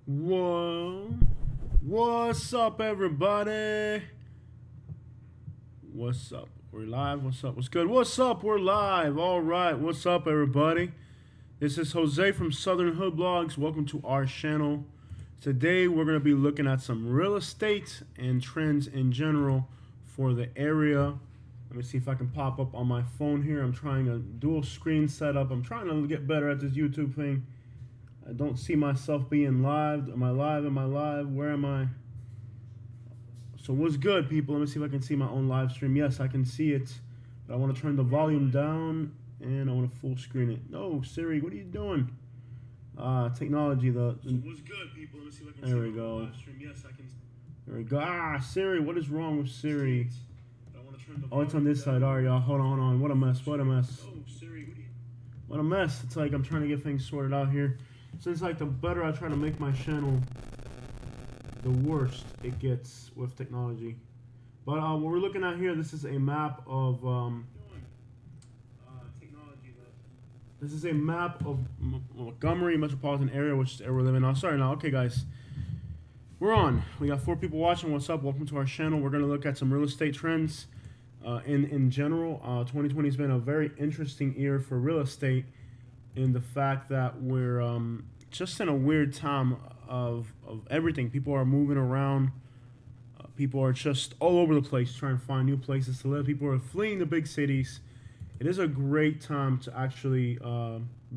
Whoa. What's up, everybody? What's up? We're live. What's up? What's good? What's up? We're live. All right. What's up, everybody? This is Jose from Southern Hood Blogs. Welcome to our channel. Today, we're going to be looking at some real estate and trends in general for the area. Let me see if I can pop up on my phone here. I'm trying a dual screen setup. I'm trying to get better at this YouTube thing. I don't see myself being live. Am I live? Am I live? Where am I? So what's good, people? Let me see if I can see my own live stream. Yes, I can see it. But I want to turn the volume down and I want to full screen it. No, Siri, what are you doing? Technology. So what's good, people? Let me see if I can see my own live stream. Yes, I can. There we go. Siri, what is wrong with Siri? Oh, it's on this side. All right, y'all. Hold on. What a mess. What a mess. Oh, Siri, what a mess. It's like I'm trying to get things sorted out here. Since like the better I try to make my channel, the worse it gets with technology. But what we're looking at here, this is a map of this is a map of Montgomery metropolitan area, which is the area we're living in. Sorry now. Okay, guys, we're on. We got 4 people watching. What's up? Welcome to our channel. We're gonna look at some real estate trends. In general, 2020 has been a very interesting year for real estate. In the fact that we're just in a weird time of everything. People are moving around. People are just all over the place trying to find new places to live. People are fleeing the big cities. It is a great time to actually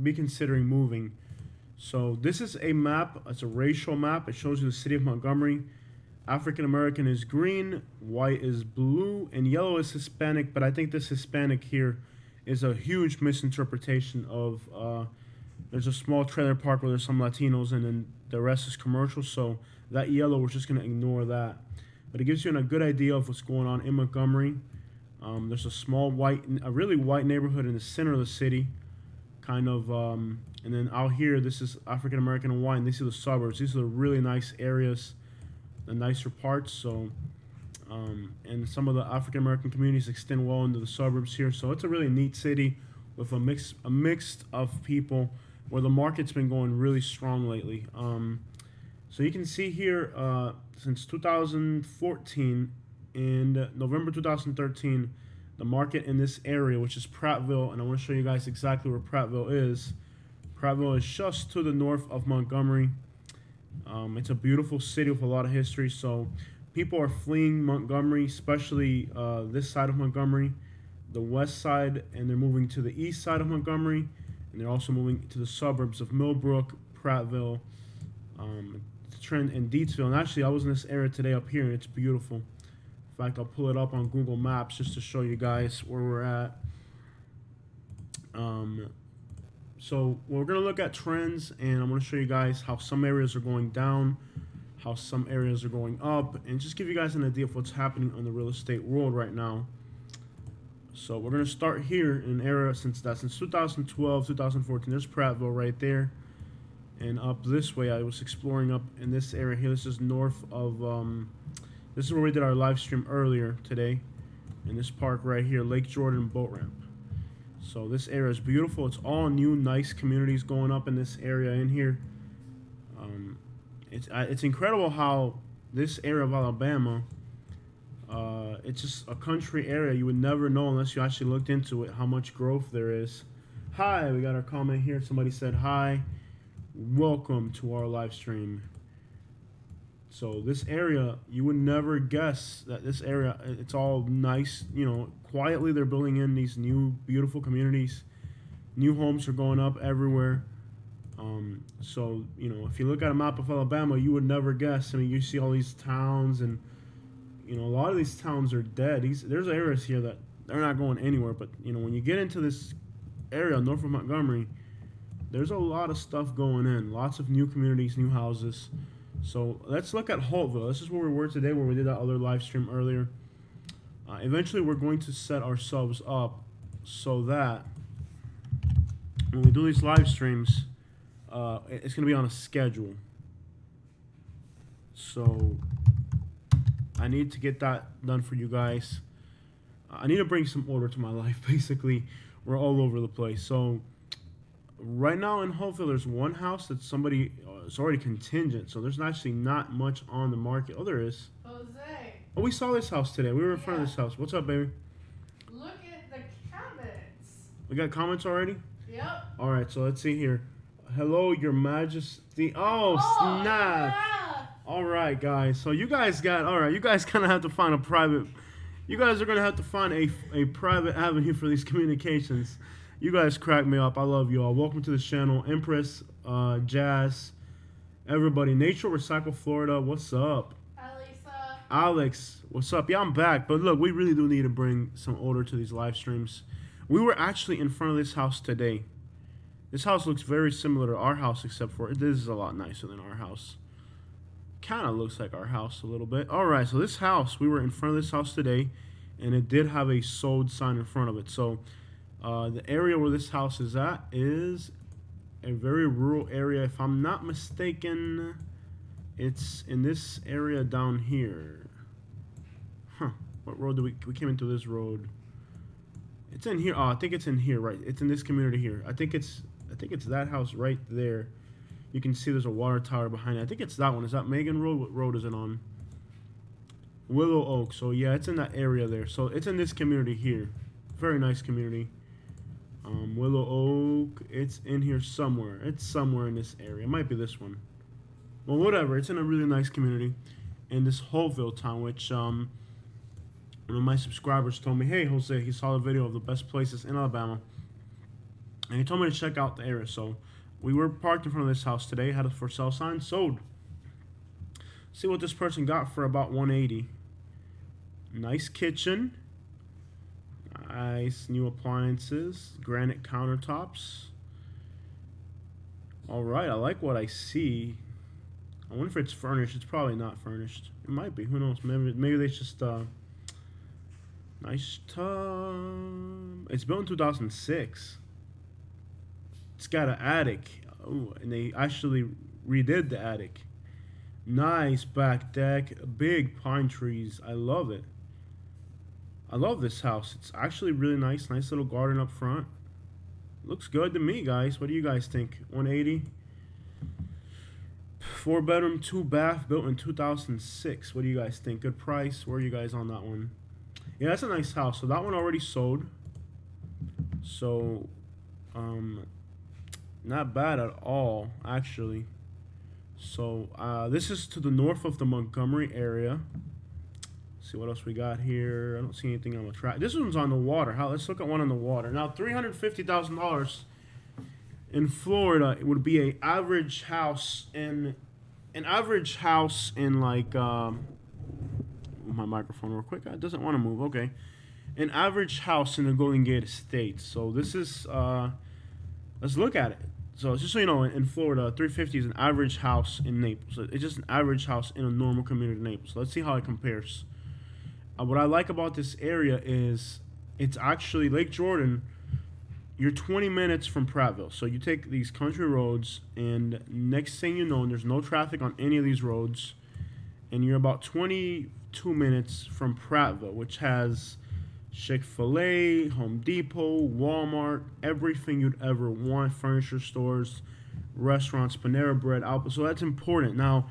be considering moving. So this is a map. It's a racial map. It shows you the city of Montgomery. African American is green, white is blue, and yellow is Hispanic. But I think this Hispanic here is a huge misinterpretation of there's a small trailer park where there's some Latinos and then the rest is commercial, so that yellow, we're just going to ignore that. But it gives you a good idea of what's going on in Montgomery. There's a small a really white neighborhood in the center of the city, kind of, and then out here, this is African American and white, and these are the suburbs. These are the really nice areas, the nicer parts, so and some of the African American communities extend well into the suburbs here. So it's a really neat city with a mix of people where the market's been going really strong lately. So you can see here since 2014 and November 2013, the market in this area, which is Prattville, and I want to show you guys exactly where Prattville is. Prattville is just to the north of Montgomery. It's a beautiful city with a lot of history. So people are fleeing Montgomery, especially this side of Montgomery, the west side, and they're moving to the east side of Montgomery, and they're also moving to the suburbs of Millbrook, Prattville, Trent, and Deatsville. And actually, I was in this area today up here, and it's beautiful. In fact, I'll pull it up on Google Maps just to show you guys where we're at. So we're going to look at trends, and I'm going to show you guys how some areas are going down, how some areas are going up, and just give you guys an idea of what's happening in the real estate world right now. So we're going to start here in an area since 2012, 2014. There's Prattville right there. And up this way, I was exploring up in this area here. This is north of, this is where we did our live stream earlier today. In this park right here, Lake Jordan Boat Ramp. So this area is beautiful. It's all new, nice communities going up in this area in here. It's incredible how this area of Alabama, it's just a country area. You would never know unless you actually looked into it how much growth there is. Hi, we got our comment here. Somebody said hi. Welcome to our live stream. So this area, you would never guess that this area, it's all nice, you know, quietly they're building in these new beautiful communities. New homes are going up everywhere. So, you know, if you look at a map of Alabama, you would never guess. I mean, you see all these towns and, you know, a lot of these towns are dead. There's areas here that they're not going anywhere. But, you know, when you get into this area north of Montgomery, there's a lot of stuff going in. Lots of new communities, new houses. So let's look at Holtville. This is where we were today, where we did that other live stream earlier. Eventually, we're going to set ourselves up so that when we do these live streams, it's going to be on a schedule. So I need to get that done for you guys. I need to bring some order to my life, basically. We're all over the place. So right now in Hopeville, there's one house that somebody it's already contingent, so there's actually not much on the market. Oh, there is. Jose. Oh, we saw this house today. We were in front of Yeah. this house. What's up, baby? Look at the cabinets. We got comments already? Yep. All right, so let's see here. Hello, Your Majesty. Oh, snap. Yeah. All right, guys. So you guys got, all right, you guys kind of have to find a private, you guys are going to have to find a private avenue for these communications. You guys crack me up. I love you all. Welcome to the channel. Empress, Jazz, everybody. Nature Recycle Florida, what's up? Elisa. Alex, what's up? Yeah, I'm back. But look, we really do need to bring some order to these live streams. We were actually in front of this house today. This house looks very similar to our house, except for this is a lot nicer than our house. Kind of looks like our house a little bit. All right, so this house, we were in front of this house today, and it did have a sold sign in front of it. So the area where this house is at is a very rural area. If I'm not mistaken, it's in this area down here. Huh? What road did we came into this road? It's in here. Oh, I think it's in here, right? It's in this community here. I think it's that house right there. You can see there's a water tower behind it. I think it's that one. Is that Megan Road? What road is it on? Willow Oak. So yeah, it's in that area there. So it's in this community here. Very nice community. Willow Oak. It's in here somewhere. It's somewhere in this area. It might be this one. Well, whatever. It's in a really nice community in this Hopeville town, which one of my subscribers told me, hey, Jose, he saw the video of the best places in Alabama. And he told me to check out the area. So we were parked in front of this house today. Had a for sale sign. Sold. See what this person got for about $180. Nice kitchen. Nice new appliances. Granite countertops. Alright, I like what I see. I wonder if it's furnished. It's probably not furnished. It might be. Who knows? Maybe they just... nice tub. It's built in 2006. It's got an attic. Oh, and they actually redid the attic. Nice back deck. Big pine trees. I love it. I love this house. It's actually really nice. Nice little garden up front. Looks good to me, guys. What do you guys think? 180. 4-bedroom, 2-bath, built in 2006. What do you guys think? Good price. Where are you guys on that one? Yeah, that's a nice house. So that one already sold. So, not bad at all, actually. So, this is to the north of the Montgomery area. Let's see what else we got here. I don't see anything on the track. This one's on the water. Let's look at one on the water. Now, $350,000 in Florida, it would be an average house in like my microphone real quick. It doesn't want to move. Okay, an average house in the Golden Gate Estate. So this is let's look at it. So just so you know, in Florida, 350 is an average house in Naples. So it's just an average house in a normal community in Naples. So let's see how it compares. What I like about this area is it's actually Lake Jordan. You're 20 minutes from Prattville. So you take these country roads, and next thing you know, there's no traffic on any of these roads, and you're about 22 minutes from Prattville, which has Chick-fil-A, Home Depot, Walmart, everything you'd ever want, furniture stores, restaurants, Panera Bread, Apple. So that's important. Now,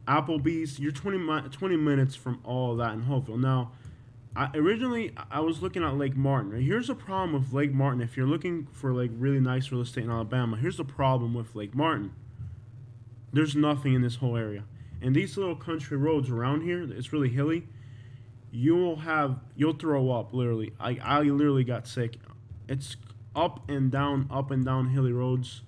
Applebee's, you're 20 minutes from all of that in Hopeville. Now, originally, I was looking at Lake Martin. Here's the problem with Lake Martin. If you're looking for like really nice real estate in Alabama, here's the problem with Lake Martin. There's nothing in this whole area. And these little country roads around here, it's really hilly. You'll throw up, literally. I literally got sick. It's up and down hilly roads.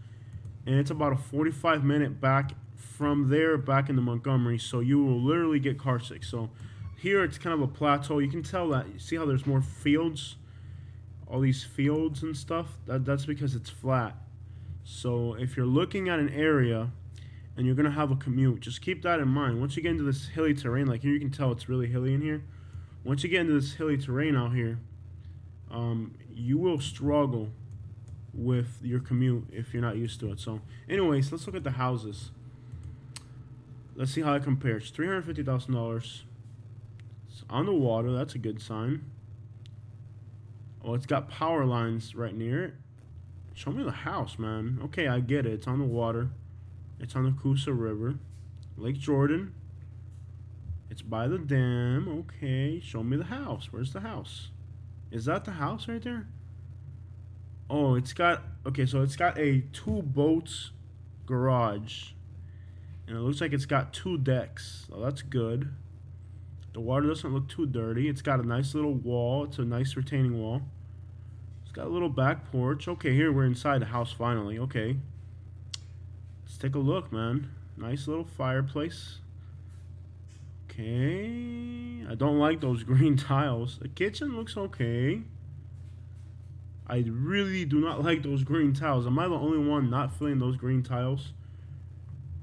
And it's about a 45-minute back from there back into Montgomery. So you will literally get car sick. So here it's kind of a plateau. You can tell that. You see how there's more fields? All these fields and stuff? That's because it's flat. So if you're looking at an area and you're going to have a commute, just keep that in mind. Once you get into this hilly terrain, like here you can tell it's really hilly in here. Once you get into this hilly terrain out here, you will struggle with your commute if you're not used to it. So anyways, let's look at the houses. Let's see how it compares. $350,000. It's on the water. That's a good sign. Oh, it's got power lines right near it. Show me the house, man. Okay, I get it. It's on the water. It's on the Coosa River. Lake Jordan. It's by the dam. Okay, show me the house. Where's the house? Is that the house right there? Oh, it's got... Okay, so it's got a 2 boats garage. And it looks like it's got 2 decks. So that's good. The water doesn't look too dirty. It's got a nice little wall. It's a nice retaining wall. It's got a little back porch. Okay, here we're inside the house finally. Okay. Let's take a look, man. Nice little fireplace. Okay. I don't like those green tiles. The kitchen looks okay. I really do not like those green tiles. Am I the only one not feeling those green tiles?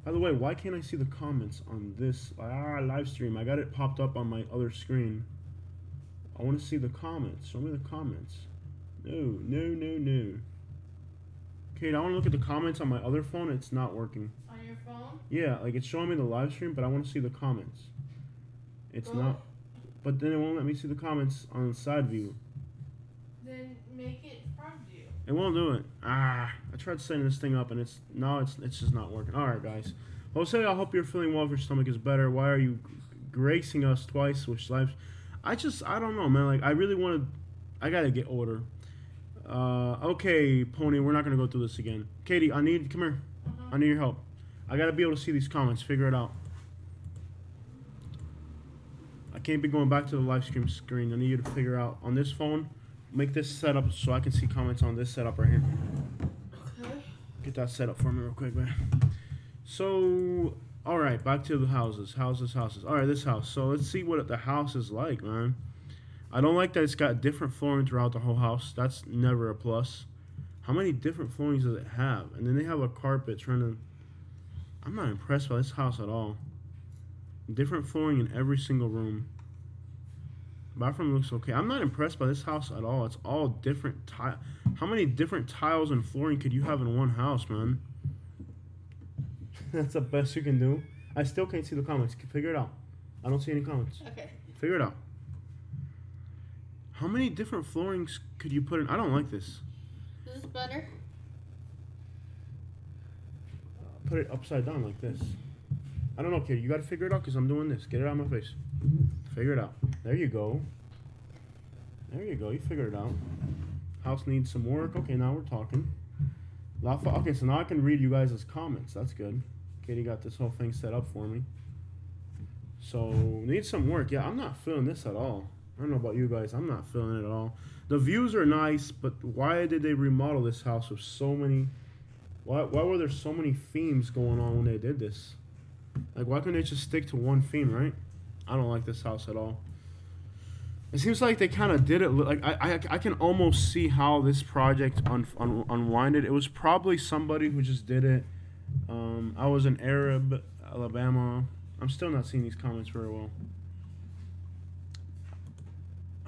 By the way, why can't I see the comments on this live stream? I got it popped up on my other screen. I want to see the comments. Show me the comments. No. Okay, I want to look at the comments on my other phone. It's not working. On your phone? Yeah, like it's showing me the live stream, but I want to see the comments. It's Go. not. But then it won't let me see the comments on the side view. Then make it front view. It won't do it. I tried setting this thing up and it's just not working. Alright guys. Jose, I hope you're feeling well if your stomach is better. Why are you gracing us twice with lives? I don't know, man. Like I really want to I gotta get order. Okay, Pony, we're not gonna go through this again. Katie, come here. I need your help. I gotta be able to see these comments, figure it out. I can't be going back to the live stream screen. I need you to figure out on this phone. Make this setup so I can see comments on this setup right here. Okay. Get that set up for me real quick, man. So, alright, back to the houses. Alright, this house. So let's see what the house is like, man. I don't like that it's got different flooring throughout the whole house. That's never a plus. How many different floorings does it have? And then they have a carpet trying to... I'm not impressed by this house at all. Different flooring in every single room. Bathroom looks okay. I'm not impressed by this house at all. It's all different tile. How many different tiles and flooring could you have in one house, man? That's the best you can do. I still can't see the comments. Figure it out. I don't see any comments. Okay. Figure it out. How many different floorings could you put in? I don't like this. Is this better? Put it upside down like this. I don't know, kid. You gotta figure it out because I'm doing this. Get it out of my face. Figure it out. There you go. There you go. You figured it out. House needs some work. Okay, now we're talking. Okay, so now I can read you guys' comments. That's good. Katie got this whole thing set up for me. So, needs some work. Yeah, I'm not feeling this at all. I don't know about you guys. I'm not feeling it at all. The views are nice, but why did they remodel this house with so many... Why were there so many themes going on when they did this? Like, why couldn't they just stick to one theme, right? I don't like this house at all. It seems like they kind of did it. Like I can almost see how this project unwinded. It was probably somebody who just did it. I was in Arab, Alabama. I'm still not seeing these comments very well.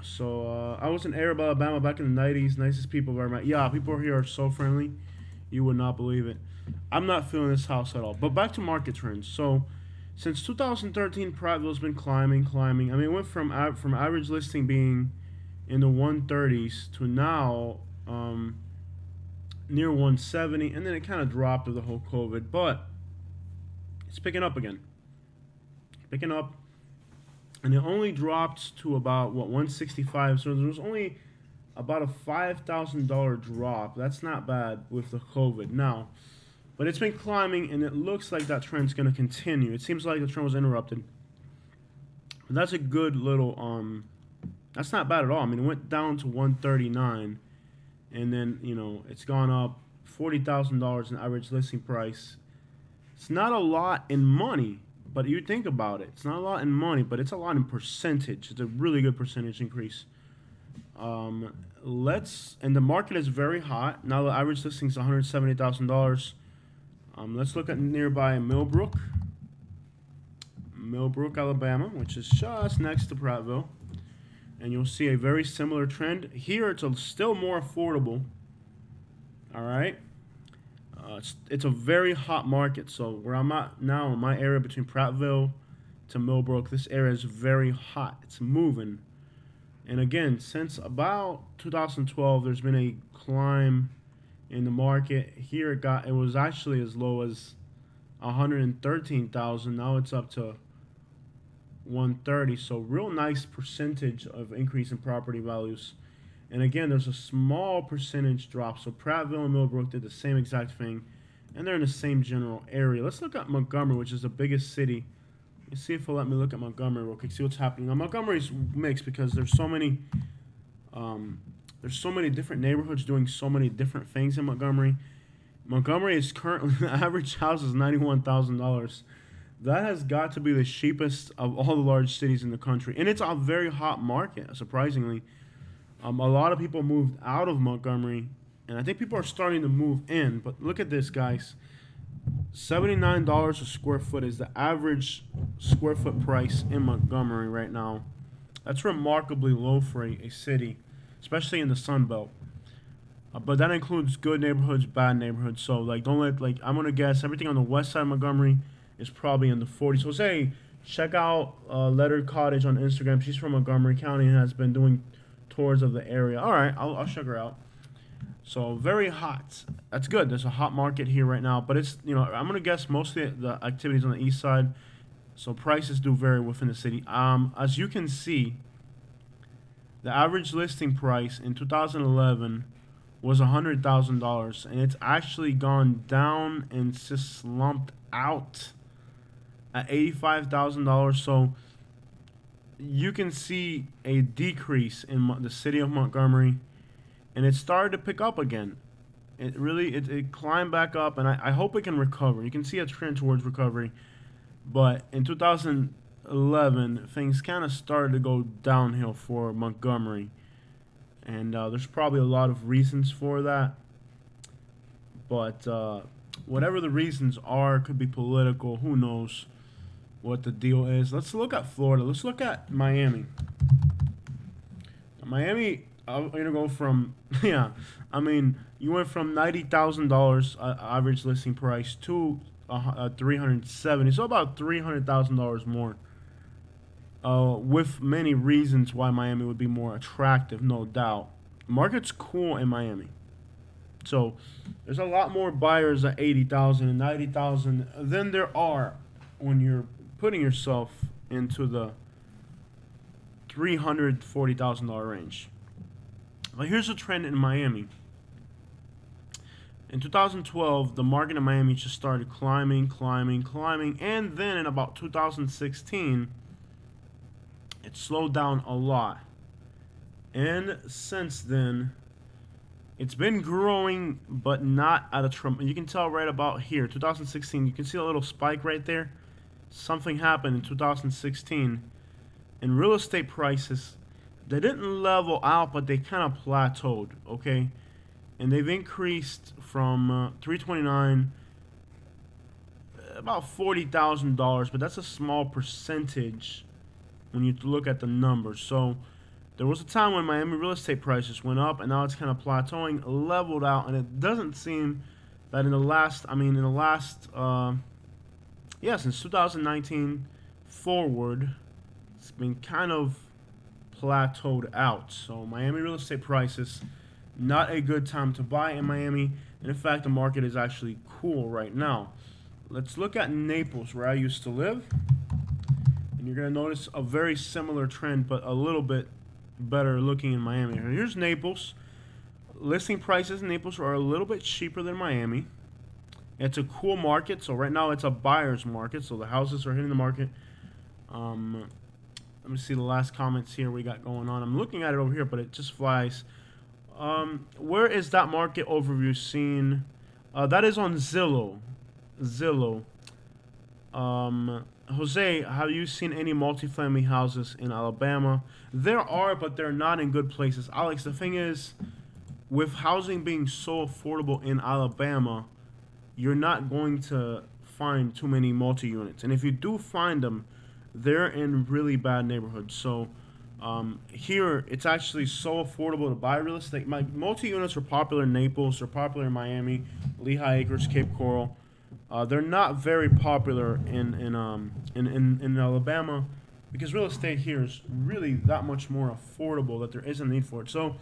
So I was in Arab, Alabama back in the 90s. Nicest people I've ever met. Yeah, people here are so friendly. You would not believe it. I'm not feeling this house at all. But back to market trends. So, since 2013, Prattville's been climbing. I mean, it went from average listing being in the 130s to now near 170, and then it kind of dropped with the whole COVID. But it's picking up again. Picking up, and it only dropped to about 165. So there was only about a $5,000 drop. That's not bad with the COVID now. But it's been climbing, and it looks like that trend's going to continue. It seems like the trend was interrupted. But that's a good little, that's not bad at all. I mean, it went down to 139, and then, you know, it's gone up $40,000 in average listing price. It's not a lot in money, but you think about it. It's not a lot in money, but it's a lot in percentage. It's a really good percentage increase. And the market is very hot. Now the average listing is $170,000. Let's look at nearby Millbrook, Alabama, which is just next to Prattville. And you'll see a very similar trend. Here, it's still more affordable. All right. It's a very hot market. So where I'm at now in my area between Prattville to Millbrook, this area is very hot. It's moving. And again, since about 2012, there's been a climb in the market. Here it was actually as low as 113,000. Now it's up to 130. So real nice percentage of increase in property values. And again, there's a small percentage drop. So Prattville and Millbrook did the same exact thing, and they're in the same general area. Let's look at Montgomery, which is the biggest city. Let's see if it'll let me look at Montgomery real quick, see what's happening. Now, Montgomery's mixed because there's so many different neighborhoods doing so many different things in Montgomery. Montgomery is currently, the average house is $91,000. That has got to be the cheapest of all the large cities in the country. And it's a very hot market, surprisingly. A lot of people moved out of Montgomery, and I think people are starting to move in. But look at this, guys. $79 a square foot is the average square foot price in Montgomery right now. That's remarkably low for a city, especially in the Sun Belt. But that includes good neighborhoods, bad neighborhoods. So, like, don't let, like, I'm going to guess everything on the west side of Montgomery is probably in the 40s. So, say, check out Lettered Cottage on Instagram. She's from Montgomery County and has been doing tours of the area. All right, I'll check her out. So, very hot. That's good. There's a hot market here right now. But it's, you know, I'm going to guess mostly the activities on the east side. So, prices do vary within the city. As you can see, the average listing price in 2011 was $100,000, and it's actually gone down and just slumped out at $85,000. So you can see a decrease in the city of Montgomery, and it started to pick up again. It climbed back up, and I hope it can recover. You can see a trend towards recovery, but in 2011 things kind of started to go downhill for Montgomery. And there's probably a lot of reasons for that. But whatever the reasons are, could be political. Who knows what the deal is. Let's look at Florida. Let's look at Miami. Miami, I'm going to go from, yeah, I mean, you went from $90,000 average listing price to $370,000. So about $300,000 more. With many reasons why Miami would be more attractive, no doubt. Market's cool in Miami. So there's a lot more buyers at $80,000 and $90,000 than there are when you're putting yourself into the $340,000 range. But here's a trend in Miami. In 2012, the market in Miami just started climbing, and then in about 2016, it slowed down a lot. And since then, it's been growing, but not at a you can tell right about here, 2016, you can see a little spike right there. Something happened in 2016. And real estate prices, they didn't level out, but they kind of plateaued, okay? And they've increased from $329, about $40,000, but that's a small percentage when you look at the numbers. So there was a time when Miami real estate prices went up, and now it's kind of plateauing, leveled out, and it doesn't seem that since 2019 forward, it's been kind of plateaued out. So Miami real estate prices, not a good time to buy in Miami. And in fact, the market is actually cool right now. Let's look at Naples, where I used to live. And you're going to notice a very similar trend, but a little bit better looking in Miami. Here's Naples. Listing prices in Naples are a little bit cheaper than Miami. It's a cool market, so right now it's a buyer's market, so the houses are hitting the market. Let me see the last comments here we got going on. I'm looking at it over here, but it just flies. Where is that market overview seen? That is on Zillow. Jose, have you seen any multifamily houses in Alabama? There are, but they're not in good places. Alex, the thing is, with housing being so affordable in Alabama, you're not going to find too many multi-units. And if you do find them, they're in really bad neighborhoods. So here, it's actually so affordable to buy real estate. Multi-units are popular in Naples. They're popular in Miami, Lehigh Acres, Cape Coral. They're not very popular in Alabama because real estate here is really that much more affordable that there is a need for it. So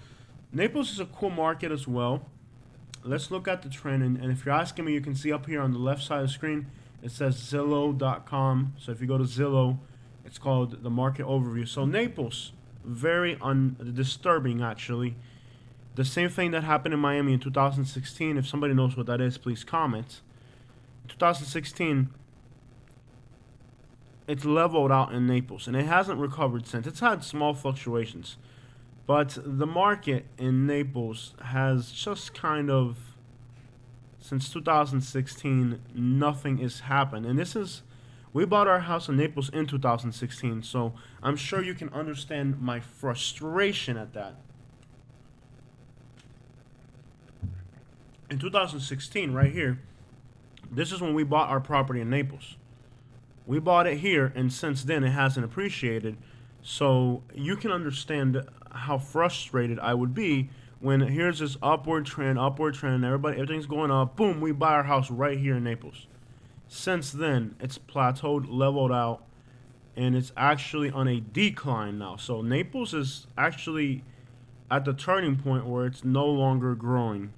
Naples is a cool market as well. let's look at the trend. And if you're asking me, you can see up here on the left side of the screen, it says Zillow.com. So if you go to Zillow, it's called the market overview. So Naples, very disturbing actually. The same thing that happened in Miami in 2016. If somebody knows what that is, please comment. In 2016, it's leveled out in Naples, and it hasn't recovered since. It's had small fluctuations, but the market in Naples has just kind of, since 2016, nothing has happened. And we bought our house in Naples in 2016, so I'm sure you can understand my frustration at that. In 2016, right here, this is when we bought our property in Naples. We bought it here, and since then it hasn't appreciated. So you can understand how frustrated I would be when here's this upward trend, everything's going up. Boom, we buy our house right here in Naples. Since then, it's plateaued, leveled out, and it's actually on a decline now. So Naples is actually at the turning point where it's no longer growing.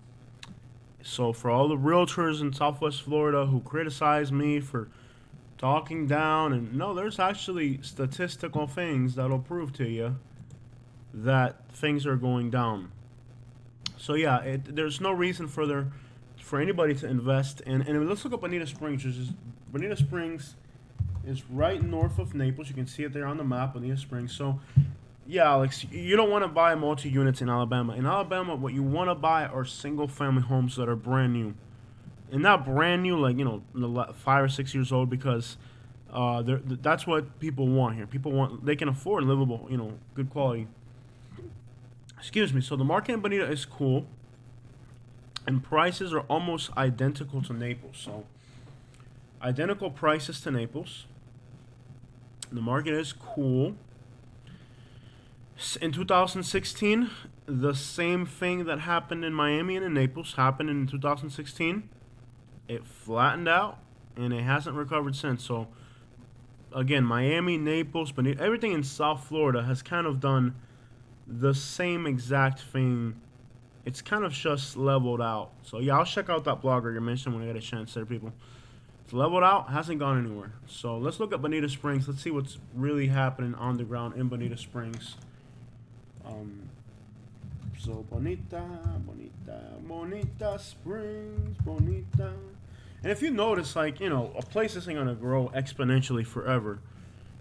So for all the realtors in Southwest Florida who criticize me for talking down, and no, there's actually statistical things that'll prove to you that things are going down. So yeah, there's no reason for anybody to invest in. And let's look up Bonita Springs. Bonita Springs is right north of Naples. You can see it there on the map, Bonita Springs. So yeah, Alex, you don't want to buy multi-units in Alabama. In Alabama, what you want to buy are single-family homes that are brand new. And not brand new, like, 5 or 6 years old, because that's what people want here. They can afford livable, good quality. Excuse me. So the market in Bonita is cool, and prices are almost identical to Naples. So identical prices to Naples. The market is cool. In 2016, the same thing that happened in Miami and in Naples happened in 2016. It flattened out, and it hasn't recovered since. So, again, Miami, Naples, but everything in South Florida has kind of done the same exact thing. It's kind of just leveled out. So, yeah, I'll check out that blogger you mentioned when I get a chance there, people. It's leveled out, hasn't gone anywhere. So, let's look at Bonita Springs. Let's see what's really happening on the ground in Bonita Springs. So Bonita Springs, Bonita. And if you notice, a place isn't gonna grow exponentially forever.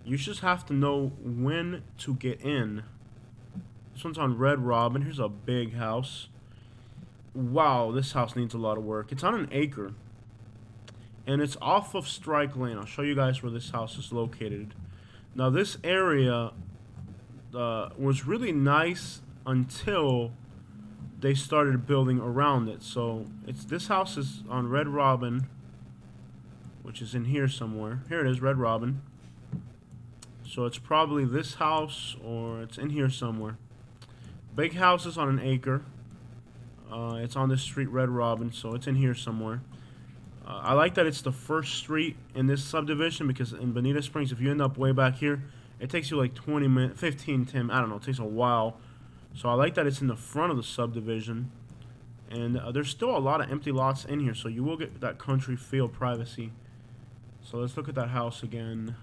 You just have to know when to get in. This one's on Red Robin. Here's a big house. Wow, this house needs a lot of work. It's on an acre, and it's off of Strike Lane. I'll show you guys where this house is located. Now, this area was really nice until they started building around it. So this house is on Red Robin, which is in here somewhere. Here it is, Red Robin. So it's probably this house, or it's in here somewhere. Big house is on an acre. It's on this street, Red Robin, so it's in here somewhere. I like that it's the first street in this subdivision, because in Bonita Springs, if you end up way back here, it takes you like 20 minutes, 15, 10, I don't know, it takes a while. So I like that it's in the front of the subdivision. And there's still a lot of empty lots in here, so you will get that country feel, privacy. So let's look at that house again.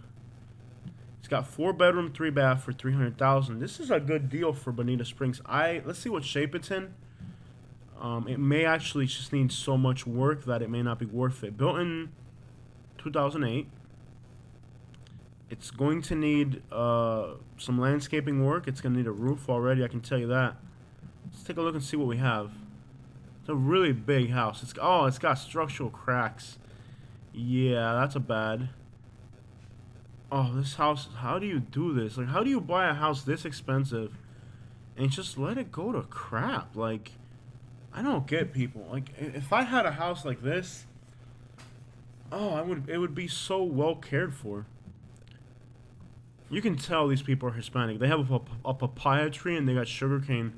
It's got 4-bedroom, 3-bath for $300,000. This is a good deal for Bonita Springs. Let's see what shape it's in. It may actually just need so much work that it may not be worth it. Built in 2008. It's going to need some landscaping work. It's going to need a roof already, I can tell you that. Let's take a look and see what we have. It's a really big house. It's got structural cracks. Yeah, that's a bad. Oh, this house, how do you do this? Like, how do you buy a house this expensive and just let it go to crap? Like, I don't get people. Like, if I had a house like this, it would be so well cared for. You can tell these people are Hispanic. They have a papaya tree and they got sugarcane.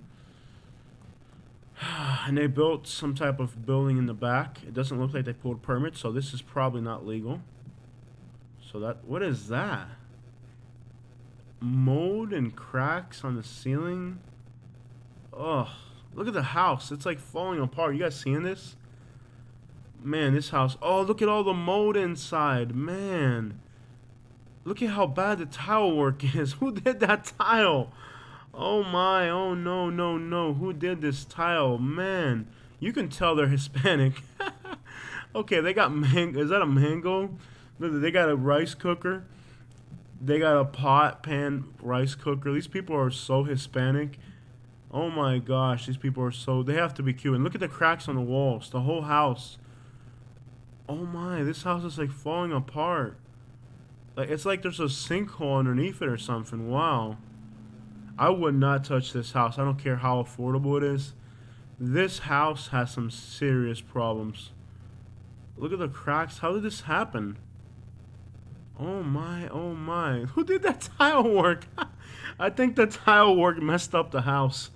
And they built some type of building in the back. It doesn't look like they pulled permits, so this is probably not legal. So what is that? Mold and cracks on the ceiling. Ugh, Look at the house. It's like falling apart. You guys seeing this? Man, this house. Oh, look at all the mold inside. Man. Look at how bad the tile work is. Who did that tile? Oh my. Oh no, no, no. Who did this tile? Man. You can tell they're Hispanic. Okay, they got mango. Is that a mango? Look, they got a rice cooker. They got a pot pan rice cooker. These people are so Hispanic. Oh my gosh, these people are so... They have to be cute. And look at the cracks on the walls. The whole house. Oh my, this house is like falling apart. Like, it's like there's a sinkhole underneath it or something. Wow. I would not touch this house. I don't care how affordable it is. This house has some serious problems. Look at the cracks. How did this happen? Oh my, oh my. Who did that tile work? I think the tile work messed up the house.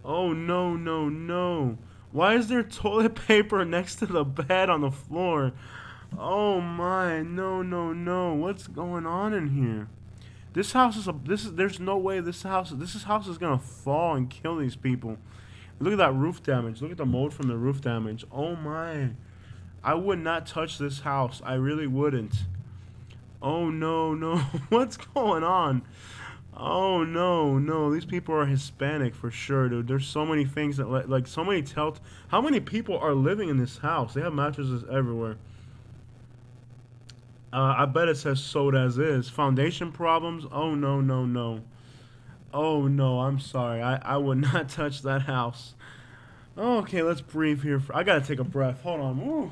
Oh no, no, no. Why is there toilet paper next to the bed on the floor? Oh my, no, no, no. What's going on in here? This house is there's no way this house is gonna fall and kill these people. Look at that roof damage. Look at the mold from the roof damage. Oh my. I would not touch this house. I really wouldn't. Oh no, no. What's going on? Oh no, no. These people are Hispanic for sure, dude. There's so many things that like so many how many people are living in this house? They have mattresses everywhere. I bet it says sold as is. Foundation problems? Oh no, no, no. Oh no, I'm sorry. I would not touch that house. Okay, let's breathe here. I gotta take a breath. Hold on. Woo.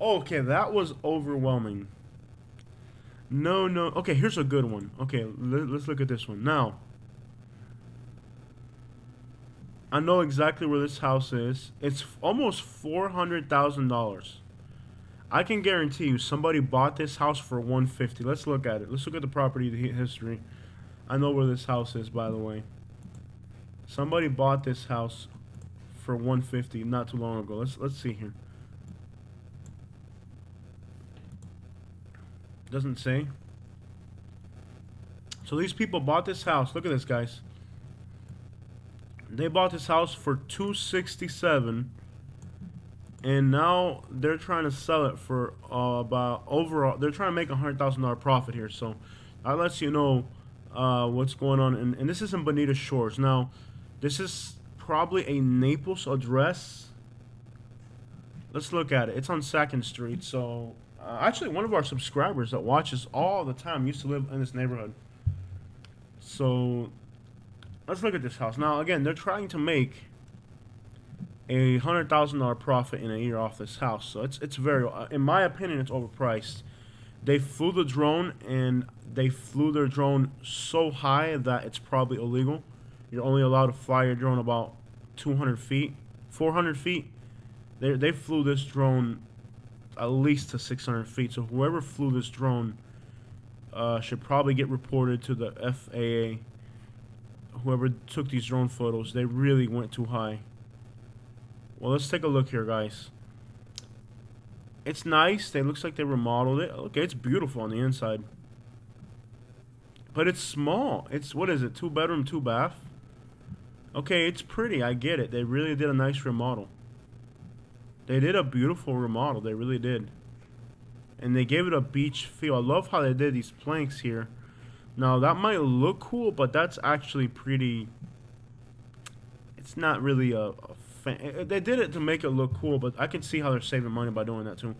Okay, that was overwhelming. No, no. Okay, here's a good one. Okay, let's look at this one. Now, I know exactly where this house is. It's almost $400,000. I can guarantee you somebody bought this house for $150. Let's look at it. Let's look at the property history. I know where this house is, by the way. Somebody bought this house for $150 not too long ago. Let's see here. Doesn't say. So these people bought this house. Look at this, guys. They bought this house for $267, and now they're trying to sell it for about overall. They're trying to make $100,000 profit here. So that lets you know what's going on. And this is in Bonita Shores. Now, this is probably a Naples address. Let's look at it. It's on 2nd Street. So actually, one of our subscribers that watches all the time used to live in this neighborhood. So let's look at this house. Now, again, they're trying to make a $100,000 profit in a year off this house. So it's very, in my opinion, it's overpriced. They flew the drone, and they flew their drone so high that it's probably illegal. You're only allowed to fly your drone about 200 feet, 400 feet. They flew this drone at least to 600 feet. So whoever flew this drone should probably get reported to the FAA. Whoever took these drone photos, they really went too high. Well, let's take a look here, guys. It's nice. It looks like they remodeled it. Okay, it's beautiful on the inside. But it's small. It's, what is it, 2-bedroom, 2-bath? Okay, it's pretty. I get it. They really did a nice remodel. They did a beautiful remodel. They really did. And they gave it a beach feel. I love how they did these planks here. Now, that might look cool, but that's actually pretty... It's not really a they did it to make it look cool, but I can see how they're saving money by doing that too.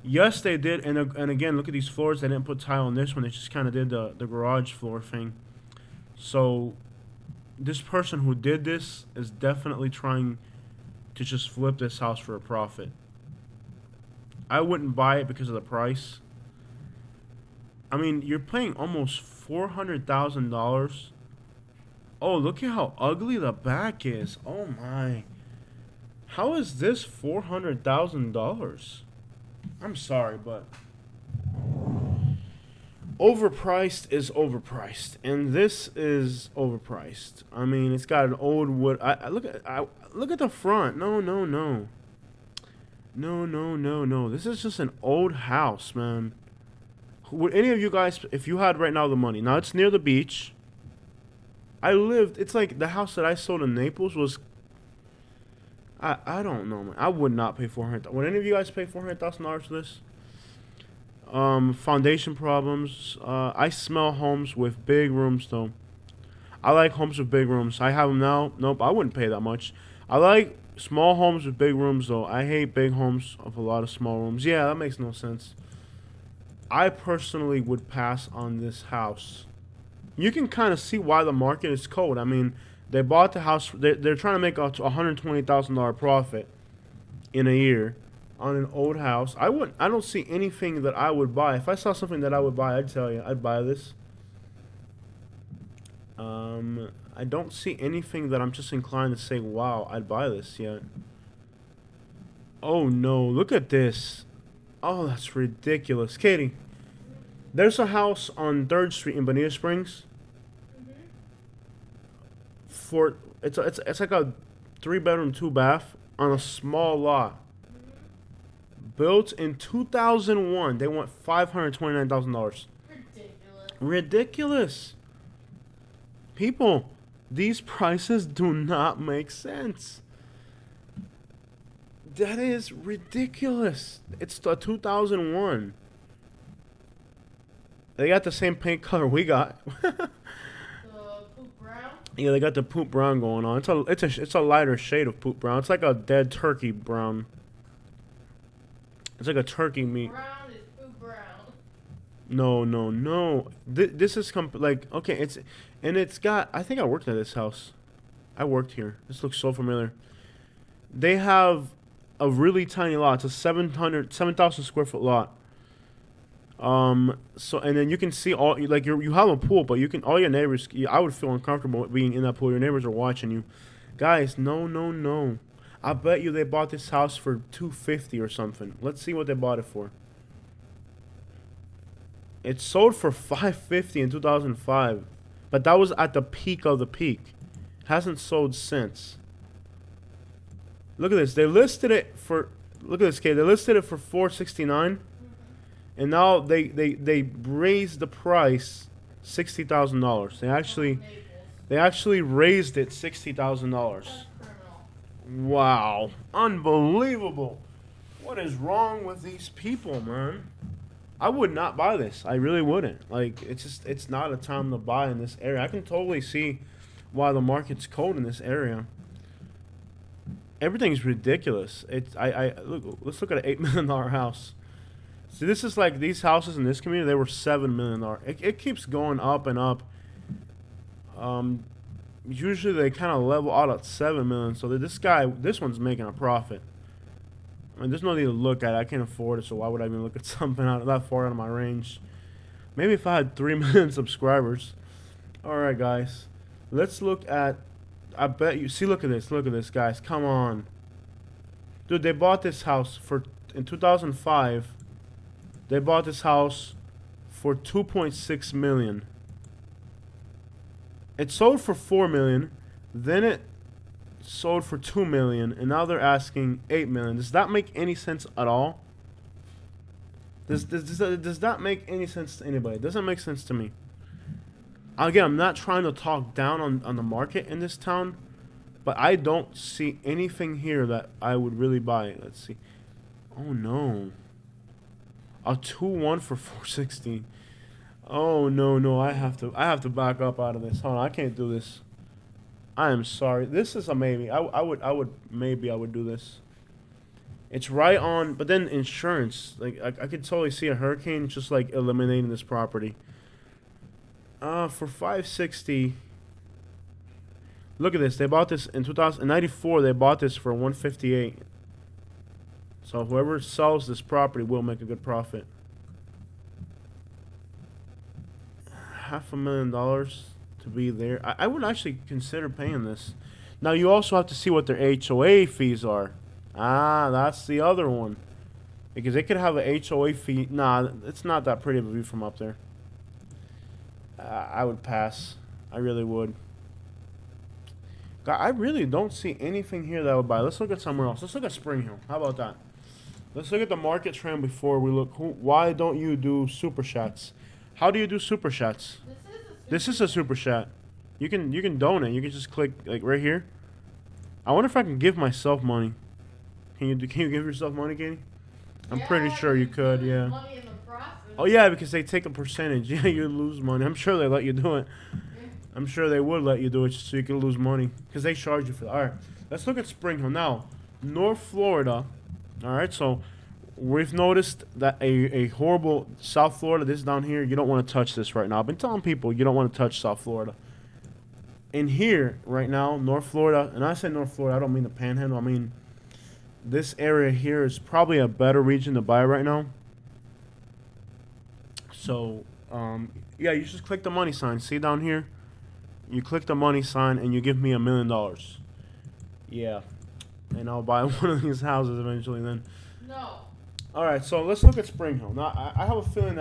Yes, they did, and again, look at these floors. They didn't put tile on this one. They just kind of did the garage floor thing. So, this person who did this is definitely trying to just flip this house for a profit. I wouldn't buy it because of the price. I mean, you're paying almost $400,000. Oh, look at how ugly the back is. Oh my. How is this $400,000? I'm sorry, but overpriced is overpriced, and this is overpriced. I mean, it's got an old wood. Look at the front. No, no, no. No, no, no, no. This is just an old house, man. Would any of you guys, if you had right now the money, now it's near the beach. I lived. It's like the house that I sold in Naples was. I don't know, man. I would not pay 400. Would any of you guys pay $400,000 for this? Foundation problems. I smell homes with big rooms though. I like homes with big rooms. I have them now. Nope, I wouldn't pay that much. I like small homes with big rooms though. I hate big homes with a lot of small rooms. Yeah, that makes no sense. I personally would pass on this house. You can kind of see why the market is cold. I mean, they bought the house. They're trying to make a $120,000 profit in a year on an old house. I don't see anything that I would buy. If I saw something that I would buy, I'd tell you I'd buy this. I don't see anything that I'm just inclined to say, wow, I'd buy this yet. Oh no, look at this. Oh, that's ridiculous. Katie, there's a house on 3rd Street in Bonita Springs. For it's like a 3-bedroom, 2-bath on a small lot. Built in 2001. They want $529,000. Ridiculous. Ridiculous. People, these prices do not make sense. That is ridiculous. It's the 2001. They got the same paint color we got. The poop brown. Yeah, they got the poop brown going on. It's a lighter shade of poop brown. It's like a dead turkey brown. It's like a turkey meat. Brown is poop brown. No. This is like okay. It's got. I think I worked at this house. I worked here. This looks so familiar. They have a really tiny lot. It's a 7,000 square foot lot. So and then you can see all like you have a pool, but you can all your neighbors. I would feel uncomfortable being in that pool. Your neighbors are watching you, guys. No. I bet you they bought this house for $250 or something. Let's see what they bought it for. It sold for $550 in 2005, but that was at the peak of the peak. Hasn't sold since. Look at this. They listed it for. Look at this, kid. They listed it for $469. And now they raised the price $60,000. They actually raised it $60,000. That's criminal. Wow, unbelievable! What is wrong with these people, man? I would not buy this. I really wouldn't. Like it's not a time to buy in this area. I can totally see why the market's cold in this area. Everything's ridiculous. Look. Let's look at an $8 million house. See, this is like these houses in this community. They were $7 million. It keeps going up and up. Usually they kind of level out at $7 million. So this one's making a profit. I mean, there's no need to look at it. I can't afford it, so why would I even look at something that far out of my range? Maybe if I had 3 million subscribers. All right, guys, let's look at. I bet you see. Look at this, guys. Come on, dude. They bought this house in 2005. They bought this house for $2.6 million. It sold for $4 million, then it sold for $2 million, and now they're asking $8 million. Does that make any sense at all? Does that make any sense to anybody? It doesn't make sense to me. Again, I'm not trying to talk down on the market in this town, but I don't see anything here that I would really buy. Let's see. Oh no. A 2-1 for $460. Oh no, I have to back up out of this. Hold on, I can't do this. I am sorry. This is a maybe. I would do this. It's right on, but then insurance. Like I could totally see a hurricane just like eliminating this property. For $560. Look at this. They bought this in 1994. They bought this for $158. So whoever sells this property will make a good profit. $500,000 to be there. I would actually consider paying this. Now you also have to see what their HOA fees are. Ah, that's the other one. Because they could have a HOA fee. Nah, it's not that pretty of a view from up there. I would pass. I really would. God, I really don't see anything here that I would buy. Let's look at somewhere else. Let's look at Spring Hill. How about that? Let's look at the market trend before we look. Why don't you do super chats? How do you do super chats? This is a super This is a super chat. You can donate. You can just click like right here. I wonder if I can give myself money. Can you give yourself money, Katie? I'm pretty Yeah, sure you could. lose Yeah. money in the process. Oh yeah, because they take a percentage. Yeah, you lose money. I'm sure they let you do it. Yeah. I'm sure they would let you do it just so you can lose money because they charge you for that. All right, let's look at Spring Hill now. North Florida. All right, so we've noticed that a horrible South Florida. This down here, you don't want to touch this right now. I've been telling people you don't want to touch South Florida. In here right now, North Florida, and I say North Florida, I don't mean the Panhandle. I mean this area here is probably a better region to buy right now. So, yeah, you just click the money sign. See down here? You click the money sign and you give me $1 million. Yeah. And I'll buy one of these houses eventually then. No. All right, so let's look at Spring Hill. Now, I have a feeling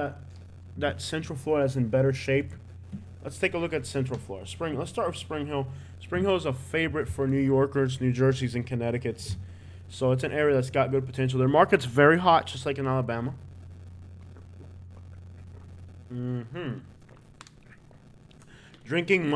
that Central Florida is in better shape. Let's take a look at Central Florida. Let's start with Spring Hill. Spring Hill is a favorite for New Yorkers, New Jerseys, and Connecticut's. So it's an area that's got good potential. Their market's very hot, just like in Alabama. Drinking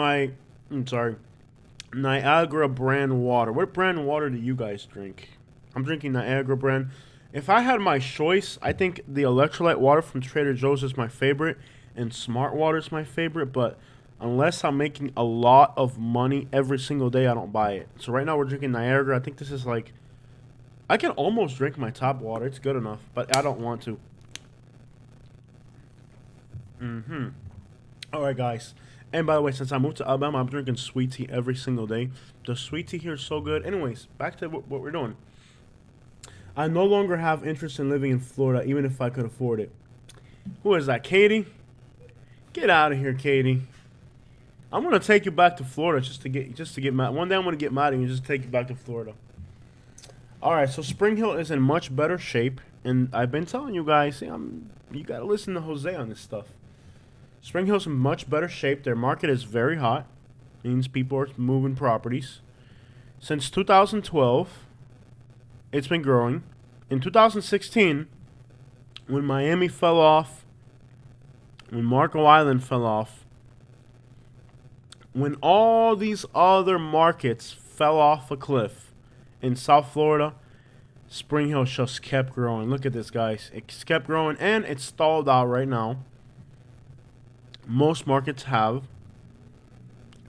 Niagara brand water. What brand water do you guys drink? I'm drinking Niagara brand. If I had my choice, I think the electrolyte water from Trader Joe's is my favorite, and Smart Water is my favorite. But unless I'm making a lot of money every single day, I don't buy it. So right now we're drinking Niagara. I think this is like, I can almost drink my tap water. It's good enough, but I don't want to. All right, guys. And by the way, since I moved to Alabama, I'm drinking sweet tea every single day. The sweet tea here is so good. Anyways, back to what we're doing. I no longer have interest in living in Florida, even if I could afford it. Who is that, Katie? Get out of here, Katie. I'm gonna take you back to Florida just to get mad. One day I'm gonna get mad at you and just take you back to Florida. All right, so Spring Hill is in much better shape, and I've been telling you guys, you gotta listen to Jose on this stuff. Spring Hill's in much better shape. Their market is very hot. Means people are moving properties. Since 2012, it's been growing. In 2016, when Miami fell off, when Marco Island fell off, when all these other markets fell off a cliff in South Florida, Spring Hill just kept growing. Look at this, guys. It's kept growing, and it's stalled out right now. Most markets have.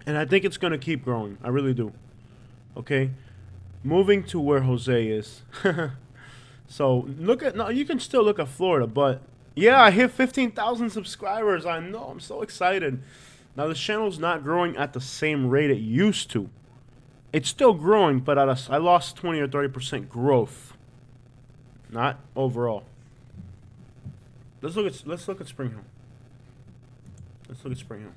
And I think it's going to keep growing. I really do. Okay? Moving to where Jose is. So, you can still look at Florida, but yeah, I hit 15,000 subscribers. I know. I'm so excited. Now, the channel's not growing at the same rate it used to. It's still growing, but I lost 20 or 30% growth. Not overall. Let's look at Spring Hill. Let's look at Spring Hill.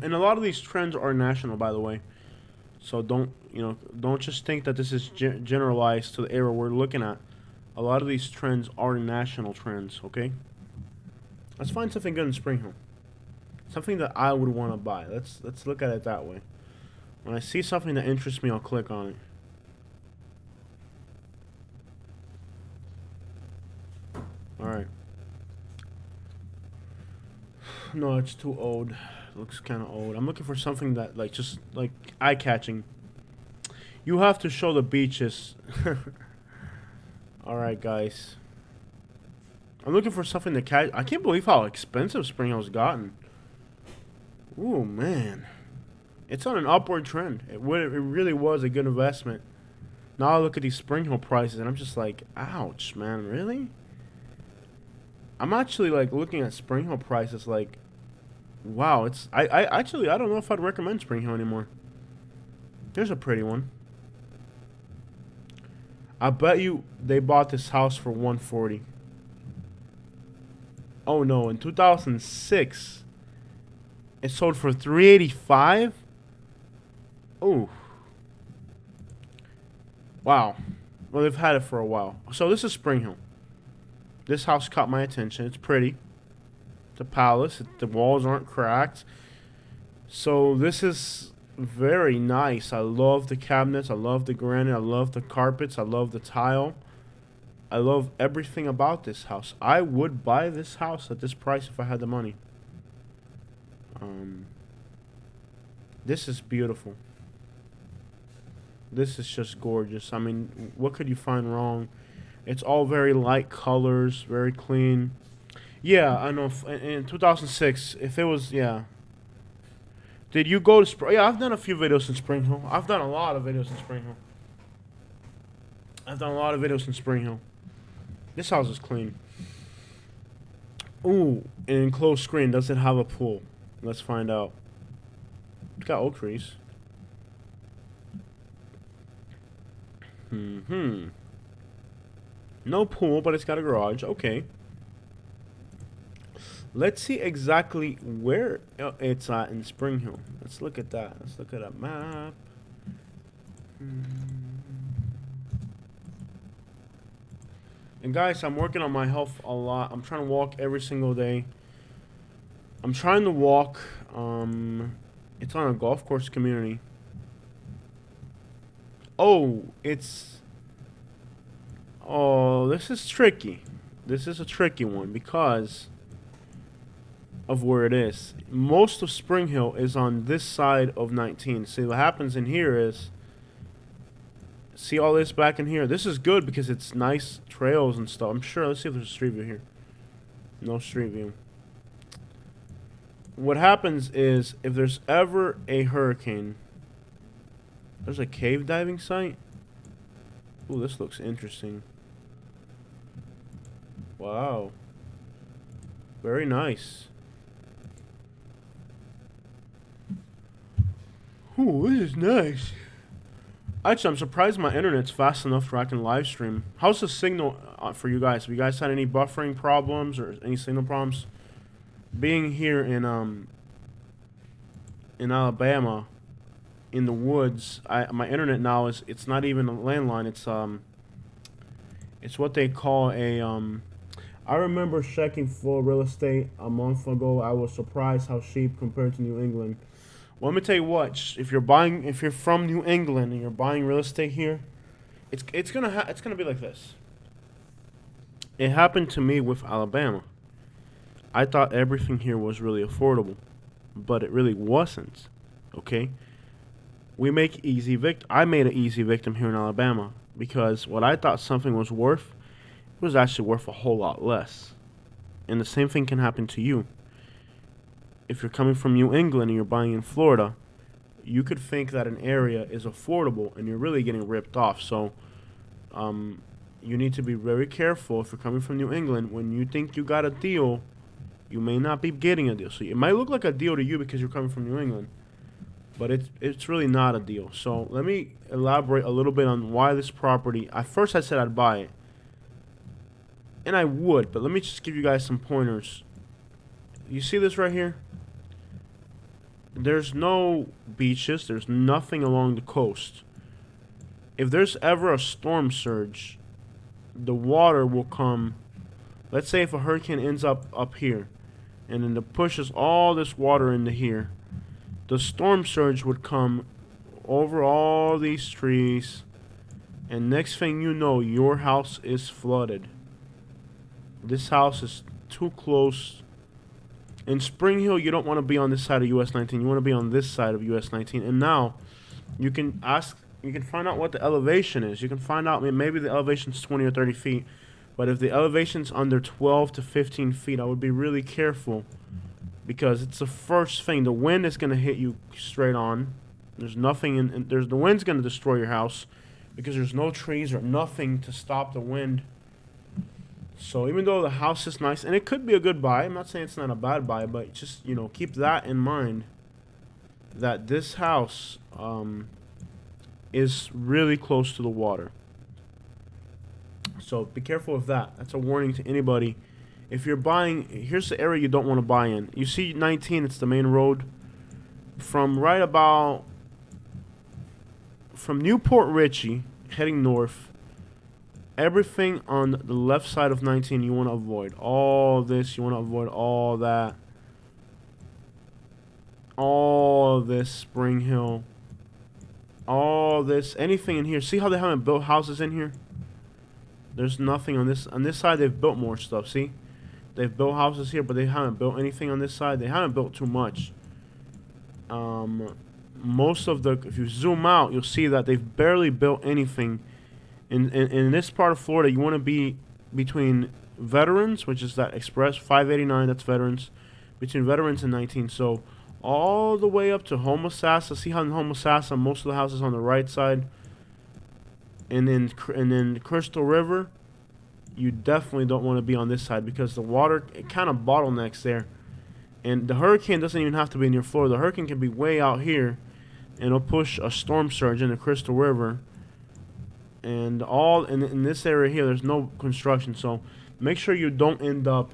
And a lot of these trends are national, by the way. So don't just think that this is generalized to the area we're looking at. A lot of these trends are national trends, okay? Let's find something good in Spring Hill. Something that I would want to buy. Let's look at it that way. When I see something that interests me, I'll click on it. All right. No, it's too old. It looks kind of old. I'm looking for something that just eye-catching. You have to show the beaches. All right, guys. I'm looking for something to catch. I can't believe how expensive Spring Hill's gotten. Ooh, man. It's on an upward trend. It really was a good investment. Now I look at these Spring Hill prices and I'm just like, ouch, man, really? I'm actually looking at Spring Hill prices like, wow, I actually I don't know if I'd recommend Spring Hill anymore. Here's a pretty one. I bet you they bought this house for $140. Oh no, in 2006 it sold for $385. Ooh. Wow. Well, they've had it for a while. So this is Spring Hill. This house caught my attention. It's pretty. It's a palace. The walls aren't cracked. So this is very nice. I love the cabinets. I love the granite. I love the carpets. I love the tile. I love everything about this house. I would buy this house at this price if I had the money. This is beautiful. This is just gorgeous. I mean, what could you find wrong? It's all very light colors, very clean. Yeah, I know. In 2006, if it was, yeah. Did you go to Yeah, I've done a few videos in Spring Hill. I've done a lot of videos in Spring Hill. This house is clean. Ooh, an enclosed screen. Does it have a pool? Let's find out. It's got oak trees. No pool, but it's got a garage. Okay. Let's see exactly where it's at in Spring Hill. Let's look at that. Let's look at a map. And guys, I'm working on my health a lot. I'm trying to walk every single day. I'm trying to walk. It's on a golf course community. Oh, this is tricky. This is a tricky one because of where it is. Most of Spring Hill is on this side of 19. See, what happens in here is, see all this back in here? This is good because it's nice trails and stuff. I'm sure. Let's see if there's a street view here. No street view. What happens is, if there's ever a hurricane, there's a cave diving site. Ooh, this looks interesting. Wow. Very nice. Ooh, this is nice. Actually, I'm surprised my internet's fast enough where I can live stream. How's the signal for you guys? Have you guys had any buffering problems or any signal problems? Being here in Alabama, in the woods, my internet now it's not even a landline. It's what they call a I remember checking for real estate a month ago. I was surprised how cheap compared to New England. Well, let me tell you what. If you're from New England and you're buying real estate here, it's gonna be like this. It happened to me with Alabama. I thought everything here was really affordable, but it really wasn't. Okay. I made an easy victim here in Alabama because what I thought something was worth, it was actually worth a whole lot less. And the same thing can happen to you. If you're coming from New England and you're buying in Florida, you could think that an area is affordable and you're really getting ripped off. So you need to be very careful if you're coming from New England. When you think you got a deal, you may not be getting a deal. So it might look like a deal to you because you're coming from New England, but it's really not a deal. So let me elaborate a little bit on why this property. At first I said I'd buy it, and I would, but let me just give you guys some pointers. You see this right here? There's no beaches. There's nothing along the coast. If there's ever a storm surge, the water will come. Let's say if a hurricane ends up here, and then it pushes all this water into here, the storm surge would come over all these trees, and next thing you know, your house is flooded. This house is too close. In Spring Hill, you don't want to be on this side of US 19. You want to be on this side of US 19. And now, you can find out what the elevation is. You can find out maybe the elevation's 20 or 30 feet. But if the elevation's under 12 to 15 feet, I would be really careful. Because it's the first thing. The wind is going to hit you straight on. There's nothing the wind's going to destroy your house. Because there's no trees or nothing to stop the wind. So even though the house is nice, and it could be a good buy, I'm not saying it's not a bad buy, but just, keep that in mind, that this house is really close to the water. So be careful of that. That's a warning to anybody. If you're buying, here's the area you don't want to buy in. You see 19, it's the main road. From Newport Richey, heading north, everything on the left side of 19 you want to avoid. All this, you want to avoid all that. All this Spring Hill. All this, anything in here. See how they haven't built houses in here? There's nothing on this side. They've built more stuff. See, they've built houses here, but they haven't built anything on this side. They haven't built too much. Most of the, if you zoom out, you'll see that they've barely built anything. In this part of Florida, you want to be between Veterans, which is that express 589. That's Veterans, between Veterans and 19. So all the way up to Homosassa. See how in Homosassa most of the houses on the right side, and then Crystal River, you definitely don't want to be on this side because the water, it kind of bottlenecks there. And the hurricane doesn't even have to be near Florida. The hurricane can be way out here, and it'll push a storm surge into Crystal River. And all in this area here, there's no construction, so make sure you don't end up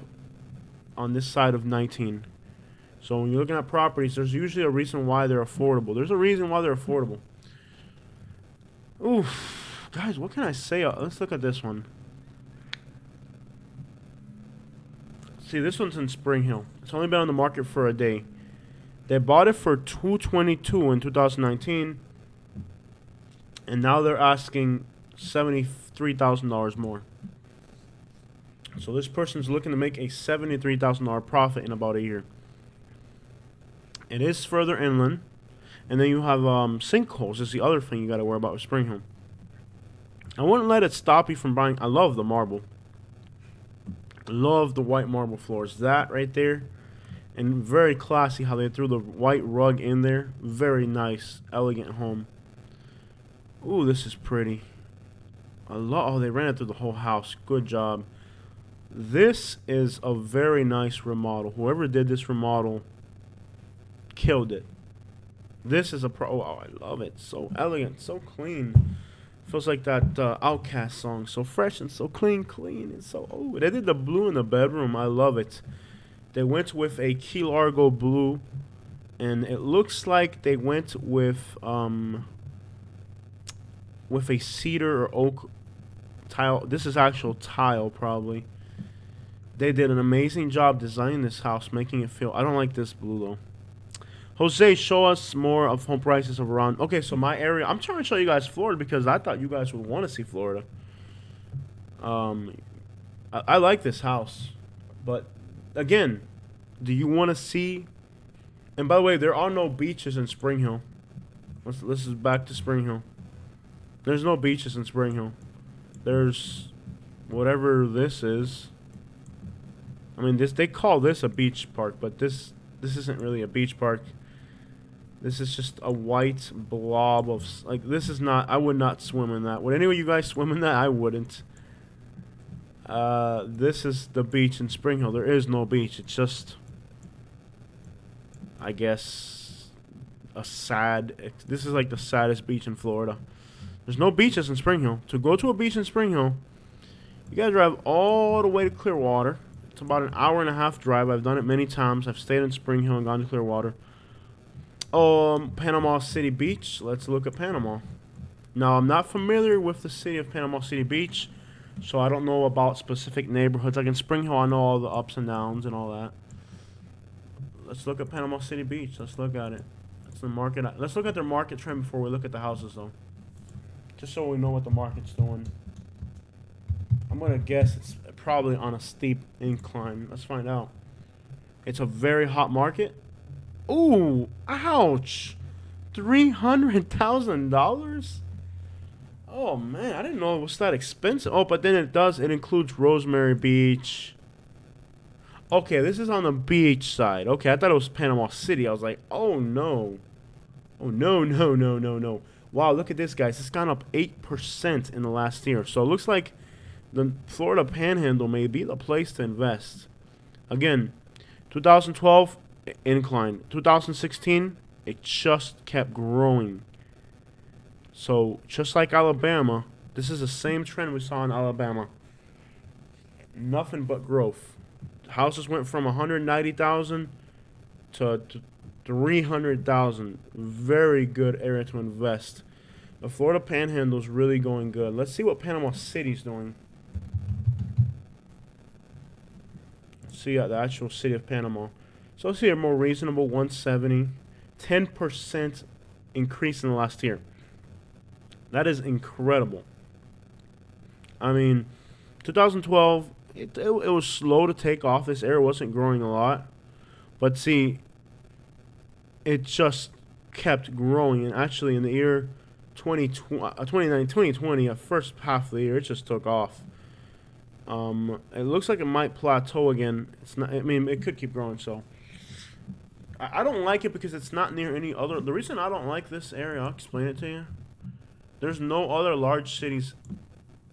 on this side of 19. So when you're looking at properties, there's usually a reason why they're affordable. There's a reason why they're affordable. Oof, guys, what can I say? Let's look at this one. See, this one's in Spring Hill. It's only been on the market for a day. They bought it for $222 in 2019, and now they're asking $73,000 more. So this person's looking to make a $73,000 profit in about a year. It is further inland, and then you have sinkholes. Is the other thing you got to worry about with Spring Hill. I wouldn't let it stop you from buying. I love the marble. Love the white marble floors. That right there, and very classy how they threw the white rug in there. Very nice, elegant home. Ooh, this is pretty. Oh, they ran it through the whole house. Good job. This is a very nice remodel. Whoever did this remodel killed it. This is a pro. Oh, I love it. So elegant, so clean. Feels like that Outcast song. So fresh and so clean. And so, oh, they did the blue in the bedroom. I love it. They went with a Key Largo blue, and it looks like they went with a cedar or oak tile. This is actual tile, probably. They did an amazing job designing this house, making it feel. I don't like this blue though. Jose, show us more of home prices of around. Okay, so my area. I'm trying to show you guys Florida because I thought you guys would want to see Florida. I like this house, but again, do you want to see? And by the way, there are no beaches in Spring Hill. This is back to Spring Hill. There's no beaches in Spring Hill. There's whatever this is. I mean, they call this a beach park, but this isn't really a beach park. This is just a white blob of, like, this is not, I would not swim in that. Would any of you guys swim in that? I wouldn't. This is the beach in Spring Hill. There is no beach. It's just, I guess, this is like the saddest beach in Florida. There's no beaches in Spring Hill. To go to a beach in Spring Hill, you gotta drive all the way to Clearwater. It's about an hour and a half drive. I've done it many times. I've stayed in Spring Hill and gone to Clearwater. Panama City Beach. Let's look at Panama. Now, I'm not familiar with the city of Panama City Beach, so I don't know about specific neighborhoods. Like in Spring Hill, I know all the ups and downs and all that. Let's look at Panama City Beach. Let's look at it. That's the market. Let's look at their market trend before we look at the houses, though. Just so we know what the market's doing. I'm going to guess it's probably on a steep incline. Let's find out. It's a very hot market. Ooh, ouch. $300,000? Oh, man, I didn't know it was that expensive. Oh, but then it includes Rosemary Beach. Okay, this is on the beach side. Okay, I thought it was Panama City. I was like, oh, no. Oh, no. Wow, look at this, guys. It's gone up 8% in the last year. So it looks like the Florida Panhandle may be the place to invest. Again, 2012, incline. 2016, it just kept growing. So just like Alabama, this is the same trend we saw in Alabama. Nothing but growth. Houses went from 190,000 to 300,000. Very good area to invest. The Florida Panhandle is really going good. Let's see what Panama City's doing. Let's see the actual city of Panama. So let's see a more reasonable 170. 10% increase in the last year. That is incredible. I mean, 2012, it was slow to take off. This area wasn't growing a lot. But see, it just kept growing. And actually, in the year 2020, first half of the year, it just took off. It looks like it might plateau again. It's not. I mean, it could keep growing. So I don't like it because it's not near any other. The reason I don't like this area, I'll explain it to you. There's no other large cities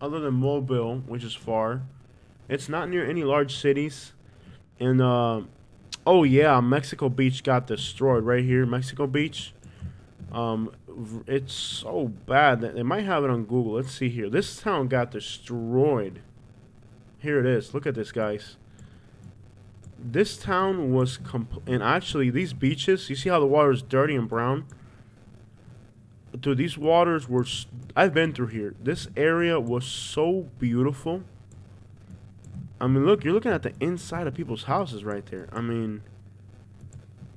other than Mobile, which is far. It's not near any large cities. And oh yeah, Mexico Beach got destroyed right here. Mexico Beach. It's so bad that they might have it on Google. Let's see here. This town got destroyed. Here it is. Look at this, guys. This town was and actually these beaches, you see how the water is dirty and brown? Dude, these waters were I've been through here. This area was so beautiful. I mean, look, you're looking at the inside of people's houses right there. I mean,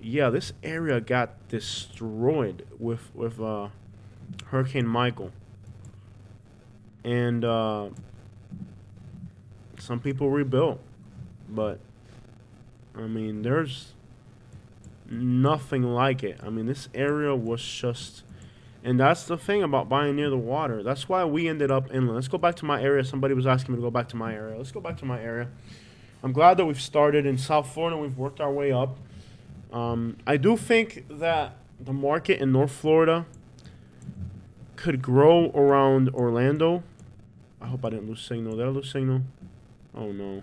yeah, this area got destroyed with Hurricane Michael. And some people rebuilt, but I mean, there's nothing like it. I mean, this area was just, and that's the thing about buying near the water. That's why we ended up inland. Let's go back to my area. Somebody was asking me to go back to my area. Let's go back to my area. I'm glad that we've started in South Florida and we've worked our way up. I do think that the market in North Florida could grow around Orlando. I hope I didn't lose signal. Did I lose signal? Oh no.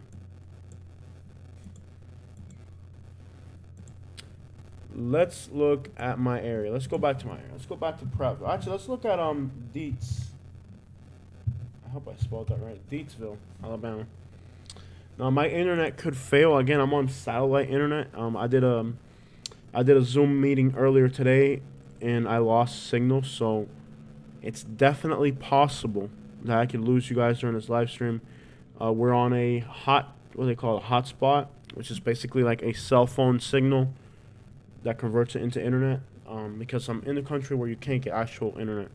Let's look at my area. Let's go back to my area. Let's go back to Prattville. Actually, let's look at Dietz. I hope I spelled that right. Dietzdville, Alabama. Now my internet could fail again. I'm on satellite internet. I did a Zoom meeting earlier today, and I lost signal. So it's definitely possible that I could lose you guys during this live stream. We're on a what do they call it, a hotspot, which is basically like a cell phone signal that converts it into internet. Because I'm in a country where you can't get actual internet,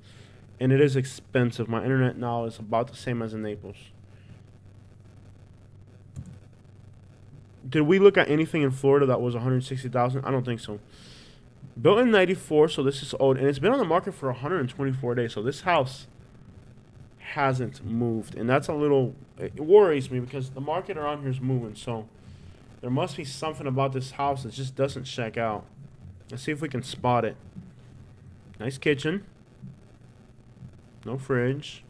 and it is expensive. My internet now is about the same as in Naples. Did we look at anything in Florida that was 160,000? I don't think so. Built in 94, so this is old, and it's been on the market for 124 days. So this house hasn't moved, and that's a little, it worries me because the market around here is moving. So there must be something about this house that just doesn't check out. Let's see if we can spot it. Nice kitchen. No fridge.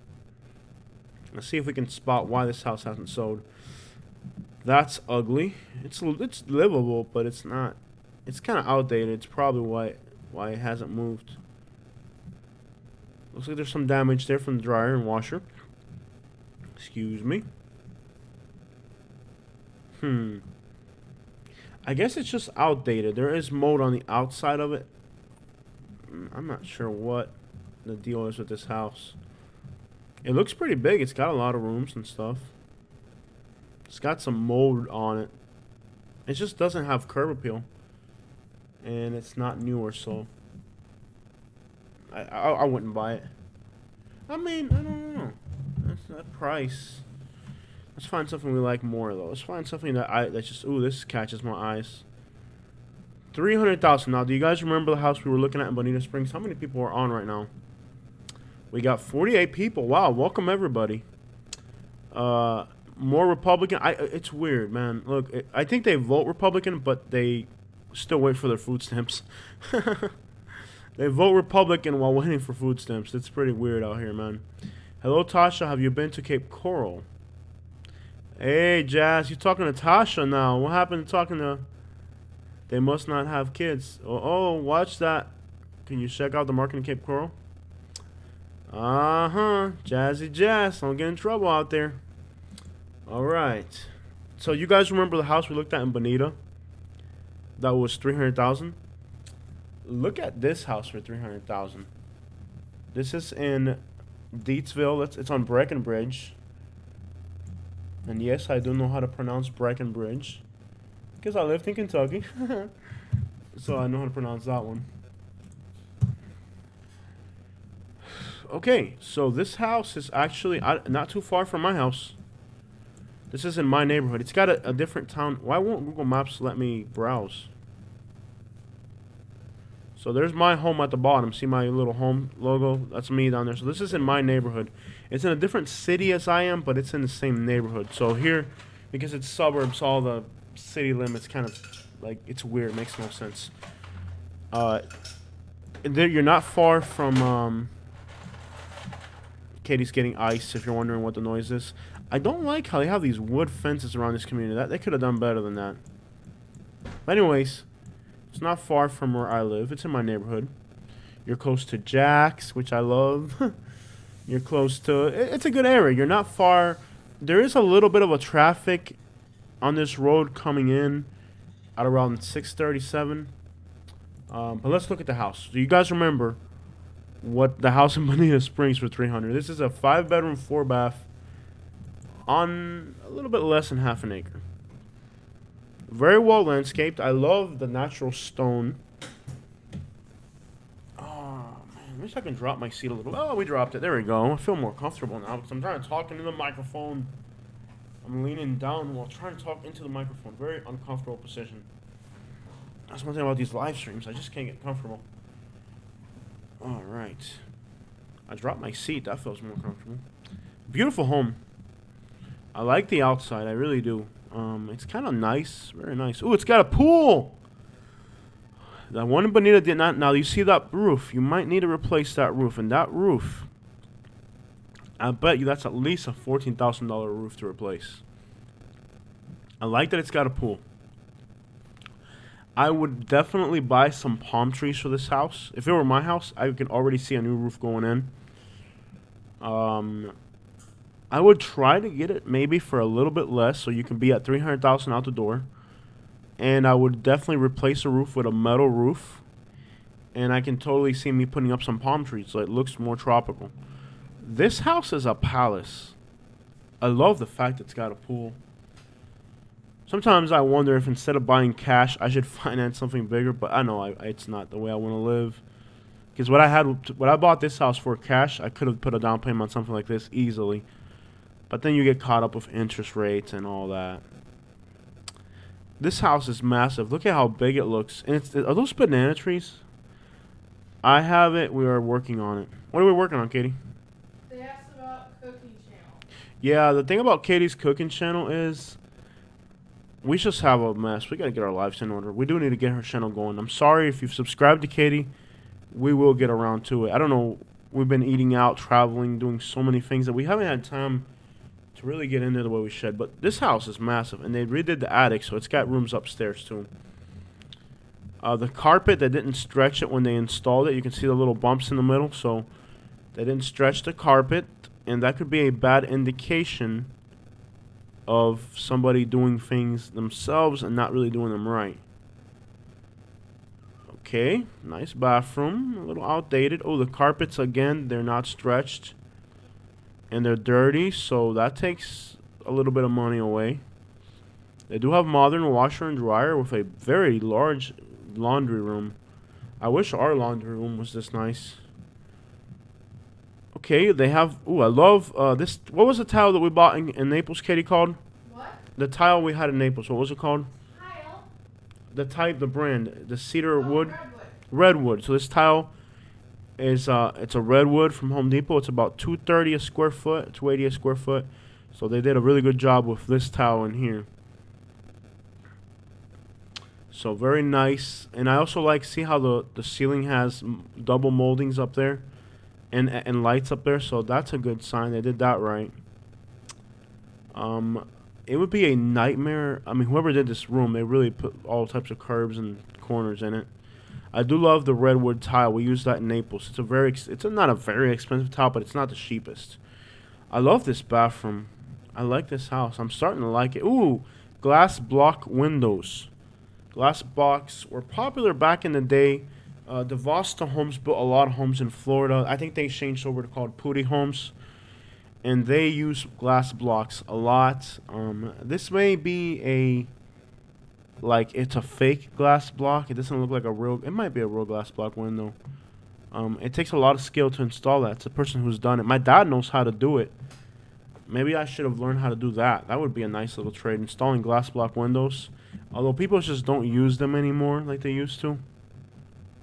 Let's see if we can spot why this house hasn't sold. That's ugly. It's livable, but it's not. It's kind of outdated. It's probably why it hasn't moved. Looks like there's some damage there from the dryer and washer. Excuse me. I guess it's just outdated. There is mold on the outside of it. I'm not sure what the deal is with this house. It looks pretty big. It's got a lot of rooms and stuff. It's got some mold on it. It just doesn't have curb appeal. And it's not newer, so I wouldn't buy it. I mean, I don't know. That's that price. Let's find something we like more though. Let's find something that just, ooh, this catches my eyes. 300,000. Now, do you guys remember the house we were looking at in Bonita Springs? How many people are on right now? We got 48 people. Wow, welcome everybody. More Republican. It's weird, man. Look, I think they vote Republican, but they still wait for their food stamps. They vote Republican while waiting for food stamps. It's pretty weird out here, man. Hello, Tasha. Have you been to Cape Coral? Hey, Jazz. You talking to Tasha now? What happened to talking to... They must not have kids. Oh, watch that. Can you check out the market in Cape Coral? Uh-huh. Jazzy Jazz. Don't get in trouble out there. All right. So you guys remember the house we looked at in Bonita? That was 300,000. Look at this house for 300,000. This is in Dietzdville. It's on Breckenbridge. And yes, I do know how to pronounce Breckenbridge because I lived in Kentucky. So I know how to pronounce that one. Okay, so this house is actually not too far from my house. This is in my neighborhood. It's got a different town. Why won't Google Maps let me browse? So there's my home at the bottom. See my little home logo? That's me down there. So this is in my neighborhood. It's in a different city as I am, but it's in the same neighborhood. So here, because it's suburbs, all the city limits kind of, like, it's weird. It makes no sense. You're not far from, Katie's getting ice, if you're wondering what the noise is. I don't like how they have these wood fences around this community. They could have done better than that. But anyways, it's not far from where I live. It's in my neighborhood. You're close to Jack's, which I love. You're close to... It's a good area. You're not far. There is a little bit of a traffic on this road coming in at around 6:37. But let's look at the house. So you guys remember what the house in Bonita Springs for $300. This is a 5-bedroom, 4-bath on a little bit less than half an acre. Very well landscaped. I love the natural stone. Oh, man. I wish I can drop my seat a little. Oh, we dropped it. There we go. I feel more comfortable now because I'm trying to talk into the microphone. I'm leaning down while trying to talk into the microphone. Very uncomfortable position. That's one thing about these live streams. I just can't get comfortable. All right. I dropped my seat. That feels more comfortable. Beautiful home. I like the outside. I really do. It's kind of nice. Very nice. Ooh, it's got a pool. That one in Bonita did not. Now, you see that roof. You might need to replace that roof. And that roof, I bet you that's at least a $14,000 roof to replace. I like that it's got a pool. I would definitely buy some palm trees for this house. If it were my house, I could already see a new roof going in. I would try to get it maybe for a little bit less, so you can be at $300,000 out the door. And I would definitely replace the roof with a metal roof. And I can totally see me putting up some palm trees, so it looks more tropical. This house is a palace. I love the fact that it's got a pool. Sometimes I wonder if instead of buying cash, I should finance something bigger. But I know it's not the way I want to live. Because what I bought this house for cash, I could have put a down payment on something like this easily. But then you get caught up with interest rates and all that. This house is massive. Look at how big it looks. And are those banana trees? I have it. We are working on it. What are we working on, Katie? They asked about cooking channel. Yeah, the thing about Katie's cooking channel is we just have a mess. We got to get our lives in order. We do need to get her channel going. I'm sorry if you've subscribed to Katie. We will get around to it. I don't know. We've been eating out, traveling, doing so many things that we haven't had time to really get into the way we should. But this house is massive, and they redid the attic, so it's got rooms upstairs too. The carpet, they didn't stretch it when they installed it. You can see the little bumps in the middle, so they didn't stretch the carpet, and that could be a bad indication of somebody doing things themselves and not really doing them right. Okay, nice bathroom, a little outdated. Oh, the carpets, again, they're not stretched, and they're dirty, so that takes a little bit of money away. They do have modern washer and dryer with a very large laundry room. I wish our laundry room was this nice. Okay, they have... Ooh, I love this... What was the tile that we bought in Naples, Katie, called? What? The tile we had in Naples, what was it called? Tile? The type, the brand, the cedar wood? Redwood. Redwood. So this tile is it's a redwood from Home Depot. It's about $230 a square foot, $280 a square foot. So they did a really good job with this tile in here. So very nice. And I also like, see how the ceiling has double moldings up there and lights up there. So that's a good sign. They did that right. It would be a nightmare. I mean, whoever did this room, they really put all types of curves and corners in it. I do love the redwood tile. We use that in Naples. It's not a very expensive tile, but it's not the cheapest. I love this bathroom. I like this house. I'm starting to like it. Ooh, glass block windows. Glass blocks were popular back in the day. DeVosta Homes built a lot of homes in Florida. I think they changed over to called Putty Homes. And they use glass blocks a lot. This may be it's a fake glass block. It doesn't look like a real, it might be a real glass block window. It takes a lot of skill to install that. It's a person who's done it. My dad knows how to do it. Maybe I should have learned how to do that. That would be a nice little trade. Installing glass block windows. Although people just don't use them anymore like they used to.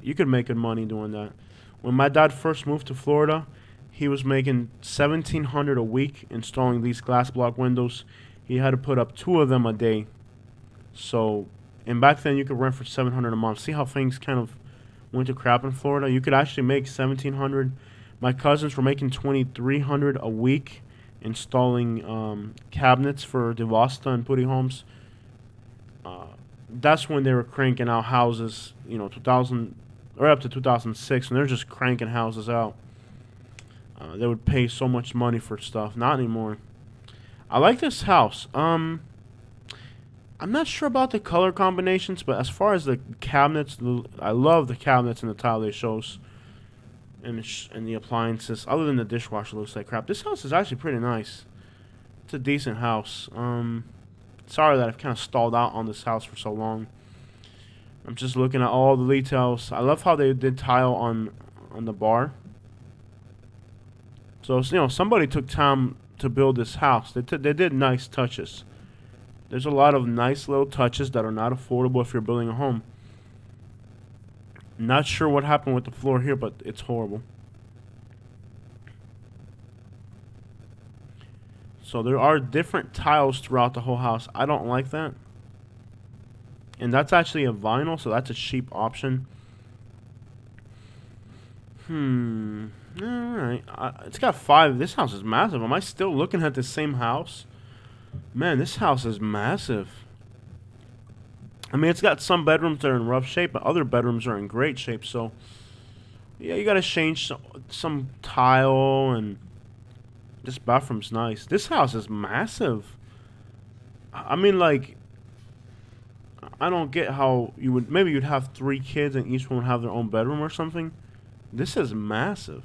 You could make good money doing that. When my dad first moved to Florida, he was making $1,700 a week installing these glass block windows. He had to put up 2 of them a day. So, and back then you could rent for $700 a month. See how things kind of went to crap in Florida? You could actually make $1,700. My cousins were making $2,300 a week installing cabinets for DeVosta and Putty Homes. That's when they were cranking out houses, 2000 or up to 2006, and they're just cranking houses out. They would pay so much money for stuff. Not anymore. I like this house. I'm not sure about the color combinations, but as far as the cabinets, I love the cabinets and the tile they shows, and the appliances. Other than the dishwasher looks like crap. This house is actually pretty nice. It's a decent house. Sorry that I've kind of stalled out on this house for so long. I'm just looking at all the details. I love how they did tile on the bar. So somebody took time to build this house. They did nice touches. There's a lot of nice little touches that are not affordable if you're building a home. Not sure what happened with the floor here, but it's horrible. So there are different tiles throughout the whole house. I don't like that. And that's actually a vinyl, so that's a cheap option. Alright. It's got 5. This house is massive. Am I still looking at the same house? Man, this house is massive. I mean, it's got some bedrooms that are in rough shape, but other bedrooms are in great shape. So, yeah, you got to change some tile, and this bathroom's nice. This house is massive. I mean, like, I don't get how maybe you'd have 3 kids and each one would have their own bedroom or something. This is massive.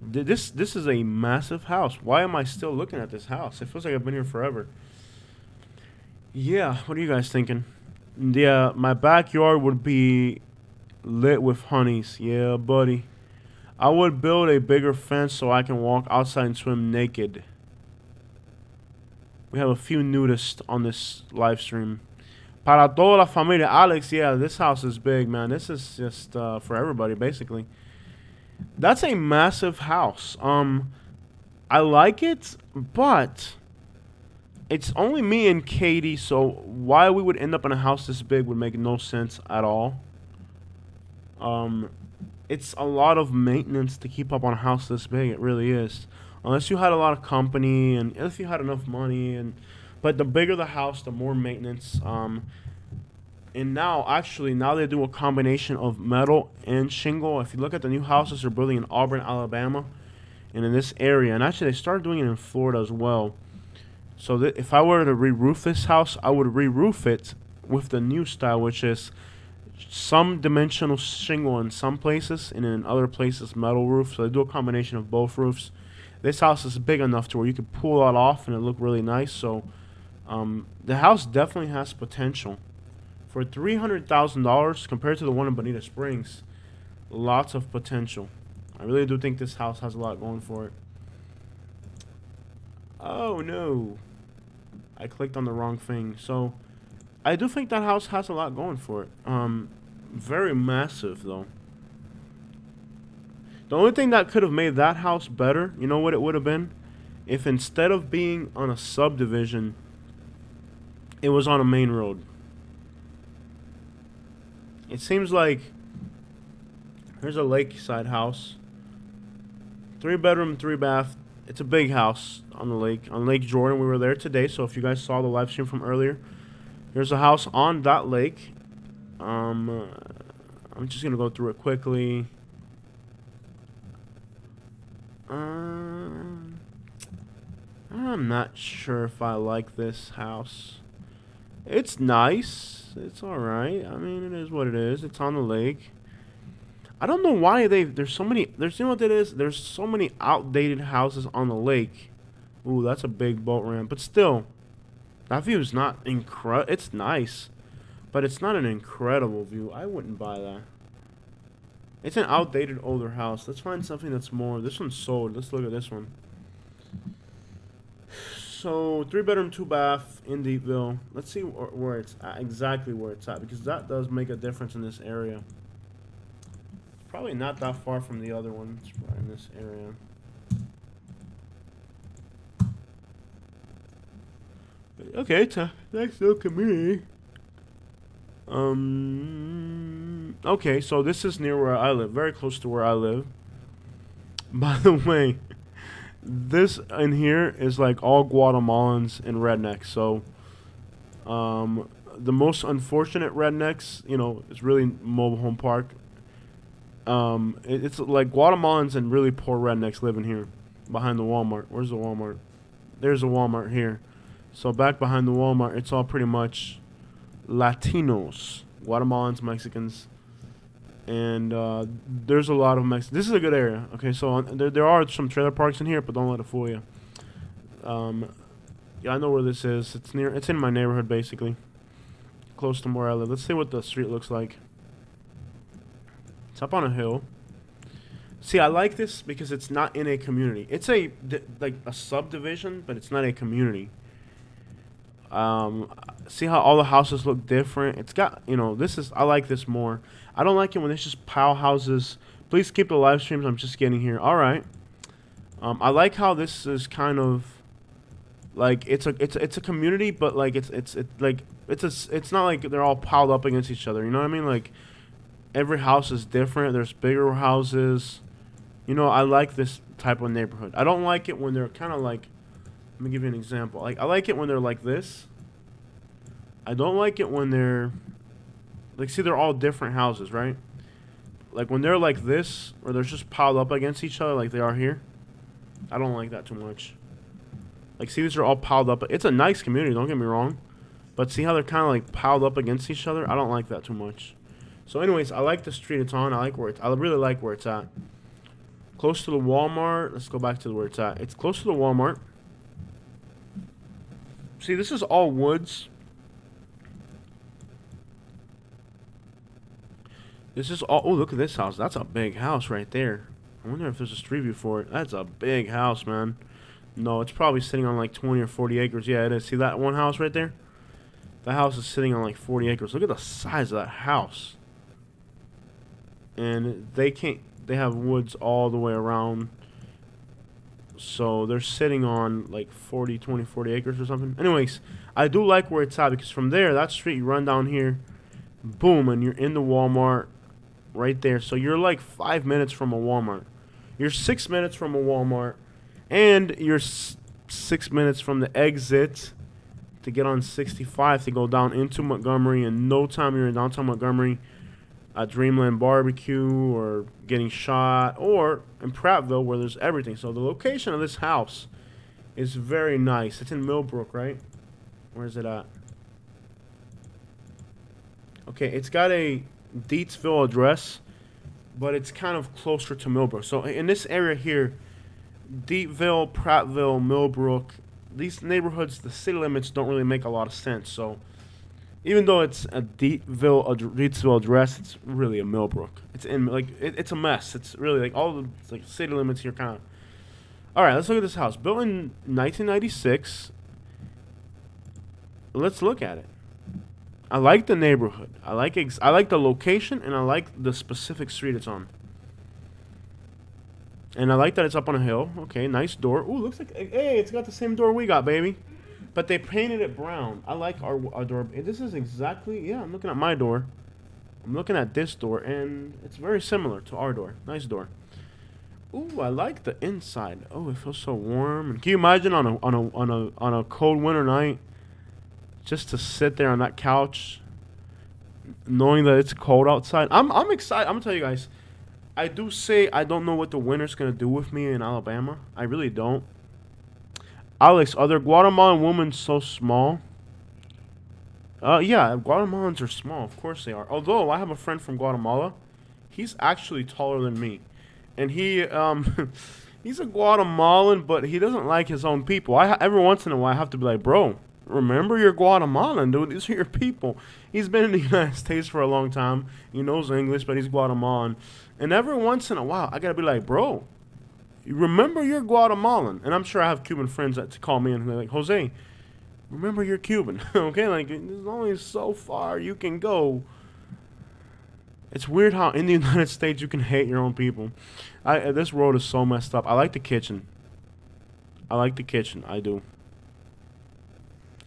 This is a massive house. Why am I still looking at this house? It feels like I've been here forever. Yeah, what are you guys thinking? Yeah, my backyard would be lit with honeys. Yeah, buddy. I would build a bigger fence so I can walk outside and swim naked. We have a few nudists on this live stream. Para toda la familia. Alex, yeah, this house is big, man. This is just for everybody, basically. That's a massive house. I like it, but it's only me and Katie, so why we would end up in a house this big would make no sense at all. It's a lot of maintenance to keep up on a house this big. It really is. Unless you had a lot of company and if you had enough money, but the bigger the house, the more maintenance. And now they do a combination of metal and shingle. If you look at the new houses they're building in Auburn, Alabama, and in this area, and actually they started doing it in Florida as well. So if I were to re-roof this house, I would re-roof it with the new style, which is some dimensional shingle in some places, and in other places metal roof. So they do a combination of both roofs. This house is big enough to where you could pull that off and it look really nice. So the house definitely has potential. For $300,000 compared to the one in Bonita Springs, lots of potential. I really do think this house has a lot going for it. Oh no, I clicked on the wrong thing. So I do think that house has a lot going for it. Very massive though. The only thing that could have made that house better, you know what it would have been? If instead of being on a subdivision, it was on a main road. It seems like here's a lakeside house. 3-bedroom, 3-bath. It's a big house on the lake, on Lake Jordan. We were there today, so if you guys saw the live stream from earlier, here's a house on that lake. I'm just gonna go through it quickly. I'm not sure if I like this house. It's nice. It's alright. I mean, it is what it is. It's on the lake. I don't know why there's so many, you know what it is? There's so many outdated houses on the lake. Ooh, that's a big boat ramp. But still, that view is not incredible. It's nice, but it's not an incredible view. I wouldn't buy that. It's an outdated older house. Let's find something that's more. This one's sold. Let's look at this one. So 3 bedroom, 2 bath in Deepville. Let's see where it's at, exactly where it's at, because that does make a difference in this area. Probably not that far from the other ones, right in this area. Okay, it's a nice little community. Okay, so this is near where I live, very close to where I live. By the way, this in here is like all Guatemalans and rednecks. So, the most unfortunate rednecks, you know, is really mobile home park. It's like Guatemalans and really poor rednecks living here behind the Walmart. Where's the Walmart? There's a Walmart here. So back behind the Walmart, it's all pretty much Latinos, Guatemalans, Mexicans, and there's a lot of Mexicans. This is a good area. Okay, so there are some trailer parks in here, but don't let it fool you. Yeah, I know where this is. It's in my neighborhood, basically, close to where I live. Let's see what the street looks like. It's up on a hill. See, I like this because it's not in a community. It's like a subdivision, but it's not a community. See how all the houses look different? It's got, you know, I like this more. I don't like it when it's just pile houses. Please keep the live streams. I'm just getting here. All right. I like how this is kind of like it's a community, but like it's not like they're all piled up against each other. You know what I mean? Like every house is different. There's bigger houses. You know, I like this type of neighborhood. I don't like it when they're kind of like. Let me give you an example. Like I like it when they're like this. I don't like it when they're like, see, they're all different houses, right? Like when they're like this, or they're just piled up against each other like they are here. I don't like that too much. Like, see, these are all piled up. It's a nice community, don't get me wrong. But see how they're kind of like piled up against each other? I don't like that too much. So anyways, I like the street it's on. I really like where it's at. Close to the Walmart. Let's go back to where it's at. It's close to the Walmart. See, this is all woods. This is all... Oh, look at this house. That's a big house right there. I wonder if there's a street view for it. That's a big house, man. No, it's probably sitting on like 20 or 40 acres. Yeah, it is. See that one house right there? The house is sitting on like 40 acres. Look at the size of that house. And they have woods all the way around. So they're sitting on like 40 acres or something. Anyways, I do like where it's at because from there, that street, you run down here, boom, and you're in the Walmart right there. So you're like 5 minutes from a Walmart. You're 6 minutes from a Walmart. And you're 6 minutes from the exit to get on 65 to go down into Montgomery. In no time, you're in downtown Montgomery at Dreamland Barbecue or getting shot, or in Prattville where there's everything. So the location of this house is very nice. It's in Millbrook, right? Where is it at? Okay, it's got a Deatsville address, but it's kind of closer to Millbrook. So in this area here, Deepville, Prattville, Millbrook, these neighborhoods, the city limits don't really make a lot of sense. So even though it's a Deatsville address, it's really a Millbrook. It's in like it's a mess. It's really like all the like city limits here kind of. All right, let's look at this house. Built in 1996. Let's look at it. I like the neighborhood. I like the location, and I like the specific street it's on. And I like that it's up on a hill. Okay, nice door. Ooh, looks like, hey, it's got the same door we got, baby. But they painted it brown. I like our door. This is exactly, yeah, I'm looking at my door. I'm looking at this door, and it's very similar to our door. Nice door. Ooh, I like the inside. Oh, it feels so warm. And can you imagine on a cold winter night, just to sit there on that couch, knowing that it's cold outside? I'm excited. I'm gonna tell you guys. I do say I don't know what the winter's gonna do with me in Alabama. I really don't. Alex, are there Guatemalan women so small? Yeah, Guatemalans are small. Of course they are. Although I have a friend from Guatemala, he's actually taller than me, and he he's a Guatemalan, but he doesn't like his own people. Every once in a while I have to be like, bro, remember you're Guatemalan, dude. These are your people. He's been in the United States for a long time. He knows English, but he's Guatemalan. And every once in a while, I gotta be like, bro, remember you're Guatemalan. And I'm sure I have Cuban friends that call me and they're like, Jose, remember you're Cuban. Okay, like there's only so far you can go. It's weird how in the United States you can hate your own people. This road is so messed up. I like the kitchen. I do.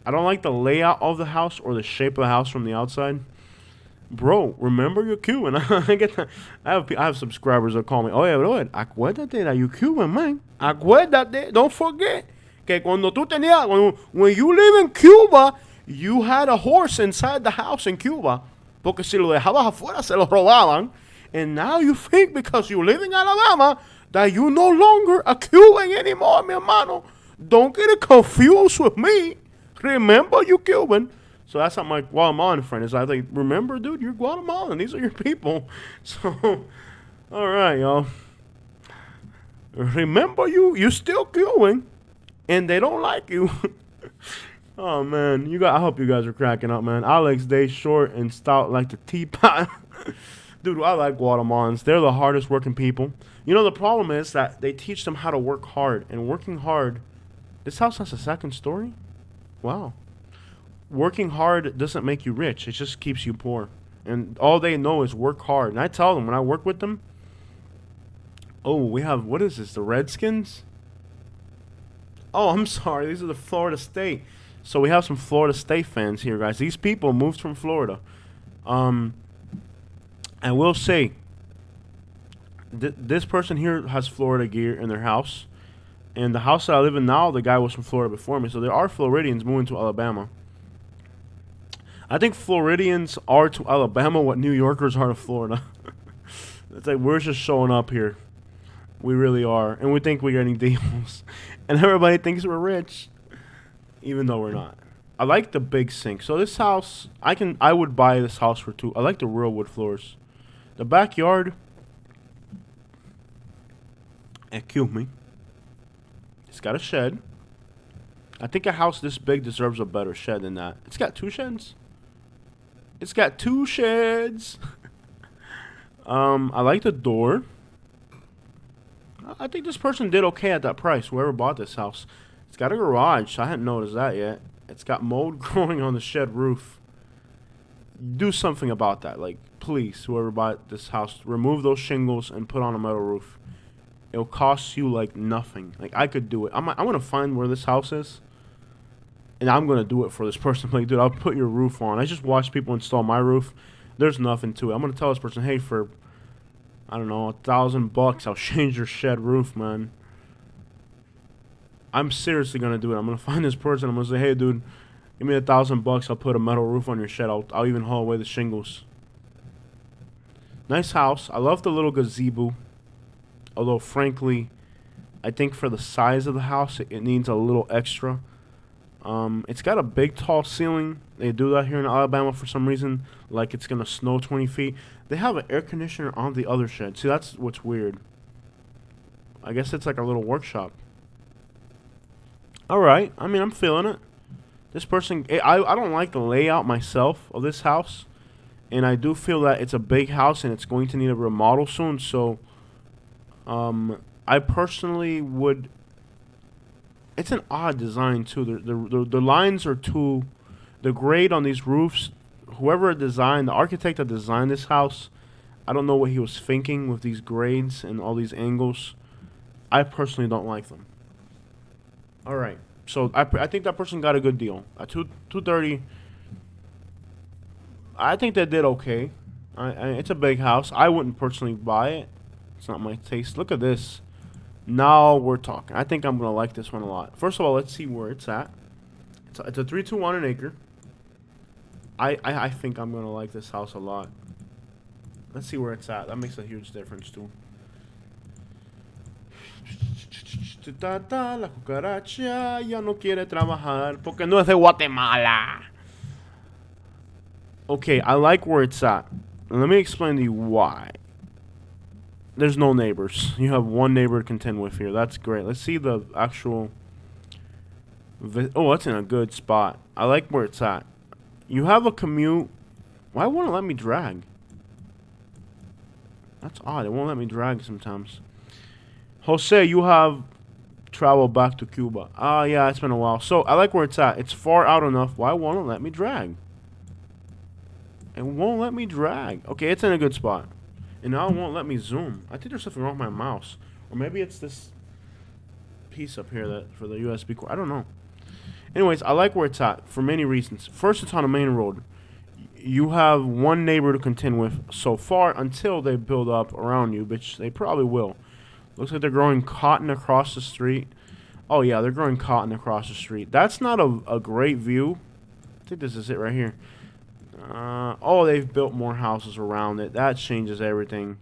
I don't like the layout of the house or the shape of the house from the outside. Bro, remember you're Cuban. I get that. I have subscribers that call me, oye, bro, acuérdate that you're Cuban, man. Acuérdate, don't forget. Que cuando tú tenías, when you live in Cuba, you had a horse inside the house in Cuba. Porque si lo dejabas afuera, se lo robaban. And now you think because you live in Alabama that you're no longer a Cuban anymore, mi hermano. Don't get it confused with me. Remember, you Cuban. So that's not my Guatemalan friend is. I like, remember, dude, you're Guatemalan. These are your people. So, all right, y'all. Remember, you're still Cuban, and they don't like you. Oh man, I hope you guys are cracking up, man. Alex, they short and stout like the teapot. Dude, I like Guatemalans. They're the hardest working people. You know, the problem is that they teach them how to work hard, and working hard. This house has a second story. Wow. Working hard doesn't make you rich. It just keeps you poor. And all they know is work hard. And I tell them when I work with them, oh, we have, what is this, the Redskins? Oh, I'm sorry. These are the Florida State. So we have some Florida State fans here, guys. These people moved from Florida. And we'll say, this person here has Florida gear in their house. And the house that I live in now, the guy was from Florida before me. So there are Floridians moving to Alabama. I think Floridians are to Alabama what New Yorkers are to Florida. It's like we're just showing up here. We really are. And we think we're getting deals. And everybody thinks we're rich. Even though we're not. I like the big sink. So this house, I would buy this house for two. I like the real wood floors. The backyard. Excuse me. It's got a shed. I think a house this big deserves a better shed than that. It's got two sheds. It's got two sheds. I like the door. I think this person did okay at that price, whoever bought this house. It's got a garage. I hadn't noticed that yet. It's got mold growing on the shed roof. Do something about that. Like, please, whoever bought this house, remove those shingles and put on a metal roof. It'll cost you, like, nothing. Like, I could do it. I'm going to find where this house is. And I'm going to do it for this person. Like, dude, I'll put your roof on. I just watched people install my roof. There's nothing to it. I'm going to tell this person, hey, for, I don't know, $1,000, I'll change your shed roof, man. I'm seriously going to do it. I'm going to find this person. I'm going to say, hey, dude, give me $1,000. I'll put a metal roof on your shed. I'll even haul away the shingles. Nice house. I love the little gazebo. Although, frankly, I think for the size of the house, it needs a little extra. It's got a big, tall ceiling. They do that here in Alabama for some reason. Like it's going to snow 20 feet. They have an air conditioner on the other shed. See, that's what's weird. I guess it's like a little workshop. Alright. I mean, I'm feeling it. This person... I don't like the layout myself of this house. And I do feel that it's a big house and it's going to need a remodel soon. So... I personally would. It's an odd design too. The lines are too. The grade on these roofs. Whoever designed, the architect that designed this house, I don't know what he was thinking with these grades and all these angles. I personally don't like them. All right, so I think that person got a good deal at $230. I think they did okay. It's a big house. I wouldn't personally buy it. It's not my taste. Look at this. Now we're talking. I think I'm going to like this one a lot. First of all, let's see where it's at. It's a 321 an acre. I think I'm going to like this house a lot. Let's see where it's at. That makes a huge difference too. La cucaracha ya no quiere trabajar porque no es de Guatemala. Okay, I like where it's at. Let me explain to you why. There's no neighbors. You have one neighbor to contend with here. That's great. Let's see the actual... Oh, that's in a good spot. I like where it's at. You have a commute. Why won't it let me drag? That's odd. It won't let me drag sometimes. Jose, you have traveled back to Cuba. Ah, yeah, it's been a while. So, I like where it's at. It's far out enough. Why won't it let me drag? It won't let me drag. Okay, it's in a good spot. And now it won't let me zoom. I think there's something wrong with my mouse. Or maybe it's this piece up here that for the USB cord. I don't know. Anyways, I like where it's at for many reasons. First, it's on a main road. You have one neighbor to contend with so far until they build up around you, which they probably will. Looks like they're growing cotton across the street. Oh, yeah, they're growing cotton across the street. That's not a great view. I think this is it right here. Oh, they've built more houses around it. That changes everything.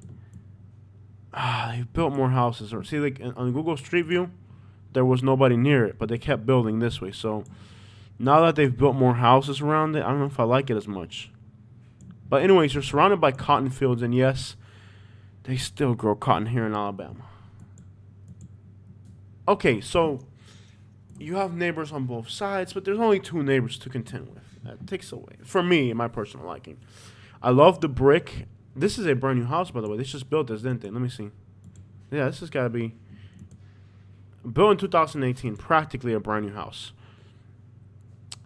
They've built more houses. See, like on Google Street View, there was nobody near it, but they kept building this way. So now that they've built more houses around it, I don't know if I like it as much. But anyways, you're surrounded by cotton fields, and yes, they still grow cotton here in Alabama. Okay, so you have neighbors on both sides, but there's only two neighbors to contend with. That takes away, for me, in my personal liking. I love the brick. This is a brand new house, by the way. They just built this, didn't they? Let me see. Yeah, this has got to be built in 2018. Practically a brand new house.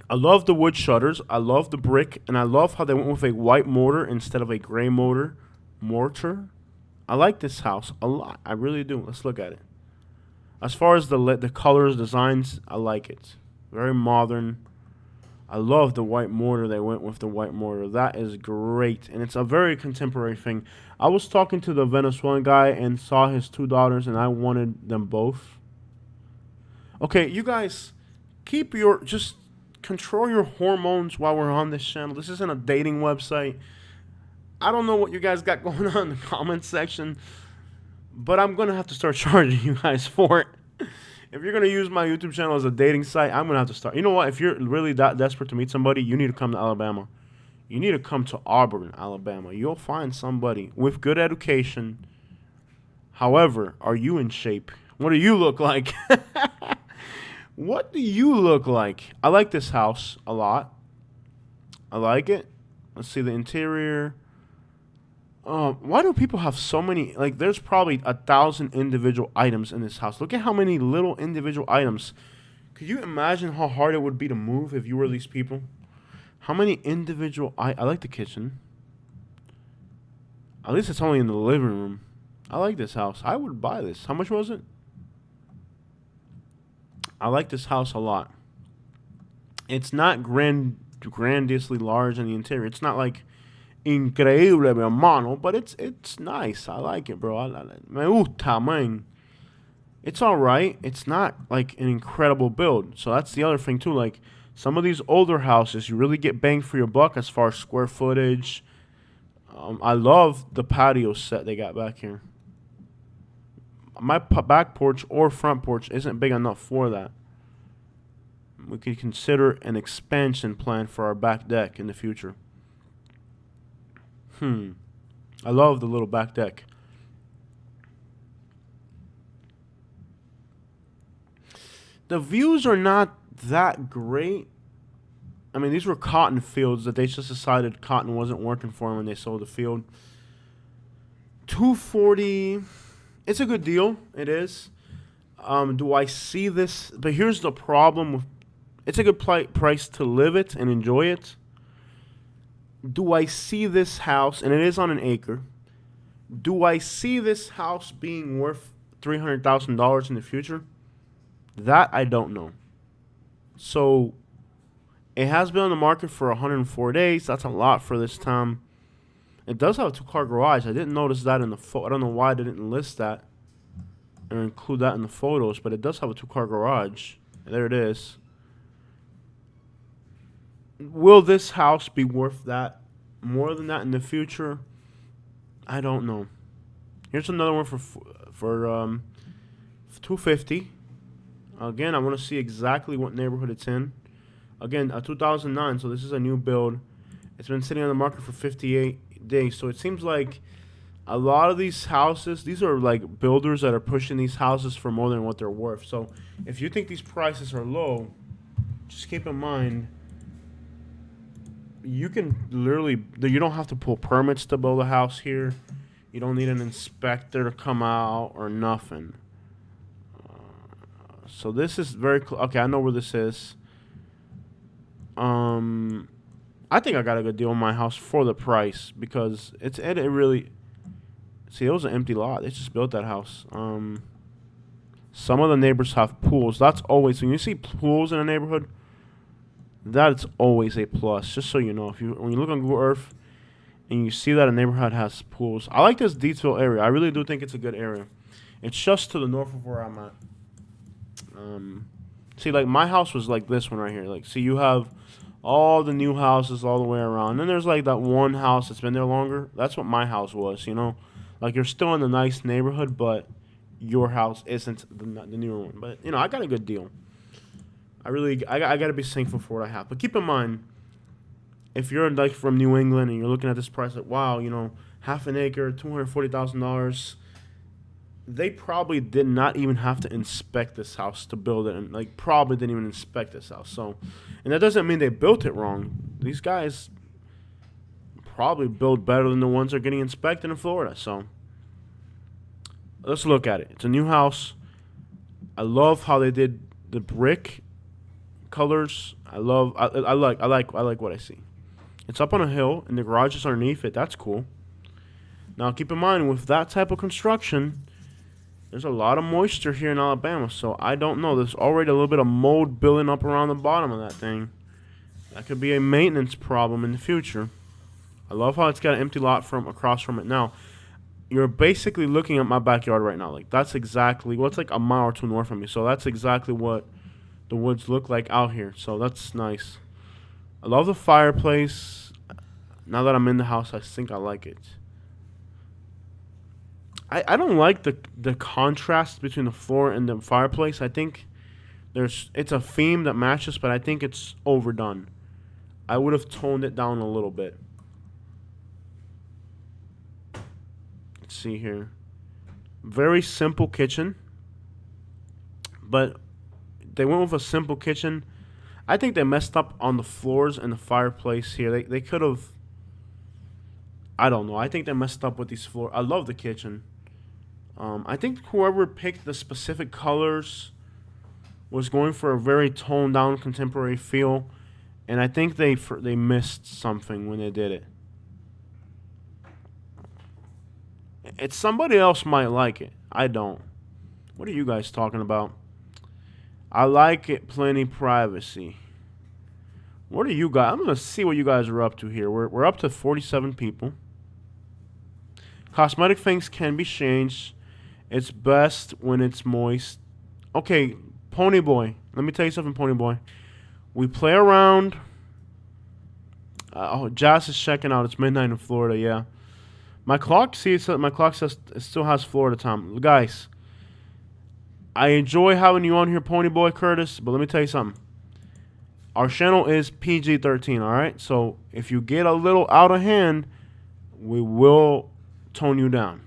I love the wood shutters. I love the brick. And I love how they went with a white mortar instead of a gray mortar. I like this house a lot. I really do. Let's look at it. As far as the colors, designs, I like it. Very modern. I love the white mortar. They went with the white mortar. That is great. And it's a very contemporary thing. I was talking to the Venezuelan guy and saw his two daughters, and I wanted them both. Okay, you guys, just control your hormones while we're on this channel. This isn't a dating website. I don't know what you guys got going on in the comments section, but I'm going to have to start charging you guys for it. If you're going to use my YouTube channel as a dating site, I'm going to have to start. You know what? If you're really that desperate to meet somebody, you need to come to Alabama. You need to come to Auburn, Alabama. You'll find somebody with good education. However, are you in shape? What do you look like? What do you look like? I like this house a lot. I like it. Let's see the interior. Why do people have so many? Like, there's probably 1,000 individual items in this house. Look at how many little individual items. Could you imagine how hard it would be to move if you were these people? How many individual... I like the kitchen. At least it's only in the living room. I like this house. I would buy this. How much was it? I like this house a lot. It's not grandiosely large in the interior. It's not like increíble, mi hermano, but it's nice. I like it, bro. Me gusta, man. It's all right. It's not like an incredible build. So that's the other thing too. Like some of these older houses, you really get bang for your buck as far as square footage. I love the patio set they got back here. My back porch or front porch isn't big enough for that. We could consider an expansion plan for our back deck in the future. I love the little back deck. The views are not that great. I mean, these were cotton fields that they just decided cotton wasn't working for them when they sold the field. $240. It's a good deal. It is. Do I see this? But here's the problem with. It's a good price to live it and enjoy it. Do I see this house, and it is on an acre, do I see this house being worth $300,000 in the future? That I don't know. So, it has been on the market for 104 days. That's a lot for this time. It does have a two-car garage. I didn't notice that in the I don't know why they didn't list that or include that in the photos, but it does have a two-car garage. There it is. Will this house be worth that, more than that in the future? I don't know. Here's another one for $250. Again, I want to see exactly what neighborhood it's in. Again, 2009, so this is a new build. It's been sitting on the market for 58 days. So it seems like a lot of these houses, these are like builders that are pushing these houses for more than what they're worth. So if you think these prices are low, just keep in mind, you can literally, you don't have to pull permits to build a house here. You don't need an inspector to come out or nothing. So this is very okay. I know where this is. I think I got a good deal on my house for the price because it really. See, it was an empty lot. They just built that house. Some of the neighbors have pools. That's always when you see pools in a neighborhood. That's always a plus. Just so you know, if you when you look on Google Earth and you see that a neighborhood has pools, I like this Deatsville area. I really do think it's a good area. It's just to the north of where I'm at. See, like my house was like this one right here. Like, see, you have all the new houses all the way around. Then there's like that one house that's been there longer. That's what my house was. You know, like you're still in a nice neighborhood, but your house isn't the newer one. But you know, I got a good deal. I got to be thankful for what I have. But keep in mind, if you're like from New England and you're looking at this price, like wow, you know, half an acre, $240,000. They probably did not even have to inspect this house to build it, and like probably didn't even inspect this house. So, and that doesn't mean they built it wrong. These guys probably build better than the ones that are getting inspected in Florida. So, let's look at it. It's a new house. I love how they did the brick colors. I like what I see. It's up on a hill, and the garage is underneath it. That's cool. Now, keep in mind with that type of construction. There's a lot of moisture here in Alabama, so I don't know. There's already a little bit of mold building up around the bottom of that thing. That could be a maintenance problem in the future. I love how it's got an empty lot from across from it. Now, you're basically looking at my backyard right now. Like that's exactly it's like a mile or two north of me. So that's exactly what the woods look like out here. So that's nice. I love the fireplace. Now that I'm in the house, I think I like it. I don't like the contrast between the floor and the fireplace. I think it's a theme that matches, but I think it's overdone. I would have toned it down a little bit. Let's see here. Very simple kitchen, but they went with a simple kitchen. I think they messed up on the floors and the fireplace here. They could have. I don't know. I think they messed up with these floors. I love the kitchen. I think whoever picked the specific colors was going for a very toned down contemporary feel, and I think they missed something when they did it. It's somebody else might like it. I don't. What are you guys talking about? I like it. Plenty privacy. What are you guys? I'm gonna see what you guys are up to here. We're up to 47 people. Cosmetic things can be changed. It's best when it's moist. Okay, Pony Boy. Let me tell you something, Pony Boy. We play around. Jazz is checking out. It's midnight in Florida. Yeah. My clock. My clock says it still has Florida time. Guys, I enjoy having you on here, Pony Boy Curtis. But let me tell you something. Our channel is PG-13. All right. So if you get a little out of hand, we will tone you down.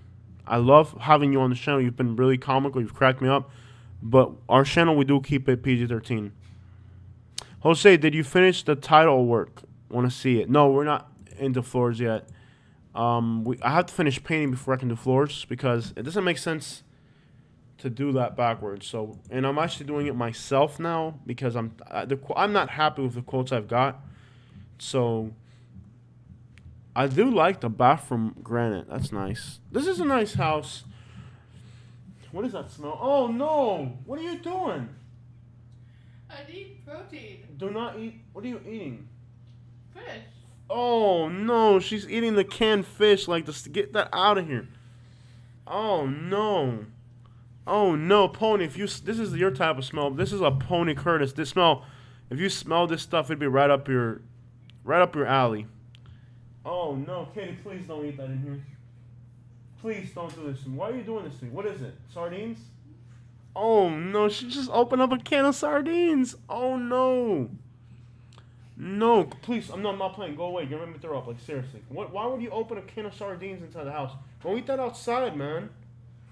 I love having you on the channel. You've been really comical. You've cracked me up. But our channel, we do keep it PG-13. Jose, did you finish the title work? Want to see it? No, we're not into floors yet. I have to finish painting before I can do floors because it doesn't make sense to do that backwards. So, and I'm actually doing it myself now because I'm not happy with the quotes I've got. So I do like the bathroom granite. That's nice. This is a nice house. What does that smell? Oh no! What are you doing? I need protein. Do not eat. What are you eating? Fish. Oh no! She's eating the canned fish. Like this. Get that out of here. Oh no! Oh no, Pony! This is your type of smell. This is a Pony Curtis. This smell. If you smell this stuff, it'd be right up your alley. Oh no, Katie! Please don't eat that in here. Please don't do this. Why are you doing this to me? What is it? Sardines? Oh no! She just opened up a can of sardines. Oh no! No, please! I'm not playing. Go away. You're gonna make me throw up. Like seriously. Why would you open a can of sardines inside the house? Go eat that outside, man.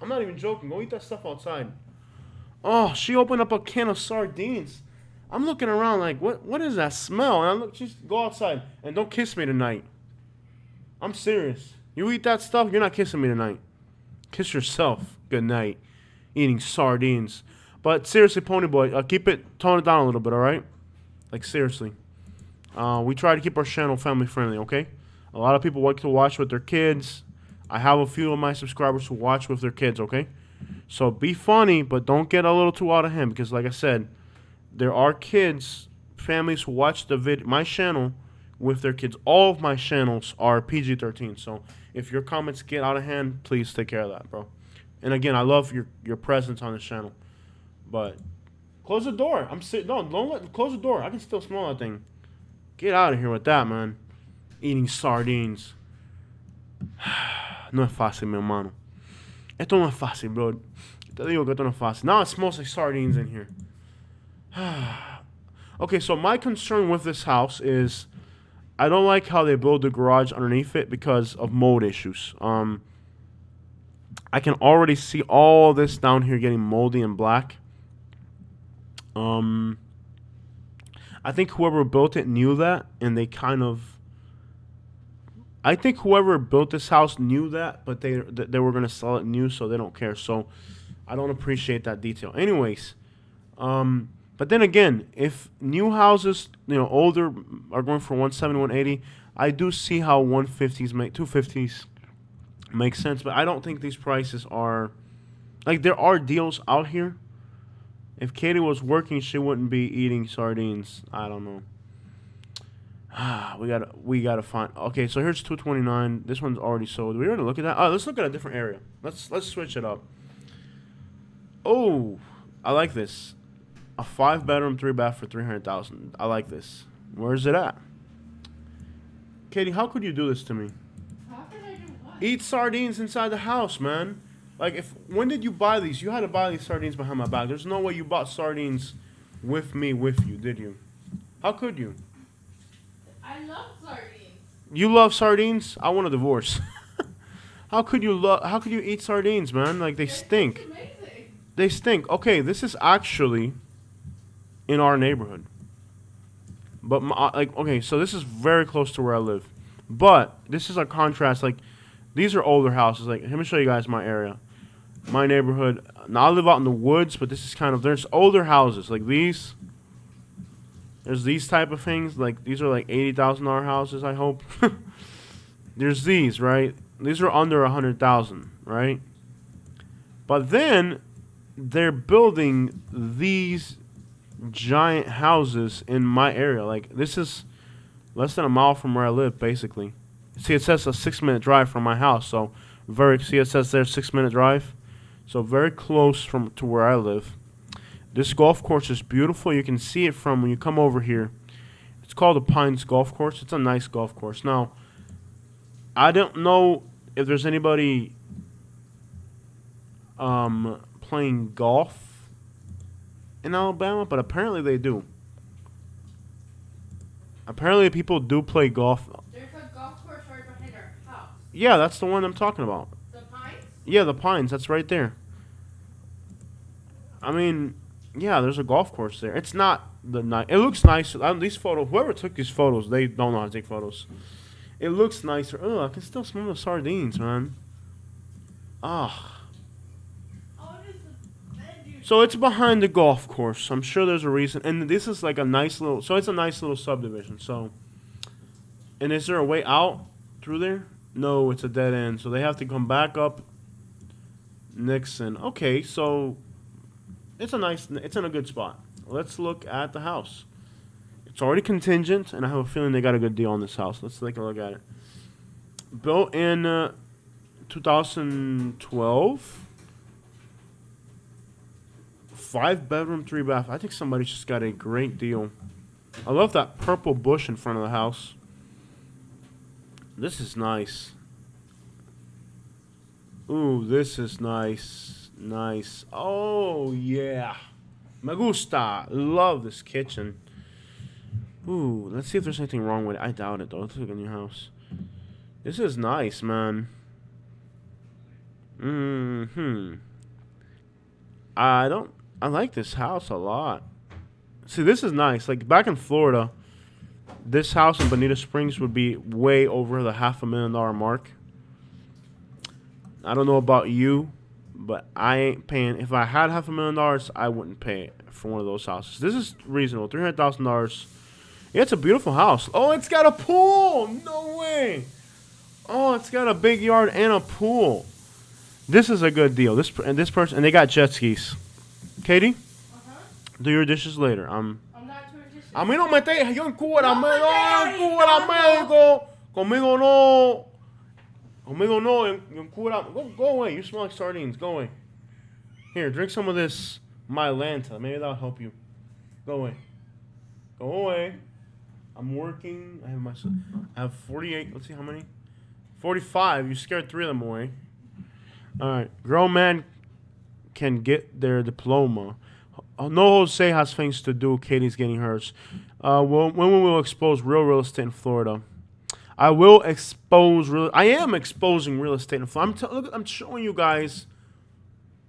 I'm not even joking. Go eat that stuff outside. Oh, she opened up a can of sardines. I'm looking around like, what is that smell? And I look, just go outside and don't kiss me tonight. I'm serious. You eat that stuff, you're not kissing me tonight. Kiss yourself. Good night. Eating sardines. But seriously, Pony Boy, tone it down a little bit, all right? Like seriously. We try to keep our channel family friendly, okay? A lot of people like to watch with their kids. I have a few of my subscribers who watch with their kids, okay? So be funny, but don't get a little too out of hand because, like I said, there are kids, families who watch my channel with their kids. All of my channels are PG-13. So if your comments get out of hand, please take care of that, bro. And again, I love your presence on the channel. But close the door. I'm sitting. No, close the door. I can still smell that thing. Get out of here with that, man. Eating sardines. No es fácil, mi hermano. Esto no es fácil, bro. Te digo que esto no es fácil. Now it smells like sardines in here. Okay, so my concern with this house is I don't like how they build the garage underneath it because of mold issues. I can already see all this down here getting moldy and black. I think whoever built it knew that, and they kind of. I think whoever built this house knew that, but they were gonna sell it new, so they don't care. So I don't appreciate that detail. Anyways, but then again, if new houses, older, are going for 170, 180, I do see how 250s make sense, but I don't think these prices are. Like, there are deals out here. If Katie was working, she wouldn't be eating sardines. I don't know. We gotta find. Okay, so here's 229. This one's already sold. We already look at that. Oh, let's look at a different area. Let's switch it up. Oh, I like this. A 5-bedroom, 3-bath for $300,000. I like this. Where's it at? Katie, how could you do this to me? How can I do what? Eat sardines inside the house, man. Like, when did you buy these? You had to buy these sardines behind my back. There's no way you bought sardines with you, did you? How could you? I love sardines. You love sardines? I want a divorce. How could you eat sardines, man? Like, they stink. It's amazing. They stink. Okay, this is actually in our neighborhood. But okay, so this is very close to where I live. But this is a contrast. Like, these are older houses. Like, let me show you guys my area. My neighborhood. Now, I live out in the woods, but this is there's older houses. Like these. There's these type of things. Like, these are like $80,000 houses, I hope. There's these, right? These are under $100,000, right? But then they're building these giant houses in my area. Like, this is less than a mile from where I live, basically. See, it says a 6-minute drive from my house. So, see, it says there 6-minute drive. So, very close to where I live. This golf course is beautiful. You can see it from when you come over here. It's called the Pines Golf Course. It's a nice golf course. Now, I don't know if there's anybody playing golf in Alabama, but apparently they do. Apparently people do play golf. There's a golf course right behind our house. Yeah, that's the one I'm talking about. The Pines? Yeah, the Pines. That's right there. I mean, yeah, there's a golf course there. It's not the nice. It looks nice. These photos. Whoever took these photos, they don't know how to take photos. It looks nicer. Oh, I can still smell the sardines, man. Ah. Oh, it is the venue. So it's behind the golf course. I'm sure there's a reason. And this is like a nice little. So it's a nice little subdivision. So. And is there a way out through there? No, it's a dead end. So they have to come back up Nixon. Okay, so it's in a good spot. Let's look at the house. It's already contingent, and I have a feeling they got a good deal on this house. Let's take a look at it. Built in 2012. 5-bedroom, 3-bath. I think somebody just got a great deal. I love that purple bush in front of the house. This is nice. Ooh, this is nice. Nice. Oh, yeah. Me gusta. Love this kitchen. Ooh, let's see if there's anything wrong with it. I doubt it, though. Let's look in your house. This is nice, man. I like this house a lot. See, this is nice. Like, back in Florida, this house in Bonita Springs would be way over the $500,000 mark. I don't know about you, but I ain't paying. If I had $500,000, I wouldn't pay it for one of those houses. This is reasonable. $300,000. Yeah, it's a beautiful house. Oh, it's got a pool. No way. Oh, it's got a big yard and a pool. This is a good deal. This person, and they got jet skis. Katie, do your dishes later. I'm not too dishes. A mí no me estés, yo encúbrame, No me no, estés encúbrame, gritando. conmigo no. Conmigo no, encúbrame. Go away, you smell like sardines, go away. Here, drink some of this Mylanta, maybe that'll help you. Go away. Go away. I'm working, I have 48, let's see how many? 45, you scared 3 of them away. Alright, grown man can get their diploma. No Jose has things to do. Katie's getting hers. When we will expose real estate in Florida. I will expose I am exposing real estate in Florida. Look, I'm showing you guys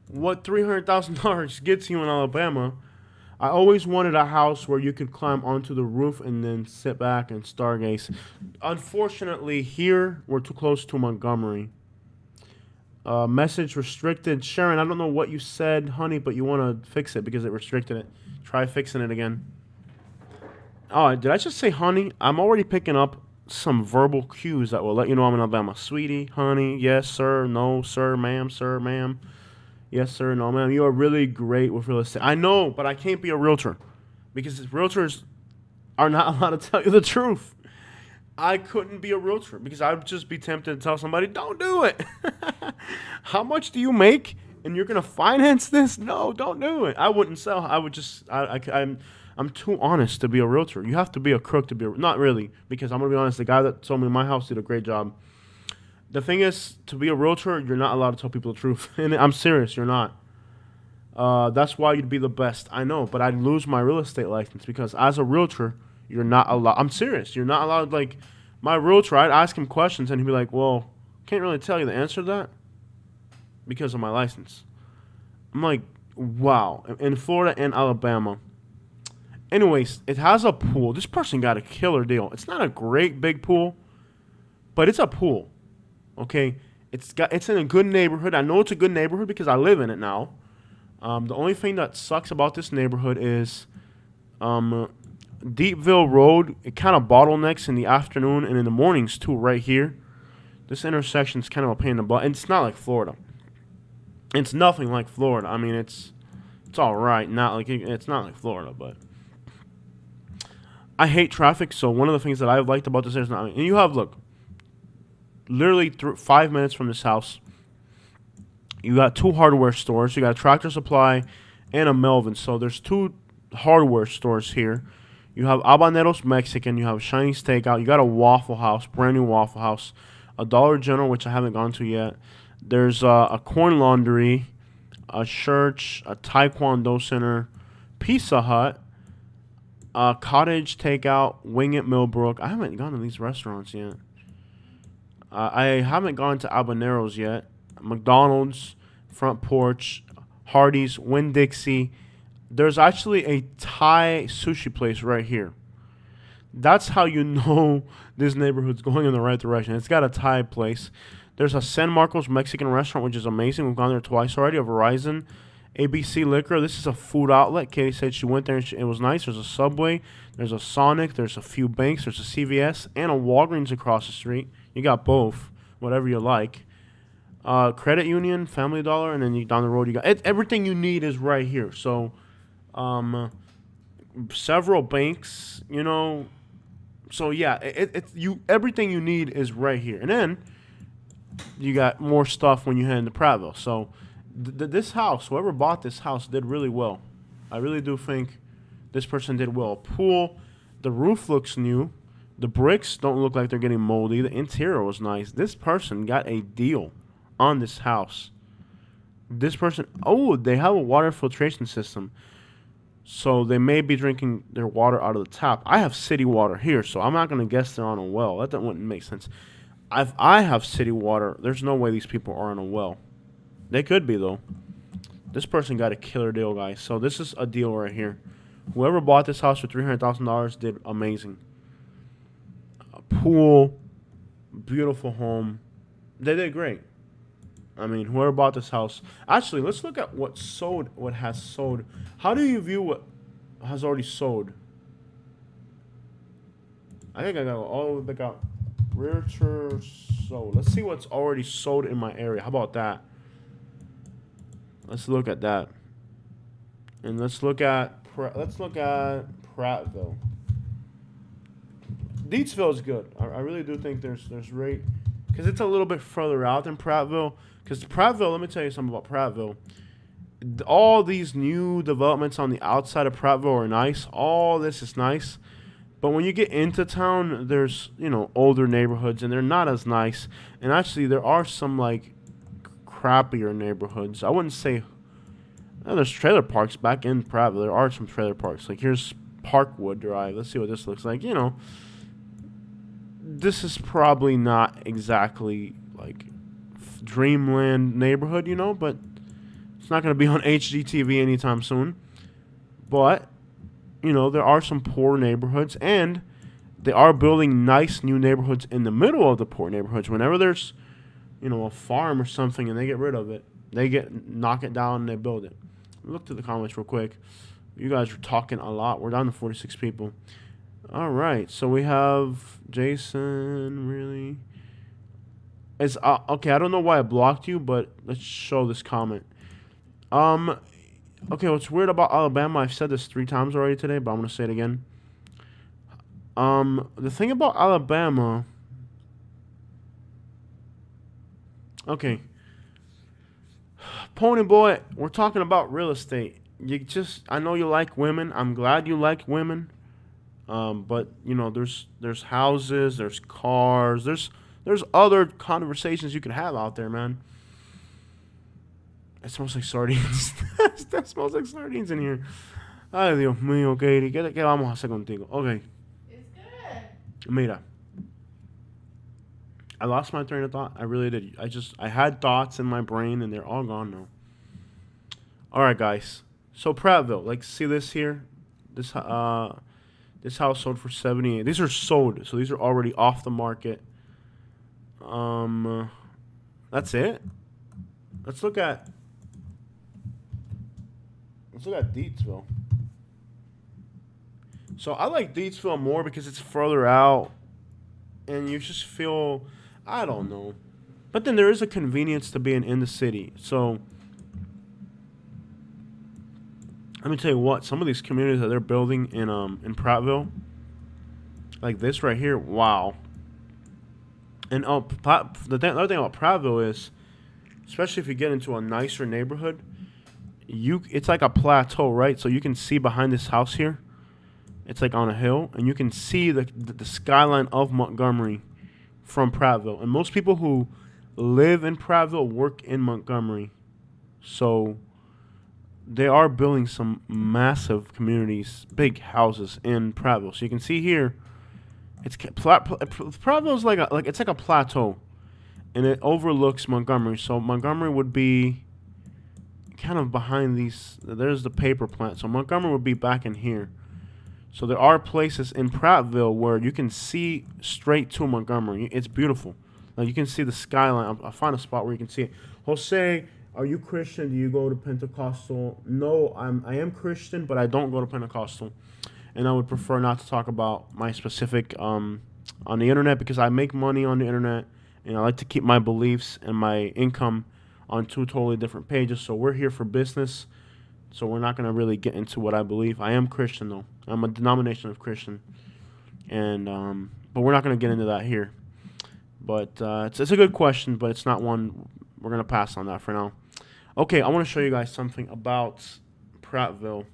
what $300,000 gets you in Alabama. I always wanted a house where you could climb onto the roof and then sit back and stargaze. Unfortunately, here we're too close to Montgomery. Message restricted. Sharon, I don't know what you said, honey, but you want to fix it because it restricted it. Try fixing it again. Oh, did I just say honey? I'm already picking up some verbal cues that will let you know I'm in Alabama. Sweetie, honey, yes, sir, no, sir, ma'am. Yes, sir, no, ma'am. You are really great with real estate. I know, but I can't be a realtor because realtors are not allowed to tell you the truth. I couldn't be a realtor because I would just be tempted to tell somebody, don't do it. How much do you make? And you're going to finance this? No, don't do it. I wouldn't sell. I would just, I'm too honest to be a realtor. You have to be a crook to be not really, because I'm going to be honest. The guy that sold me my house did a great job. The thing is, to be a realtor, you're not allowed to tell people the truth. And I'm serious, you're not. That's why you'd be the best. I know, but I'd lose my real estate license because as a realtor, you're not allowed. I'm serious. You're not allowed. Like, my realtor, I'd ask him questions, and he'd be like, well, can't really tell you the answer to that because of my license. I'm like, wow. In Florida and Alabama. Anyways, it has a pool. This person got a killer deal. It's not a great big pool, but it's a pool. Okay? It's in a good neighborhood. I know it's a good neighborhood because I live in it now. The only thing that sucks about this neighborhood is Deepville Road, it kind of bottlenecks in the afternoon and in the mornings too right here. This intersection is kind of a pain in the butt. And it's not like Florida. It's nothing like Florida. I mean, it's all right. It's not like Florida, but I hate traffic. So one of the things that I've liked about this area is not. And you have, look, literally 5 minutes from this house, you got 2 hardware stores. You got a Tractor Supply and a Melvin. So there's 2 hardware stores here. You have Habaneros Mexican. You have Shiny Steakout. You got a Waffle House, brand new Waffle House. A Dollar General, which I haven't gone to yet. There's a Corn Laundry, a church, a Taekwondo Center, Pizza Hut, a Cottage Takeout, Wing It Millbrook. I haven't gone to these restaurants yet. I haven't gone to Habaneros yet. McDonald's, Front Porch, Hardee's, Winn-Dixie. There's actually a Thai sushi place right here. That's how you know this neighborhood's going in the right direction. It's got a Thai place. There's a San Marcos Mexican restaurant, which is amazing. We've gone there twice already. A Verizon, ABC Liquor. This is a food outlet. Katie said she went there and it was nice. There's a Subway. There's a Sonic. There's a few banks. There's a CVS and a Walgreens across the street. You got both, whatever you like. Credit Union, Family Dollar, and then down the road you got everything you need is right here. So, several banks, you know. So yeah, everything you need is right here, and then you got more stuff when you head into Prattville. So, this house, whoever bought this house, did really well. I really do think this person did well. Pool, the roof looks new. The bricks don't look like they're getting moldy. The interior was nice. This person got a deal on this house. This person, they have a water filtration system. So they may be drinking their water out of the tap. I have city water here, so I'm not going to guess they're on a well. That wouldn't make sense. If I have city water, there's no way these people are on a well. They could be, though. This person got a killer deal, guys. So this is a deal right here. Whoever bought this house for $300,000 did amazing. A pool, beautiful home. They did great. I mean, whoever bought this house. Actually, let's look at what sold. What has sold. How do you view what has already sold? I think I got all the way back out. Realtor sold. Let's see what's already sold in my area. How about that? Let's look at that. And let's look at Prattville. Deatsville is good. I really do think there's rate because it's a little bit further out than Prattville. Because Prattville, let me tell you something about Prattville. All these new developments on the outside of Prattville are nice. All this is nice. But when you get into town, there's, older neighborhoods, and they're not as nice. And actually, there are some, like, crappier neighborhoods. I wouldn't say... there's trailer parks back in Prattville. There are some trailer parks. Like, here's Parkwood Drive. Let's see what this looks like. This is probably not exactly, like, dreamland neighborhood, but it's not going to be on HGTV anytime soon. But... there are some poor neighborhoods, and they are building nice new neighborhoods in the middle of the poor neighborhoods. Whenever there's, a farm or something and they get rid of it, they knock it down and they build it. Look to the comments real quick. You guys are talking a lot. We're down to 46 people. All right, so we have Jason, really? Okay, I don't know why I blocked you, but let's show this comment. Okay, what's weird about Alabama, I've said this 3 times already today, but I'm going to say it again. The thing about Alabama... Okay. Pony Boy, we're talking about real estate. I know you like women. I'm glad you like women. But, there's houses, there's cars, there's other conversations you can have out there, man. It smells like sardines. That smells like sardines in here. Ay, Dios mío, Katie. ¿Qué vamos a hacer contigo? Okay. It's good. Mira. I lost my train of thought. I really did. I had thoughts in my brain, and they're all gone now. All right, guys. So, Prattville. Like, see this here? This house sold for $78,000. These are sold, so these are already off the market. That's it. Let's look at Deatsville. So I like Deatsville more because it's further out, and you just feel, I don't know. But then there is a convenience to being in the city. So let me tell you what, some of these communities that they're building in Prattville, like this right here, wow. And the other thing about Prattville is, especially if you get into a nicer neighborhood, it's like a plateau, right? So you can see behind this house here, it's like on a hill, and you can see the skyline of Montgomery from Prattville. And most people who live in Prattville work in Montgomery. So they are building some massive communities, big houses in Prattville. So you can see here, Prattville is it's like a plateau. And it overlooks Montgomery. So Montgomery would be kind of behind these. There's the paper plant. So Montgomery would be back in here. So there are places in Prattville where you can see straight to Montgomery. It's beautiful. Like you can see the skyline. I'll find a spot where you can see it. Jose, are you Christian? Do you go to Pentecostal? No, I am Christian, but I don't go to Pentecostal. And I would prefer not to talk about my specific on the internet because I make money on the internet. And I like to keep my beliefs and my income on 2 totally different pages. So we're here for business. So we're not going to really get into what I believe. I am Christian, though. I'm a denomination of Christian. And but we're not going to get into that here. But it's a good question, but it's not one we're going to pass on that for now. Okay, I want to show you guys something about Prattville.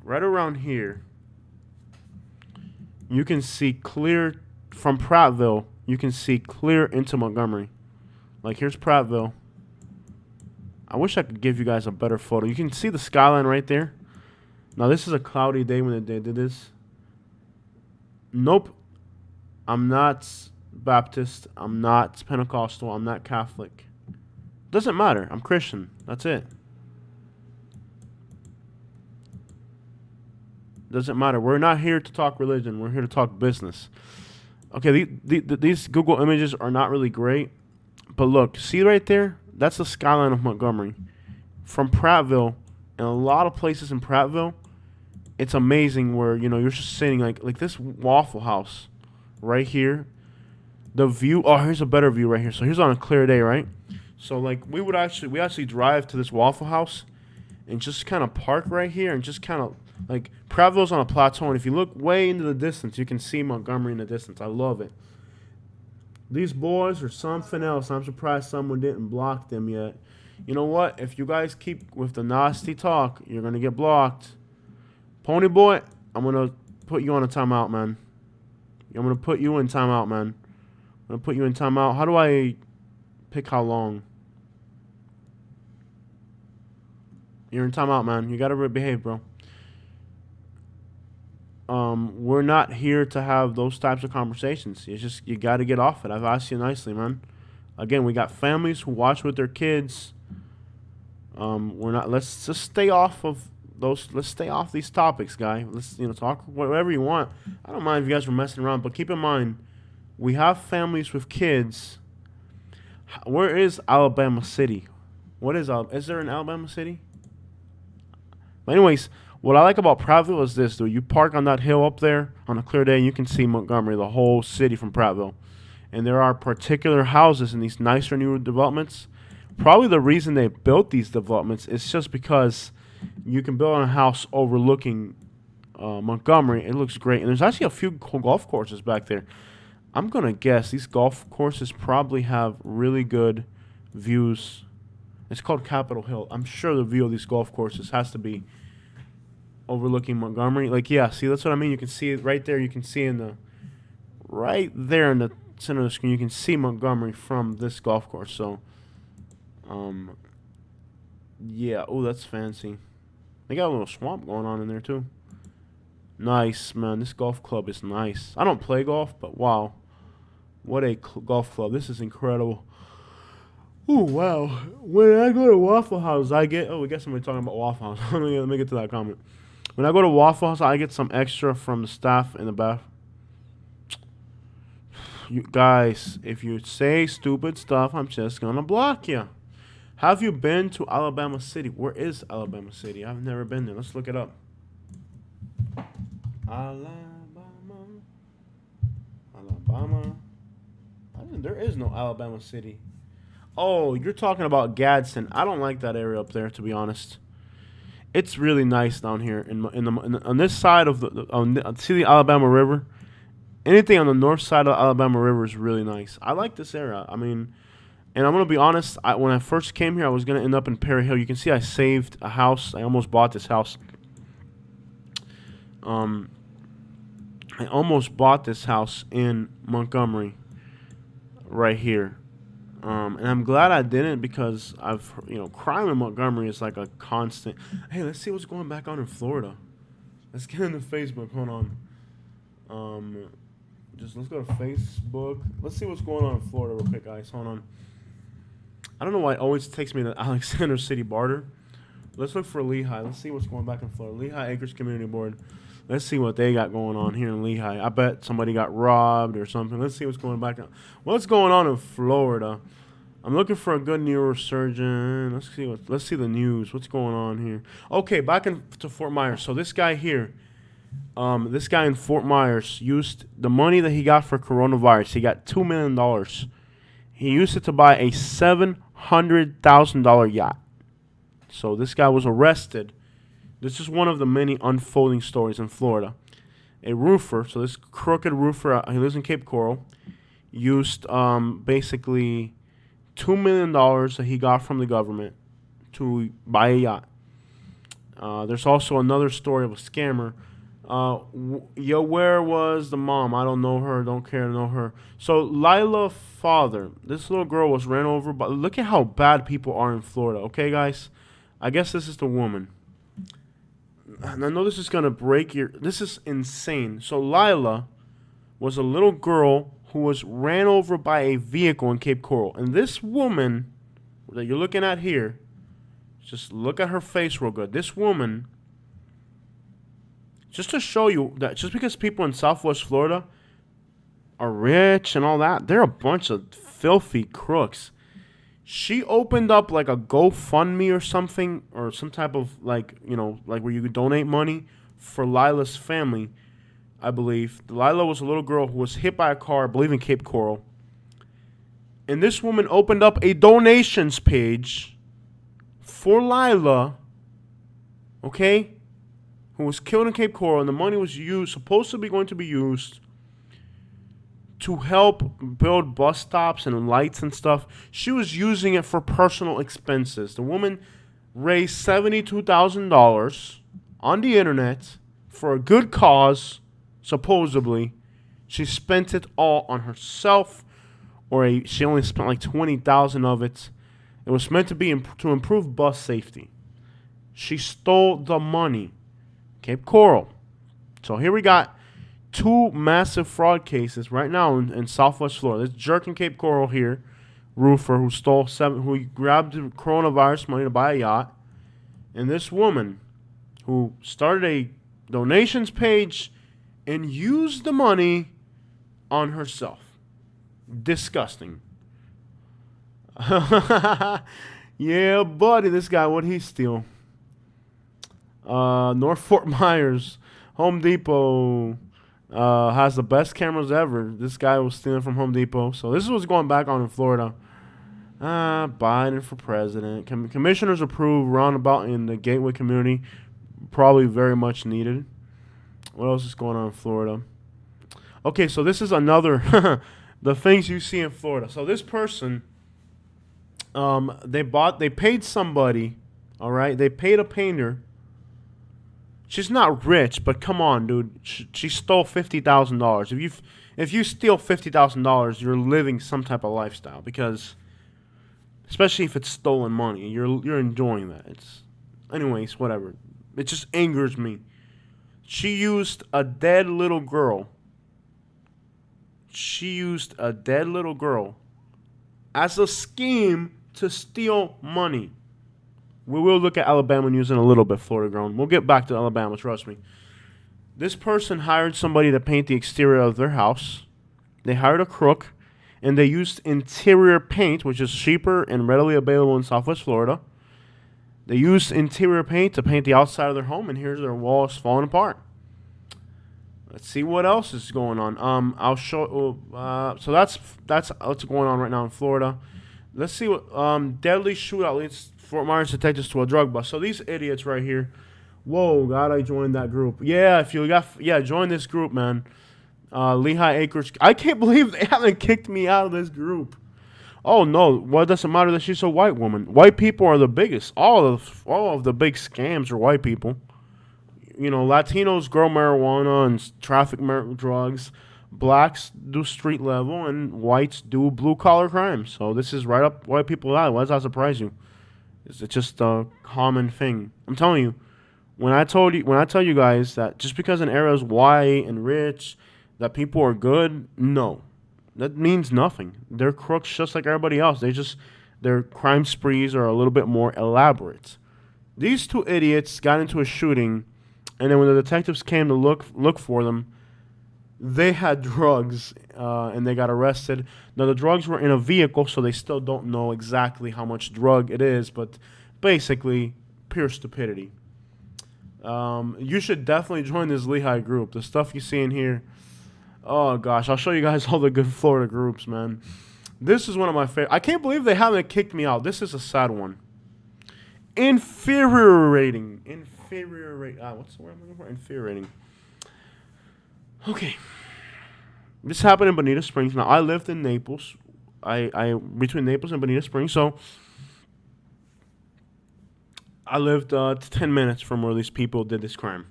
Right around here, you can see clear from Prattville. You can see clear into Montgomery. Like, here's Prattville. I wish I could give you guys a better photo. You can see the skyline right there. Now, this is a cloudy day when they did this. Nope. I'm not Baptist. I'm not Pentecostal. I'm not Catholic. Doesn't matter. I'm Christian. That's it. Doesn't matter. We're not here to talk religion. We're here to talk business. Okay, these Google images are not really great, But look, see right there? That's the skyline of Montgomery. From Prattville, and a lot of places in Prattville, it's amazing where, you're just sitting like this Waffle House right here. The view, oh, here's a better view right here. So here's on a clear day, right? So like we actually drive to this Waffle House and just kind of park right here and just kind of like Prattville's on a plateau, and if you look way into the distance, you can see Montgomery in the distance. I love it. These boys are something else. I'm surprised someone didn't block them yet. You know what? If you guys keep with the nasty talk, you're gonna get blocked. Pony boy, I'm gonna put you on a timeout, man. I'm gonna put you in timeout, man. I'm gonna put you in timeout. How do I pick how long? You're in timeout, man. You gotta behave, bro. We're not here to have those types of conversations. It's just you gotta get off it. I've asked you nicely, man. Again, we got families who watch with their kids. We're not. Let's just stay off of those. Let's stay off these topics, guy. Let's talk whatever you want. I don't mind if you guys were messing around, but keep in mind, we have families with kids. Where is Alabama City? What is there an Alabama City? But anyways, what I like about Prattville is this, dude. You park on that hill up there on a clear day, and you can see Montgomery, the whole city from Prattville. And there are particular houses in these nicer, newer developments. Probably the reason they built these developments is just because you can build on a house overlooking Montgomery. It looks great. And there's actually a few golf courses back there. I'm going to guess these golf courses probably have really good views. It's called Capitol Hill. I'm sure the view of these golf courses has to be overlooking Montgomery. Like, yeah, see, that's what I mean. You can see it right there. You can see right there in the center of the screen, you can see Montgomery from this golf course. So, yeah. Oh, that's fancy. They got a little swamp going on in there, too. Nice, man. This golf club is nice. I don't play golf, but wow. What a golf club. This is incredible. Oh, wow. When I go to Waffle House, I get... Oh, we got somebody talking about Waffle House. Let me get to that comment. When I go to Waffle House, I get some extra from the staff in the bath. You guys, if you say stupid stuff, I'm just going to block you. Have you been to Alabama City? Where is Alabama City? I've never been there. Let's look it up. Alabama. There is no Alabama City. Oh, you're talking about Gadsden. I don't like that area up there, to be honest. It's really nice down here on this side of see the Alabama River. Anything on the north side of the Alabama River is really nice. I like this area. I mean, and I'm gonna be honest. When I first came here, I was gonna end up in Perry Hill. You can see I saved a house. I almost bought this house. I almost bought this house in Montgomery, right here. And I'm glad I didn't because crime in Montgomery is like a constant. Hey, let's see what's going back on in Florida. Let's get into Facebook. Hold on. Let's go to Facebook. Let's see what's going on in Florida real quick, guys. Hold on. I don't know why it always takes me to Alexander City Barter. Let's look for Lehigh. Let's see what's going back in Florida. Lehigh Acres Community Board. Let's see what they got going on here in Lehigh. I bet somebody got robbed or something. Let's see what's going back on. What's going on in Florida? I'm looking for a good neurosurgeon. Let's see the news. What's going on here? Okay, back to Fort Myers. So this guy here, this guy in Fort Myers used the money that he got for coronavirus. He got $2 million. He used it to buy a $700,000 yacht. So this guy was arrested. This is one of the many unfolding stories in Florida. A roofer, so this crooked roofer, he lives in Cape Coral, used basically $2 million that he got from the government to buy a yacht. There's also another story of a scammer. Where was the mom? I don't know her. Don't care to know her. So Lila father, this little girl was ran over. But look at how bad people are in Florida. Okay, guys? I guess this is the woman. And I know this is going to break your... This is insane. So Lila was a little girl who was ran over by a vehicle in Cape Coral. And this woman that you're looking at here, just look at her face real good. This woman, just to show you that just because people in Southwest Florida are rich and all that, they're a bunch of filthy crooks. She opened up like a GoFundMe or something, or some type of like, like where you could donate money for Lila's family, I believe. Lila was a little girl who was hit by a car, I believe in Cape Coral. And this woman opened up a donations page for Lila, okay, who was killed in Cape Coral, and the money was supposed to be going to be used to help build bus stops and lights and stuff. She was using it for personal expenses. The woman raised $72,000 on the internet for a good cause, supposedly. She spent it all on herself, she only spent like $20,000 of it. It was meant to be to improve bus safety. She stole the money. Cape Coral. So here we got two massive fraud cases right now in Southwest Florida. This jerk in Cape Coral here, roofer, who grabbed the coronavirus money to buy a yacht, and this woman who started a donations page and used the money on herself. Disgusting. Yeah, buddy, this guy, what'd he steal? North Fort Myers, Home Depot has the best cameras ever. This guy was stealing from Home Depot. So this is what's going back on in Florida. Biden for president. Commissioners approve roundabout in the Gateway community. Probably very much needed. What else is going on in Florida? Okay, so this is another the things you see in Florida. So this person, they paid somebody, all right? They paid a painter. She's not rich, but come on, dude. She stole $50,000. If you steal $50,000, you're living some type of lifestyle, because especially if it's stolen money, you're enjoying that. Anyways, whatever. It just angers me. She used a dead little girl. As a scheme to steal money. We will look at Alabama news in a little bit, Florida grown. We'll get back to Alabama, trust me. This person hired somebody to paint the exterior of their house. They hired a crook, and they used interior paint, which is cheaper and readily available in Southwest Florida. They used interior paint to paint the outside of their home, and here's their walls falling apart. Let's see what else is going on. I'll show. So that's what's going on right now in Florida. Let's see what deadly shootout leads Fort Myers detectives to a drug bust. So these idiots right here. Whoa, God, I joined that group. Yeah, join this group, man. Lehigh Acres. I can't believe they haven't kicked me out of this group. Oh no, what doesn't matter that she's a white woman? White people are the biggest. All of the big scams are white people. You know, Latinos grow marijuana and traffic drugs. Blacks do street level, and whites do blue collar crime. So this is right up white people's alley. Why does that surprise you? It's just a common thing. I'm telling you, when I tell you guys that just because an area is white and rich, that people are good, no, that means nothing. They're crooks just like everybody else. Their crime sprees are a little bit more elaborate. These two idiots got into a shooting, and then when the detectives came to look for them, they had drugs, and they got arrested. Now, the drugs were in a vehicle, so they still don't know exactly how much drug it is, but basically, pure stupidity. You should definitely join this Lehigh group. The stuff you see in here, oh gosh, I'll show you guys all the good Florida groups, man. This is one of my favorite. I can't believe they haven't kicked me out. This is a sad one. Infuriating. What's the word I'm looking for? Infuriating. Okay. This happened in Bonita Springs. Now, I lived in Naples. I between Naples and Bonita Springs, so I lived 10 minutes from where these people did this crime.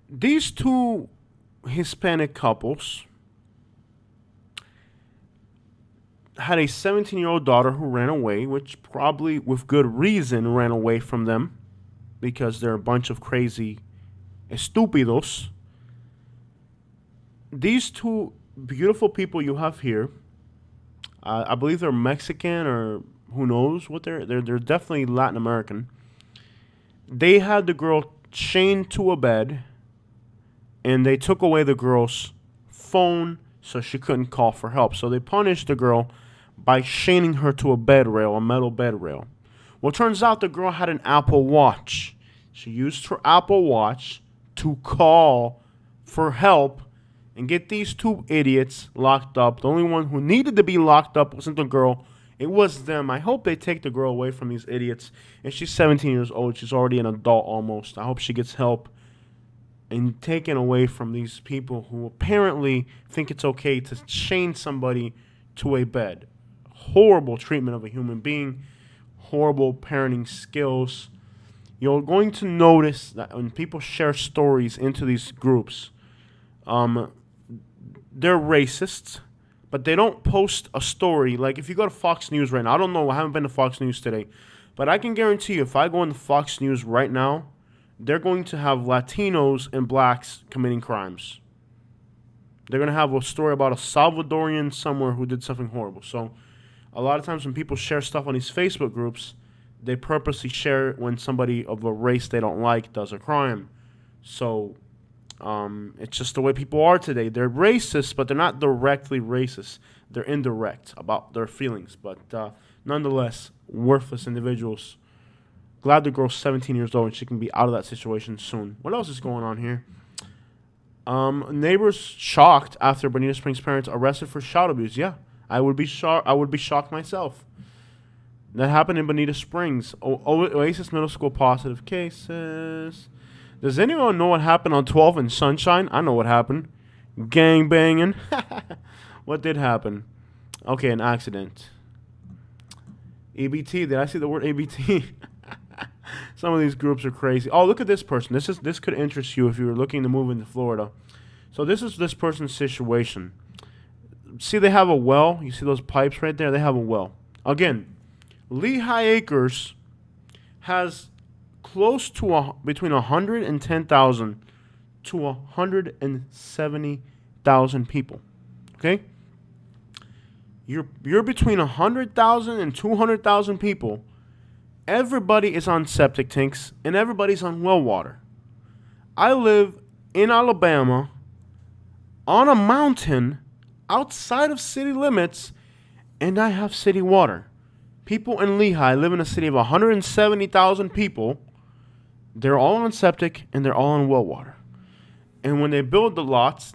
These two Hispanic couples had a 17-year-old daughter who ran away, which probably with good reason ran away from them, because they're a bunch of crazy estúpidos. These two beautiful people you have here, I believe they're Mexican, or who knows what they're definitely Latin American. They had the girl chained to a bed, and they took away the girl's phone so she couldn't call for help. So they punished the girl by chaining her to a bed rail, a metal bed rail. Well, it turns out the girl had an Apple Watch. She used her Apple Watch to call for help and get these two idiots locked up. The only one who needed to be locked up wasn't the girl. It was them. I hope they take the girl away from these idiots. And she's 17 years old. She's already an adult almost. I hope she gets help and taken away from these people who apparently think it's okay to chain somebody to a bed. Horrible treatment of a human being. Horrible parenting skills. You're going to notice that when people share stories into these groups, they're racists, but they don't post a story. Like if you go to Fox News right now, I don't know, I haven't been to Fox News today, but I can guarantee you if I go into Fox News right now, they're going to have Latinos and blacks committing crimes. They're going to have a story about a Salvadorian somewhere who did something horrible. So a lot of times when people share stuff on these Facebook groups, they purposely share it when somebody of a race they don't like does a crime. So it's just the way people are today. They're racist, but they're not directly racist. They're indirect about their feelings. But nonetheless, worthless individuals. Glad the girl's 17 years old and she can be out of that situation soon. What else is going on here? Neighbors shocked after Bonita Springs parents arrested for child abuse. Yeah, I would be shocked. I would be shocked myself. That happened in Bonita Springs. Oasis Middle School positive cases. Does anyone know what happened on 12 and Sunshine? I know what happened. Gang banging. What did happen? Okay, an accident. EBT. Did I see the word EBT? Some of these groups are crazy. Oh, look at this person. This could interest you if you were looking to move into Florida. So this is this person's situation. See, they have a well. You see those pipes right there? They have a well. Again, Lehigh Acres has close to between 110,000 to 170,000 people. Okay? You're between 100,000 and 200,000 people. Everybody is on septic tanks and everybody's on well water. I live in Alabama on a mountain outside of city limits and I have city water. People in Lehigh live in a city of 170,000 people. They're all on septic and they're all on well water. And when they build the lots,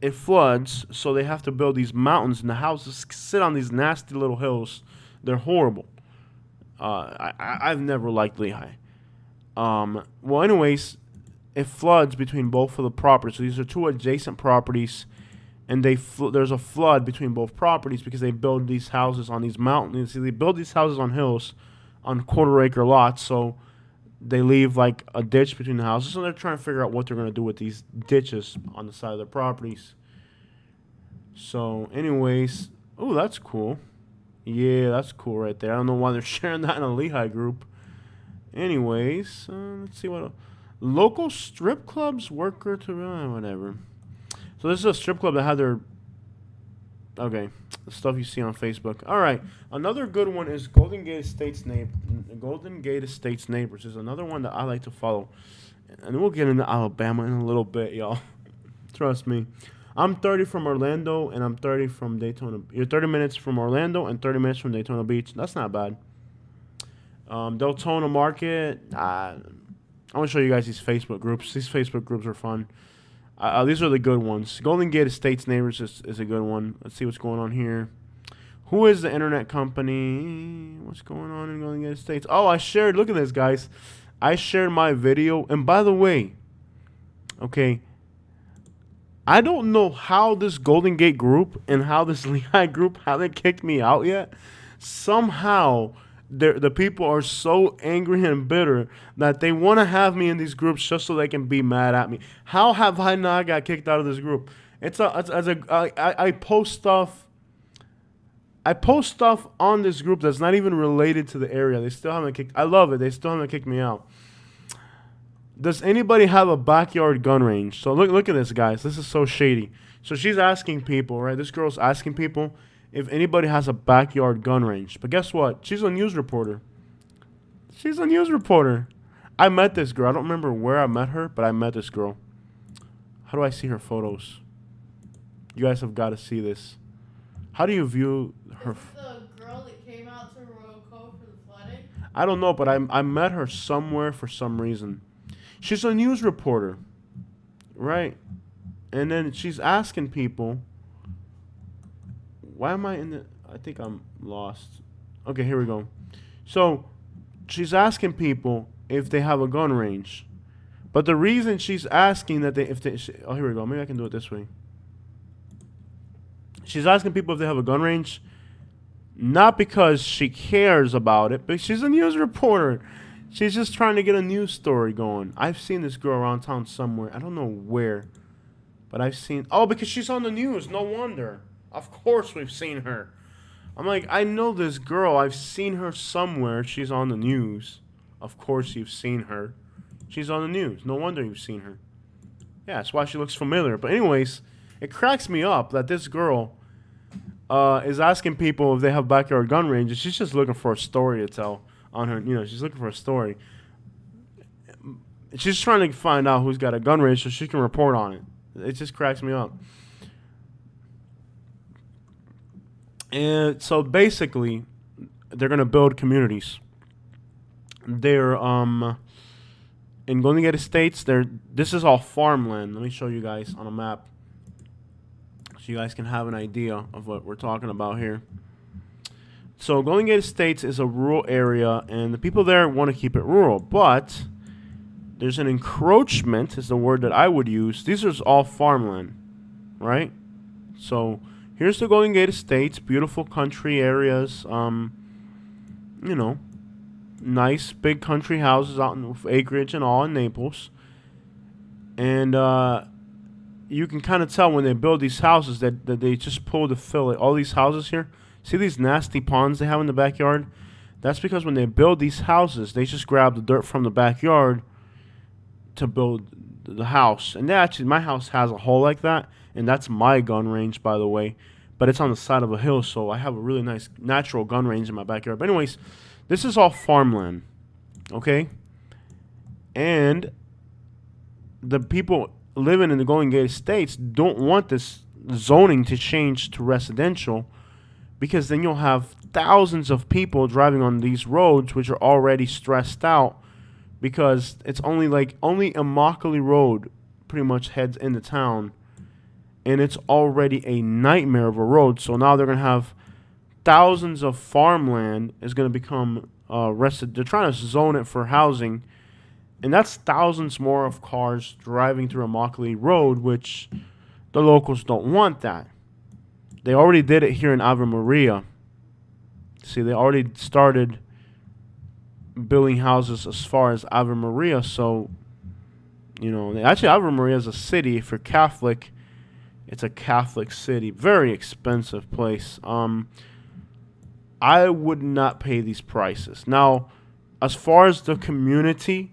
it floods, so they have to build these mountains, and the houses sit on these nasty little hills. They're horrible. I've never liked Lehigh. Well, anyways, it floods between both of the properties. So these are two adjacent properties, and there's a flood between both properties because they build these houses on these mountains. See, they build these houses on hills, on quarter-acre lots, so they leave like a ditch between the houses. So they're trying to figure out what they're going to do with these ditches on the side of their properties. So, anyways, oh, that's cool. Yeah, that's cool right there. I don't know why they're sharing that in a Lehigh group. Anyways, let's see what local strip clubs worker to whatever. So this is a strip club that had their the stuff you see on Facebook. All right, another good one is Golden Gate Estates Neighbors is another one that I like to follow, and we'll get into Alabama in a little bit, y'all. Trust me. I'm 30 from Orlando, and I'm 30 from Daytona. You're 30 minutes from Orlando and 30 minutes from Daytona Beach. That's not bad. Deltona Market. I want to show you guys these Facebook groups. These Facebook groups are fun. These are the good ones. Golden Gate Estates Neighbors is a good one. Let's see what's going on here. Who is the internet company? What's going on in Golden Gate Estates? Oh, I shared. Look at this, guys. I shared my video. And by the way, okay, I don't know how this Golden Gate group and how this Lehigh group haven't kicked me out yet. Somehow, the people are so angry and bitter that they want to have me in these groups just so they can be mad at me. How have I not got kicked out of this group? I post stuff. I post stuff on this group that's not even related to the area. They still haven't kicked. I love it. They still haven't kicked me out. Does anybody have a backyard gun range? So look at this, guys. This is so shady. So she's asking people, right? This girl's asking people if anybody has a backyard gun range. But guess what? She's a news reporter. She's a news reporter. I met this girl. I don't remember where I met her, but I met this girl. How do I see her photos? You guys have got to see this. How do you view her. Is it the girl that came out to Royal Cove for the flooding? I don't know, but I met her somewhere for some reason. She's a news reporter, right? And then she's asking people. Why am I in the? I think I'm lost. Okay, here we go. So she's asking people if they have a gun range, but the reason she's asking that oh, here we go. Maybe I can do it this way. She's asking people if they have a gun range, not because she cares about it, but she's a news reporter. She's just trying to get a news story going. I've seen this girl around town somewhere. I don't know where, but I've seen. Oh, because she's on the news. No wonder. Of course we've seen her. I'm like, I know this girl. I've seen her somewhere. She's on the news. Of course you've seen her. She's on the news. No wonder you've seen her. Yeah, that's why she looks familiar. But anyways, it cracks me up that this girl is asking people if they have backyard gun ranges. She's just looking for a story to tell on her. You know, she's looking for a story. She's trying to find out who's got a gun range so she can report on it. It just cracks me up. And so basically, they're gonna build communities. They're in Golden Gate Estates. This is all farmland. Let me show you guys on a map, so you guys can have an idea of what we're talking about here. So Golden Gate Estates is a rural area, and the people there want to keep it rural, but there's an encroachment, is the word that I would use. These are all farmland, right? So here's the Golden Gate Estates, beautiful country areas, you know, nice big country houses out in acreage and all in Naples. And you can kind of tell when they build these houses that they just pull the fillet. All these houses here, see these nasty ponds they have in the backyard? That's because when they build these houses, they just grab the dirt from the backyard to build the house. And actually, my house has a hole like that, and that's my gun range, by the way. But it's on the side of a hill, so I have a really nice natural gun range in my backyard. But anyways, this is all farmland, okay? And the people living in the Golden Gate Estates don't want this zoning to change to residential, because then you'll have thousands of people driving on these roads, which are already stressed out, because it's only Immokalee Road pretty much heads into town, and it's already a nightmare of a road. So now they're going to have thousands of farmland is going to become they're trying to zone it for housing, and that's thousands more of cars driving through Immokalee Road, which the locals don't want that. They already did it here in Ave Maria. See, they already started building houses as far as Ave Maria, so, you know, actually Ave Maria is a city. If you're Catholic, it's a Catholic city. Very expensive place. I would not pay these prices. Now, as far as the community,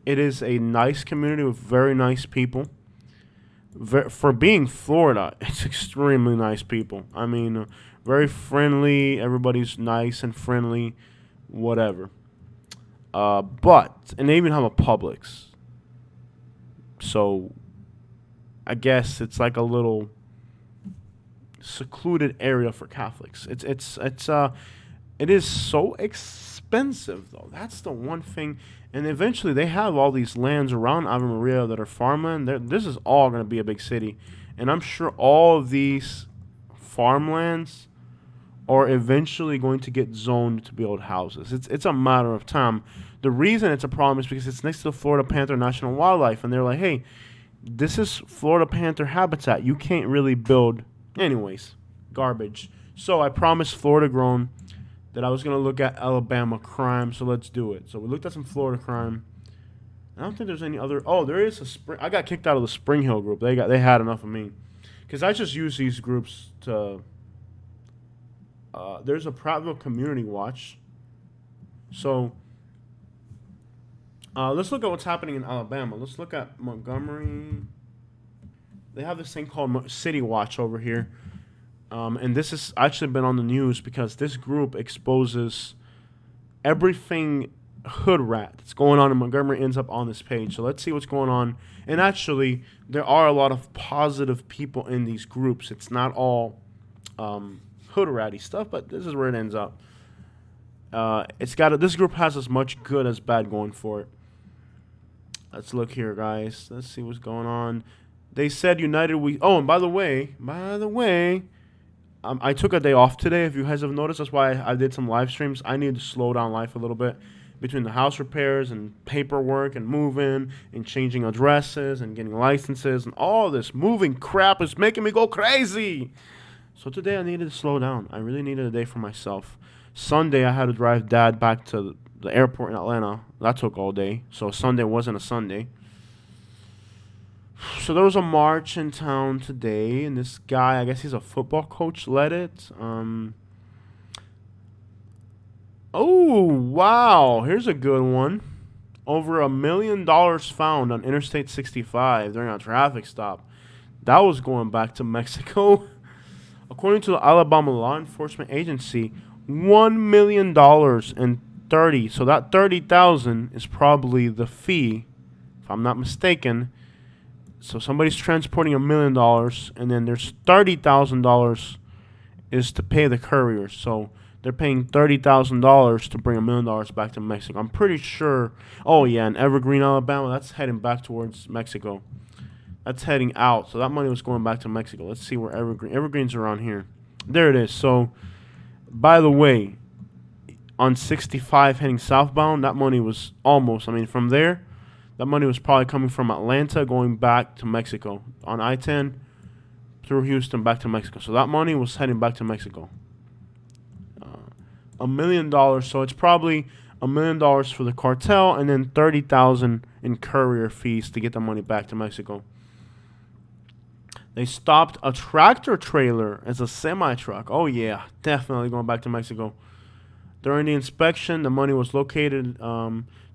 it is a nice community with very nice people. For being Florida, it's extremely nice people. I mean, very friendly. Everybody's nice and friendly, whatever. And they even have a Publix. So I guess it's like a little secluded area for Catholics. It is so expensive though. That's the one thing. And eventually they have all these lands around Ave Maria that are farmland. This is all going to be a big city. And I'm sure all of these farmlands are eventually going to get zoned to build houses. It's a matter of time. The reason it's a problem is because it's next to the Florida Panther National Wildlife. And they're like, hey, this is Florida Panther habitat. You can't really build. Anyways, garbage. So I promised Florida Grown that I was going to look at Alabama crime, so let's do it. So we looked at some Florida crime. I don't think there's any other. Oh, there is a Spring. I got kicked out of the Spring Hill group. They had enough of me, because I just use these groups to. There's a Prattville Community Watch. So let's look at what's happening in Alabama. Let's look at Montgomery. They have this thing called City Watch over here. And this has actually been on the news because this group exposes everything hood rat that's going on in Montgomery ends up on this page. So let's see what's going on. And actually, there are a lot of positive people in these groups. It's not all hood ratty stuff, but this is where it ends up. This group has as much good as bad going for it. Let's look here, guys. Let's see what's going on. They said United we. Oh, and by the way, I took a day off today. If you guys have noticed, that's why I did some live streams. I need to slow down life a little bit between the house repairs and paperwork and moving and changing addresses and getting licenses and all this moving crap is making me go crazy. So today I needed to slow down. I really needed a day for myself. Sunday I had to drive Dad back to the airport in Atlanta. That took all day. So Sunday wasn't a Sunday. So there was a march in town today, and this guy, I guess he's a football coach, led it. Oh, wow. Here's a good one. Over $1 million found on Interstate 65 during a traffic stop. That was going back to Mexico. According to the Alabama Law Enforcement Agency, $1 million and 30. So that 30,000 is probably the fee, if I'm not mistaken. So somebody's transporting $1 million, and then there's $30,000 is to pay the courier. So they're paying $30,000 to bring $1 million back to Mexico. I'm pretty sure. Oh yeah, in Evergreen, Alabama, that's heading back towards Mexico. That's heading out. So that money was going back to Mexico. Let's see where Evergreen's around here. There it is. So, by the way, on 65 heading southbound, that money was almost. I mean, from there, that money was probably coming from Atlanta going back to Mexico on I-10 through Houston back to Mexico. So that money was heading back to Mexico. $1 million. So it's probably $1 million for the cartel and then $30,000 in courier fees to get the money back to Mexico. They stopped a tractor trailer as a semi-truck. Oh, yeah, definitely going back to Mexico. During the inspection, the money was located.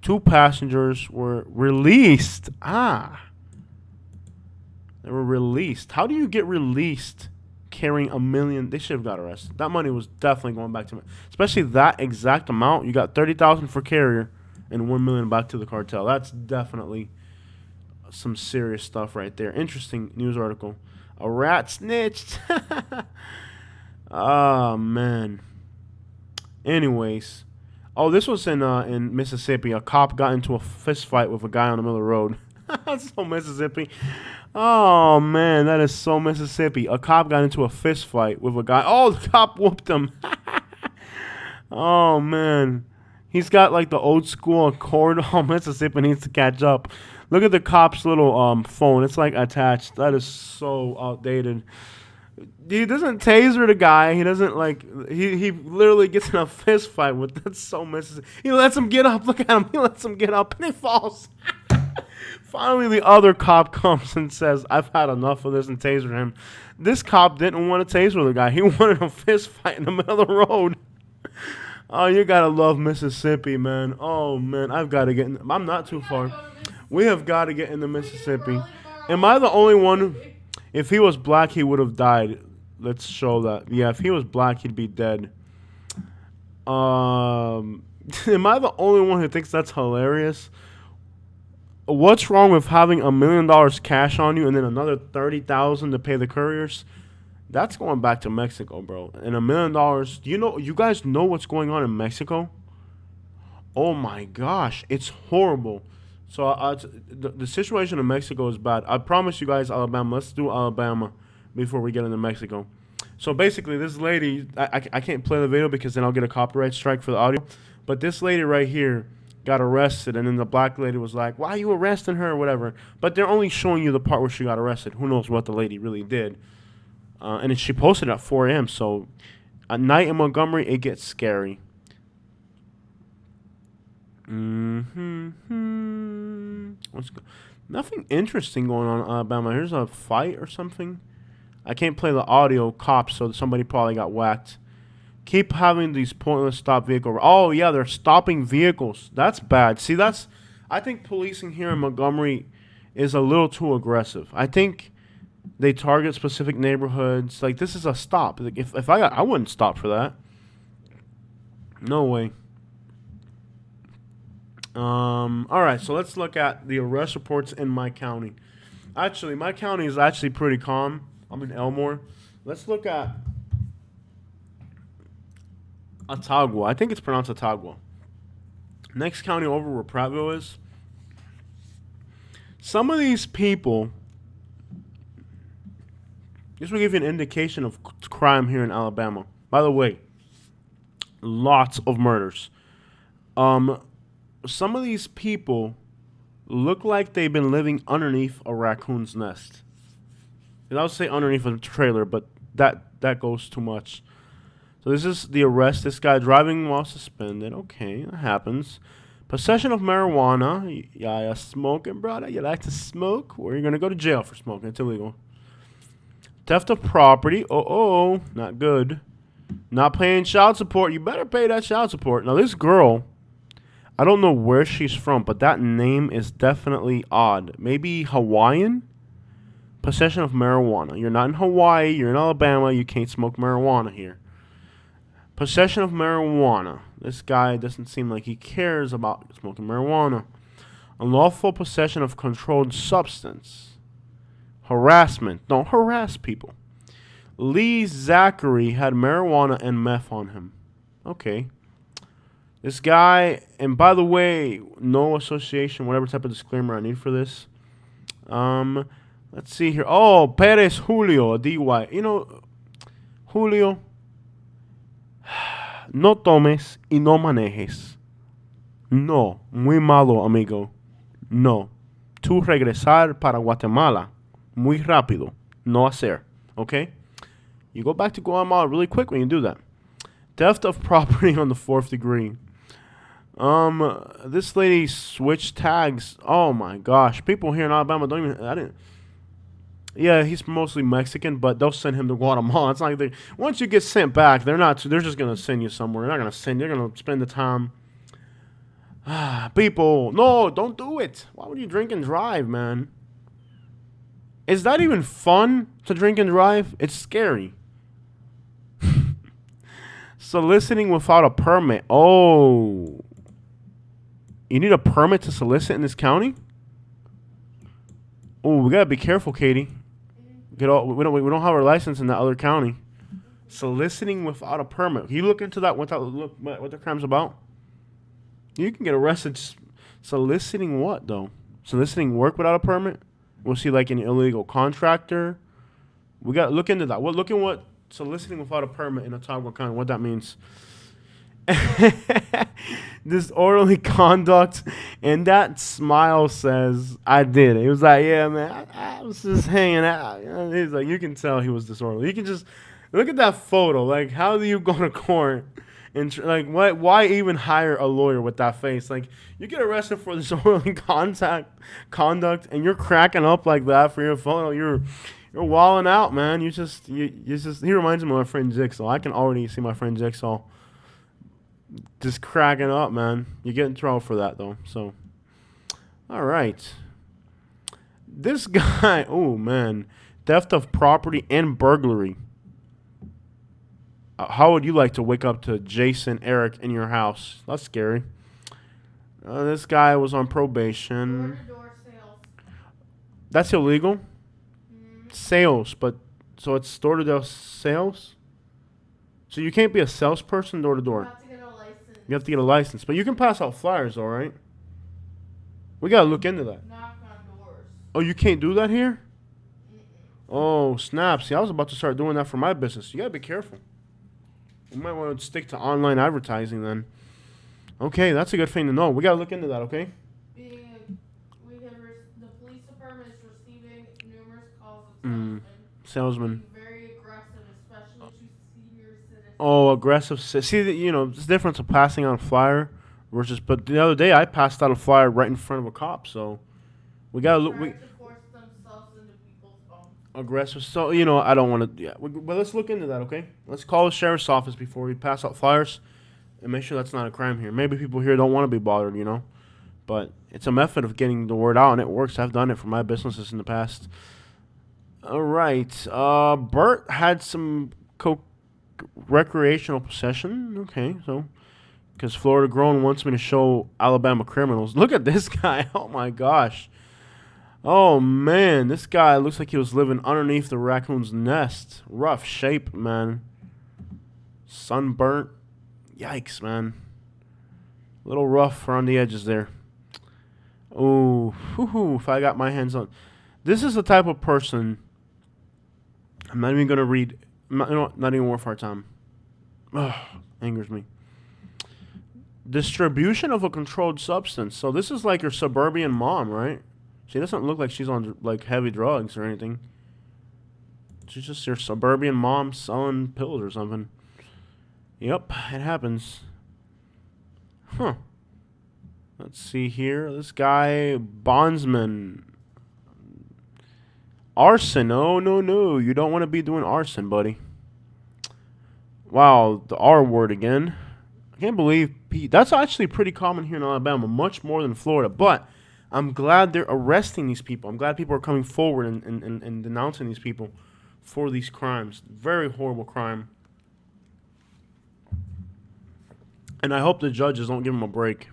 2 passengers were released. They were released. How do you get released carrying $1 million? They should have got arrested. That money was definitely going back to me. Especially that exact amount. You got $30,000 for carrier and $1 million back to the cartel. That's definitely some serious stuff right there. Interesting news article. A rat snitched. Oh, man. Anyways. Oh, this was in Mississippi. A cop got into a fist fight with a guy on the middle of the road. That's so Mississippi. Oh, man, that is so Mississippi. A cop got into a fist fight with a guy. Oh, the cop whooped him. Oh, man. He's got like the old school Accord. Oh, Mississippi needs to catch up. Look at the cop's little phone. It's like attached. That is so outdated. He doesn't taser the guy. He doesn't like. He literally gets in a fist fight with. That's so Mississippi. He lets him get up. Look at him. He lets him get up and he falls. Finally, the other cop comes and says, "I've had enough of this," and tasered him. This cop didn't want to taser the guy. He wanted a fist fight in the middle of the road. Oh, you gotta love Mississippi, man. Oh man, I've got to get. I'm not too far. We have got to get into Mississippi. Am I the only one? If he was black, he would have died. Let's show that. Yeah, if he was black, he'd be dead. Am I the only one who thinks that's hilarious? What's wrong with having $1 million cash on you and then another $30,000 to pay the couriers? That's going back to Mexico, bro. And $1 million. You guys know what's going on in Mexico? Oh my gosh, it's horrible. So the situation in Mexico is bad. I promise you guys, Alabama. Let's do Alabama before we get into Mexico. So basically, this lady, I can't play the video because then I'll get a copyright strike for the audio. But this lady right here got arrested, and then the black lady was like, "Why are you arresting her?" or whatever. But they're only showing you the part where she got arrested. Who knows what the lady really did? And she posted at 4 a.m. So at night in Montgomery, it gets scary. Nothing interesting going on in Alabama. Here's a fight or something. I can't play the audio, cops, so somebody probably got whacked. Keep having these pointless stop vehicle. Oh yeah, they're stopping vehicles. That's bad. See, I think policing here in Montgomery is a little too aggressive. I think they target specific neighborhoods. Like, this is a stop. Like, if I wouldn't stop for that. No way. All right, so let's look at the arrest reports in my county. Actually, my county is actually pretty calm. I'm in Elmore. Let's look at Otagua. I think it's pronounced Otagua. Next county over where Prattville is. Some of these people, this will give you an indication of crime here in Alabama. By the way, lots of murders. Some of these people look like they've been living underneath a raccoon's nest. And I would say underneath a trailer, but that goes too much. So this is the arrest. This guy driving while suspended. Okay, that happens. Possession of marijuana. Yeah, you're smoking, brother. You like to smoke? Or you're going to go to jail for smoking. It's illegal. Theft of property. Oh, not good. Not paying child support. You better pay that child support. Now, this girl, I don't know where she's from, but that name is definitely odd. Maybe Hawaiian? Possession of marijuana. You're not in Hawaii. You're in Alabama. You can't smoke marijuana here. Possession of marijuana. This guy doesn't seem like he cares about smoking marijuana. Unlawful possession of controlled substance. Harassment. Don't harass people. Lee Zachary had marijuana and meth on him. Okay. This guy, and by the way, no association, whatever type of disclaimer I need for this. Let's see here. Oh, Perez Julio, a DUI. You know, Julio, no tomes y no manejes. No, muy malo, amigo. No. Tú regresar para Guatemala muy rápido. No hacer. Okay? You go back to Guatemala really quick when you do that. Theft of property on the 4th degree. This lady switched tags. Oh my gosh. People here in Alabama don't even, yeah, he's mostly Mexican, but they'll send him to Guatemala. It's like once you get sent back, they're just going to send you somewhere. They're not going to send you. They're going to spend the time. People, no, don't do it. Why would you drink and drive, man? Is that even fun to drink and drive? It's scary. Soliciting without a permit. Oh. You need a permit to solicit in this county? Oh, we gotta be careful, Katie. We don't have our license in that other county. Soliciting without a permit. Can you look into that? What the crime's about? You can get arrested. Soliciting what though? Soliciting work without a permit? Was he like an illegal contractor? We got to look into that. Look at what soliciting without a permit in Ottawa County, what that means. Disorderly conduct, and that smile says, I did it. He was like, yeah, man, I was just hanging out. He's like, you can tell he was disorderly. You can just look at that photo. Like, how do you go to court? And why even hire a lawyer with that face? Like, you get arrested for disorderly conduct, and you're cracking up like that for your photo. You're walling out, man. You just he reminds me of my friend Jigsaw. I can already see my friend Jigsaw just cracking up, man. You get in trouble for that though. So, all right. This guy, oh man, theft of property and burglary. How would you like to wake up to Jason Eric in your house? That's scary. This guy was on probation. Door-to-door sales. That's illegal? Sales, but so it's door-to-door sales? So you can't be a salesperson door-to-door. You have to get a license. You have to get a license. But you can pass out flyers, all right? We got to look into that. Knock on doors. Oh, you can't do that here? Oh, snap. See, I was about to start doing that for my business. You got to be careful. You might want to stick to online advertising then. Okay, that's a good thing to know. We got to look into that, okay? The police department is receiving numerous calls of Salesman. being very aggressive, especially to senior citizens. Oh, aggressive. See, there's a difference of passing out a flyer versus. But the other day, I passed out a flyer right in front of a cop. So we gotta look. Trying to force themselves into people's homes. Aggressive. So I don't want to. Yeah, but let's look into that. Okay. Let's call the sheriff's office before we pass out flyers, and make sure that's not a crime here. Maybe people here don't want to be bothered. But it's a method of getting the word out, and it works. I've done it for my businesses in the past. All right. Bert had some recreational possession. Okay, so because Florida Grown wants me to show Alabama criminals. Look at this guy. Oh my gosh. Oh man, this guy looks like he was living underneath the raccoon's nest. Rough shape, man. Sunburnt. Yikes, man. A little rough around the edges there. Oh, if I got my hands on. This is the type of person. I'm not even going to read. Not even worth our time. Ugh, angers me. Distribution of a controlled substance. So this is like your suburban mom, right? She doesn't look like she's on like heavy drugs or anything. She's just your suburban mom selling pills or something. Yep, it happens. Huh. Let's see here. This guy, bondsman. Arson. Oh, no. You don't want to be doing arson, buddy. Wow, the R word again. I can't believe that's actually pretty common here in Alabama, much more than Florida. But I'm glad they're arresting these people. I'm glad people are coming forward and denouncing these people for these crimes. Very horrible crime. And I hope the judges don't give them a break.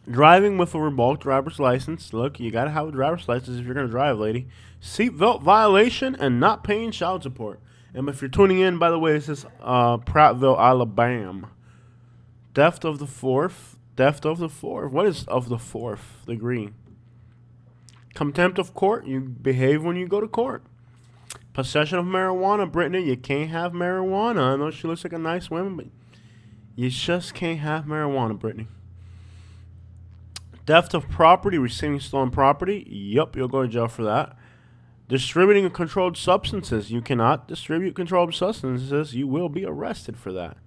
Driving with a revoked driver's license. Look, you got to have a driver's license if you're going to drive, lady. Seatbelt violation and not paying child support. And if you're tuning in, by the way, this is Prattville, Alabama. Theft of the fourth. What is of the fourth degree? Contempt of court. You behave when you go to court. Possession of marijuana. Brittany, you can't have marijuana. I know she looks like a nice woman, but you just can't have marijuana, Brittany. Theft of property. Receiving stolen property. Yup, you'll go to jail for that. Distributing controlled substances. You cannot distribute controlled substances. You will be arrested for that.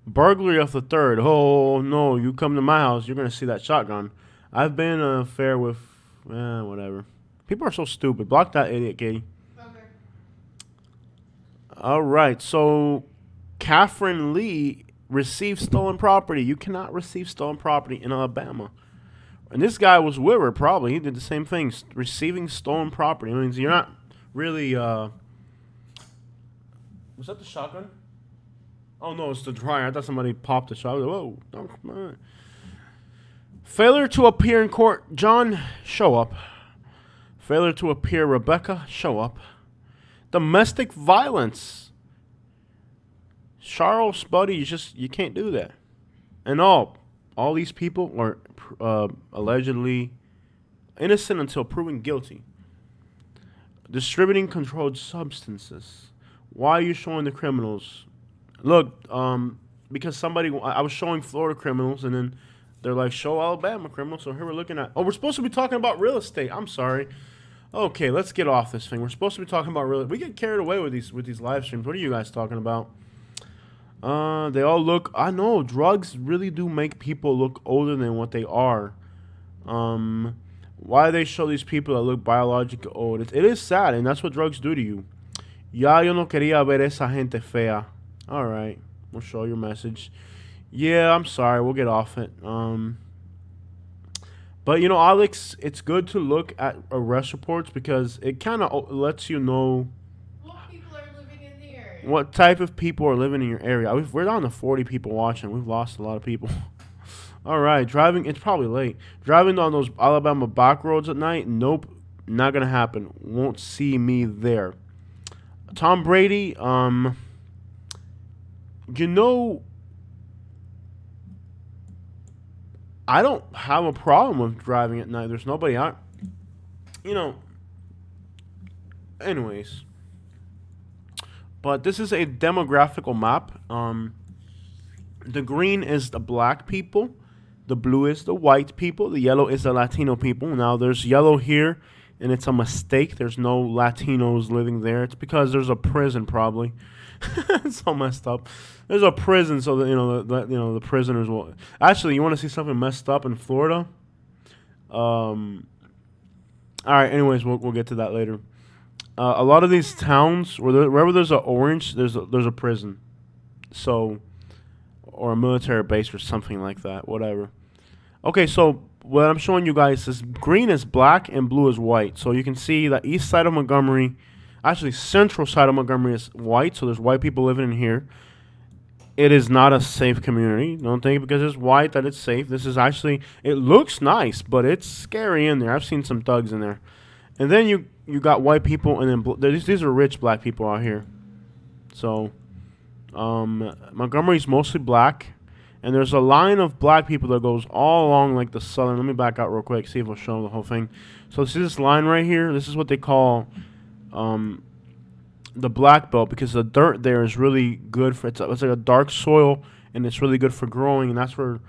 Burglary of the third. Oh, no. You come to my house, you're going to see that shotgun. I've been in an affair with... whatever. People are so stupid. Block that idiot, Katie. Okay. All right. So, Catherine Lee received stolen property. You cannot receive stolen property in Alabama. And this guy was with her, probably. He did the same thing. Receiving stolen property. I mean, you're not really... Was that the shotgun? Oh, no, it's the dryer. I thought somebody popped the shotgun. Whoa, don't come on. Failure to appear in court. John, show up. Failure to appear. Rebecca, show up. Domestic violence. Charles, buddy, you can't do that. And all these people are allegedly innocent until proven guilty. Distributing controlled substances. Why are you showing the criminals? Look, because I was showing Florida criminals, and then they're like, show Alabama criminals. So here we're looking at. Oh, we're supposed to be talking about real estate. I'm sorry. Okay, let's get off this thing. We're supposed to be talking about real. We get carried away with these live streams. What are you guys talking about? They all look. I know drugs really do make people look older than what they are. Why they show these people that look biologically old? It is sad, and that's what drugs do to you. Ya yo no quería ver esa gente fea. All right, we'll show your message. Yeah, I'm sorry. We'll get off it. But you know, Alex, it's good to look at arrest reports because it kind of lets you know What people are living in the area? what type of people are living in your area. We're down to 40 people watching. We've lost a lot of people. All right, driving. It's probably late. Driving on those Alabama back roads at night. Nope, not gonna happen. Won't see me there. Tom Brady. You know, I don't have a problem with driving at night. There's nobody out. You know. Anyways. But this is a demographical map. The green is the black people. The blue is the white people. The yellow is the Latino people. Now, there's yellow here, and it's a mistake. There's no Latinos living there. It's because there's a prison, probably. It's all messed up. There's a prison, so that the prisoners will. Actually, you want to see something messed up in Florida? All right. Anyways, we'll get to that later. A lot of these towns, wherever there's an orange, there's a prison, so or a military base or something like that. Whatever. Okay, so what I'm showing you guys is green is black and blue is white. So you can see the east side of Montgomery. Actually, central side of Montgomery is white, so there's white people living in here. It is not a safe community. Don't think because it's white that it's safe. This is actually, it looks nice, but it's scary in there. I've seen some thugs in there. And then you got white people, and then these are rich black people out here. So, Montgomery's mostly black, and there's a line of black people that goes all along like the southern. Let me back out real quick, see if it'll show the whole thing. So see this line right here. This is what they call the black belt, because the dirt there is really good for it's like a dark soil, and it's really good for growing, and that's where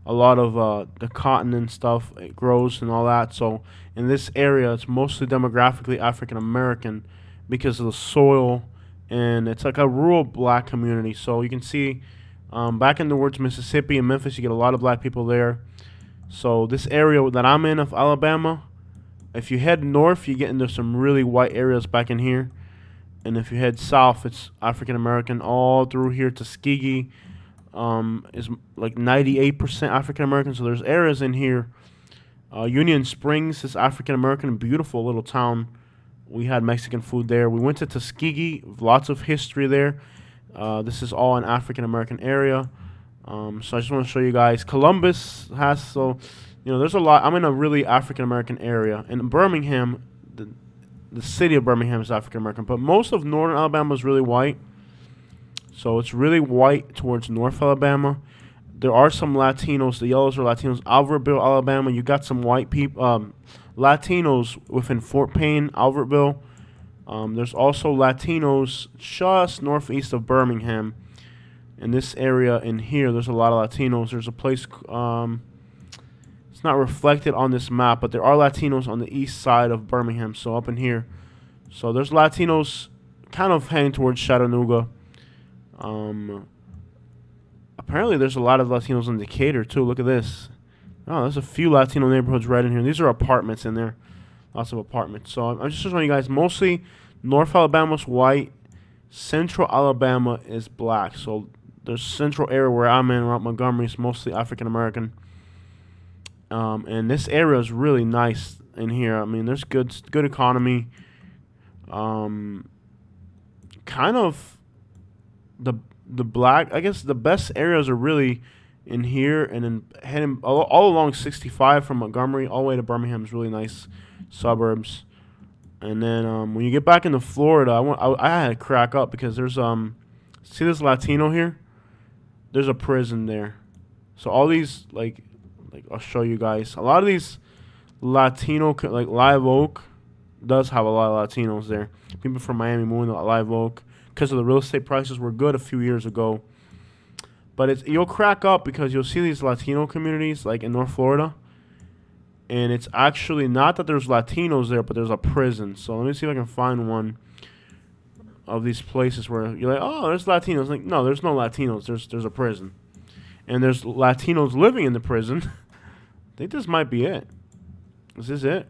a lot of the cotton and stuff it grows and all that. So in this area, it's mostly demographically African American because of the soil, and it's like a rural black community. So you can see back in the words Mississippi and Memphis, you get a lot of black people there. So this area that I'm in of Alabama, if you head north, you get into some really white areas back in here. And if you head south, it's African American all through here. Tuskegee is like 98% African American. So there's areas in here. Union Springs is African American, beautiful little town. We had Mexican food there. We went to Tuskegee, lots of history there. This is all an African American area. So I just want to show you guys. Columbus has, so, you know, there's a lot. I'm in a really African American area. And Birmingham, the city of Birmingham is African American, but most of northern Alabama is really white. So it's really white towards North Alabama. There are some Latinos. The yellows are Latinos. Albertville, Alabama, you got some white people, Latinos within Fort Payne, Albertville. There's also Latinos just northeast of Birmingham. In this area in here, there's a lot of Latinos. There's a place, it's not reflected on this map, but there are Latinos on the east side of Birmingham, so up in here. So there's Latinos kind of heading towards Chattanooga. Apparently there's a lot of Latinos in Decatur too. Look at this. Oh, there's a few Latino neighborhoods right in here. These are apartments in there. Lots of apartments. So I'm just showing you guys, mostly North Alabama's white. Central Alabama is black. So there's central area where I'm in, around Montgomery, is mostly African American. And this area is really nice in here. I mean, there's good economy. Kind of the black, I guess the best areas are really in here, and then heading all along 65 from Montgomery all the way to Birmingham is really nice suburbs. And then when you get back into Florida, I had to crack up because there's see this Latino here? There's a prison there. So all these like I'll show you guys. A lot of these Latino, like Live Oak does have a lot of Latinos there. People from Miami moving to Live Oak because of the real estate prices were good a few years ago. But you'll crack up because you'll see these Latino communities like in North Florida, and it's actually not that there's Latinos there, but there's a prison. So let me see if I can find one of these places where you're like, oh, there's Latinos. Like, no, there's no Latinos. There's a prison, and there's Latinos living in the prison. I think this might be it. Is this it?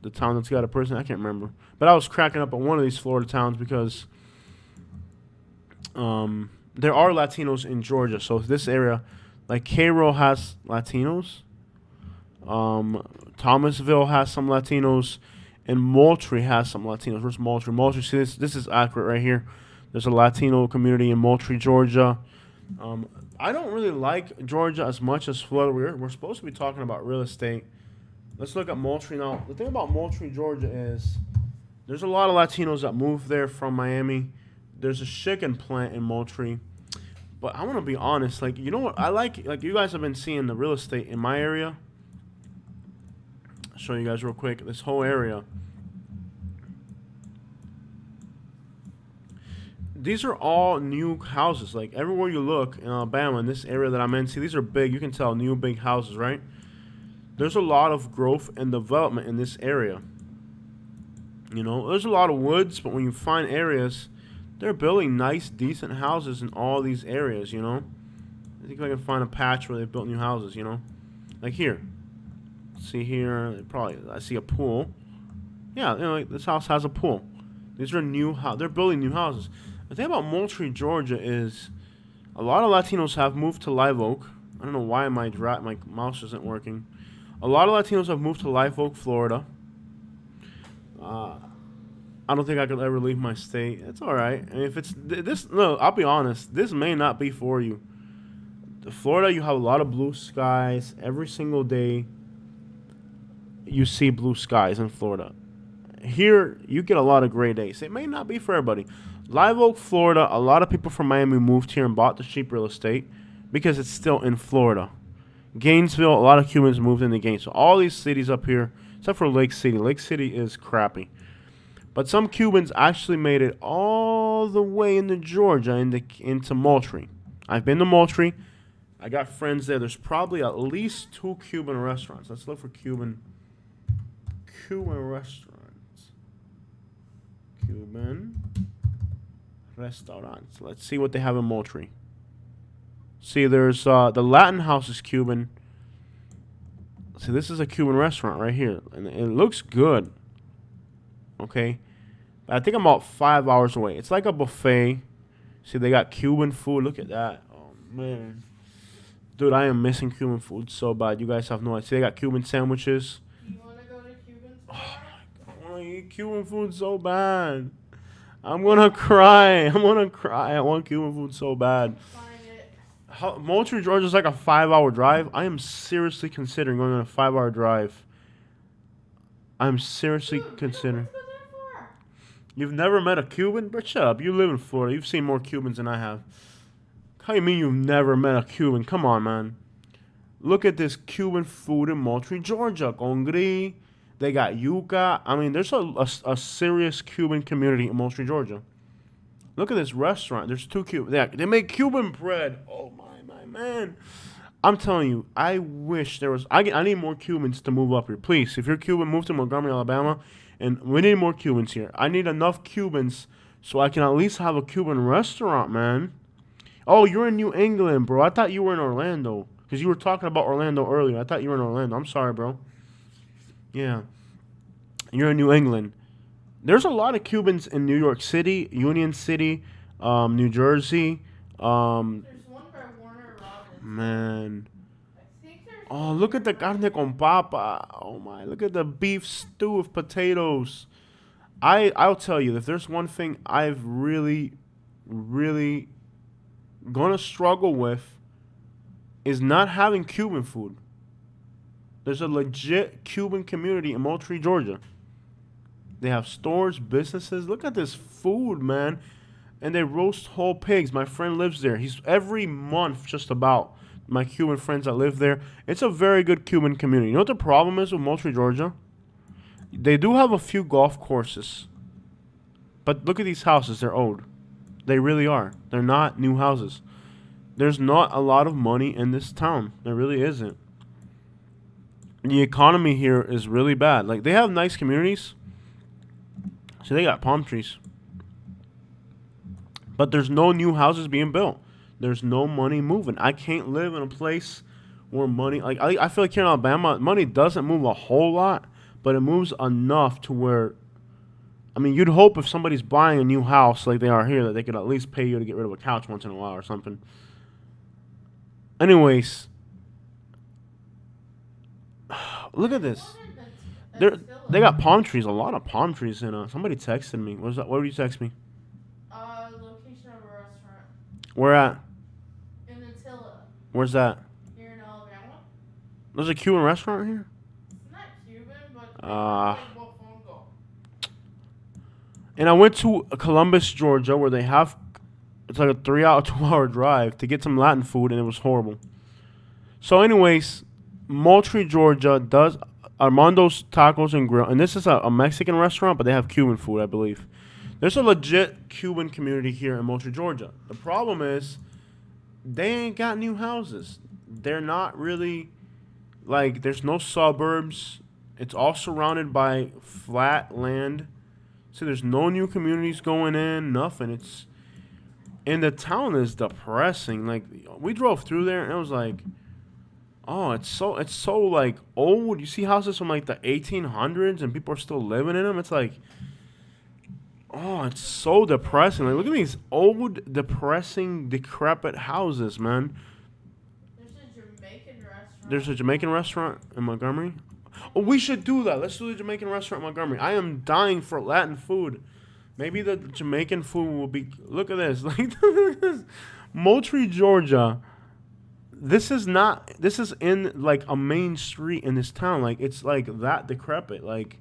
The town that's got a prison? I can't remember. But I was cracking up on one of these Florida towns because there are Latinos in Georgia. So this area, like Cairo has Latinos. Thomasville has some Latinos. And Moultrie has some Latinos. Where's Moultrie? Moultrie, see this is accurate right here. There's a Latino community in Moultrie, Georgia. I don't really like Georgia as much as Florida. We're supposed to be talking about real estate. Let's look at Moultrie now. The thing about Moultrie, Georgia is there's a lot of Latinos that move there from Miami. There's a chicken plant in Moultrie. But I want to be honest. Like, you know what? I like you guys have been seeing the real estate in my area. I'll show you guys real quick. This whole area. These are all new houses. Like, everywhere you look in Alabama, in this area that I'm in, see, these are big. You can tell new big houses, right? There's a lot of growth and development in this area. You know, there's a lot of woods, but when you find areas, they're building nice, decent houses in all these areas, you know? I think if I can find a patch where they built new houses, you know? Like here. See here, I see a pool. Yeah, you know, like this house has a pool. These are they're building new houses. The thing about Moultrie, Georgia is a lot of Latinos have moved to Live Oak. I don't know why my mouse isn't working. A lot of Latinos have moved to Live Oak, Florida. I don't think I could ever leave my state. It's all right. And if it's this, no, I'll be honest. This may not be for you. Florida, you have a lot of blue skies. Every single day, you see blue skies in Florida. Here, you get a lot of gray days. It may not be for everybody. Live Oak, Florida. A lot of people from Miami moved here and bought the cheap real estate because it's still in Florida. Gainesville, a lot of Cubans moved into Gainesville. All these cities up here, except for Lake City. Lake City is crappy. But some Cubans actually made it all the way into Georgia, into Moultrie. I've been to Moultrie. I got friends there. There's probably at least 2 Cuban restaurants. Let's look for Cuban restaurants. Cuban restaurants. Let's see what they have in Moultrie. See, there's the Latin House is Cuban. See, this is a Cuban restaurant right here, and it looks good. Okay, but I think I'm about 5 hours away. It's like a buffet. See, they got Cuban food. Look at that. Oh man, dude, I am missing Cuban food so bad. You guys have no idea. See, they got Cuban sandwiches. You want to go to Cuban Oh store? my god, I want to eat Cuban food so bad. I'm gonna cry. I'm gonna cry. I want Cuban food so bad. Find it. Moultrie, Georgia is like a 5 hour drive. I am seriously considering going on a 5 hour drive. I'm seriously Dude, considering. What's that for? You've never met a Cuban? But shut up. You live in Florida. You've seen more Cubans than I have. How you mean you've never met a Cuban? Come on, man. Look at this Cuban food in Moultrie, Georgia. Congri. They got yuca. I mean, there's a serious Cuban community in Moultrie, Georgia. Look at this restaurant. There's 2 Cuban. They make Cuban bread. Oh, my man. I'm telling you, I wish there was. I need more Cubans to move up here. Please, if you're Cuban, move to Montgomery, Alabama. And we need more Cubans here. I need enough Cubans so I can at least have a Cuban restaurant, man. Oh, you're in New England, bro. I thought you were in Orlando. Because you were talking about Orlando earlier. I thought you were in Orlando. I'm sorry, bro. Yeah. You're in New England. There's a lot of Cubans in New York City, Union City, New Jersey. There's one by Warner Robins. Man. I think there's. Oh, look at the carne con papa. Oh, my. Look at the beef stew with potatoes. I'll tell you, if there's one thing I've really gonna struggle with is not having Cuban food. There's a legit Cuban community in Moultrie, Georgia. They have stores, businesses. Look at this food, man. And they roast whole pigs. My friend lives there. He's every month just about. My Cuban friends that live there. It's a very good Cuban community. You know what the problem is with Moultrie, Georgia? They do have a few golf courses. But look at these houses. They're old. They really are. They're not new houses. There's not a lot of money in this town. There really isn't. The economy here is really bad. Like, they have nice communities. So they got palm trees. But there's no new houses being built. There's no money moving. I can't live in a place where money... Like, I feel like here in Alabama, money doesn't move a whole lot, but it moves enough to where... I mean, you'd hope if somebody's buying a new house like they are here, that they could at least pay you to get rid of a couch once in a while or something. Anyways... Look at this. They got palm trees. A lot of palm trees in. Somebody texted me. What was that? What did you text me? Location of a restaurant Where at? in Attila, Where's that? here in Alabama. There's a Cuban restaurant here. It's not Cuban, but Ah. it's like Mofongo. And I went to Columbus, Georgia, where they have. It's like a 3 hour, 2 hour drive to get some Latin food, and it was horrible. So, anyways, Moultrie, Georgia does Armando's Tacos and Grill, and this is a Mexican restaurant, but they have Cuban food, I believe. There's a legit Cuban community here in Moultrie, Georgia. The problem is they ain't got new houses. They're not really, like, there's no suburbs. It's all surrounded by flat land. So there's no new communities going in, nothing. And the town is depressing. Like, we drove through there, and it was like, oh, it's so like old. You see houses from like the 1800s, and people are still living in them. It's like, oh, it's so depressing. Like, look at these old, depressing, decrepit houses, man. There's a Jamaican restaurant. There's a Jamaican restaurant in Montgomery. Oh, we should do that. Let's do the Jamaican restaurant in Montgomery. I am dying for Latin food. Maybe the Jamaican food will be. Look at this. Like, Moultrie, Georgia. This is in like a main street in this town. Like, it's like that decrepit. Like,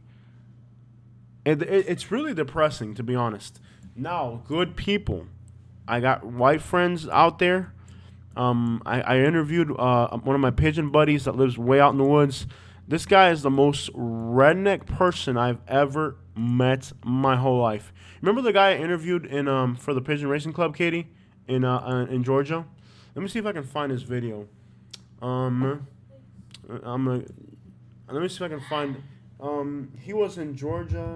it's really depressing, to be honest. Now, good people. I got white friends out there. I interviewed one of my pigeon buddies that lives way out in the woods. This guy is the most redneck person I've ever met my whole life. Remember the guy I interviewed in for the Pigeon Racing Club, Katie, in Georgia? Let me see if I can find his video. I'm gonna let me see if I can find. He was in Georgia.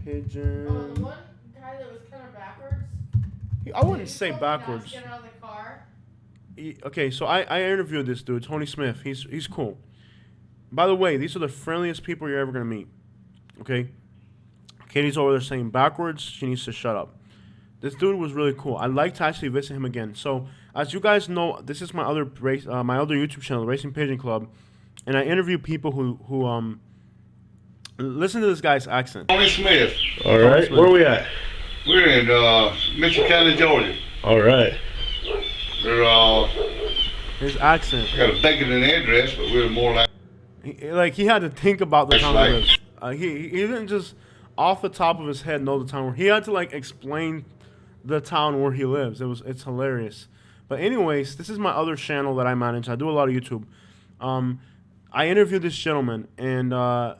Pigeon. Oh, the one guy that was kind of backwards. I wouldn't He say told me not to backwards. Get out of the car. Okay, so I interviewed this dude, Tony Smith. He's cool. By the way, these are the friendliest people you're ever gonna meet. Okay. Katie's over there saying backwards. She needs to shut up. This dude was really cool. I'd like to actually visit him again. So, as you guys know, this is my other my other YouTube channel, the Racing Pigeon Club, and I interview people who listen to this guy's accent. Tony Smith. All right, Smith. where are we at? We're in Mitchell County, Georgia. All right. We're His accent, got a Bacon address, but we're more like he had to think about the That's town right. he lives. He didn't just off the top of his head know the town where he had to like explain the town where he lives. It's hilarious. But anyways, this is my other channel that I manage. I do a lot of YouTube. I interviewed this gentleman, and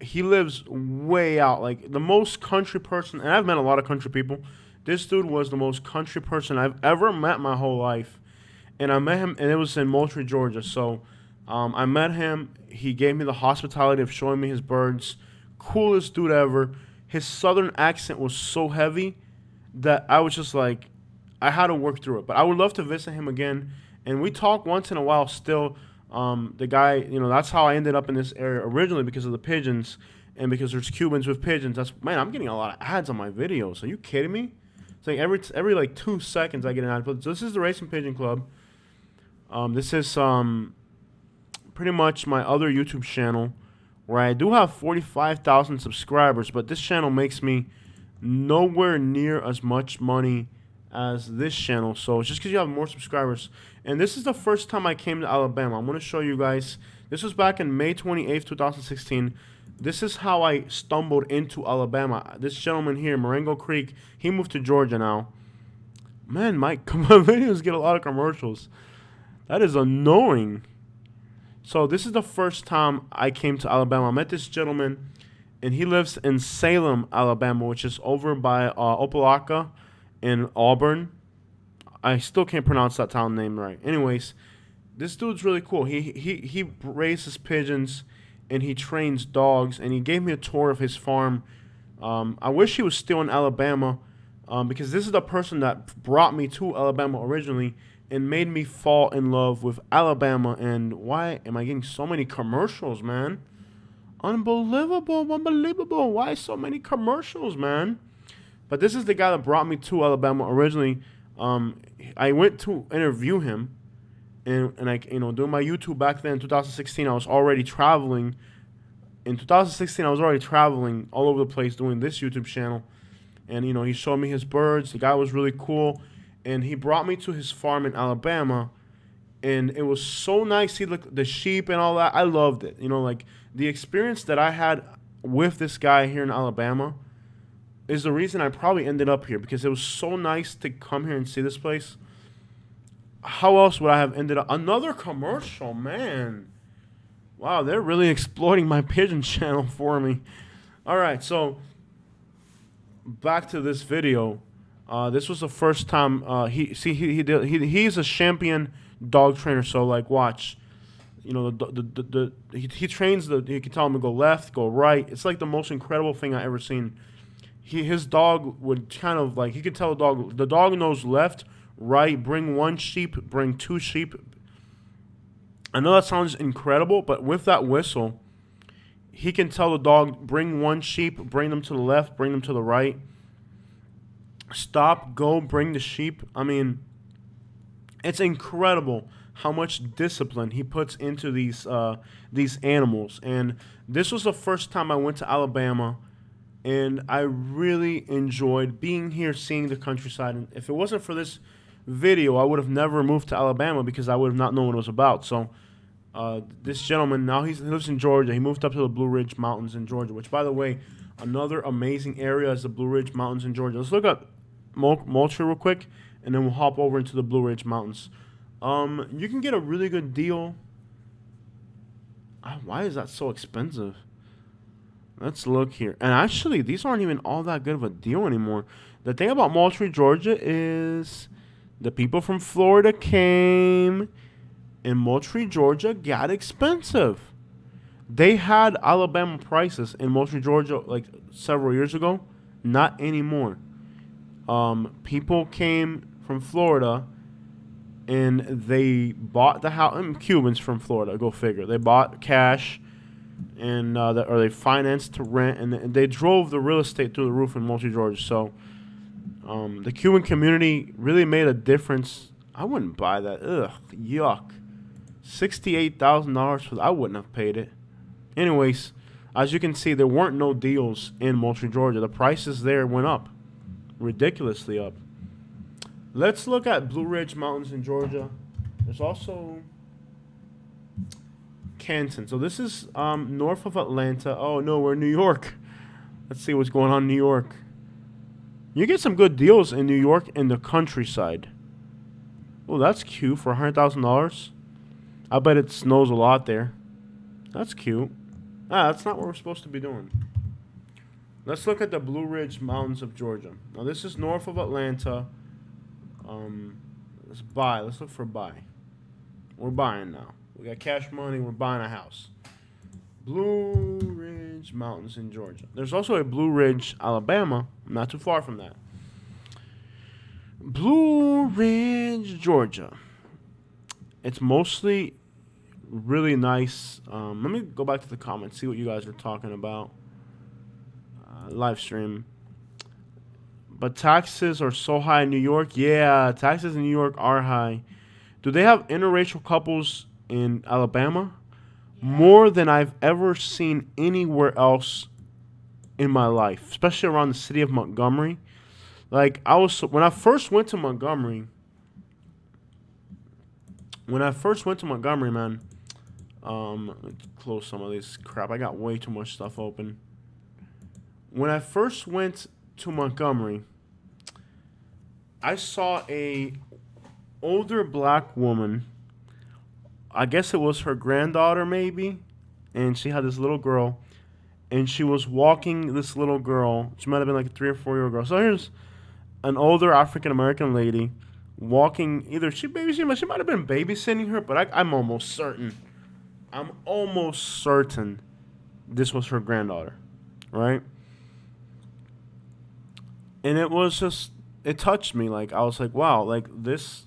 he lives way out, like the most country person. And I've met a lot of country people. This dude was the most country person I've ever met my whole life. And I met him, and it was in Moultrie, Georgia. So I met him. He gave me the hospitality of showing me his birds. Coolest dude ever. His southern accent was so heavy that I was just like, I had to work through it. But I would love to visit him again. And we talk once in a while still. The guy, that's how I ended up in this area originally, because of the pigeons and because there's Cubans with pigeons. Man, I'm getting a lot of ads on my videos. Are you kidding me? It's like every like 2 seconds I get an ad. But this is the Racing Pigeon Club. This is pretty much my other YouTube channel, where I do have 45,000 subscribers, but this channel makes me nowhere near as much money as this channel. So it's just because you have more subscribers. And this is the first time I came to Alabama. I'm going to show you guys. This was back in May 28th, 2016. This is how I stumbled into Alabama. This gentleman here, Marengo Creek, he moved to Georgia now. Man, my videos get a lot of commercials. That is annoying. So this is the first time I came to Alabama. I met this gentleman, and he lives in Salem, Alabama, which is over by Opelika in Auburn. I still can't pronounce that town name right. Anyways, this dude's really cool. He raises pigeons, and he trains dogs, and he gave me a tour of his farm. I wish he was still in Alabama, because this is the person that brought me to Alabama originally and made me fall in love with Alabama. And why am I getting so many commercials, man? Unbelievable. Why so many commercials, man? But this is the guy that brought me to Alabama originally. I went to interview him, and I, doing my YouTube back then in 2016, I was already traveling. In 2016, I was already traveling all over the place doing this YouTube channel. And, he showed me his birds. The guy was really cool. And he brought me to his farm in Alabama. And it was so nice. See, look, the sheep and all that. I loved it. Like the experience that I had with this guy here in Alabama is the reason I probably ended up here, because it was so nice to come here and see this place. How else would I have ended up? Another commercial, man. Wow, they're really exploiting my pigeon channel for me. All right, so back to this video. This was the first time he's a champion dog trainer. So like, watch, he trains he can tell him to go left, go right. It's like the most incredible thing I ever seen. His dog would kind of like, he could tell the dog knows left, right, bring one sheep, bring two sheep. I know that sounds incredible, but with that whistle, he can tell the dog, bring one sheep, bring them to the left, bring them to the right. Stop, go, bring the sheep. I mean, it's incredible how much discipline he puts into these animals. And this was the first time I went to Alabama, and I really enjoyed being here, seeing the countryside. And if it wasn't for this video, I would have never moved to Alabama, because I would have not known what it was about. So This gentleman now he lives in Georgia. He moved up to the Blue Ridge Mountains in Georgia, which, by the way, another amazing area is the Blue Ridge Mountains in Georgia. Let's look at Moultrie real quick, and then we'll hop over into the Blue Ridge Mountains. You can get a really good deal. Why is that so expensive? Let's look here. And actually, these aren't even all that good of a deal anymore. The thing about Moultrie, Georgia is the people from Florida came, and Moultrie, Georgia got expensive. They had Alabama prices in Moultrie, Georgia like several years ago. Not anymore. People came from Florida, and they bought the house. Cubans from Florida, go figure. They bought cash, and or they financed to rent, and they drove the real estate through the roof in Moultrie, Georgia. So the Cuban community really made a difference. I wouldn't buy that. Ugh, yuck. $68,000 for that. I wouldn't have paid it. Anyways, as you can see, there weren't no deals in Moultrie, Georgia. The prices there went up, ridiculously up. Let's look at Blue Ridge Mountains in Georgia. There's also Canton. So this is north of Atlanta. Oh, no, we're in New York. Let's see what's going on in New York. You get some good deals in New York in the countryside. Oh, that's cute for $100,000. I bet it snows a lot there. That's cute. That's not what we're supposed to be doing. Let's look at the Blue Ridge Mountains of Georgia. Now, this is north of Atlanta. Let's buy. Let's look for buy. We're buying now. We got cash money. We're buying a house. Blue Ridge Mountains in Georgia. There's also a Blue Ridge, Alabama. Not too far from that. Blue Ridge, Georgia. It's mostly really nice. Let me go back to the comments, see what you guys are talking about. Live stream. But taxes are so high in New York. Yeah, taxes in New York are high. Do they have interracial couples in Alabama? Yeah. More than I've ever seen anywhere else in my life, especially around the city of Montgomery. Like, when I first went to Montgomery, man, let me close some of this crap. I got way too much stuff open. When I first went to Montgomery, I saw a older black woman. I guess it was her granddaughter, maybe, and she had this little girl, and she was walking this little girl. She might have been like a 3 or 4 year old girl. So here's an older African American lady walking. Either she might have been babysitting her, but I'm almost certain. This was her granddaughter, right? And it was just, it touched me. Like, I was like, wow, like this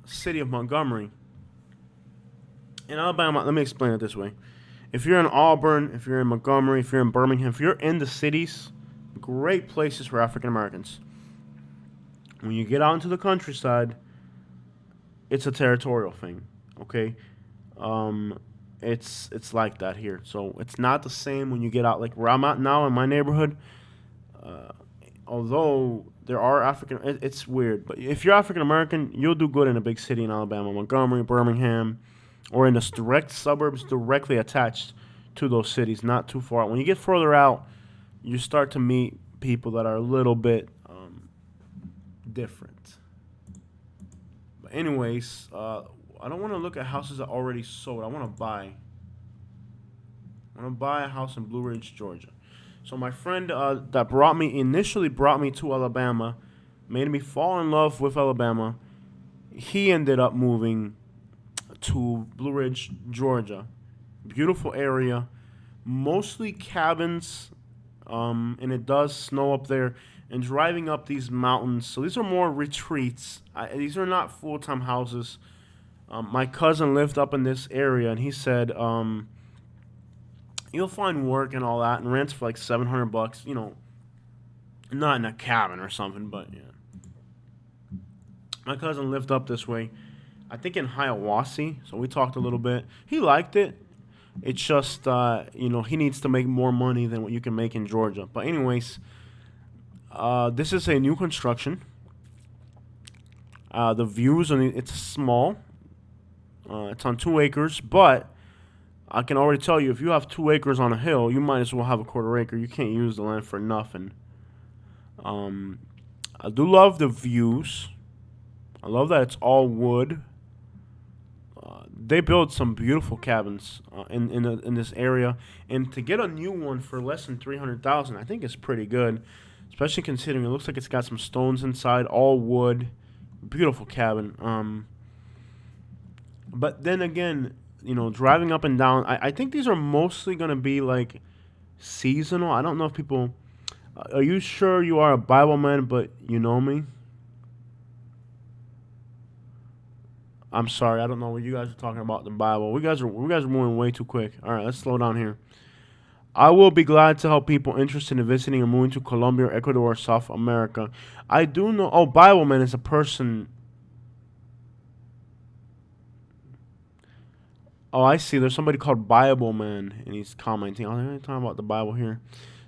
city of Montgomery in Alabama. Let me explain it this way. If you're in Auburn, if you're in Montgomery, if you're in Birmingham, if you're in the cities, great places for African Americans. When you get out into the countryside, it's a territorial thing, okay? It's like that here. So it's not the same when you get out, like where I'm at now in my neighborhood. Although there are it's weird. But if you're African American, you'll do good in a big city in Alabama, Montgomery, Birmingham, or in the direct suburbs directly attached to those cities, not too far. When you get further out, you start to meet people that are a little bit different. But anyways, I don't want to look at houses that are already sold. I want to buy a house in Blue Ridge, Georgia. So my friend that initially brought me to Alabama, made me fall in love with Alabama. He ended up moving to Blue Ridge, Georgia. Beautiful area, mostly cabins, and it does snow up there. And driving up these mountains, so these are more retreats. These are not full-time houses. My cousin lived up in this area, and he said, you'll find work and all that, and rents for like $700. You know, not in a cabin or something, but yeah. My cousin lived up this way, I think in Hiawassee. So we talked a little bit. He liked it. It's just, he needs to make more money than what you can make in Georgia. But anyways, this is a new construction. The views on it's small. It's on 2 acres, but I can already tell you, if you have 2 acres on a hill, you might as well have a quarter acre. You can't use the land for nothing. I do love the views. I love that it's all wood. They build some beautiful cabins in this area, and to get a new one for less than 300,000, I think is pretty good, especially considering it looks like it's got some stones inside, all wood, beautiful cabin. But then again, you know, driving up and down, I think these are mostly gonna be like seasonal. I don't know if people. Are you sure you are a Bible man, but you know me? I'm sorry, I don't know what you guys are talking about the Bible. You guys are moving way too quick. All right, let's slow down here. I will be glad to help people interested in visiting or moving to Colombia, Ecuador, or South America. I do know. Oh, Bible man is a person. Oh, I see. There's somebody called Bible man, and he's commenting. I'm talking about the Bible here.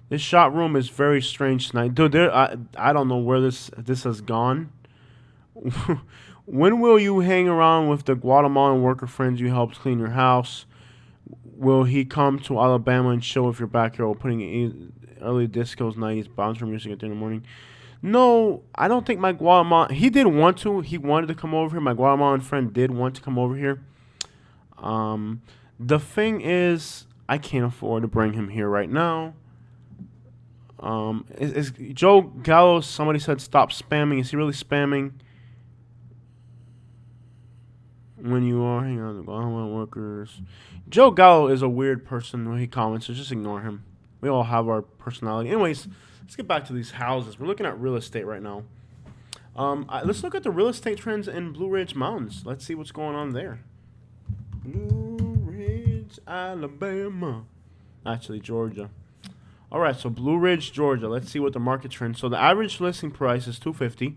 This shot room is very strange tonight, dude. I don't know where this has gone. When will you hang around with the Guatemalan worker friends you helped clean your house? Will he come to Alabama and chill with your backyard while putting early discos, 90s bouncer music at 3 in the morning? No, I don't think my Guatemalan... He did want to. He wanted to come over here. My Guatemalan friend did want to come over here. The thing is, I can't afford to bring him here right now. Is Joe Gallo, somebody said stop spamming. Is he really spamming? When you are hanging out with the Guatemalan workers. Joe Gallo is a weird person when he comments, so just ignore him. We all have our personality. Anyways, let's get back to these houses. We're looking at real estate right now. Let's look at the real estate trends in Blue Ridge Mountains. Let's see what's going on there. Blue Ridge, Alabama. Actually, Georgia. All right, so Blue Ridge, Georgia. Let's see what the market trends. So the average listing price is $250.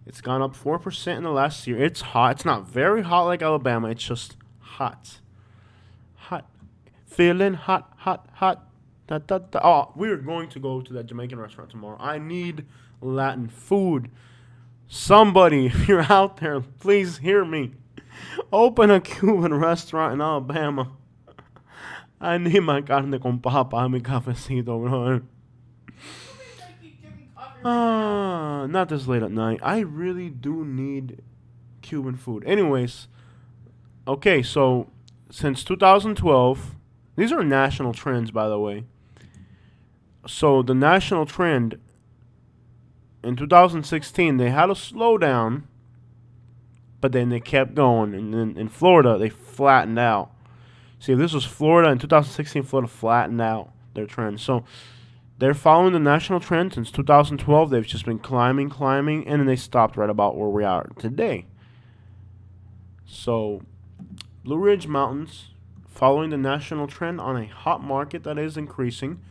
It's gone up 4% in the last year. It's hot. It's not very hot like Alabama. It's just hot. Hot. Feeling hot, hot, hot. Da, da, da. Oh, we're going to go to that Jamaican restaurant tomorrow. I need Latin food. Somebody, if you're out there, please hear me. Open a Cuban restaurant in Alabama. I need my carne con papa and mi cafecito, bro. Not this late at night. I really do need Cuban food. Anyways, okay, so since 2012, these are national trends, by the way. So the national trend in 2016, they had a slowdown, but then they kept going. And then in Florida, they flattened out. See, if this was Florida in 2016, Florida flattened out their trend. So they're following the national trend since 2012. They've just been climbing, and then they stopped right about where we are today. So, Blue Ridge Mountains, following the national trend on a hot market that is increasing.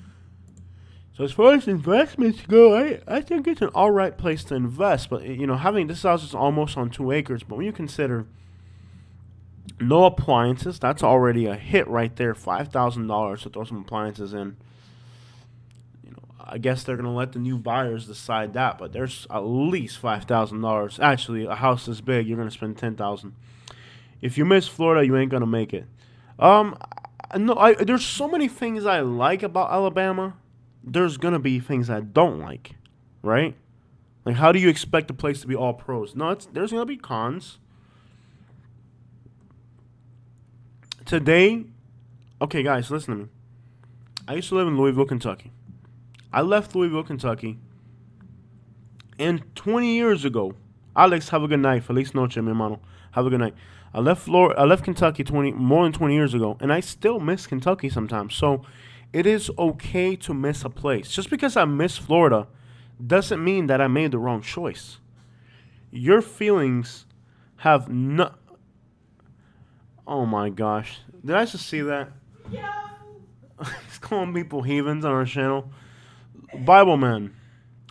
So as far as investments go, I think it's an all right place to invest. But, you know, having this house is almost on 2 acres. But when you consider no appliances, that's already a hit right there. $5,000 to throw some appliances in. I guess they're going to let the new buyers decide that, but there's at least $5,000. Actually, a house this big, you're going to spend $10,000. If you miss Florida, you ain't going to make it. There's so many things I like about Alabama. There's going to be things I don't like, right? Like, how do you expect the place to be all pros? No, there's going to be cons. Today, okay, guys, listen to me. I used to live in Louisville, Kentucky. I left Louisville, Kentucky, and 20 years ago, Alex, have a good night. Feliz noche, mi hermano. Have a good night. I left Kentucky more than 20 years ago, and I still miss Kentucky sometimes. So it is okay to miss a place. Just because I miss Florida doesn't mean that I made the wrong choice. Your feelings have no... Oh, my gosh. Did I just see that? Yeah. He's calling people heathens on our channel. Bible man,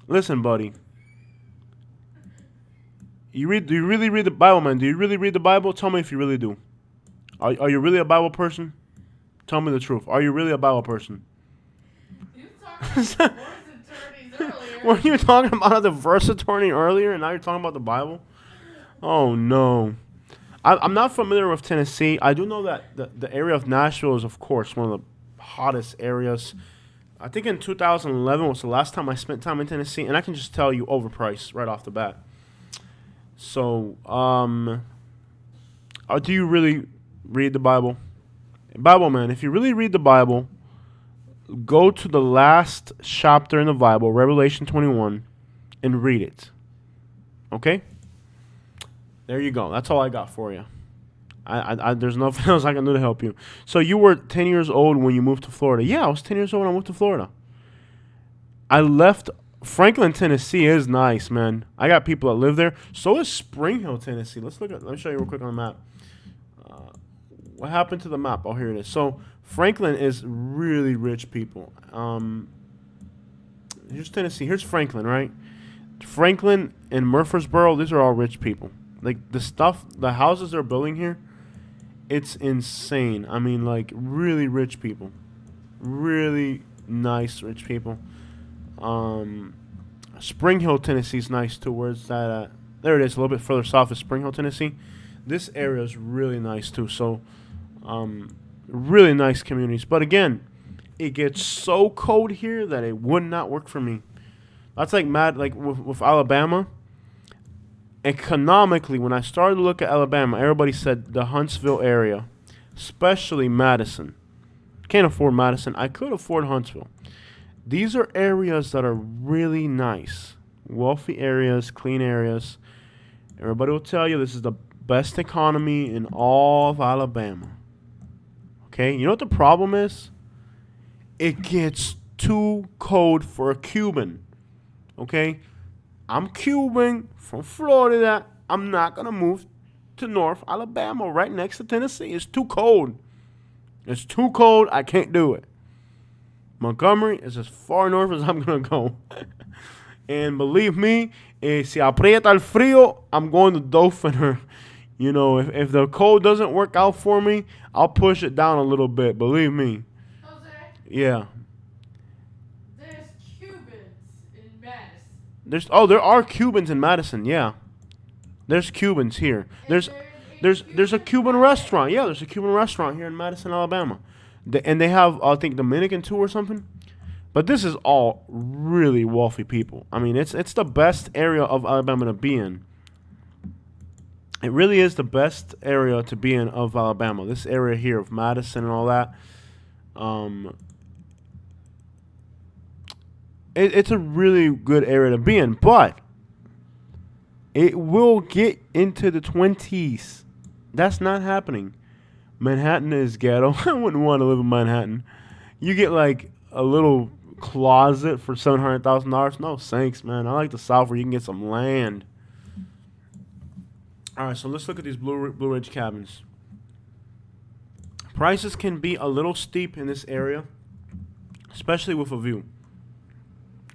listen, buddy. Do you really read the Bible, man? Do you really read the Bible? Tell me if you really do. Are you really a Bible person? Tell me the truth. Are you really a Bible person? You were talking about divorce attorneys earlier. Were you talking about a divorce attorney earlier, and now you're talking about the Bible? Oh no. I'm not familiar with Tennessee. I do know that the area of Nashville is, of course, one of the hottest areas. I think in 2011 was the last time I spent time in Tennessee, and I can just tell you overpriced right off the bat. So, do you really read the Bible? Bible, man, if you really read the Bible, go to the last chapter in the Bible, Revelation 21, and read it. Okay? There you go. That's all I got for you. There's nothing else I can do to help you. So you were 10 years old when you moved to Florida. Yeah, I was 10 years old when I moved to Florida. I left. Franklin, Tennessee is nice, man. I got people that live there. So is Spring Hill, Tennessee. Let me show you real quick on the map. What happened to the map? Oh, here it is. So Franklin is really rich people. Here's Tennessee. Here's Franklin, right? Franklin and Murfreesboro, these are all rich people. Like the houses they're building here, it's insane. I mean, like really rich people, really nice rich people. Spring Hill, Tennessee is nice too. Where's that at? There it is. A little bit further south is Spring Hill, Tennessee. This area is really nice too. So, really nice communities. But again, it gets so cold here that it would not work for me. That's like with Alabama. Economically, when I started to look at Alabama, everybody said the Huntsville area, especially Madison. Can't afford Madison. I could afford Huntsville. These are areas that are really nice. Wealthy areas, clean areas. Everybody will tell you this is the best economy in all of Alabama. Okay? You know what the problem is? It gets too cold for a Cuban. Okay? I'm Cuban from Florida. I'm not going to move to North Alabama right next to Tennessee. It's too cold. It's too cold. I can't do it. Montgomery is as far north as I'm going to go. And believe me, si aprieta el frío, I'm going to Dauphin. You know, if the cold doesn't work out for me, I'll push it down a little bit. Believe me. Jose, Yeah. there's Cubans in Madison. There are Cubans in Madison. Yeah. There's Cubans here. There's a Cuban restaurant. Yeah, there's a Cuban restaurant here in Madison, Alabama. And they have, I think, Dominican too or something. But this is all really wealthy people. I mean, it's the best area of Alabama to be in. It really is the best area to be in of Alabama. This area here of Madison and all that. It's a really good area to be in. But it will get into the 20s. That's not happening. Manhattan is ghetto. I wouldn't want to live in Manhattan. You get like a little closet for $700,000. No thanks, man. I like the South where you can get some land. All right, so let's look at these Blue Ridge cabins. Prices can be a little steep in this area, especially with a view.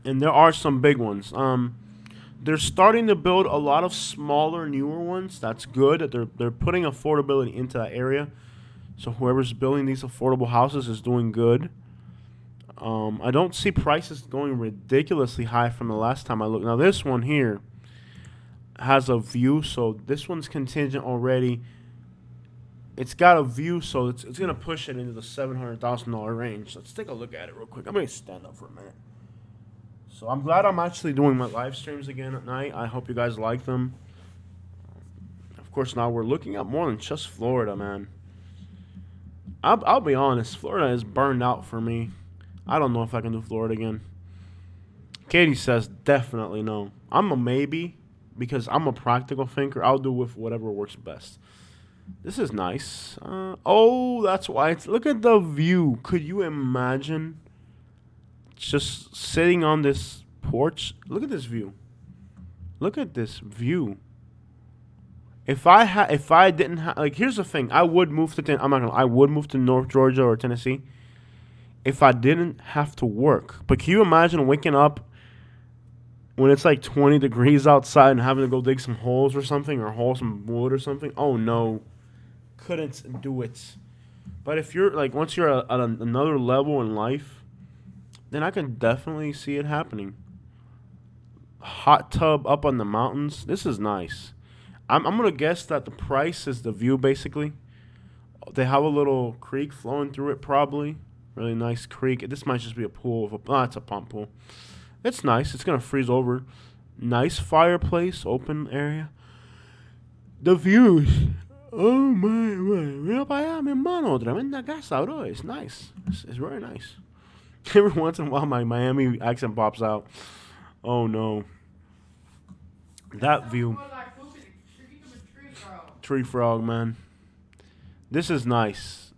And there are some big ones. They're starting to build a lot of smaller, newer ones. That's good. They're putting affordability into that area. So whoever's building these affordable houses is doing good. I don't see prices going ridiculously high from the last time I looked. Now this one here has a view, so this one's contingent already. It's got a view, so it's going to push it into the $700,000 range. Let's take a look at it real quick. I'm going to stand up for a minute. So I'm glad I'm actually doing my live streams again at night. I hope you guys like them. Of course, now we're looking at more than just Florida, man. I'll be honest. Florida is burned out for me. I don't know if I can do Florida again. Katie says definitely no. I'm a maybe because I'm a practical thinker. I'll do with whatever works best. This is nice. Oh, that's why. Look at the view. Could you imagine just sitting on this porch? Look at this view. Look at this view. If I didn't have, like, here's the thing. I would move to I would move to North Georgia or Tennessee if I didn't have to work. But can you imagine waking up when it's like 20 degrees outside and having to go dig some holes or something, or haul some wood or something? Oh no, couldn't do it. But if you're like, once you're at another level in life, then I can definitely see it happening. Hot tub up on the mountains. This is nice. I'm gonna guess that the price is the view basically. They have a little creek flowing through it, probably. Really nice creek. This might just be a pool. It's a pump pool. It's nice. It's gonna freeze over. Nice fireplace, open area. The views. Oh my, mira para allá, mi hermano. Tremenda casa, bro. It's nice. It's very nice. Every once in a while, my Miami accent pops out. Oh no. That view. Tree frog, man. This is nice.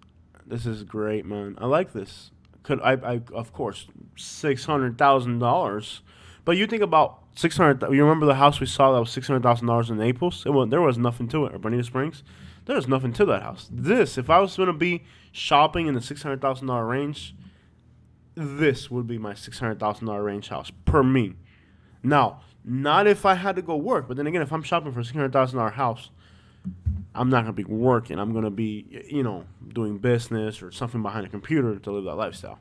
This is great, man. I like this. Could I of course $600,000, but you think about 600. You remember the house we saw that was $600,000 in Naples? There was nothing to it. Or Bonita Springs, there was nothing to that house. This, if I was going to be shopping in the $600,000 range, this would be my $600,000 range house per me. Now, not if I had to go work, but then again, if I'm shopping for a $600,000 house, I'm not gonna be working. I'm gonna be, doing business or something behind a computer to live that lifestyle.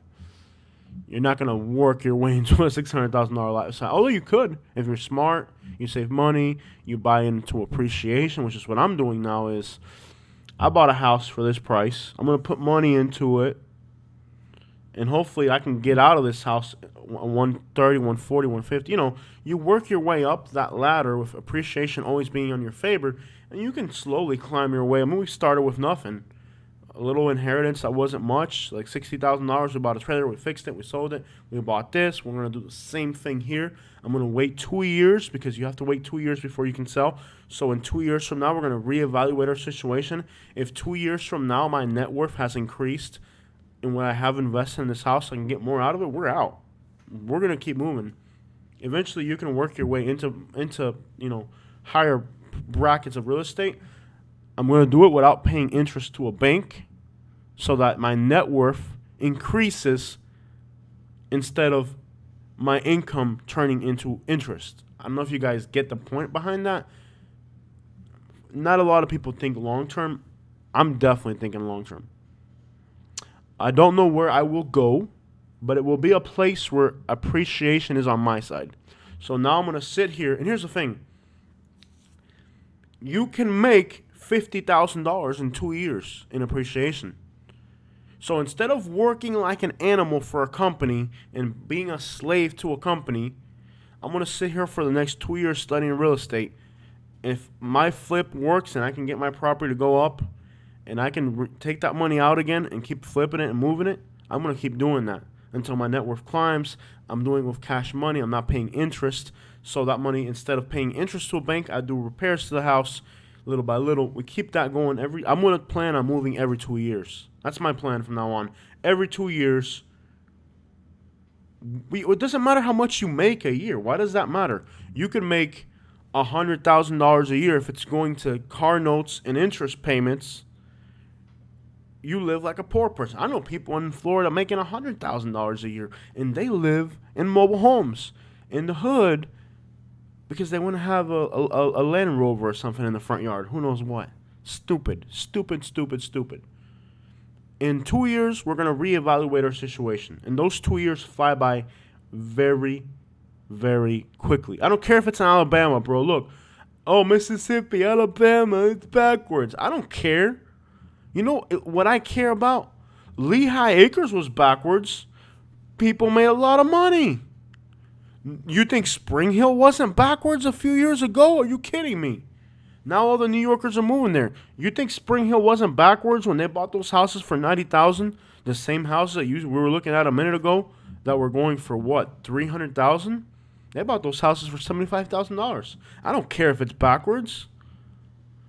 You're not gonna work your way into a $600,000 lifestyle. Although you could, if you're smart, you save money, you buy into appreciation, which is what I'm doing now. Is I bought a house for this price. I'm gonna put money into it, and hopefully I can get out of this house 130, 140, 150. You work your way up that ladder with appreciation always being on your favor, and you can slowly climb your way. I mean, we started with nothing. A little inheritance that wasn't much, like $60,000. We bought a trailer, we fixed it, we sold it, we bought this. We're going to do the same thing here. I'm going to wait 2 years because you have to wait 2 years before you can sell. So in 2 years from now, we're going to reevaluate our situation. If 2 years from now my net worth has increased and what I have invested in this house, I can get more out of it, we're out. We're going to keep moving. Eventually, you can work your way into higher brackets of real estate. I'm going to do it without paying interest to a bank so that my net worth increases instead of my income turning into interest. I don't know if you guys get the point behind that. Not a lot of people think long term. I'm definitely thinking long term. I don't know where I will go, but it will be a place where appreciation is on my side. So now I'm going to sit here, and here's the thing. You can make $50,000 in 2 years in appreciation. So instead of working like an animal for a company and being a slave to a company, I'm going to sit here for the next 2 years studying real estate. If my flip works and I can get my property to go up and I can take that money out again and keep flipping it and moving it, I'm going to keep doing that until my net worth climbs. I'm doing it with cash money. I'm not paying interest. So that money, instead of paying interest to a bank, I do repairs to the house little by little. We keep that going. I'm going to plan on moving every 2 years. That's my plan from now on. Every 2 years. It doesn't matter how much you make a year. Why does that matter? You can make $100,000 a year if it's going to car notes and interest payments. You live like a poor person. I know people in Florida making $100,000 a year, and they live in mobile homes in the hood because they want to have a Land Rover or something in the front yard. Who knows what? Stupid. In 2 years, we're going to reevaluate our situation. And those 2 years fly by very, very quickly. I don't care if it's in Alabama, bro. Look. Oh, Mississippi, Alabama, it's backwards. I don't care. You know what I care about? Lehigh Acres was backwards. People made a lot of money. You think Spring Hill wasn't backwards a few years ago? Are you kidding me? Now all the New Yorkers are moving there. You think Spring Hill wasn't backwards when they bought those houses for $90,000? The same houses that we were looking at a minute ago that were going for what, $300,000? They bought those houses for $75,000. I don't care if it's backwards.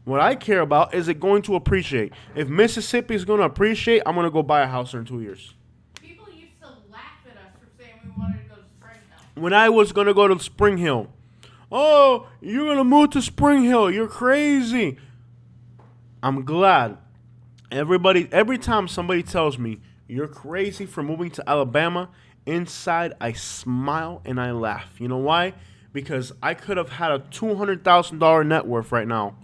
What I care about is it going to appreciate. If Mississippi is going to appreciate, I'm going to go buy a house there in 2 years. People used to laugh at us for saying we wanted to go to Spring Hill. When I was going to go to Spring Hill, oh, you're going to move to Spring Hill. You're crazy. I'm glad. Every time somebody tells me you're crazy for moving to Alabama, inside I smile and I laugh. You know why? Because I could have had a $200,000 net worth right now.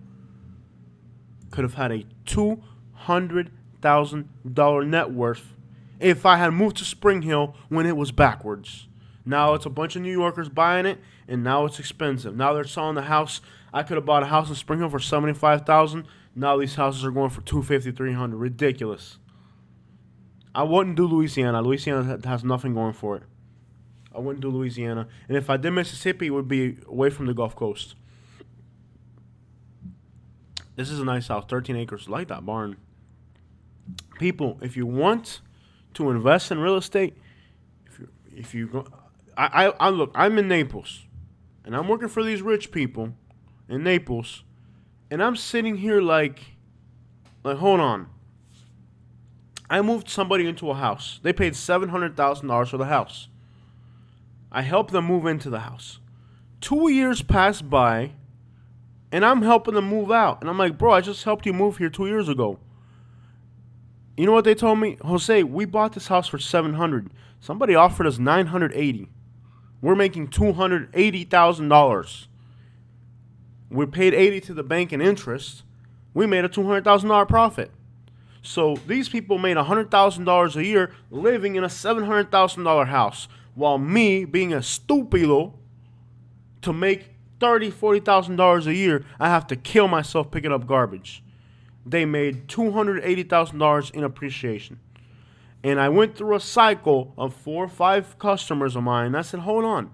Could have had a $200,000 net worth if I had moved to Spring Hill when it was backwards. Now it's a bunch of New Yorkers buying it, and now it's expensive. Now they're selling the house. I could have bought a house in Spring Hill for 75,000. Now these houses are going for 250, 300. Ridiculous. I wouldn't do Louisiana. Louisiana has nothing going for it. I wouldn't do Louisiana. And if I did Mississippi, it would be away from the Gulf Coast. This is a nice house, 13 acres. I like that barn. People, if you want to invest in real estate, if you go, I look, I'm in Naples, and I'm working for these rich people in Naples, and I'm sitting here like hold on. I moved somebody into a house. They paid $700,000 for the house. I helped them move into the house. 2 years passed by, and I'm helping them move out. And I'm like, bro, I just helped you move here 2 years ago. You know what they told me? Jose, we bought this house for $700,000. Somebody offered us $980,000. We're making $280,000. We paid $80,000 to the bank in interest. We made a $200,000 profit. So these people made $100,000 a year living in a $700,000 house, while me, being a stupido, to make $30,000, $40,000 a year, I have to kill myself picking up garbage. They made $280,000 in appreciation. And I went through a cycle of 4 or 5 customers of mine. And I said, hold on.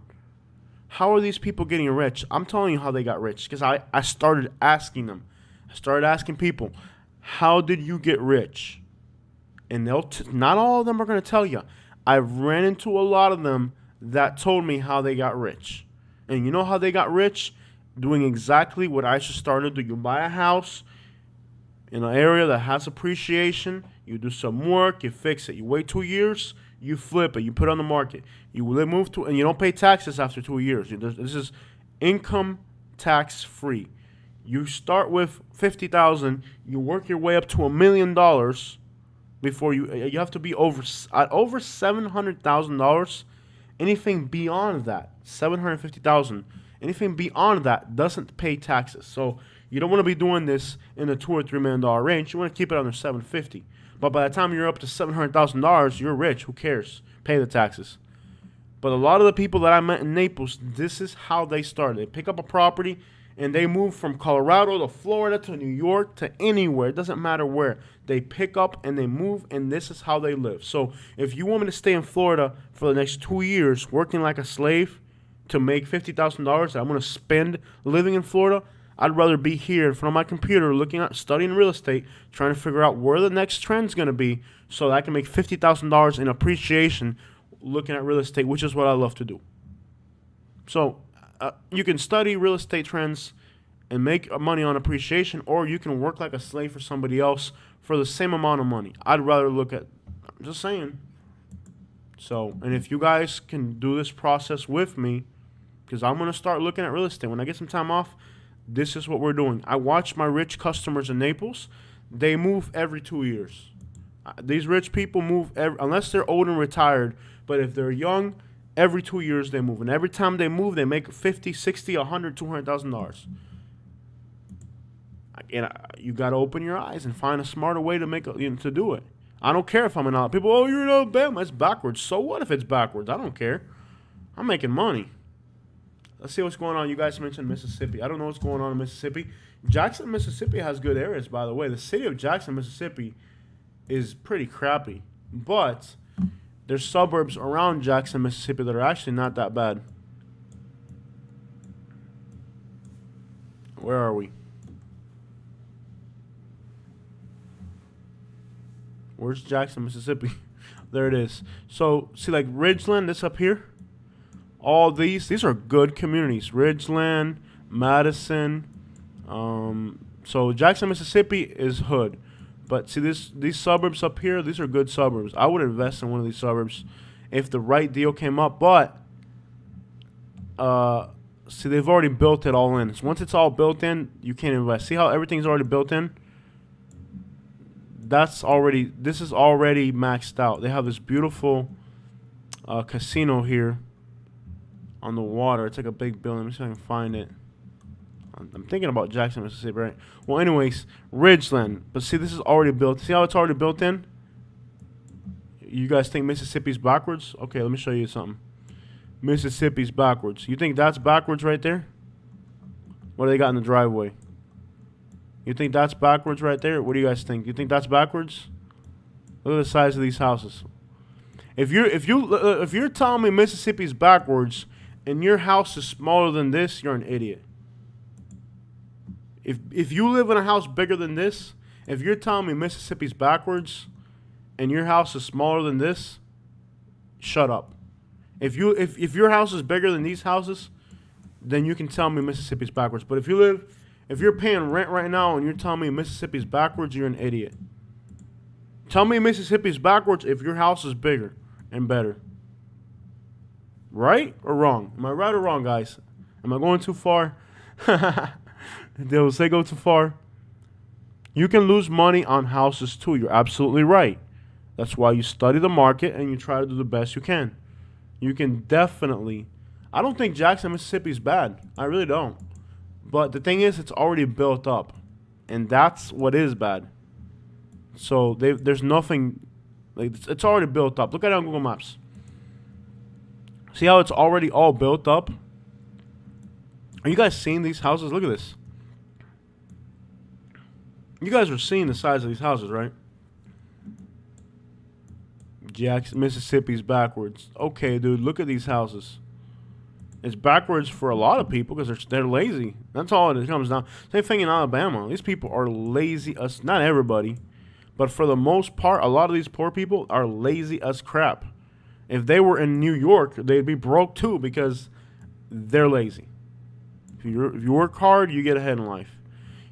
How are these people getting rich? I'm telling you how they got rich. Because I started asking them. I started asking people, how did you get rich? And not all of them are going to tell you. I ran into a lot of them that told me how they got rich. And you know how they got rich? Doing exactly what I just started to do. You buy a house in an area that has appreciation, you do some work, you fix it. You wait 2 years, you flip it, you put it on the market. You move to, and you don't pay taxes after 2 years. This is income tax free. You start with $50,000, you work your way up to $1 million before you have to be over $700,000. Anything beyond that, $750,000, anything beyond that doesn't pay taxes. So you don't want to be doing this in the $2 or $3 million range. You want to keep it under $750,000. But by the time you're up to $700,000, you're rich. Who cares? Pay the taxes. But a lot of the people that I met in Naples, this is how they started. They pick up a property and they move from Colorado to Florida to New York to anywhere. It doesn't matter where. They pick up and they move, and this is how they live. So if you want me to stay in Florida for the next 2 years working like a slave to make $50,000 that I'm going to spend living in Florida, I'd rather be here in front of my computer looking at studying real estate, trying to figure out where the next trend's going to be so that I can make $50,000 in appreciation looking at real estate, which is what I love to do. So you can study real estate trends and make money on appreciation, or you can work like a slave for somebody else for the same amount of money. I'd rather look at, I'm just saying. So, and if you guys can do this process with me, because I'm going to start looking at real estate. When I get some time off, this is what we're doing. I watch my rich customers in Naples. They move every 2 years. These rich people move, unless they're old and retired. But if they're young, every 2 years they move. And every time they move, they make $50,000, $60,000, $100,000, $200,000. And you got to open your eyes and find a smarter way to to do it. I don't care if I'm in Alabama. People, oh, you're in Alabama. It's backwards. So what if it's backwards? I don't care. I'm making money. Let's see what's going on. You guys mentioned Mississippi. I don't know what's going on in Mississippi. Jackson, Mississippi has good areas, by the way. The city of Jackson, Mississippi is pretty crappy. But there's suburbs around Jackson, Mississippi that are actually not that bad. Where are we? Where's Jackson, Mississippi? There it is. So, see, like Ridgeland, this up here? All these are good communities. Ridgeland, Madison. So Jackson, Mississippi is hood. But see, these suburbs up here, these are good suburbs. I would invest in one of these suburbs if the right deal came up. But, see, they've already built it all in. So once it's all built in, you can't invest. See how everything's already built in? This is already maxed out. They have this beautiful casino here on the water. It's like a big building. Let me see if I can find it. I'm thinking about Jackson, Mississippi, right? Well, anyways, Ridgeland. But see, this is already built. See how it's already built in? You guys think Mississippi's backwards? Okay, let me show you something. Mississippi's backwards. You think that's backwards right there? What do they got in the driveway? You think that's backwards right there? What do you guys think? You think that's backwards? Look at the size of these houses. If you're telling me Mississippi's backwards and your house is smaller than this, you're an idiot. If you live in a house bigger than this, if you're telling me Mississippi's backwards and your house is smaller than this, shut up. If your house is bigger than these houses, then you can tell me Mississippi's backwards. But if you're paying rent right now and you're telling me Mississippi's backwards, you're an idiot. Tell me Mississippi's backwards if your house is bigger and better. Right or wrong? Am I right or wrong, guys? Am I going too far? They'll say go too far. You can lose money on houses too. You're absolutely right. That's why you study the market and you try to do the best you can. You can definitely. I don't think Jackson, Mississippi is bad. I really don't. But the thing is, it's already built up. And that's what is bad. So there's nothing. Like, it's already built up. Look at it on Google Maps. See how it's already all built up? Are you guys seeing these houses? Look at this. You guys are seeing the size of these houses, right? Jackson, Mississippi's backwards. Okay, dude, look at these houses. It's backwards for a lot of people because they're lazy. That's all it comes down. Same thing in Alabama. These people are lazy as, not everybody, but for the most part, a lot of these poor people are lazy as crap. If they were in New York, they'd be broke too because they're lazy. If you work hard, you get ahead in life.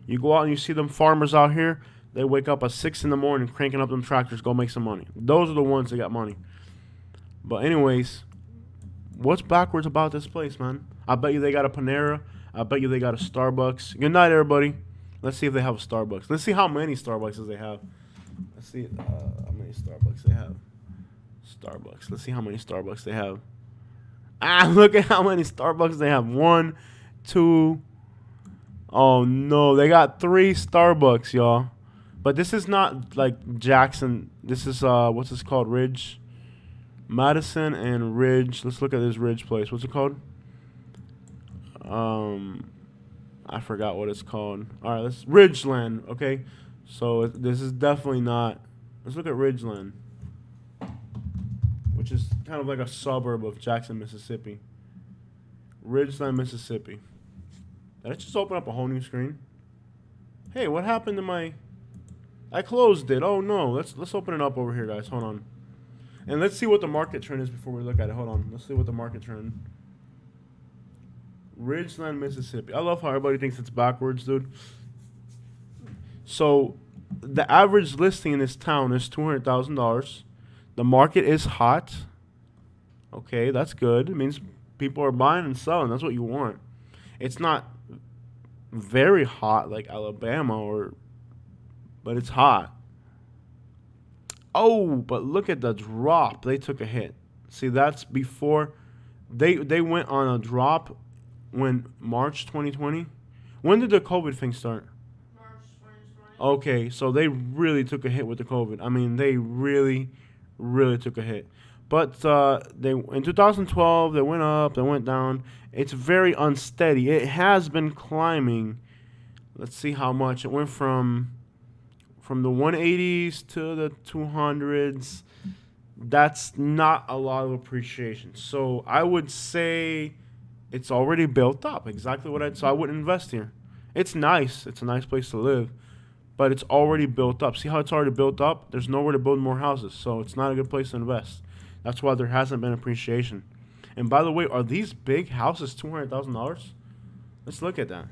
You go out and you see them farmers out here, they wake up at 6 in the morning cranking up them tractors, go make some money. Those are the ones that got money. But anyways, what's backwards about this place, man? I bet you they got a Panera. I bet you they got a Starbucks. Good night, everybody. Let's see if they have a Starbucks. Let's see how many Starbucks they have. Let's see how many Starbucks they have. Starbucks. Let's see how many Starbucks they have. Look at how many Starbucks they have. 1, 2. Oh, no. They got 3 Starbucks, y'all. But this is not like Jackson. This is, what's this called? Ridge. Madison and Ridge. Let's look at this Ridge place. What's it called? I forgot what it's called. All right, let's Ridgeland. Okay, so this is definitely not. Let's look at Ridgeland, which is kind of like a suburb of Jackson, Mississippi. Ridgeland, Mississippi. Did I just open up a whole new screen? Hey, what happened to my? I closed it. Oh no. Let's open it up over here, guys. Hold on. And let's see what the market trend is before we look at it. Hold on. Let's see what the market trend. Ridgeland, Mississippi. I love how everybody thinks it's backwards, dude. So, the average listing in this town is $200,000. The market is hot. Okay, that's good. It means people are buying and selling. That's what you want. It's not very hot like Alabama but it's hot. Oh, but look at the drop. They took a hit. See, that's before they went on a drop when March 2020. When did the COVID thing start? March 2020. Okay, so they really took a hit with the COVID. I mean, they really, really took a hit. But they in 2012, they went up, they went down. It's very unsteady. It has been climbing. Let's see how much. It went from the 180s to the 200s. That's not a lot of appreciation. So I would say it's already built up. Exactly what so I wouldn't invest here. It's nice. It's a nice place to live. But it's already built up. See how it's already built up? There's nowhere to build more houses. So it's not a good place to invest. That's why there hasn't been appreciation. And by the way, are these big houses $200,000? Let's look at that.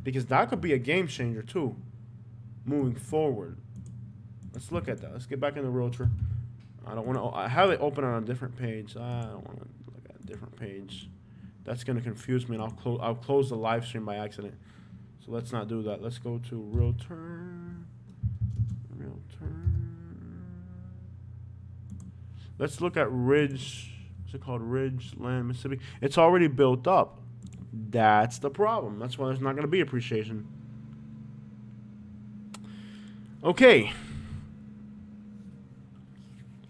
Because that could be a game changer too. Moving forward. Let's look at that. Let's get back in the realtor. I don't want to. I have it open on a different page. I don't want to look at a different page. That's going to confuse me, and I'll close the live stream by accident. So let's not do that. Let's go to realtor. Let's look at Ridge. What's it called? Ridgeland, Mississippi. It's already built up. That's the problem. That's why there's not going to be appreciation. Okay.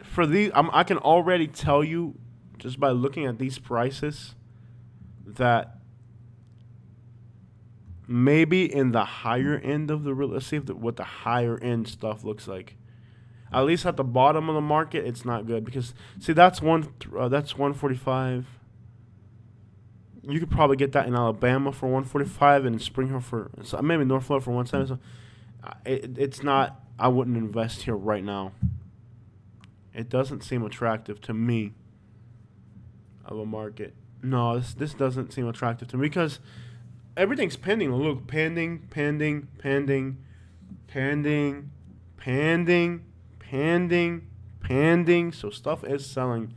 For these, I can already tell you, just by looking at these prices, that maybe in the higher end of the real. Let's see what the higher end stuff looks like. At least at the bottom of the market, it's not good because see that's 145. You could probably get that in Alabama for 145 and in Spring Hill for maybe North Florida for 170. So it's not. I wouldn't invest here right now. It doesn't seem attractive to me. Of a market, no, this doesn't seem attractive to me because everything's pending. Look, pending. So stuff is selling.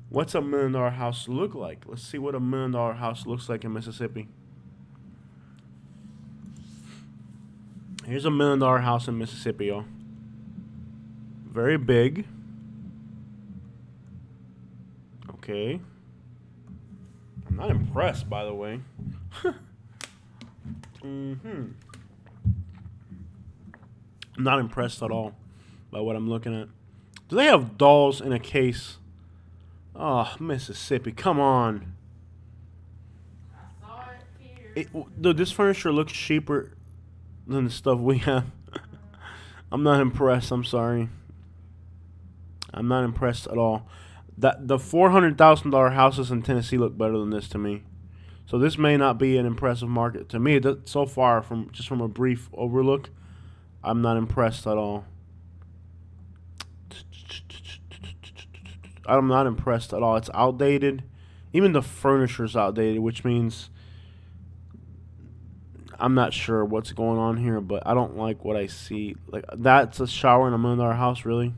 What's $1 million house look like? Let's see what $1 million house looks like in Mississippi. Here's $1 million house in Mississippi, y'all. Very big. Okay. I'm not impressed, by the way. I'm not impressed at all by what I'm looking at. Do they have dolls in a case? Oh, Mississippi, come on. I saw it here. Dude, this furniture looks cheaper than the stuff we have. I'm not impressed. I'm sorry. I'm not impressed at all. The $400,000 houses in Tennessee look better than this to me. So this may not be an impressive market to me. So far, from a brief overlook, I'm not impressed at all. I'm not impressed at all. It's outdated. Even the furniture's outdated, which means I'm not sure what's going on here, but I don't like what I see. Like, that's a shower in $1 million house, really?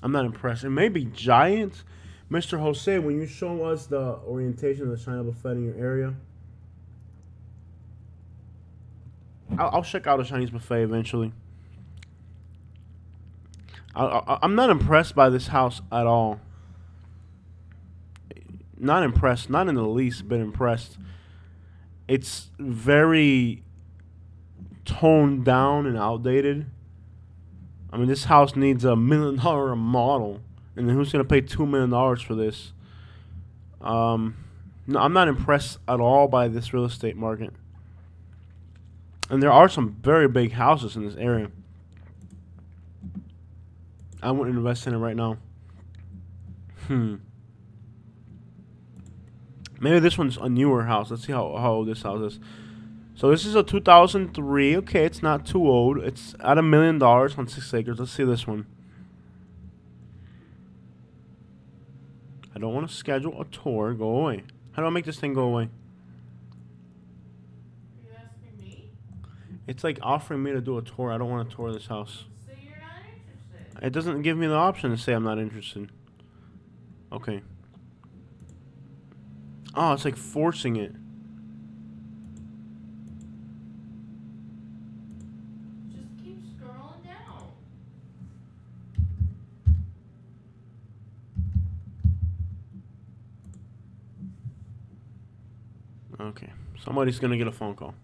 I'm not impressed. It may be giant. Mr. Jose, when you show us the orientation of the China buffet in your area, I'll check out a Chinese buffet eventually. I'm not impressed by this house at all. Not impressed. Not in the least bit impressed. It's very toned down and outdated. I mean, this house needs $1 million model. And then who's going to pay $2 million for this? No, I'm not impressed at all by this real estate market. And there are some very big houses in this area. I wouldn't invest in it right now. Maybe this one's a newer house. Let's see how old this house is. So this is a 2003. Okay, it's not too old. It's at $1 million on 6 acres. Let's see this one. I don't want to schedule a tour. Go away. How do I make this thing go away? Are you asking me? It's like offering me to do a tour. I don't want to tour this house. So you're not interested? It doesn't give me the option to say I'm not interested. Okay. Oh, it's like forcing it. Just keep scrolling down. Okay. Somebody's going to get a phone call.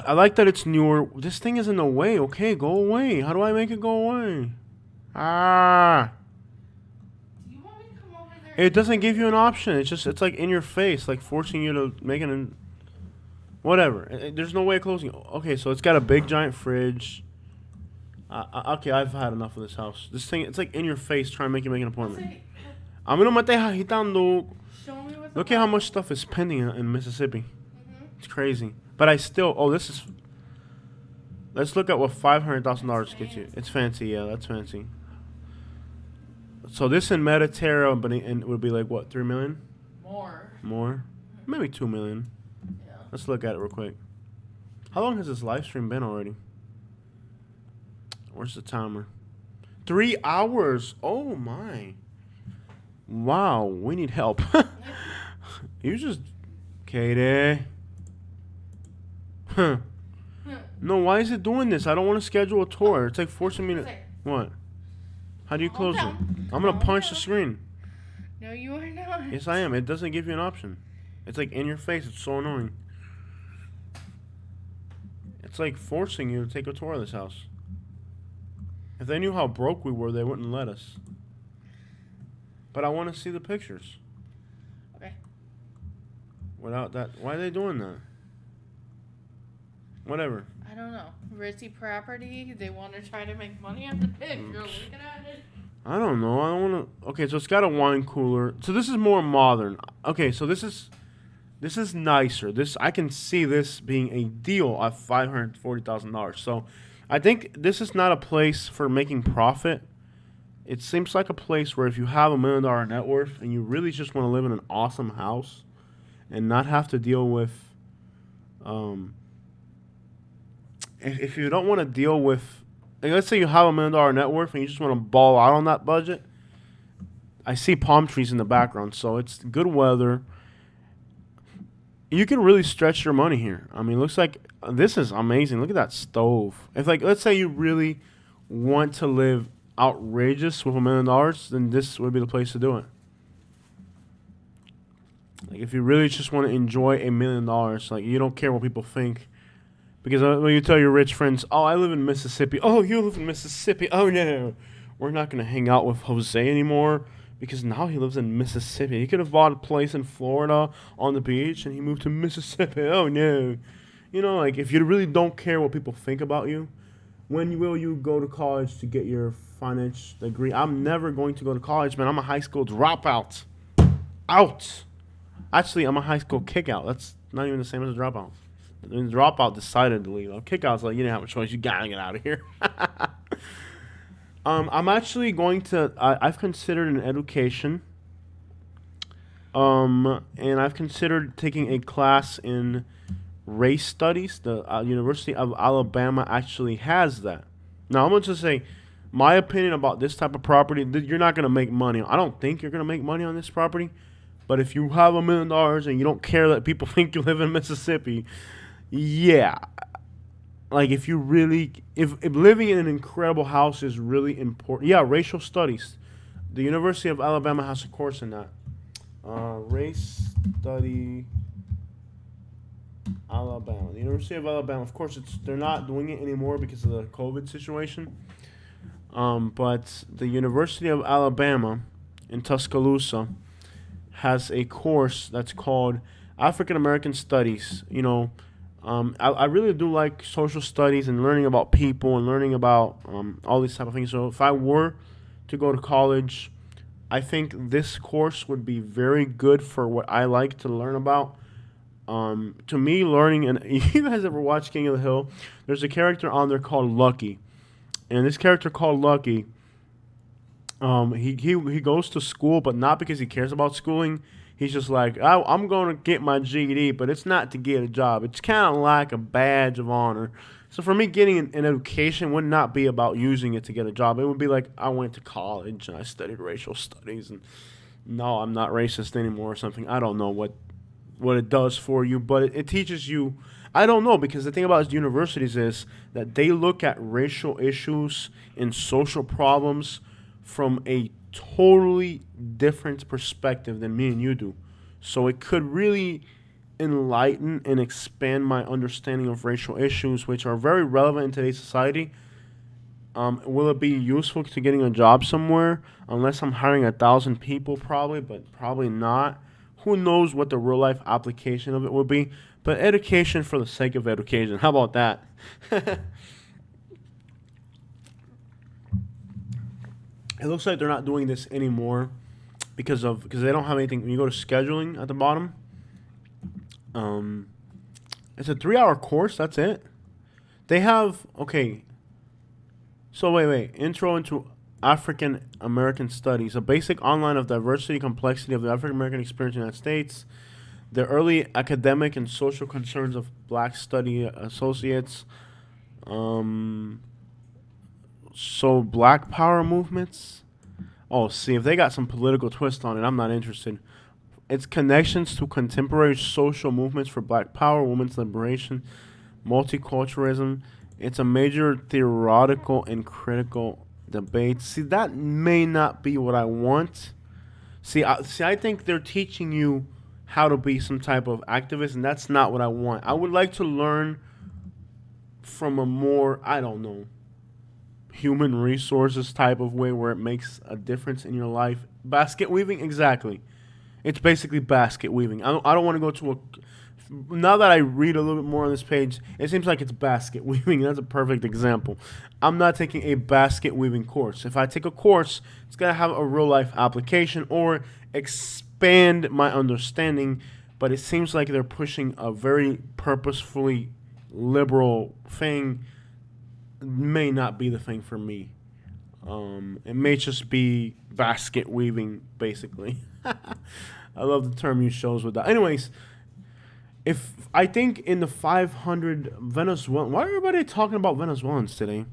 I like that it's newer. This thing is in the way. Okay, go away. How do I make it go away? Ah. Do you want me to come over there? It doesn't give you an option. It's like in your face, like forcing you to make it whatever. There's no way of closing it. Okay, so it's got a big giant fridge. Okay, I've had enough of this house. This thing, it's like in your face trying to make you make an appointment. A mí no me estés agitando. Show me what's Look at how much stuff is pending in Mississippi. Mm-hmm. It's crazy. But I still, this is, let's look at what $500,000 gets you. It's fancy, yeah, that's fancy. So this in Mediterra, but it would be like what, 3 million? More. More? Maybe 2 million. Yeah. Let's look at it real quick. How long has this live stream been already? Where's the timer? 3 hours. Oh my. Wow, we need help. You just, Katie. Huh. No, why is it doing this? I don't want to schedule a tour. It's like forcing me to. What? How do you close it? I'm gonna punch the screen. No, you are not. Yes, I am. It doesn't give you an option. It's like in your face. It's so annoying. It's like forcing you to take a tour of this house. If they knew how broke we were, they wouldn't let us. But I want to see the pictures. Okay. Without that, why are they doing that? Whatever. I don't know. Ritzy property. They want to try to make money on it. If you're looking at it. I don't know. I don't want to. Okay, so it's got a wine cooler. So this is more modern. Okay, so this is nicer. This I can see this being a deal at $540,000. So I think this is not a place for making profit. It seems like a place where if you have $1 million net worth and you really just want to live in an awesome house and not have to deal with, if you don't want to deal with, like, let's say you have $1 million net worth and you just want to ball out on that budget. I see palm trees in the background, so it's good weather. You can really stretch your money here. I mean, looks like this is amazing. Look at that stove. If, like, let's say you really want to live outrageous with $1 million, then this would be the place to do it. Like, if you really just want to enjoy $1 million, like, you don't care what people think. Because when you tell your rich friends, oh, I live in Mississippi. Oh, you live in Mississippi. Oh, no. We're not going to hang out with Jose anymore because now he lives in Mississippi. He could have bought a place in Florida on the beach and he moved to Mississippi. Oh, no. You know, like, if you really don't care what people think about you, when will you go to college to get your finance degree? I'm never going to go to college, man. I'm a high school dropout. Out. Actually, I'm a high school kickout. That's not even the same as a dropout. The dropout decided to leave. Kickout's like, you didn't have a choice. You gotta get out of here. I'm actually going to. I've considered an education. And I've considered taking a class in race studies. The University of Alabama actually has that. Now I'm going to say my opinion about this type of property. You're not going to make money. I don't think you're going to make money on this property. But if you have $1 million and you don't care that people think you live in Mississippi, yeah. Like, if you really, if living in an incredible house is really important. Yeah, racial studies. The University of Alabama has a course in that. Race study Alabama. The University of Alabama, of course, they're not doing it anymore because of the COVID situation. But the University of Alabama in Tuscaloosa has a course that's called African American Studies. You know, I really do like social studies and learning about people and learning about all these type of things. So if I were to go to college, I think this course would be very good for what I like to learn about. To me, learning, and you guys ever watch King of the Hill? There's a character on there called Lucky, and this character called Lucky, he goes to school, but not because he cares about schooling. He's just like, I'm going to get my GED, but it's not to get a job. It's kind of like a badge of honor. So for me, getting an education would not be about using it to get a job. It would be like I went to college and I studied racial studies, and no, I'm not racist anymore or something. I don't know what it does for you, but it teaches you. I don't know, because the thing about universities is that they look at racial issues and social problems from a totally different perspective than me and you do. So it could really enlighten and expand my understanding of racial issues, which are very relevant in today's society. Will it be useful to getting a job somewhere? Unless I'm hiring 1,000 people, probably, but probably not. Who knows what the real life application of it will be? But education for the sake of education. How about that? It looks like they're not doing this anymore because they don't have anything. When you go to scheduling at the bottom, it's a 3-hour course. That's it. They have, okay. So wait. Intro into African American Studies, a basic online of diversity, complexity of the African American experience in the United States, the early academic and social concerns of Black study associates. So Black Power movements. Oh, see, if they got some political twist on it, I'm not interested. Its connections to contemporary social movements for Black Power, women's liberation, multiculturalism. It's a major theoretical and critical debate. See, that may not be what I want. I think they're teaching you how to be some type of activist, and that's not what I want. I would like to learn from a more, I don't know, human resources type of way where it makes a difference in your life. Basket weaving, exactly. It's basically basket weaving. I don't want to go to a now that I read a little bit more on this page, it seems like it's basket weaving. That's a perfect example. I'm not taking a basket weaving course. If I take a course, it's gonna have a real life application or expand my understanding. But it seems like they're pushing a very purposefully liberal thing. May not be the thing for me. It may just be basket weaving, basically. I love the term you chose with that. Anyways, if I think in the 500 Venezuelan, why are everybody talking about Venezuelans today?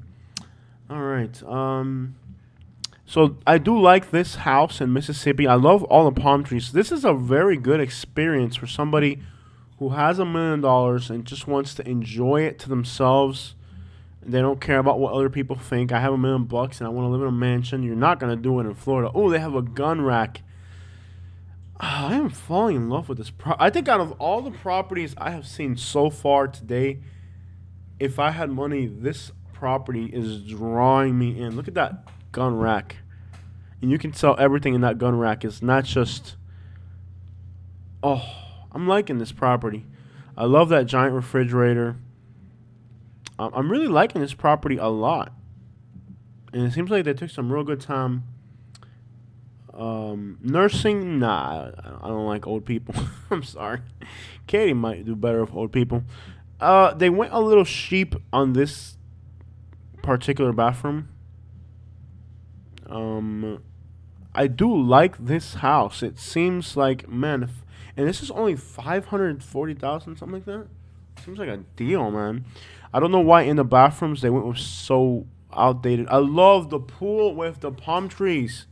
All right. So I do like this house in Mississippi. I love all the palm trees. This is a very good experience for somebody who has $1 million and just wants to enjoy it to themselves. They don't care about what other people think. I have $1 million and I want to live in a mansion. You're not gonna do it in Florida. Oh, they have a gun rack. I am falling in love with this. I think out of all the properties I have seen so far today, if I had money, this property is drawing me in. Look at that gun rack. And you can tell everything in that gun rack is not just... Oh, I'm liking this property. I love that giant refrigerator. I'm really liking this property a lot. And it seems like they took some real good time. Nursing, nah, I don't like old people. I'm sorry. Katie might do better with old people. They went a little cheap on this particular bathroom. I do like this house. It seems like, man, and this is only 540,000, something like that. Seems like a deal, man. I don't know why in the bathrooms they went with so outdated. I love the pool with the palm trees.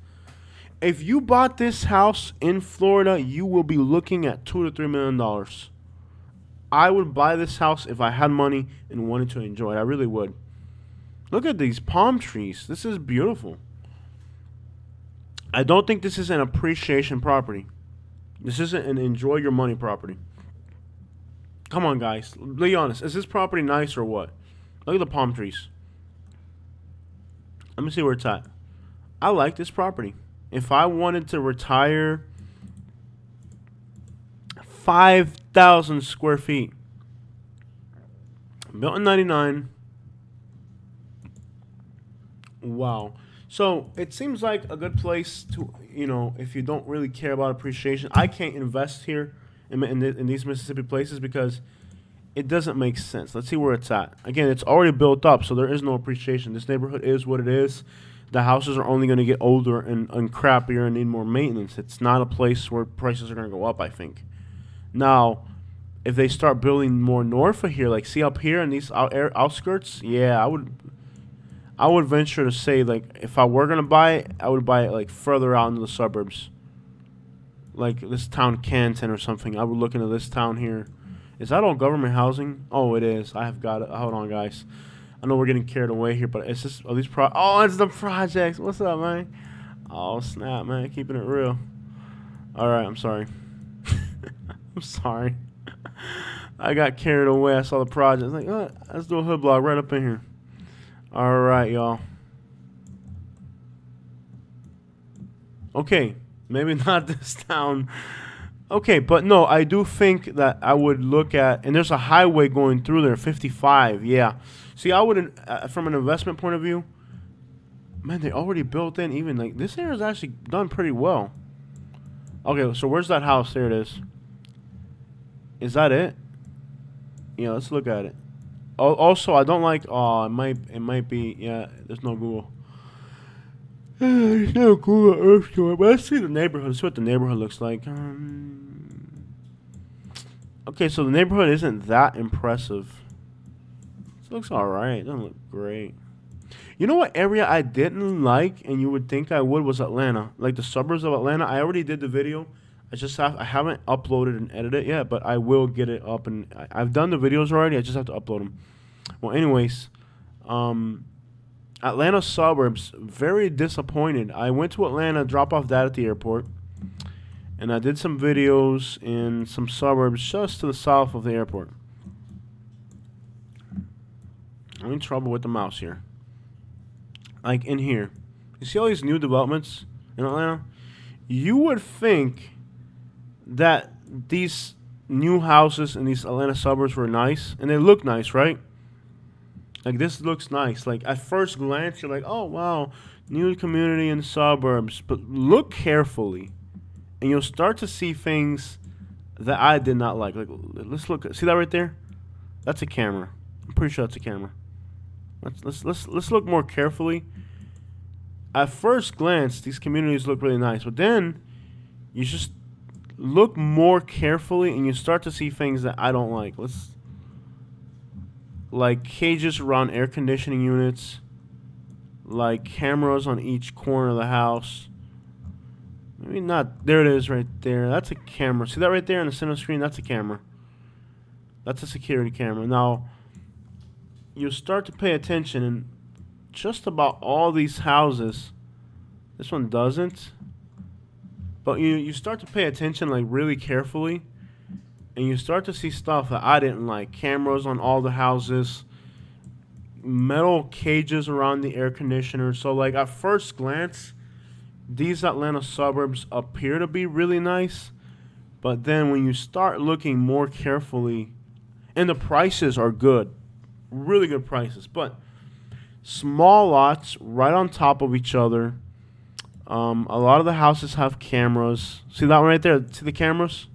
If you bought this house in Florida, you will be looking at $2 to $3 million. I would buy this house if I had money and wanted to enjoy it. I really would. Look at these palm trees. This is beautiful. I don't think this is an appreciation property. This isn't an enjoy your money property. Come on, guys. Be honest. Is this property nice or what? Look at the palm trees. Let me see where it's at. I like this property. If I wanted to retire 5,000 square feet. Built in 99. Wow. So it seems like a good place to, if you don't really care about appreciation. I can't invest here in these Mississippi places because it doesn't make sense. Let's see where it's at. Again, it's already built up, so there is no appreciation. This neighborhood is what it is. The houses are only going to get older and crappier and need more maintenance. It's not a place where prices are going to go up, I think. Now, if they start building more north of here, like see up here in these outskirts, yeah, I would venture to say, like, if I were going to buy it, I would buy it, like, further out into the suburbs. Like this town, Canton or something. I would look into this town here. Is that all government housing? Oh, it is. I have got it. Hold on, guys. I know we're getting carried away here, but it's just, oh, it's the projects. What's up, man? Oh, snap, man. Keeping it real. All right, I'm sorry. I'm sorry. I got carried away. I saw the projects. Like, oh, let's do a hood block right up in here. All right, y'all. Okay, maybe not this town. Okay, but no, I do think that I would look at, and there's a highway going through there, 55, yeah. See, I would, from an investment point of view, man, they already built in even, like, this area is actually done pretty well. Okay, so where's that house? There it is. Is that it? Yeah, let's look at it. Oh, also, I don't like, it might be, yeah, there's no Google. There's no Google Earth to it, but let's see the neighborhood. Let's see what the neighborhood looks like. Okay, so the neighborhood isn't that impressive. It looks alright. It doesn't look great. You know what area I didn't like, and you would think I would, was Atlanta. Like the suburbs of Atlanta. I already did the video. I haven't uploaded and edited it yet, but I will get it up. And I've done the videos already. I just have to upload them. Well, anyways, Atlanta suburbs, very disappointed. I went to Atlanta, drop off Dad at the airport, and I did some videos in some suburbs just to the south of the airport. I'm in trouble with the mouse here. Like in here. You see all these new developments in Atlanta? You would think that these new houses in these Atlanta suburbs were nice, and they look nice, right? Like this looks nice. Like at first glance, you're like, oh wow, new community in the suburbs. But look carefully, and you'll start to see things that I did not like. Like let's look. See that right there? That's a camera. I'm pretty sure that's a camera. Let's look more carefully. At first glance, these communities look really nice, but then you just look more carefully, and you start to see things that I don't like. Like cages around air conditioning units, like cameras on each corner of the house. Maybe not. There it is right there. That's a camera. See that right there on the center screen? That's a camera. That's a security camera. Now, you start to pay attention, and just about all these houses, this one doesn't, but you start to pay attention like really carefully, and you start to see stuff that I didn't like. Cameras on all the houses, metal cages around the air conditioner. So like at first glance, these Atlanta suburbs appear to be really nice, but then when you start looking more carefully, and the prices are good, really good prices, but small lots right on top of each other. A lot of the houses have cameras. See that one right there? See the cameras?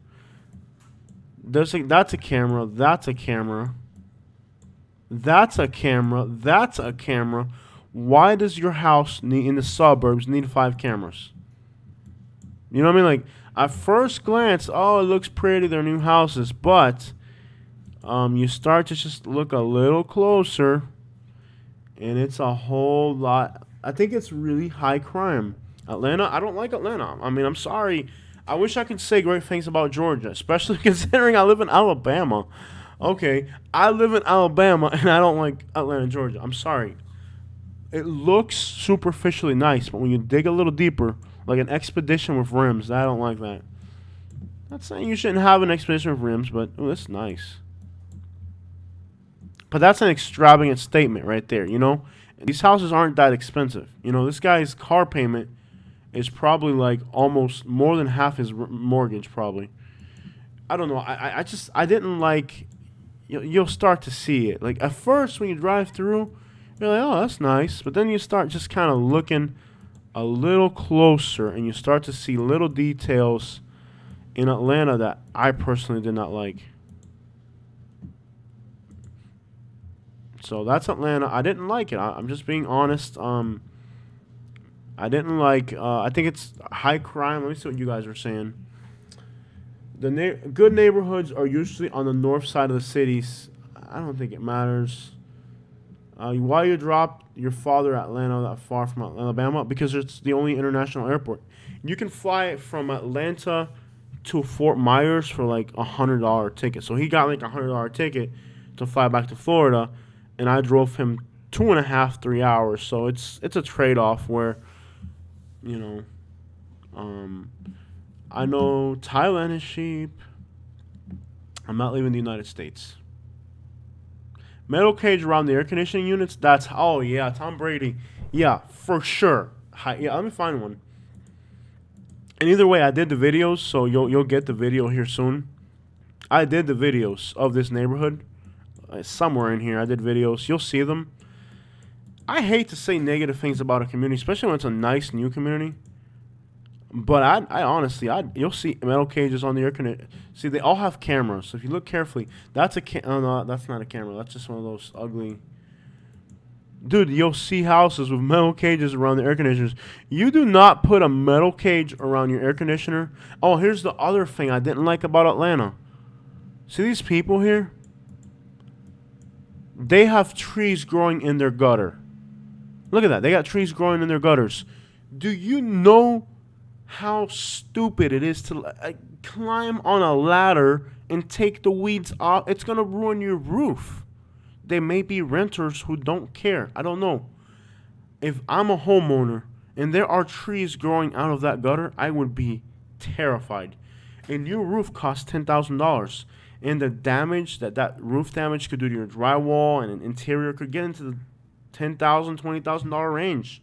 That's a camera. That's a camera. That's a camera. That's a camera. Why does your house in the suburbs need 5 cameras? You know what I mean? Like at first glance, oh, it looks pretty. They're new houses, but you start to just look a little closer, and it's a whole lot. I think it's really high crime. Atlanta, I don't like Atlanta. I mean, I'm sorry. I wish I could say great things about Georgia, especially considering I live in Alabama. Okay, I live in Alabama, and I don't like Atlanta, Georgia. I'm sorry. It looks superficially nice, but when you dig a little deeper, like an expedition with rims, I don't like that. Not saying you shouldn't have an expedition with rims, but ooh, that's nice. But that's an extravagant statement right there, you know? These houses aren't that expensive. You know, this guy's car payment is probably like almost more than half his mortgage, probably. I don't know. I didn't like, you'll start to see it. Like at first when you drive through, you're like, oh, that's nice. But then you start just kind of looking a little closer, and you start to see little details in Atlanta that I personally did not like. So that's Atlanta. I didn't like it. I'm just being honest. I didn't like. I think it's high crime. Let me see what you guys are saying. The good neighborhoods are usually on the north side of the cities. I don't think it matters. Why you drop your father at Atlanta that far from Alabama? Because it's the only international airport. You can fly from Atlanta to Fort Myers for like $100 ticket. So he got like $100 ticket to fly back to Florida, and I drove him 2.5, 3 hours. So it's a trade off where, you know, I know Thailand is cheap. I'm not leaving the United States. Metal cage around the air conditioning units. That's oh yeah, Tom Brady. Yeah, for sure. Yeah, let me find one. And either way, I did the videos, so you'll get the video here soon. I did the videos of this neighborhood. Somewhere in here, I did videos. You'll see them. I hate to say negative things about a community, especially when it's a nice new community. But I honestly, you'll see metal cages on the air conditioner. See, they all have cameras. So if you look carefully, that's a oh no, that's not a camera. That's just one of those ugly. Dude, you'll see houses with metal cages around the air conditioners. You do not put a metal cage around your air conditioner. Oh, here's the other thing I didn't like about Atlanta. See these people here? They have trees growing in their gutter. Look at that. They got trees growing in their gutters. Do you know how stupid it is to climb on a ladder and take the weeds off? It's going to ruin your roof. They may be renters who don't care. I don't know. If I'm a homeowner and there are trees growing out of that gutter, I would be terrified. A new roof costs $10,000. And the damage that roof damage could do to your drywall and an interior could get into the $10,000, $20,000 range.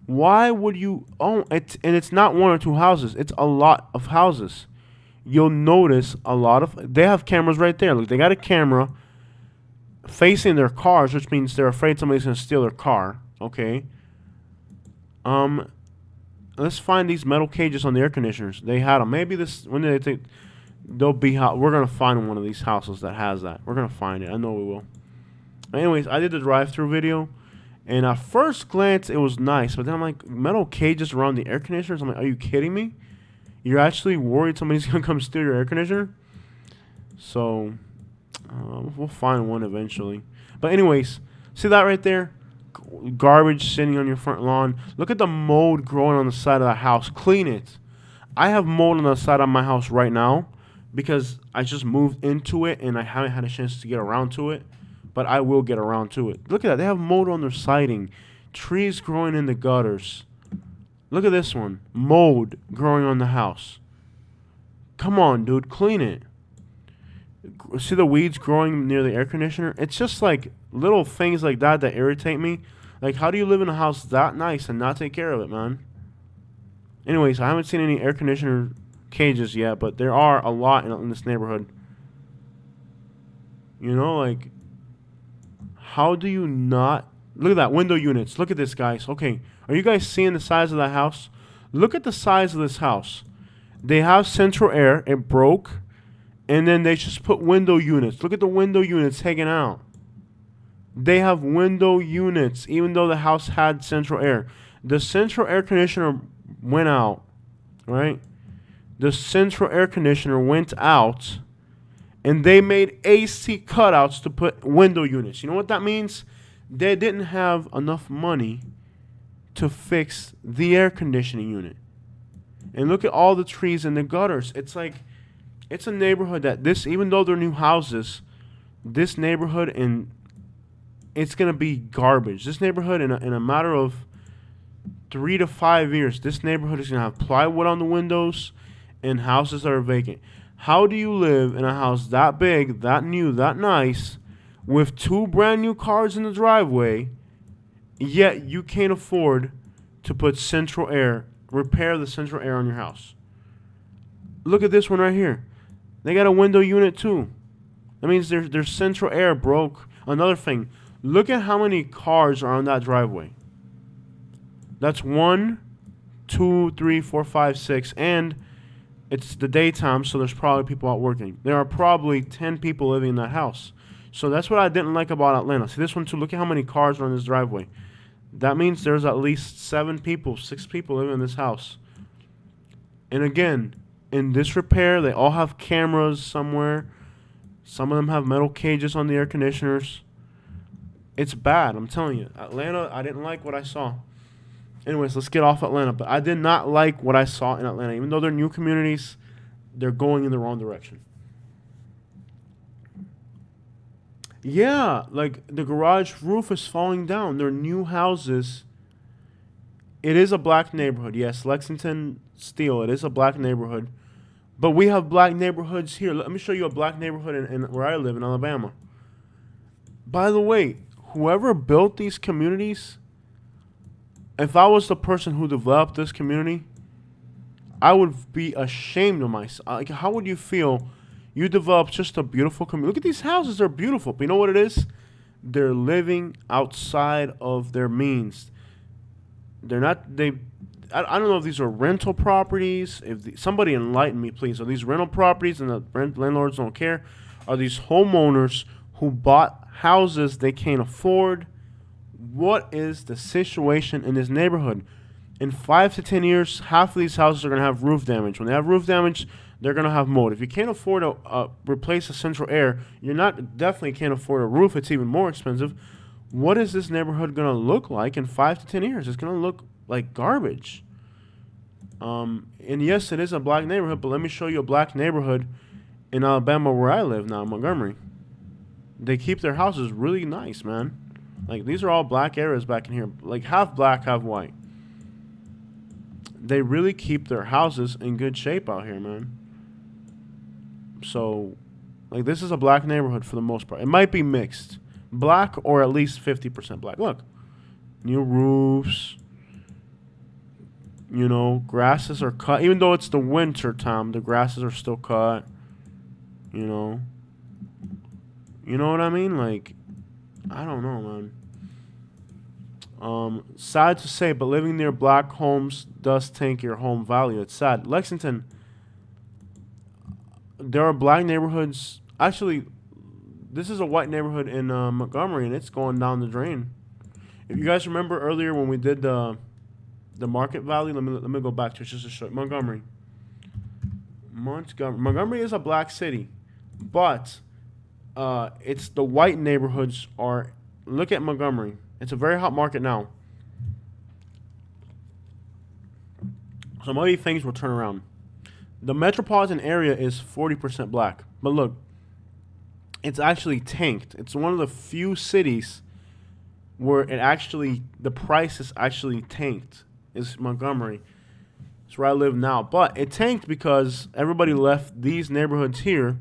Why would you own it? And it's not one or two houses. It's a lot of houses. you'll notice a lot of, they have cameras right there. Look, they got a camera facing their cars, which means they're afraid somebody's gonna steal their car. Okay. Let's find these metal cages on the air conditioners. They had them. Maybe this, when they think they'll be hot, we're gonna find one of these houses that has that. We're gonna find it. I know we will. Anyways, I did the drive-through video, and at first glance it was nice, but then I'm like, metal cages around the air conditioners. I'm like, are you kidding me? You're actually worried somebody's gonna come steal your air conditioner? So we'll find one eventually. But anyways, see that right there? Garbage sitting on your front lawn. Look at the mold growing on the side of the house. Clean it. I have mold on the side of my house right now because I just moved into it and I haven't had a chance to get around to it, but I will get around to it. Look at that. They have mold on their siding. Trees growing in the gutters. Look at this one. Mold growing on the house. Come on, dude. Clean it. See the weeds growing near the air conditioner? It's just like little things like that that irritate me. Like, how do you live in a house that nice and not take care of it, man? Anyways, I haven't seen any air conditioner cages yet, but there are a lot in this neighborhood. You know, like, how do you not... Look at that, window units. Look at this, guys. Okay, are you guys seeing the size of that house? Look at the size of this house. They have central air. It broke. And then they just put window units. Look at the window units hanging out. They have window units, even though the house had central air. The central air conditioner went out, right? The central air conditioner went out, and they made AC cutouts to put window units. You know what that means? They didn't have enough money to fix the air conditioning unit. And look at all the trees in the gutters. It's like, it's a neighborhood that this, even though they're new houses, this neighborhood, and it's going to be garbage. This neighborhood, in a matter of 3 to 5 years, this neighborhood is going to have plywood on the windows and houses that are vacant. How do you live in a house that big, that new, that nice, with 2 brand new cars in the driveway, yet you can't afford to put central air, repair the central air on your house? Look at this one right here. They got a window unit too. That means their central air broke. Another thing, look at how many cars are on that driveway. That's 1, 2, 3, 4, 5, 6, and it's the daytime, so there's probably people out working. There are probably 10 people living in that house. So that's what I didn't like about Atlanta. See this one too? Look at how many cars are on this driveway. That means there's at least 7 people, 6 people living in this house. And again, in disrepair, they all have cameras somewhere. Some of them have metal cages on the air conditioners. It's bad, I'm telling you. Atlanta, I didn't like what I saw. Anyways, let's get off Atlanta. But I did not like what I saw in Atlanta. Even though they're new communities, they're going in the wrong direction. Yeah, like the garage roof is falling down. They're new houses. It is a black neighborhood. Yes, Lexington Steel, it is a black neighborhood. But we have black neighborhoods here. Let me show you a black neighborhood in where I live in Alabama. By the way, whoever built these communities, if I was the person who developed this community, I would be ashamed of myself. Like, how would you feel? You developed just a beautiful community. Look at these houses. They're beautiful. But you know what it is? They're living outside of their means. They're not... I don't know if these are rental properties. Somebody enlighten me, please. Are these rental properties and the landlords don't care? Are these homeowners who bought houses they can't afford? What is the situation in this neighborhood? In 5 to 10 years, half of these houses are going to have roof damage. When they have roof damage, they're going to have mold. If you can't afford to replace the central air, definitely can't afford a roof. It's even more expensive. What is this neighborhood going to look like in 5 to 10 years? It's going to look like garbage. And yes, it is a black neighborhood, but let me show you a black neighborhood in Alabama where I live now, Montgomery. They keep their houses really nice, man. Like, these are all black areas back in here. Like, half black, half white. They really keep their houses in good shape out here, man. So, like, this is a black neighborhood for the most part. It might be mixed. Black or at least 50% black. Look. New roofs. You know, grasses are cut. Even though it's the winter time, the grasses are still cut. You know. You know what I mean? Like, I don't know, man. Sad to say, but living near black homes does tank your home value. It's sad. Lexington, there are black neighborhoods. Actually, this is a white neighborhood in Montgomery, and it's going down the drain. If you guys remember earlier when we did the market value, let me go back to it just to show you. Montgomery. Montgomery is a black city, but it's the white neighborhoods are. Look at Montgomery. It's a very hot market now. Some other things will turn around. The metropolitan area is 40% black. But look, it's actually tanked. It's one of the few cities where the price is actually tanked. Is Montgomery. It's where I live now. But it tanked because everybody left these neighborhoods here.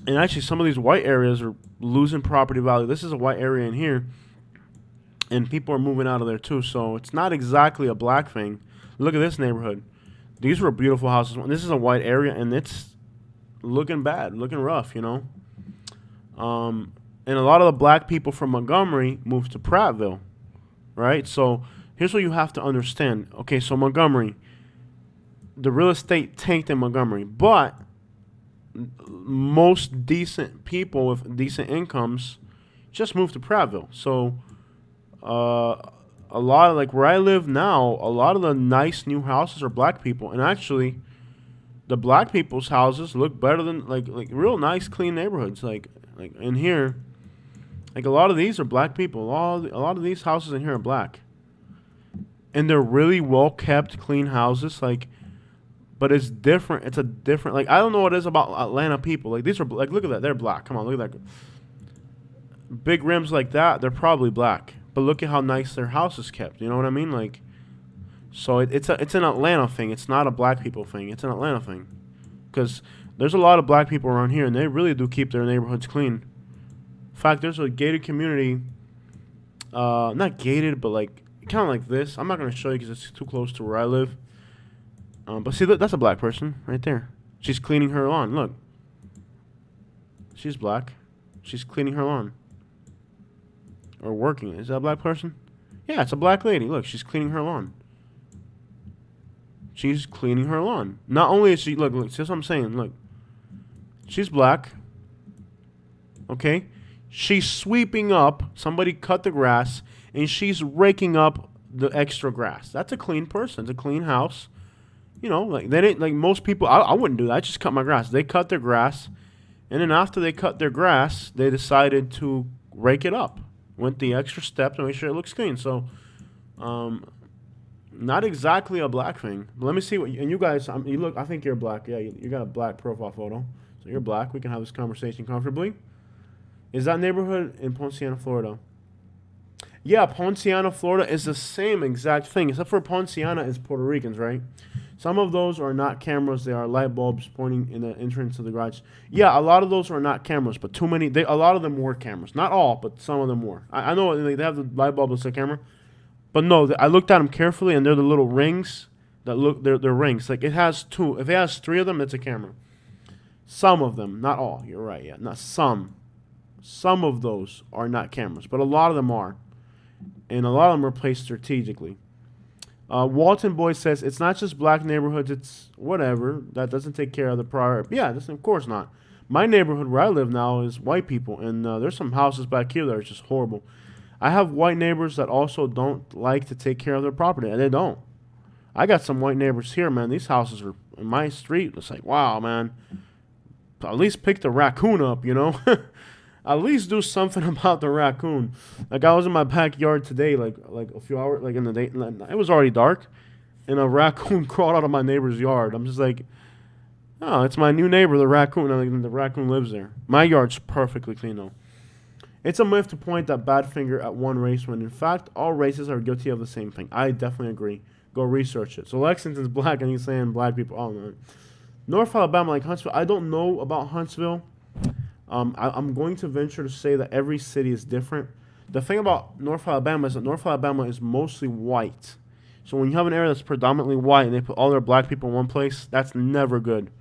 And actually, some of these white areas are losing property value. This is a white area in here. And people are moving out of there, too. So it's not exactly a black thing. Look at this neighborhood. These were beautiful houses. This is a white area, and it's looking bad, looking rough, you know. And a lot of the black people from Montgomery moved to Prattville, right? So here's what you have to understand. Okay, so Montgomery, the real estate tanked in Montgomery. But most decent people with decent incomes just moved to Prattville. So a lot of, like where I live now, a lot of the nice new houses are black people. And actually, the black people's houses look better than like real nice, clean neighborhoods. Like in here, like a lot of these are black people. A lot of these houses in here are black. And they're really well kept, clean houses. Like, but it's different. It's a different, like, I don't know what it is about Atlanta people. Like, these are, like, look at that. They're black. Come on, look at that. Big rims like that, they're probably black. But look at how nice their house is kept. You know what I mean? Like, so it's an Atlanta thing. It's not a black people thing. It's an Atlanta thing. Because there's a lot of black people around here, and they really do keep their neighborhoods clean. In fact, there's a gated community. Not gated, but, like, kind of like this. I'm not going to show you because it's too close to where I live. But see, that's a black person right there. She's cleaning her lawn. Look. She's black. She's cleaning her lawn. Or working. Is that a black person? Yeah, it's a black lady. Look, she's cleaning her lawn. She's cleaning her lawn. Not only is she... Look, see what I'm saying? Look. She's black. Okay? She's sweeping up. Somebody cut the grass. And she's raking up the extra grass. That's a clean person. It's a clean house. You know, like they didn't, like most people, I wouldn't do that. I just cut my grass. They cut their grass, and then after they cut their grass, they decided to rake it up. Went the extra step to make sure it looks clean. So, not exactly a black thing. But let me see what and you guys. You look. I think you're black. Yeah, you got a black profile photo. So you're black. We can have this conversation comfortably. Is that neighborhood in Ponciana, Florida? Yeah, Ponciana, Florida is the same exact thing, except for Ponciana is Puerto Ricans, right? Some of those are not cameras. They are light bulbs pointing in the entrance of the garage. Yeah, a lot of those are not cameras, but too many. A lot of them were cameras. Not all, but some of them were. I know they have the light bulb as a camera. But no, I looked at them carefully, and they're the little rings that look, they're rings. Like it has two. If it has three of them, it's a camera. Some of them, not all. You're right, yeah. Not some. Some of those are not cameras, but a lot of them are. And a lot of them are placed strategically. Walton Boy says, it's not just black neighborhoods, it's whatever. That doesn't take care of the prior. Yeah, of course not. My neighborhood where I live now is white people, and there's some houses back here that are just horrible. I have white neighbors that also don't like to take care of their property, and they don't. I got some white neighbors here, man. These houses are in my street. It's like, wow, man. At least pick the raccoon up, you know? At least do something about the raccoon. Like I was in my backyard today, like a few hours, like in the day. It was already dark, and a raccoon crawled out of my neighbor's yard. I'm just like, oh, it's my new neighbor, the raccoon. And the raccoon lives there. My yard's perfectly clean though. It's a myth to point that bad finger at one race when in fact all races are guilty of the same thing. I definitely agree. Go research it. So Lexington's black, and he's saying black people. Oh no, North Alabama, like Huntsville. I don't know about Huntsville. I'm going to venture to say that every city is different. The thing about North Alabama is that North Alabama is mostly white. So when you have an area that's predominantly white and they put all their black people in one place, that's never good.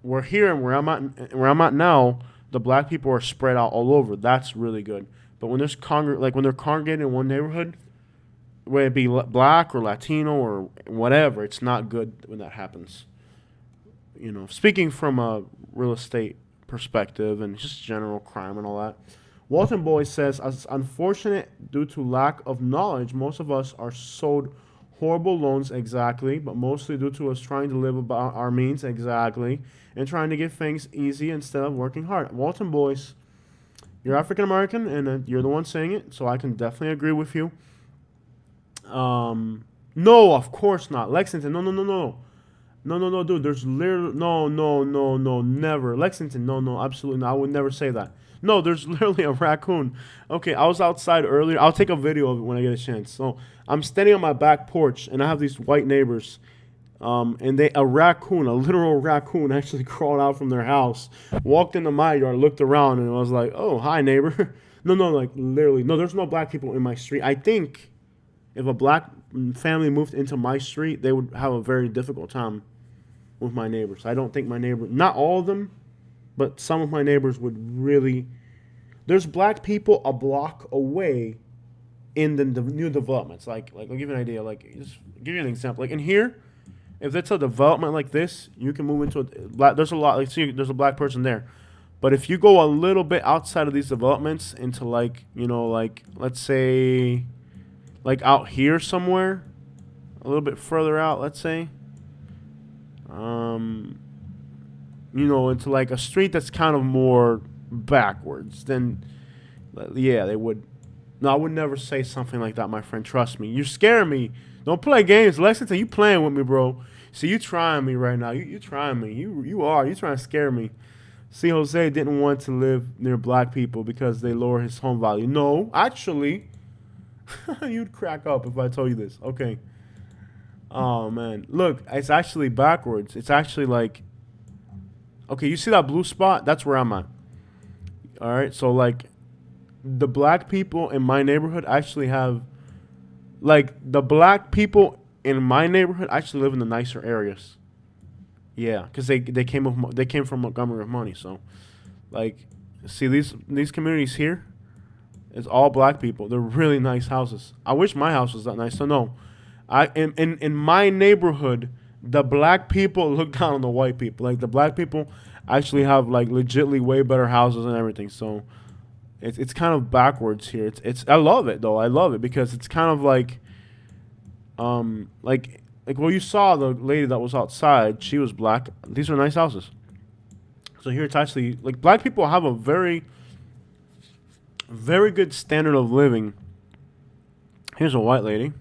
We're here and where I'm at now, the black people are spread out all over. That's really good. But when there's when they're congregated in one neighborhood, whether it be black or Latino or whatever, it's not good when that happens. You know, speaking from a real estate perspective and just general crime and all that. Walton Boy says, as unfortunate due to lack of knowledge, most of us are sold horrible loans, exactly, but mostly due to us trying to live about our means, exactly, and trying to get things easy instead of working hard. Walton Boys, you're African American, and you're the one saying it, so I can definitely agree with you. No, of course not. Lexington, no, dude. There's literally no, never. Lexington, no, absolutely not. I would never say that. No, there's literally a raccoon. Okay, I was outside earlier. I'll take a video of it when I get a chance. So I'm standing on my back porch, and I have these white neighbors. And a literal raccoon, actually crawled out from their house, walked into my yard, looked around, and I was like, "Oh, hi, neighbor." No, like literally, no. There's no black people in my street. I think if a black family moved into my street, they would have a very difficult time with my neighbors. I don't think my neighbors, not all of them, but some of my neighbors would really. There's black people a block away in the new developments. Like I'll give you an idea. Like, just give you an example. Like in here, if it's a development like this, you can move into there's a lot. Like, see, there's a black person there. But if you go a little bit outside of these developments into let's say, like out here somewhere, a little bit further out, let's say, into like a street that's kind of more backwards, then yeah, they would. No, I would never say something like that, my friend. Trust me. You scare me. Don't play games, Lexington. You playing with me, bro. See, you trying me right now. You trying me. You trying to scare me. See, Jose didn't want to live near black people because they lower his home value. No, actually, you'd crack up if I told you this. Okay. Oh, man. Look, it's actually backwards. It's actually like, okay, you see that blue spot? That's where I'm at. All right, so like the black people in my neighborhood actually have, like, the black people in my neighborhood actually live in the nicer areas. Yeah, because they came from Montgomery with money. So, like, see these communities here, it's all black people. They're really nice houses. I wish my house was that nice. So no, in my neighborhood, the black people look down on the white people. Like, the black people actually have like legitly way better houses and everything. So it's kind of backwards here. It's I love it though. I love it because it's kind of like well, you saw the lady that was outside. She was black. These are nice houses. So here it's actually like black people have a very, very good standard of living. Here's a white lady.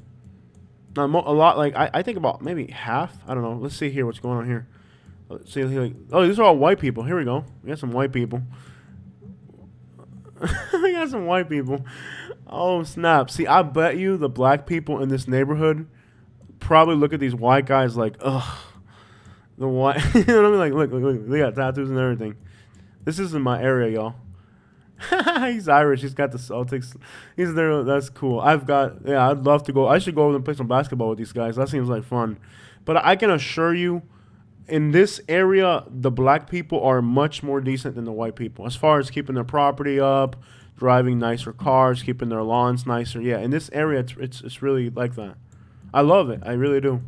Now, a lot, like I think about maybe half. I don't know. Let's see here what's going on here. Let's see, like, oh, these are all white people. Here we go. We got some white people. We got some white people. Oh, snap. See, I bet you the black people in this neighborhood probably look at these white guys like, ugh. The white, you know what I mean? Like, look, they got tattoos and everything. This isn't my area, y'all. He's Irish. He's got the Celtics. He's there. That's cool. I'd love to go. I should go over and play some basketball with these guys. That seems like fun. But I can assure you, in this area, the black people are much more decent than the white people. As far as keeping their property up, driving nicer cars, keeping their lawns nicer. Yeah, in this area, it's really like that. I love it. I really do.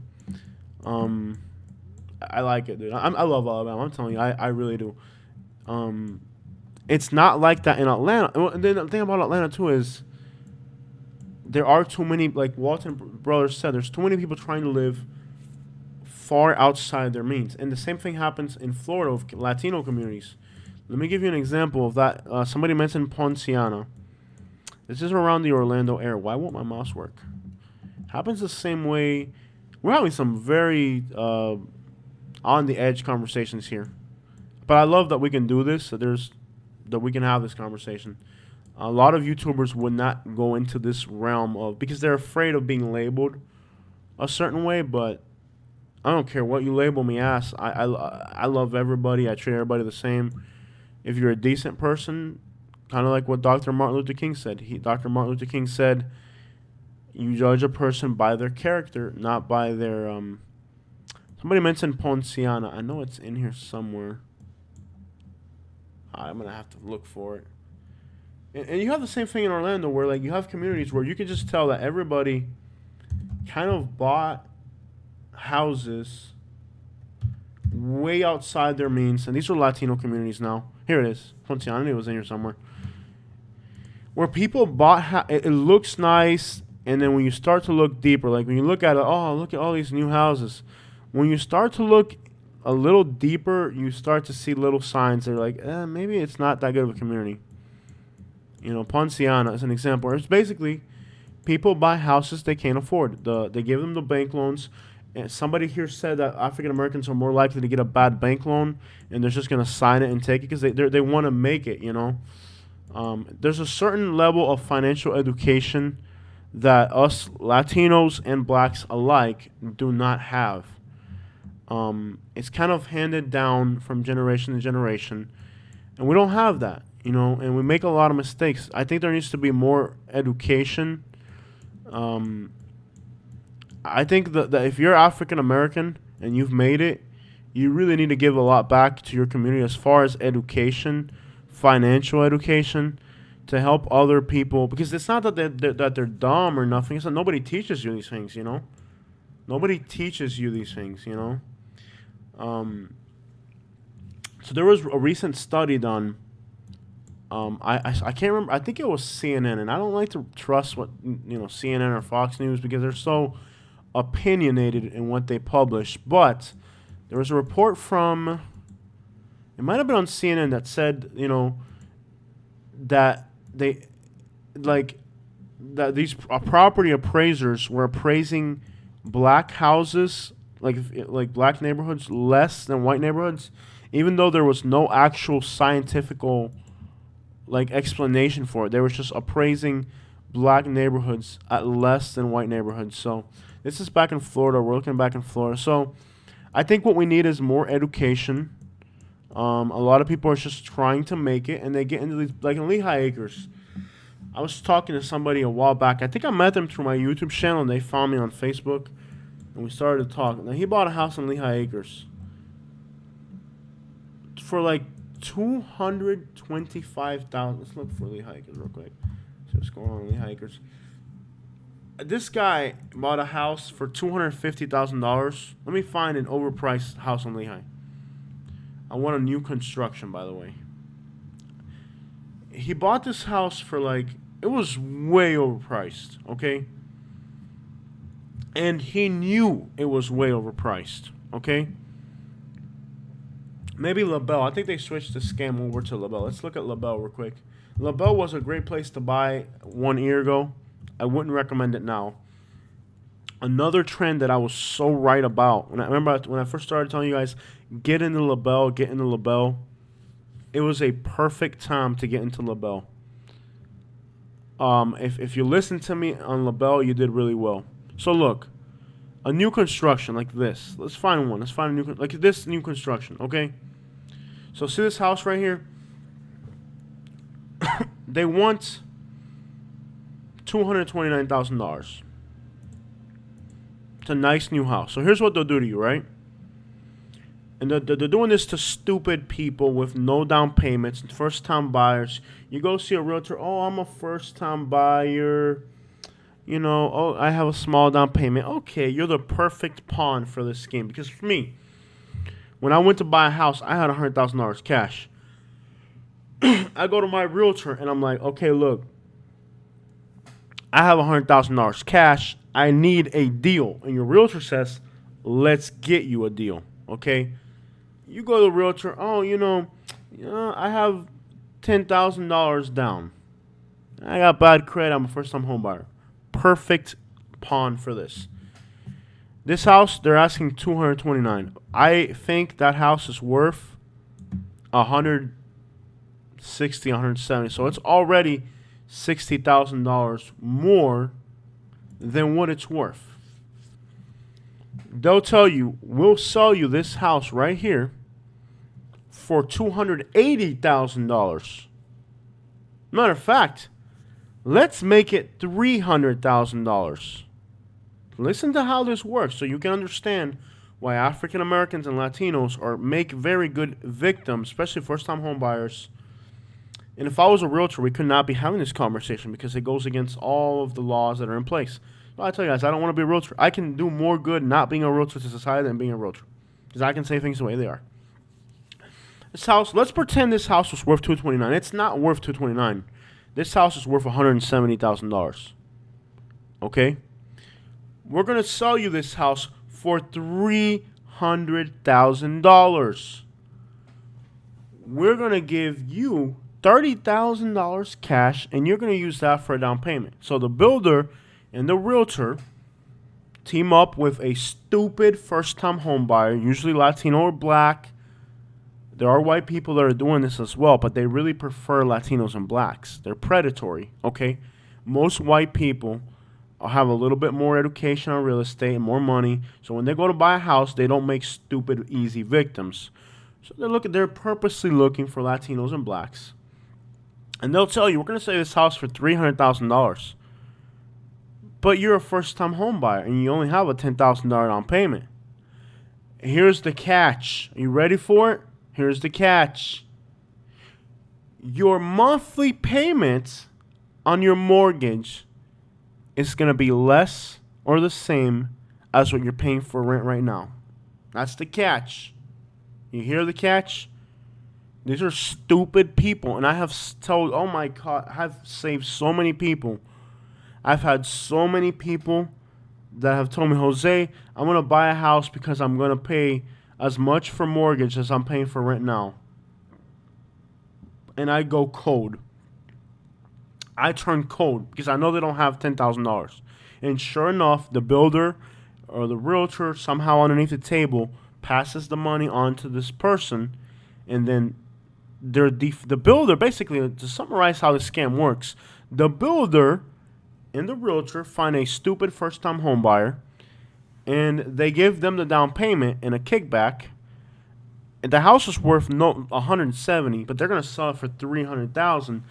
I like it, dude. I love Alabama. I'm telling you, I really do. It's not like that in Atlanta. And then the thing about Atlanta, too, is there are too many, like Walton Brothers said, there's too many people trying to live far outside their means. And the same thing happens in Florida with Latino communities. Let me give you an example of that. Somebody mentioned Ponciana. This is around the Orlando area. Why won't my mouse work? Happens the same way. We're having some very on the edge conversations here. But I love that we can do this, that we can have this conversation. A lot of YouTubers would not go into this realm of, because they're afraid of being labeled a certain way, but I don't care what you label me as. I love everybody. I treat everybody the same. If you're a decent person, kind of like what Dr. Martin Luther King said. Dr. Martin Luther King said, You judge a person by their character, not by their Somebody mentioned Ponciana. I know it's in here somewhere. I'm gonna have to look for it. And you have the same thing in Orlando, where like you have communities where you can just tell that everybody kind of bought houses way outside their means, and these are Latino communities now. Here it is. Ponciana, it was in here somewhere. Where people bought, it looks nice, and then when you start to look deeper, like when you look at it, oh, look at all these new houses. When you start to look a little deeper, you start to see little signs that are like, maybe it's not that good of a community. You know, Ponciana is an example. It's basically people buy houses they can't afford. They give them the bank loans. And somebody here said that African Americans are more likely to get a bad bank loan, and they're just going to sign it and take it because they want to make it, you know. There's a certain level of financial education that us Latinos and blacks alike do not have. It's kind of handed down from generation to generation, and we don't have that, you know, and we make a lot of mistakes. I think there needs to be more education. I think that if you're African American and you've made it, you really need to give a lot back to your community as far as education, financial education, to help other people. Because it's not that they're dumb or nothing. It's that nobody teaches you these things, you know. Nobody teaches you these things, you know. So there was a recent study done. I can't remember. I think it was CNN, and I don't like to trust what CNN or Fox News because they're so opinionated in what they publish. But there was a report from, it might have been on CNN, that said, that these property appraisers were appraising black houses, like black neighborhoods, less than white neighborhoods, even though there was no actual scientifical explanation for it. They were just appraising black neighborhoods at less than white neighborhoods. So this is back in Florida. We're looking back in Florida. So I think what we need is more education. A lot of people are just trying to make it, and they get into these, like in Lehigh Acres. I was talking to somebody a while back. I think I met them through my YouTube channel, and they found me on Facebook, and we started to talk. Now, he bought a house in Lehigh Acres for $225,000. Let's look for Lehigh Acres real quick. See what's going on in Lehigh Acres. This guy bought a house for $250,000. Let me find an overpriced house in Lehigh. I want a new construction, by the way. He bought this house for it was way overpriced, okay? And he knew it was way overpriced, okay? Maybe LaBelle. I think they switched the scam over to LaBelle. Let's look at LaBelle real quick. LaBelle was a great place to buy 1 year ago. I wouldn't recommend it now. Another trend that I was so right about, when I first started telling you guys, get into LaBelle, it was a perfect time to get into LaBelle. If you listen to me on LaBelle, you did really well. So look, a new construction like this. Let's find one. Let's find a this new construction, okay? So see this house right here? They want $229,000. It's a nice new house. So here's what they'll do to you, right? And they're doing this to stupid people with no down payments, first-time buyers. You go see a realtor. Oh, I'm a first-time buyer. Oh, I have a small down payment. Okay, you're the perfect pawn for this scheme. Because for me, when I went to buy a house, I had $100,000 cash. I go to my realtor, and I'm like, okay, look. I have $100,000 cash. I need a deal. And your realtor says, let's get you a deal. Okay? You go to the realtor, I have $10,000 down. I got bad credit. I'm a first-time home buyer. Perfect pawn for this. This house, they're asking $229,000. I think that house is worth $160,000, $170,000. So it's already $60,000 more than what it's worth. They'll tell you, we'll sell you this house right here for $280,000. Matter of fact, Let's make it $300,000. Listen to how this works so you can understand why African Americans and Latinos make very good victims, especially first-time home buyers. And if I was a realtor, we could not be having this conversation because it goes against all of the laws that are in place. So I tell you guys, I don't want to be a realtor. I can do more good not being a realtor to society than being a realtor because I can say things the way they are. This house, let's pretend this house was worth $229. It's not worth $229. This house is worth $170,000. Okay? We're going to sell you this house for $300,000. We're going to give you $30,000 cash, and you're going to use that for a down payment. So the builder and the realtor team up with a stupid first-time home buyer, usually Latino or black. There are white people that are doing this as well, but they really prefer Latinos and blacks. They're predatory, okay? Most white people have a little bit more education on real estate and more money, so when they go to buy a house, they don't make stupid, easy victims. So they're purposely looking for Latinos and blacks. And they'll tell you, we're going to sell this house for $300,000. But you're a first-time home buyer, and you only have a $10,000 down payment. Here's the catch. Are you ready for it? Here's the catch. Your monthly payment on your mortgage is going to be less or the same as what you're paying for rent right now. That's the catch. You hear the catch? These are stupid people, and I have told, oh my God, I've saved so many people. I've had so many people that have told me, Jose, I'm going to buy a house because I'm going to pay as much for mortgage as I'm paying for rent now. And I go cold. I turn cold because I know they don't have $10,000. And sure enough, the builder or the realtor somehow underneath the table passes the money on to this person, and then the builder, basically, to summarize how this scam works, the builder and the realtor find a stupid first-time home buyer, and they give them the down payment and a kickback. And the house is worth $170,000, but they're gonna sell it for $300,000.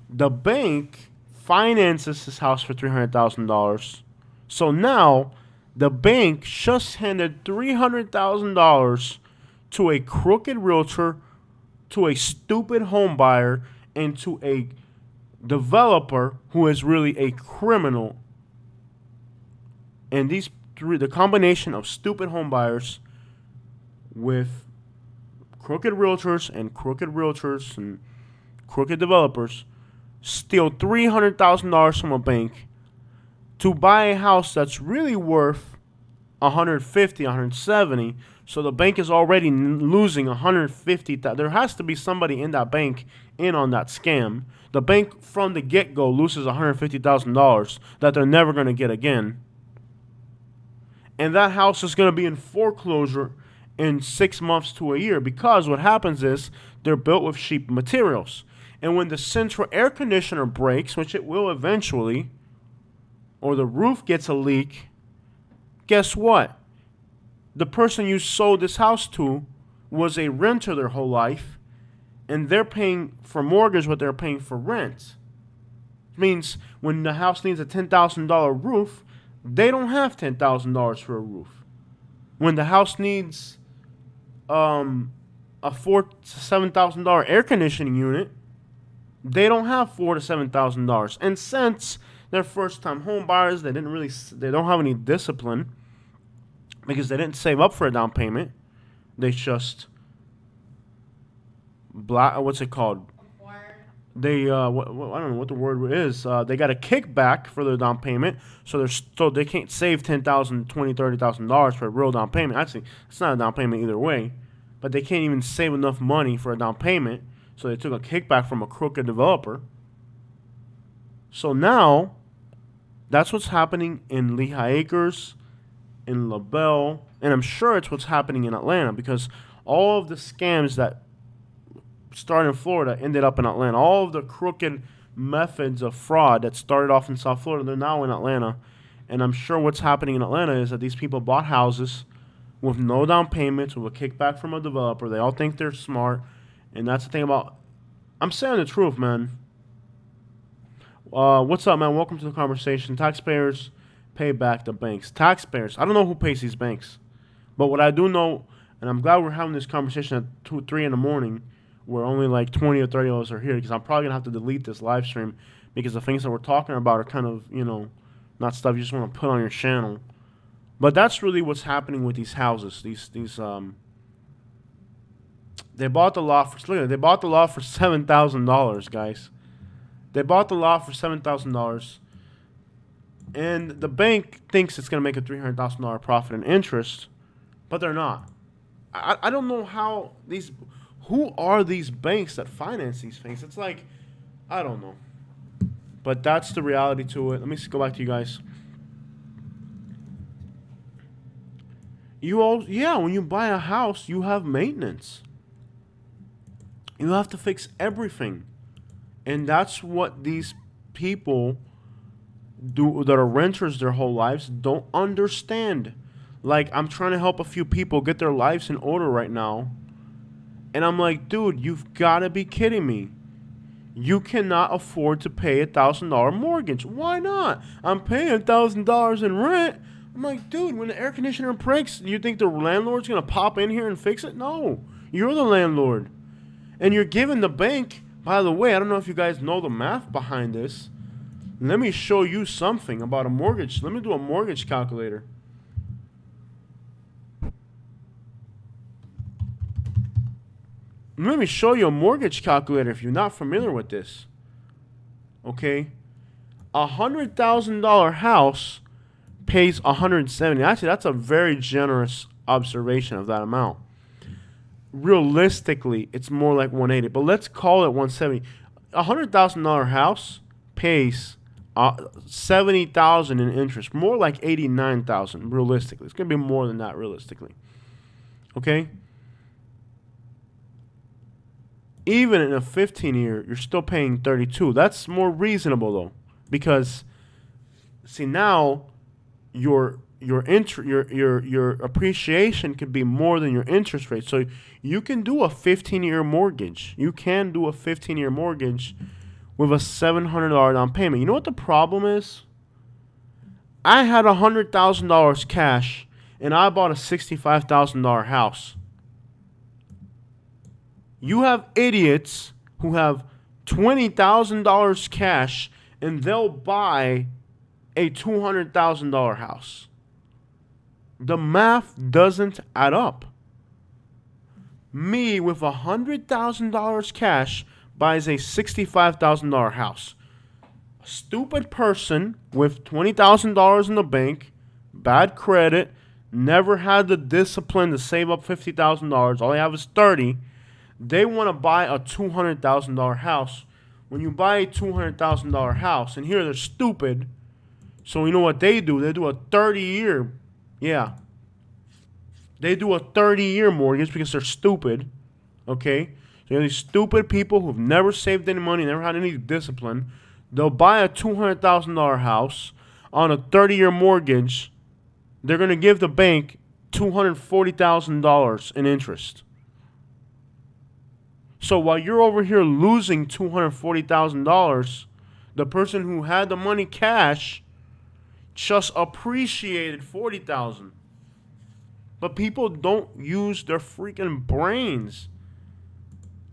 The bank finances this house for $300,000. So now the bank just handed $300,000 to a crooked realtor, to a stupid home buyer, and to a developer who is really a criminal. And these three, the combination of stupid home buyers with crooked realtors and crooked developers, steal $300,000 from a bank to buy a house that's really worth $150,000, $170,000. So the bank is already losing $150,000. There has to be somebody in that bank in on that scam. The bank from the get-go loses $150,000 that they're never going to get again. And that house is going to be in foreclosure in 6 months to a year, because what happens is they're built with cheap materials. And when the central air conditioner breaks, which it will eventually, or the roof gets a leak, guess what? The person you sold this house to was a renter their whole life, and they're paying for mortgage what they're paying for rent. It means when the house needs a $10,000 roof, they don't have $10,000 for a roof. When the house needs a $4,000 to $7,000 air conditioning unit, they don't have $4,000 to $7,000. And since they're first-time home buyers, they don't have any discipline because they didn't save up for a down payment. They just what's it called? They I don't know what the word is. They got a kickback for their down payment, so they can't save $10,000, $20,000, $30,000 for a real down payment. Actually, it's not a down payment either way, but they can't even save enough money for a down payment, so they took a kickback from a crooked developer. So now, that's what's happening in Lehigh Acres, in LaBelle, and I'm sure it's what's happening in Atlanta, because all of the scams that started in Florida ended up in Atlanta. All of the crooked methods of fraud that started off in South Florida, they're now in Atlanta. And I'm sure what's happening in Atlanta is that these people bought houses with no down payments, with a kickback from a developer. They all think they're smart. And that's the thing about, I'm saying the truth, man. What's up, man? Welcome to the conversation. Taxpayers pay back the banks. Taxpayers. I don't know who pays these banks, but what I do know, and I'm glad we're having this conversation at 2, 3 in the morning, where only like 20 or 30 of us are here, because I'm probably gonna have to delete this live stream because the things that we're talking about are kind of, not stuff you just want to put on your channel. But that's really what's happening with these houses. They bought the lot for, look at it, they bought the lot for $7,000, guys. They bought the lot for $7,000, and the bank thinks it's gonna make a $300,000 profit in interest, but they're not. I don't know how these. Who are these banks that finance these things? It's like, I don't know. But that's the reality to it. Let me go back to you guys. When you buy a house, you have maintenance. You have to fix everything. And that's what these people do that are renters their whole lives don't understand. Like, I'm trying to help a few people get their lives in order right now. And I'm like, dude, you've got to be kidding me. You cannot afford to pay $1,000 mortgage. Why not? I'm paying $1,000 in rent. I'm like, dude, when the air conditioner breaks, you think the landlord's going to pop in here and fix it? No. You're the landlord. And you're giving the bank, by the way, I don't know if you guys know the math behind this. Let me show you something about a mortgage. Let me do a mortgage calculator. Let me show you a mortgage calculator if you're not familiar with this. Okay? $100,000 house pays $170,000. Actually, that's a very generous observation of that amount. Realistically, it's more like $180,000, but let's call it $170,000. $100,000 house pays $70,000 in interest, more like $89,000 realistically. It's gonna be more than that realistically. Okay? Even in a 15-year, you're still paying $32,000. That's more reasonable though, because see now your appreciation could be more than your interest rate. So you can do a 15-year mortgage. You can do a 15-year mortgage with a $700 down payment. You know what the problem is? I had $100,000 cash and I bought a $65,000 house. You have idiots who have $20,000 cash and they'll buy a $200,000 house. The math doesn't add up. Me with $100,000 cash buys a $65,000 house. A stupid person with $20,000 in the bank, bad credit, never had the discipline to save up $50,000. All they have is $30,000. They want to buy a $200,000 house. When you buy a $200,000 house, and here they're stupid, so you know what they do? They do a 30-year, they do a 30-year mortgage because they're stupid, okay? So you have these stupid people who've never saved any money, never had any discipline. They'll buy a $200,000 house on a 30-year mortgage. They're going to give the bank $240,000 in interest. So while you're over here losing $240,000, the person who had the money cash just appreciated $40,000. But people don't use their freaking brains.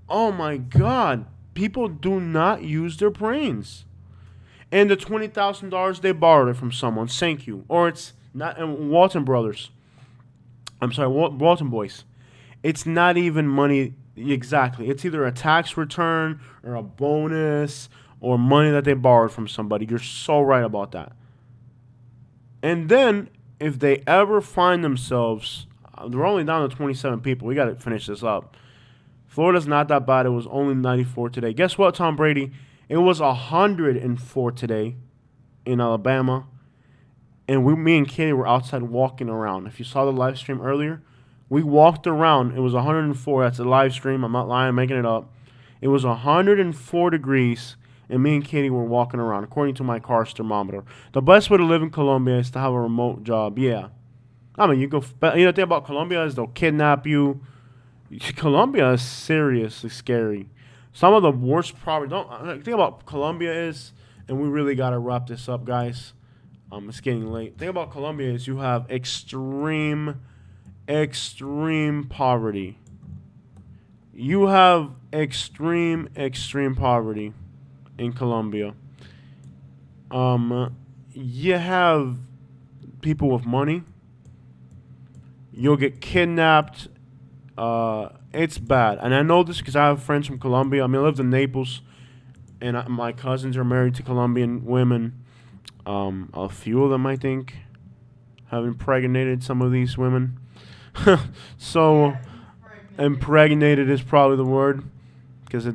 Oh my God. People do not use their brains. And the $20,000 they borrowed it from someone. Thank you. Or it's not, and Walton Brothers. I'm sorry, Walton Boys. It's not even money. Exactly. It's either a tax return or a bonus or money that they borrowed from somebody. You're so right about that. And then if they ever find themselves, they're only down to 27 people. We got to finish this up. Florida's not that bad. It was only 94 today. Guess what, Tom Brady? It was 104 today in Alabama. And me and Katie were outside walking around. If you saw the live stream earlier, we walked around. It was 104. That's a live stream. I'm not lying. I'm making it up. It was 104 degrees, and me and Katie were walking around, according to my car's thermometer. The best way to live in Colombia is to have a remote job. Yeah. I mean, the thing about Colombia is they'll kidnap you. Colombia is seriously scary. Some of the worst the thing about Colombia is and we really gotta wrap this up, guys. It's getting late. The thing about Colombia is you have extreme poverty. You have extreme poverty in Colombia. You have people with money. You'll get kidnapped. It's bad, and I know this because I have friends from Colombia. I mean, I lived in Naples, and my cousins are married to Colombian women. A few of them, I think, have impregnated some of these women. So, impregnated is probably the word, because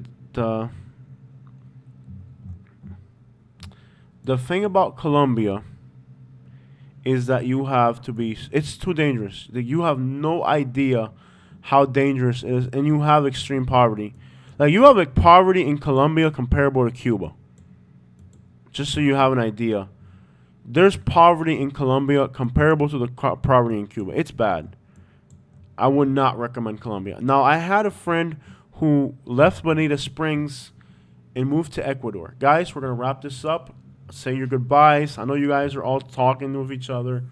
the thing about Colombia is that you have to be. It's too dangerous. That you have no idea how dangerous it is, and you have extreme poverty. Like, you have like poverty in Colombia comparable to Cuba. Just so you have an idea. There's poverty in Colombia comparable to the poverty in Cuba. It's bad. I would not recommend Colombia. Now, I had a friend who left Bonita Springs and moved to Ecuador. Guys, we're going to wrap this up. Say your goodbyes. I know you guys are all talking with each other,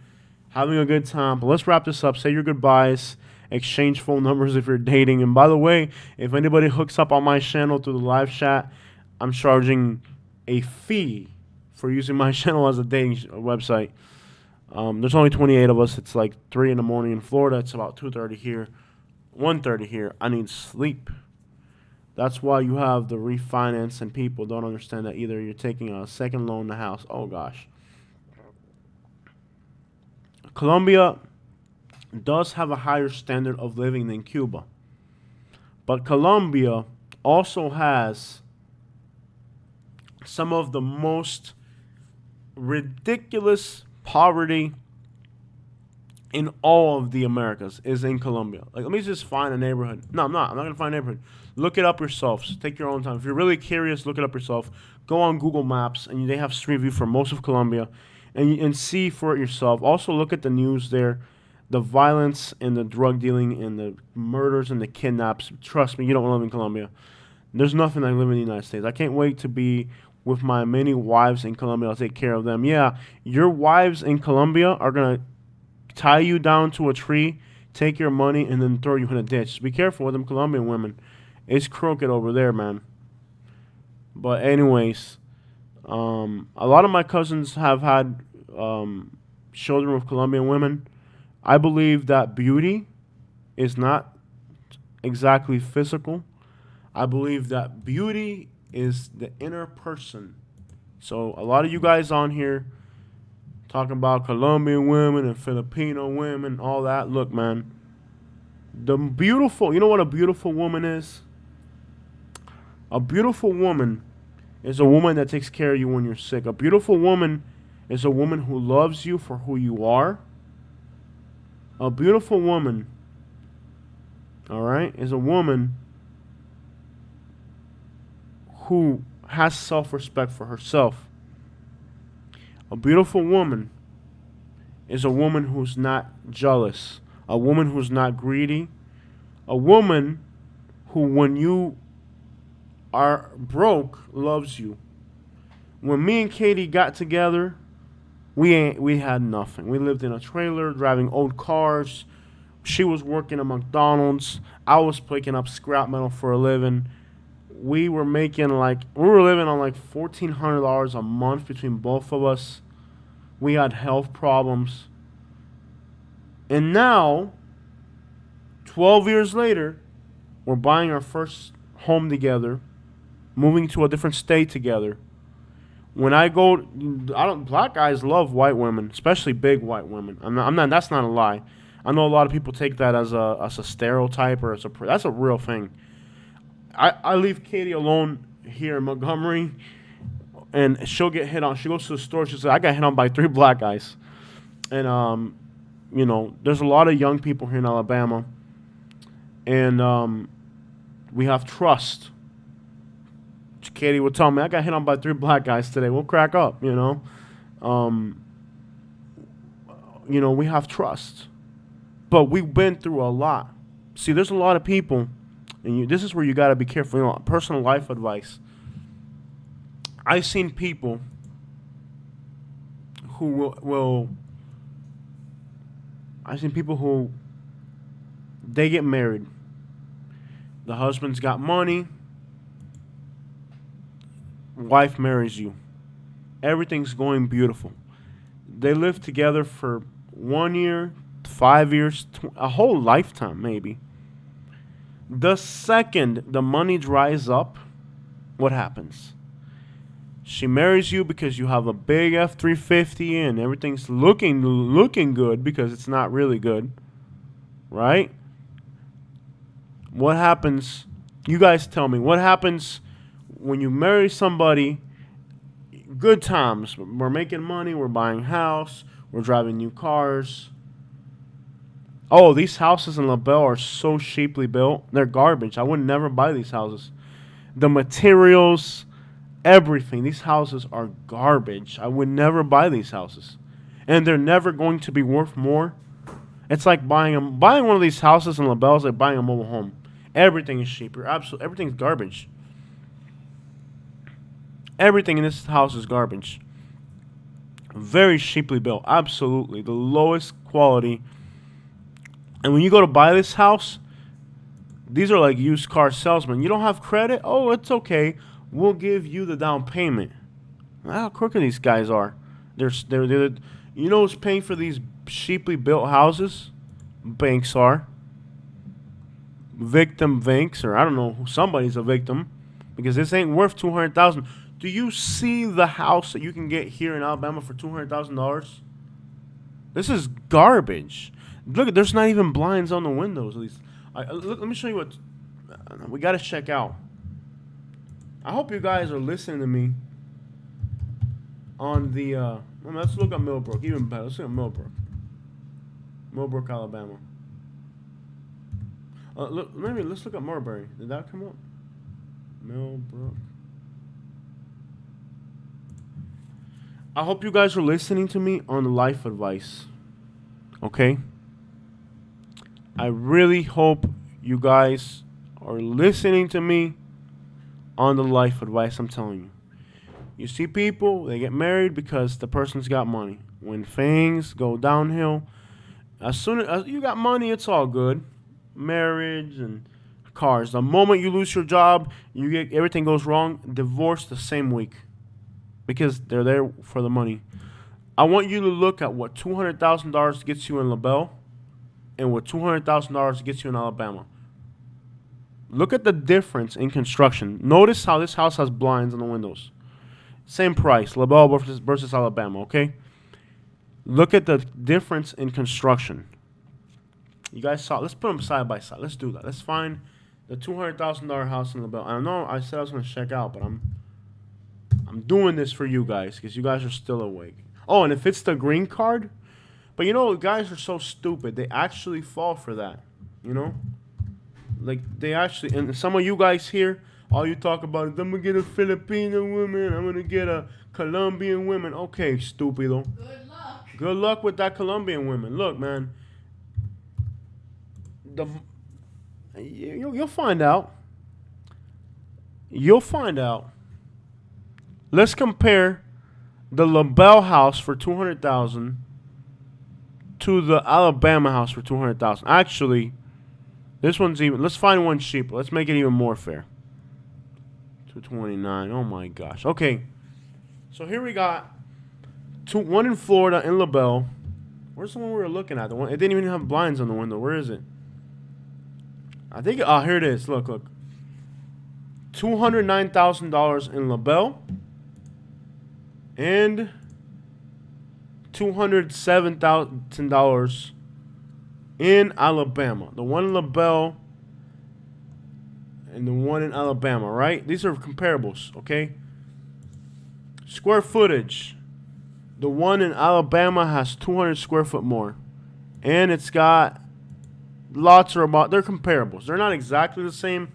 having a good time, but let's wrap this up. Say your goodbyes. Exchange phone numbers if you're dating. And by the way, if anybody hooks up on my channel through the live chat, I'm charging a fee for using my channel as a dating website. There's only 28 of us. It's like 3 in the morning in Florida. It's about 2:30 here, 1:30 here. I need sleep. That's why you have the refinance, and people don't understand that either. You're taking a second loan to house. Oh gosh. Colombia does have a higher standard of living than Cuba. But Colombia also has some of the most ridiculous poverty in all of the Americas is in Colombia. Like, let me just find a neighborhood. No, I'm not. I'm not going to find a neighborhood. Look it up yourselves. Take your own time. If you're really curious, look it up yourself. Go on Google Maps, and they have Street View for most of Colombia, and see for it yourself. Also, look at the news there. The violence and the drug dealing and the murders and the kidnaps. Trust me, you don't want to live in Colombia. There's nothing like living in the United States. I can't wait to be with my many wives in Colombia. I'll take care of them. Yeah, your wives in Colombia are going to tie you down to a tree, take your money, and then throw you in a ditch. Be careful with them Colombian women. It's crooked over there, man. But anyways, a lot of my cousins have had children with Colombian women. I believe that beauty is not exactly physical. I believe that beauty is the inner person. So a lot of you guys on here talking about Colombian women and Filipino women, all that. Look, man, you know what a beautiful woman is? A beautiful woman is a woman that takes care of you when you're sick. A beautiful woman is a woman who loves you for who you are. A beautiful woman, all right, is a woman who has self-respect for herself. A beautiful woman is a woman who's not jealous. A woman who's not greedy. A woman who, when you are broke, loves you. When me and Katie got together, we had nothing. We lived in a trailer, driving old cars. She was working at McDonald's. I was picking up scrap metal for a living. We were living on like $1,400 a month between both of us. We had health problems. And now, 12 years later, we're buying our first home together, moving to a different state together. When black guys love white women, especially big white women. That's not a lie. I know a lot of people take that as a stereotype, or that's a real thing. I leave Katie alone here in Montgomery, and she'll get hit on. She goes to the store. She says, "I got hit on by 3 black guys," and there's a lot of young people here in Alabama, and we have trust. Katie would tell me, "I got hit on by 3 black guys today." We'll crack up, we have trust, but we've been through a lot. See, there's a lot of people. And this is where you got to be careful. Personal life advice. I've seen people who will I've seen people who they get married. The husband's got money. Wife marries you. Everything's going beautiful. They live together for 1 year, 5 years, a whole lifetime maybe. The second the money dries up, what happens? She marries you because you have a big F-350 and everything's looking good because it's not really good, right? What happens? You guys tell me. What happens when you marry somebody? Good times. We're making money. We're buying a house. We're driving new cars. Oh, these houses in LaBelle are so cheaply built. They're garbage. I would never buy these houses. The materials, everything. These houses are garbage. I would never buy these houses. And they're never going to be worth more. It's like buying one of these houses in LaBelle is like buying a mobile home. Everything is cheaper. Absolutely, everything's garbage. Everything in this house is garbage. Very cheaply built. Absolutely, the lowest quality. And when you go to buy this house, these are like used car salesmen. You don't have credit? Oh, it's okay. We'll give you the down payment. How crooked these guys are. They're you know who's paying for these cheaply built houses? Banks are. Victim banks, or I don't know, somebody's a victim, because this ain't worth $200,000. Do you see the house that you can get here in Alabama for $200,000? This is garbage. Look, there's not even blinds on the windows. At least, let me show you what we got to check out. I hope you guys are listening to me on the. Let's look at Millbrook. Even better. Let's look at Millbrook. Millbrook, Alabama. Maybe let's look at Marbury. Did that come up? Millbrook. I hope you guys are listening to me on the life advice. Okay? I really hope you guys are listening to me on the life advice I'm telling you. You see people, they get married because the person's got money. When things go downhill, as soon as you got money, it's all good. Marriage and cars. The moment you lose your job, everything goes wrong. Divorce the same week, because they're there for the money. I want you to look at what $200,000 gets you in LaBelle, and what $200,000 gets you in Alabama. Look at the difference in construction. Notice how this house has blinds on the windows. Same price, LaBelle versus Alabama. Okay. Look at the difference in construction. You guys saw. Let's put them side by side. Let's do that. Let's find the $200,000 house in LaBelle. I know I said I was going to check out, but I'm doing this for you guys because you guys are still awake. Oh, and if it's the green card, but you know, guys are so stupid. They actually fall for that. You know, like they actually. And some of you guys here, all you talk about is I'm gonna get a Filipino woman. I'm gonna get a Colombian woman. Okay, stupido. Good luck. Good luck with that Colombian woman. Look, man. You'll find out. You'll find out. Let's compare the LaBelle house for $200,000 to the Alabama house for $200,000. Actually, this one's even. Let's find one cheaper. Let's make it even more fair. $229. Oh my gosh. Okay. So here we got one in Florida in LaBelle. Where's the one we were looking at? The one it didn't even have blinds on the window. Where is it? I think. Oh, here it is. Look. $209,000 in LaBelle. And $207,000 in Alabama. The one in LaBelle and the one in Alabama, right? These are comparables, okay? Square footage. The one in Alabama has 200 square foot more. And it's got lots of about. They're comparables. They're not exactly the same,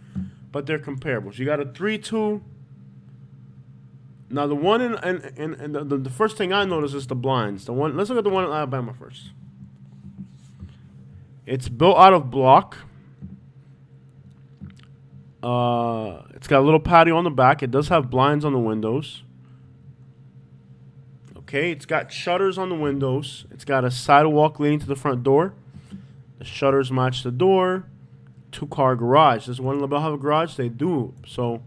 but they're comparables. You got a 3-2. Now the one in the first thing I notice is the blinds. The one. Let's look at the one in Alabama first. It's built out of block. It's got a little patio on the back. It does have blinds on the windows. Okay, it's got shutters on the windows. It's got a sidewalk leading to the front door. The shutters match the door. 2-car garage. Does one in LaBelle have a garage? They do. So,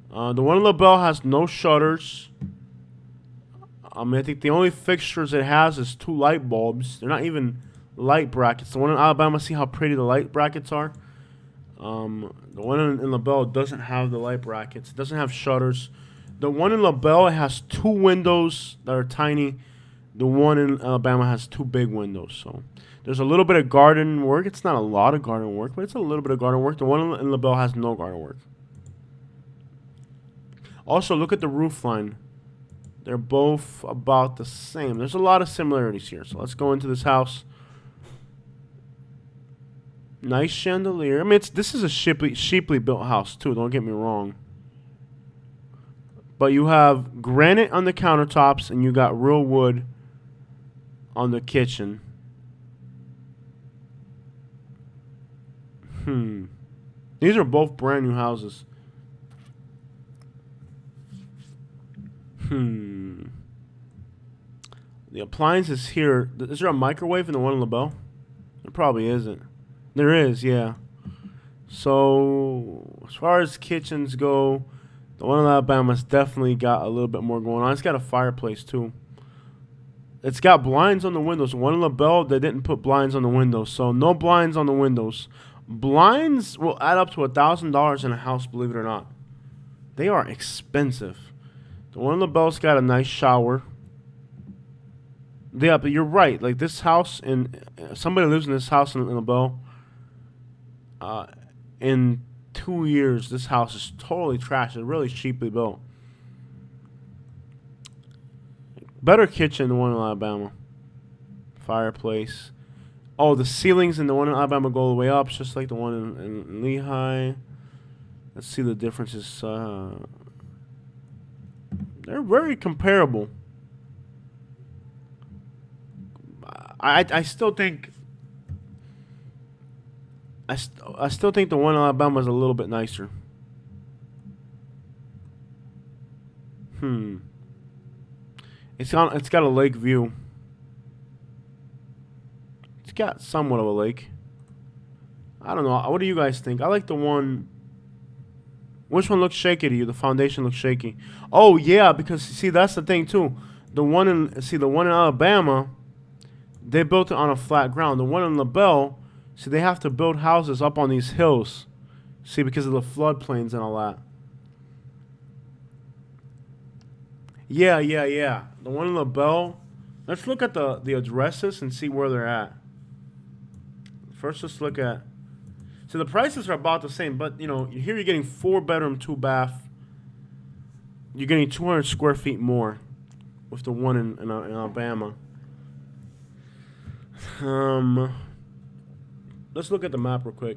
the one in LaBelle has no shutters. I think the only fixtures it has is 2 light bulbs. They're not even light brackets. The one in Alabama, see how pretty the light brackets are? The one in LaBelle doesn't have the light brackets. It doesn't have shutters. The one in LaBelle, it has 2 windows that are tiny. The one in Alabama has 2 big windows. So there's a little bit of garden work. It's not a lot of garden work, but it's a little bit of garden work. The one in LaBelle has no garden work. Also, look at the roof line. They're both about the same. There's a lot of similarities here. So let's go into this house. Nice chandelier. I mean, this is a cheaply built house too. Don't get me wrong. But you have granite on the countertops and you got real wood on the kitchen. These are both brand new houses. The appliances here. Is there a microwave in the one in LaBelle? There probably isn't. There is, yeah. So, as far as kitchens go, the one in Alabama's definitely got a little bit more going on. It's got a fireplace, too. It's got blinds on the windows. The one in LaBelle, they didn't put blinds on the windows. So, no blinds on the windows. Blinds will add up to $1,000 in a house, believe it or not. They are expensive. The one in LaBelle's got a nice shower. Yeah, but you're right. Like, this house, somebody lives in this house in LaBelle. In 2 years, this house is totally trashed. It's really cheaply built. Better kitchen than the one in Alabama. Fireplace. Oh, the ceilings in the one in Alabama go all the way up, just like the one in Lehigh. Let's see the differences. They're very comparable. I still think... I still think the one in Alabama is a little bit nicer. It's got a lake view. It's got somewhat of a lake. I don't know. What do you guys think? I like the one. Which one looks shaky to you? The foundation looks shaky. Oh yeah, because see that's the thing too. The one in Alabama, they built it on a flat ground. The one in LaBelle. See, they have to build houses up on these hills. See, because of the floodplains and all that. Yeah. The one in LaBelle. Let's look at the addresses and see where they're at. First, let's look at... So the prices are about the same, but, you know, here you're getting 4-bedroom, 2-bath. You're getting 200 square feet more with the one in Alabama. Let's look at the map real quick.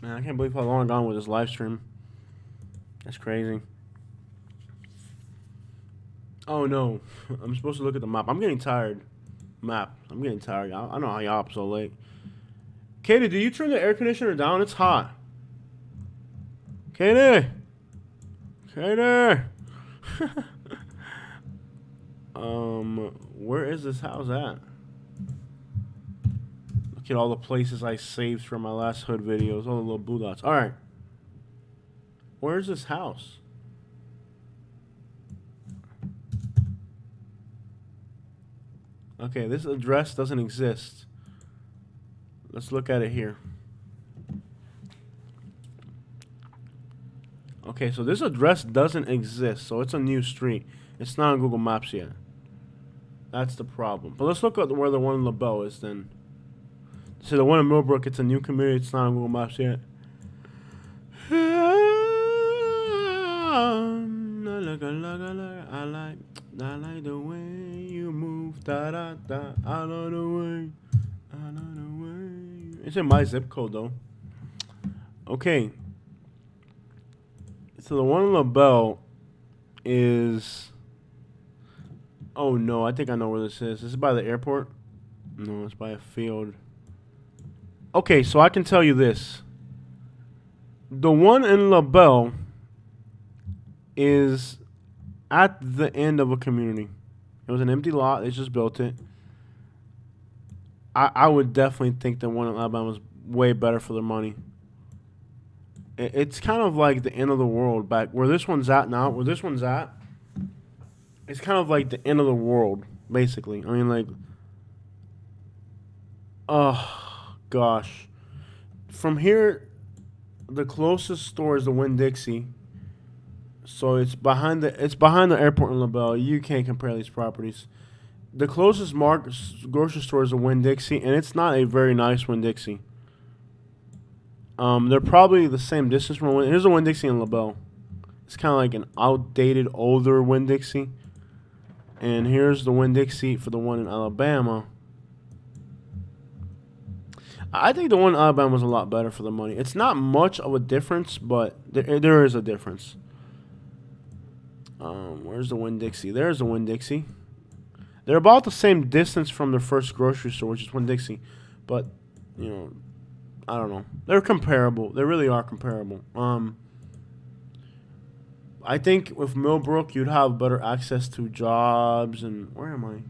Man, I can't believe how long I'm gone with this live stream. That's crazy. Oh no, I'm supposed to look at the map. I'm getting tired. I'm getting tired. I know how y'all up so late. Katie, do you turn the air conditioner down? It's hot. Katie. Where is this house at? Look at all the places I saved from my last hood videos. All the little blue dots. All right. Where's this house? Okay, this address doesn't exist. Let's look at it here. Okay, so this address doesn't exist, so it's a new street. It's not on Google Maps yet. That's the problem. But let's look at where the one in LaBelle is then. So the one in Millbrook, it's a new community. It's not on Google Maps yet. I like the way you move. Da da da. I like the way. It's in my zip code though. Okay. So the one in LaBelle is... Oh no, I think I know where this is. This is by the airport? No, it's by a field. Okay, so I can tell you this. The one in LaBelle is at the end of a community. It was an empty lot. They just built it. I would definitely think the one in Alabama was way better for their money. It's kind of like the end of the world back where this one's at now. Where this one's at, it's kind of like the end of the world, basically. I mean, like, oh gosh, from here, the closest store is the Winn-Dixie. So it's behind the airport in LaBelle. You can't compare these properties. The closest grocery store is a Winn-Dixie, and it's not a very nice Winn-Dixie. They're probably the same distance from Here's a Winn-Dixie in LaBelle. It's kind of like an outdated, older Winn-Dixie. And here's the Winn-Dixie for the one in Alabama. I think the one in Alabama is a lot better for the money. It's not much of a difference, but there is a difference. Where's the Winn-Dixie? There's the Winn-Dixie. They're about the same distance from their first grocery store, which is Winn-Dixie. But, you know, I don't know. They're comparable. They really are comparable. I think with Millbrook, you'd have better access to jobs and... Where am I?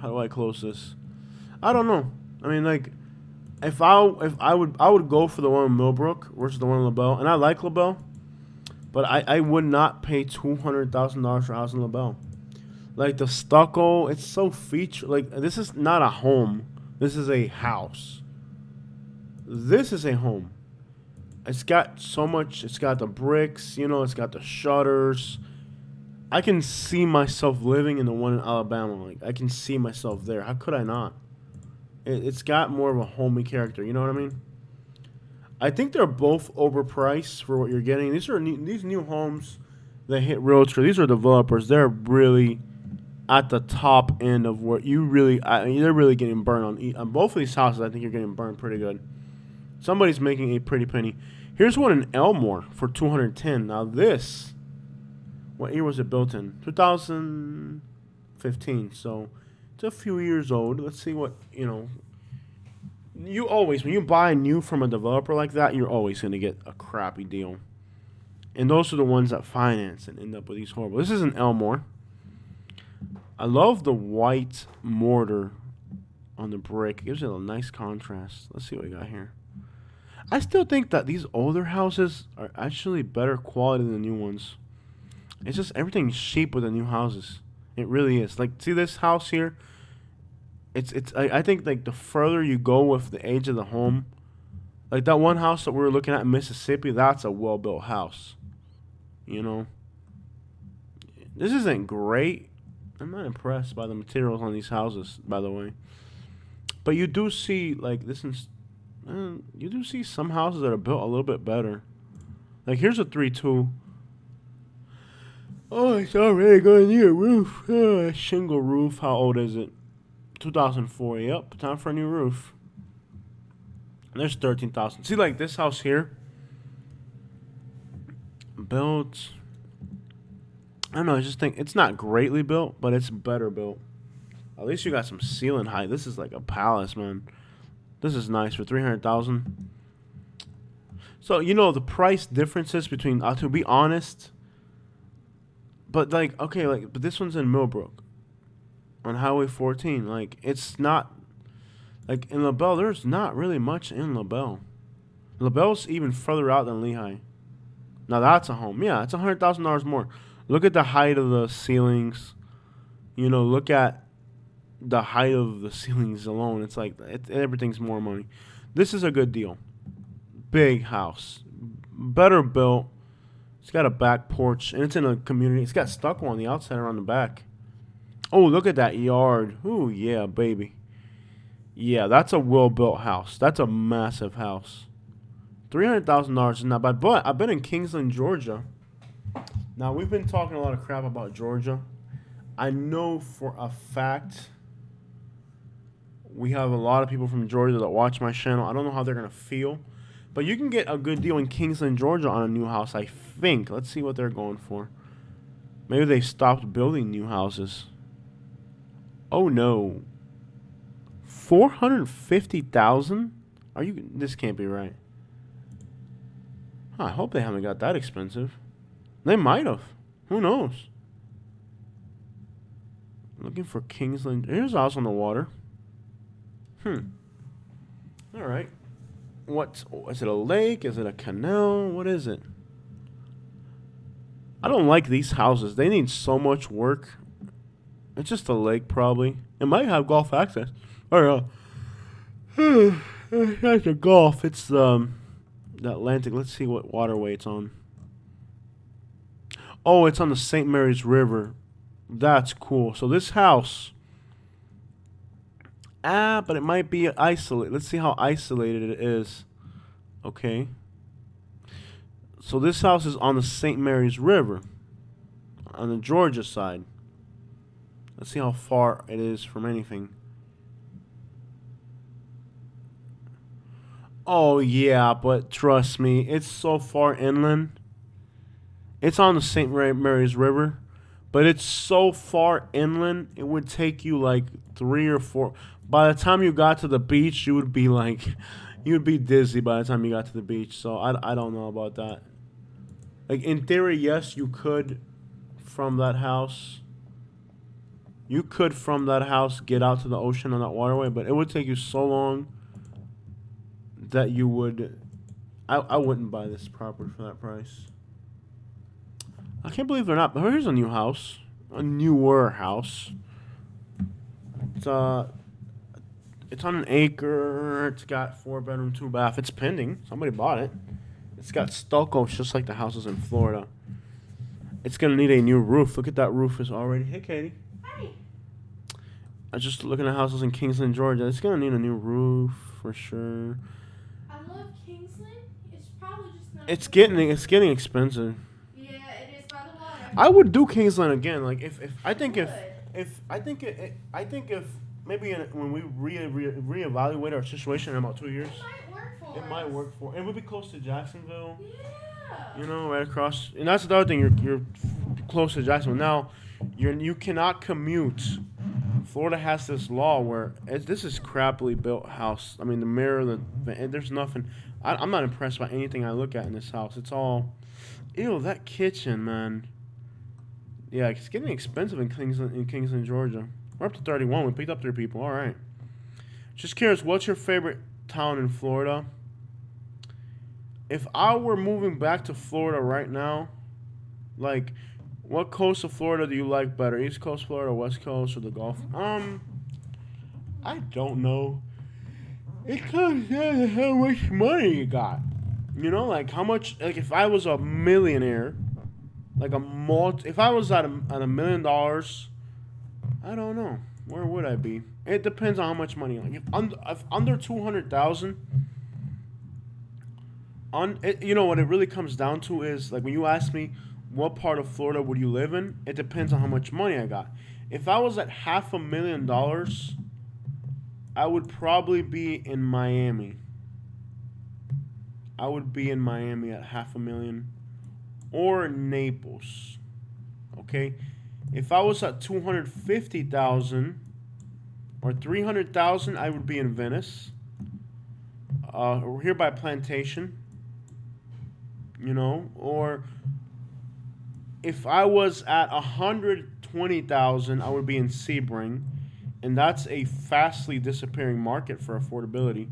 How do I close this? I don't know. I mean, like, if I would go for the one in Millbrook versus the one in LaBelle, and I like LaBelle, but I would not pay $200,000 for a house in LaBelle. Like the stucco, it's so feature. Like this is not a home. This is a house. This is a home. It's got so much. It's got the bricks. You know, it's got the shutters. I can see myself living in the one in Alabama. Like I can see myself there. How could I not? It's got more of a homey character. You know what I mean? I think they're both overpriced for what you're getting. These new homes that hit Realtor. These are developers. They're really at the top end of what you really. They're really getting burned on both of these houses. I think you're getting burned pretty good. Somebody's making a pretty penny. Here's one in Elmore for $210. Now this, what year was it built in? 2015. So it's a few years old. Let's see what You always, when you buy new from a developer like that, you're always going to get a crappy deal. And those are the ones that finance and end up with these horrible. This is an Elmore. I love the white mortar on the brick. It gives it a nice contrast. Let's see what we got here. I still think that these older houses are actually better quality than the new ones. It's just everything's cheap with the new houses. It really is. Like, see this house here? I think like the further you go with the age of the home, like that one house that we were looking at in Mississippi, that's a well-built house. You know, this isn't great. I'm not impressed by the materials on these houses, by the way. But you do see like this is, you do see some houses that are built a little bit better. Like here's a 3-2. Oh, it's already going to need a roof. Shingle roof. How old is it? 2004. Yep, time for a new roof. And there's 13,000. See, like this house here, built. I don't know. I just think it's not greatly built, but it's better built. At least you got some ceiling height. This is like a palace, man. This is nice for 300,000. So the price differences between. To be honest, but like okay, like but this one's in Millbrook. On Highway 14, like it's not like in LaBelle. There's not really much in LaBelle. LaBelle's even further out than Lehigh. Now that's a home. Yeah, it's $100,000 more. Look at the height of the ceilings. Look at the height of the ceilings alone. It's like everything's more money. This is a good deal. Big house, better built. It's got a back porch, and it's in a community. It's got stucco on the outside around the back. Oh, look at that yard. Ooh, yeah, baby. Yeah, that's a well-built house. That's a massive house. $300,000 is not bad. But I've been in Kingsland, Georgia. Now, we've been talking a lot of crap about Georgia. I know for a fact we have a lot of people from Georgia that watch my channel. I don't know how they're going to feel. But you can get a good deal in Kingsland, Georgia on a new house, I think. Let's see what they're going for. Maybe they stopped building new houses. Oh no. 450,000? This can't be right. I hope they haven't got that expensive. They might have. Who knows? Looking for Kingsland. Here's a house on the water. All right. What is it? A lake? Is it a canal? What is it? I don't like these houses. They need so much work. It's just a lake, probably. It might have golf access. Or that's a golf. It's the Atlantic. Let's see what waterway it's on. Oh, it's on the St. Mary's River. That's cool. So this house. But it might be isolated. Let's see how isolated it is. Okay. So this house is on the St. Mary's River. On the Georgia side. Let's see how far it is from anything. Oh, yeah, but trust me, it's so far inland. It's on the St. Mary's River, but it's so far inland, it would take you like 3 or 4. By the time you got to the beach, you would be dizzy by the time you got to the beach. So I don't know about that. Like, in theory, yes, you could from that house. You could from that house get out to the ocean on that waterway, but it would take you so long that you would. I wouldn't buy this property for that price. I can't believe they're not. Here's a new house, a newer house. It's on an acre. It's got 4-bedroom, 2-bath. It's pending. Somebody bought it. It's got stucco, just like the houses in Florida. It's gonna need a new roof. Look at that roof is already. Hey, Katie. Hi. I was just looking at houses in Kingsland, Georgia. It's gonna need a new roof for sure. I love Kingsland. It's probably just not. It's getting expensive. Yeah, it is by the water. I would do Kingsland again. Like if maybe when we reevaluate our situation in about 2 years, it might work for. And we'll be close to Jacksonville. Yeah. You know, right across. And that's the other thing. You're close to Jacksonville now. You cannot commute. Florida has this law where this is crappily built house. I mean, the mirror, there's nothing. I'm not impressed by anything I look at in this house. It's all, ew, that kitchen, man. Yeah, it's getting expensive in Kingsland, Georgia. We're up to 31. We picked up 3 people. All right. Just curious, what's your favorite town in Florida? If I were moving back to Florida right now, like, what coast of Florida do you like better? East Coast Florida, West Coast, or the Gulf? I don't know. It comes down to how much money you got. You know, like how much. Like if I was a millionaire, like if I was at $1 million, I don't know. Where would I be? It depends on how much money. Like if under 200,000. You know what it really comes down to is like when you ask me what part of Florida would you live in, it depends on how much money I got. If I was at $500,000, I would probably be in Miami. I would be in Miami at $500,000 or Naples. Okay? If I was at 250,000 or 300,000, I would be in Venice. Here by Plantation. You know, or if I was at 120,000, I would be in Sebring, and that's a fastly disappearing market for affordability.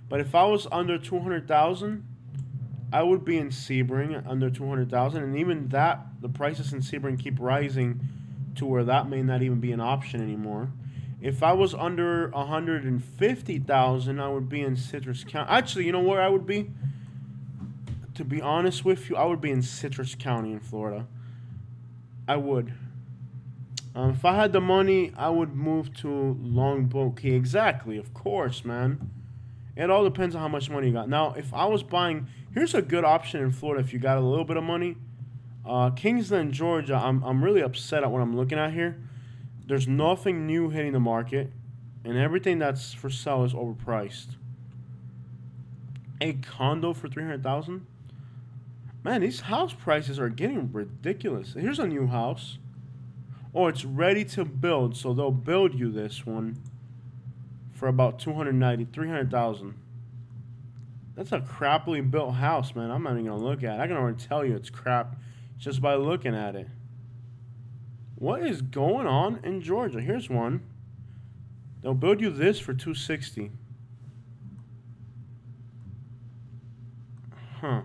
But if I was under 200,000, I would be in Sebring under 200,000, and even that, the prices in Sebring keep rising to where that may not even be an option anymore. If I was under 150,000, I would be in Citrus County. Actually, you know where I would be? To be honest with you, I would be in Citrus County in Florida. I would. If I had the money, I would move to Longboat Key. Exactly, of course, man. It all depends on how much money you got. Now, if I was buying, here's a good option in Florida if you got a little bit of money. Kingsland, Georgia. I'm really upset at what I'm looking at here. There's nothing new hitting the market, and everything that's for sale is overpriced. A condo for $300,000. Man, these house prices are getting ridiculous. Here's a new house. Oh, it's ready to build, so they'll build you this one for about $300,000. That's a crappily built house, man. I'm not even gonna look at it. I can already tell you it's crap just by looking at it. What is going on in Georgia? Here's one. They'll build you this for $260. Huh.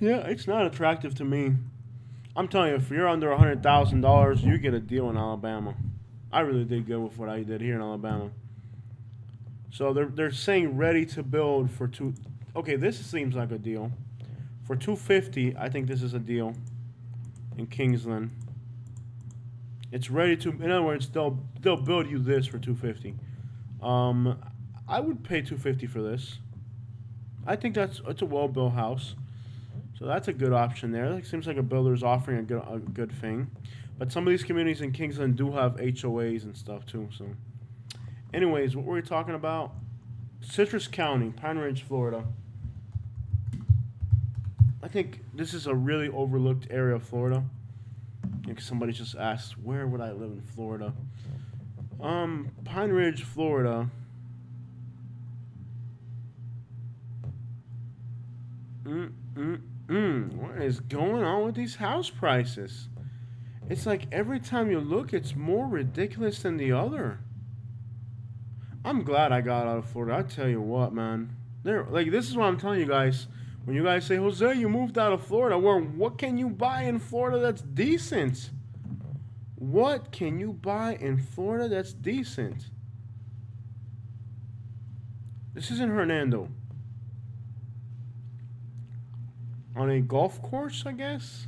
It's not attractive to me. I'm telling you, if you're under $100,000, you get a deal in Alabama. I really did good with what I did here in Alabama. So they're saying ready to build for two. Okay, this seems like a deal. For $250, I think this is a deal. In Kingsland, it's ready to. In other words, they'll build you this for $250. I would pay $250 for this. I think it's a well-built house, so that's a good option there. It seems like a builder's offering a good thing. But some of these communities in Kingsland do have HOAs and stuff too. So, anyways, what were we talking about? Citrus County, Pine Ridge, Florida. I think this is a really overlooked area of Florida. Like somebody just asked, where would I live in Florida? Pine Ridge, Florida. What is going on with these house prices? It's like every time you look, it's more ridiculous than the other. I'm glad I got out of Florida. I tell you what, man. This is what I'm telling you guys. When you guys say, Jose, you moved out of Florida, well, what can you buy in Florida that's decent? What can you buy in Florida that's decent? This is in Hernando. On a golf course, I guess?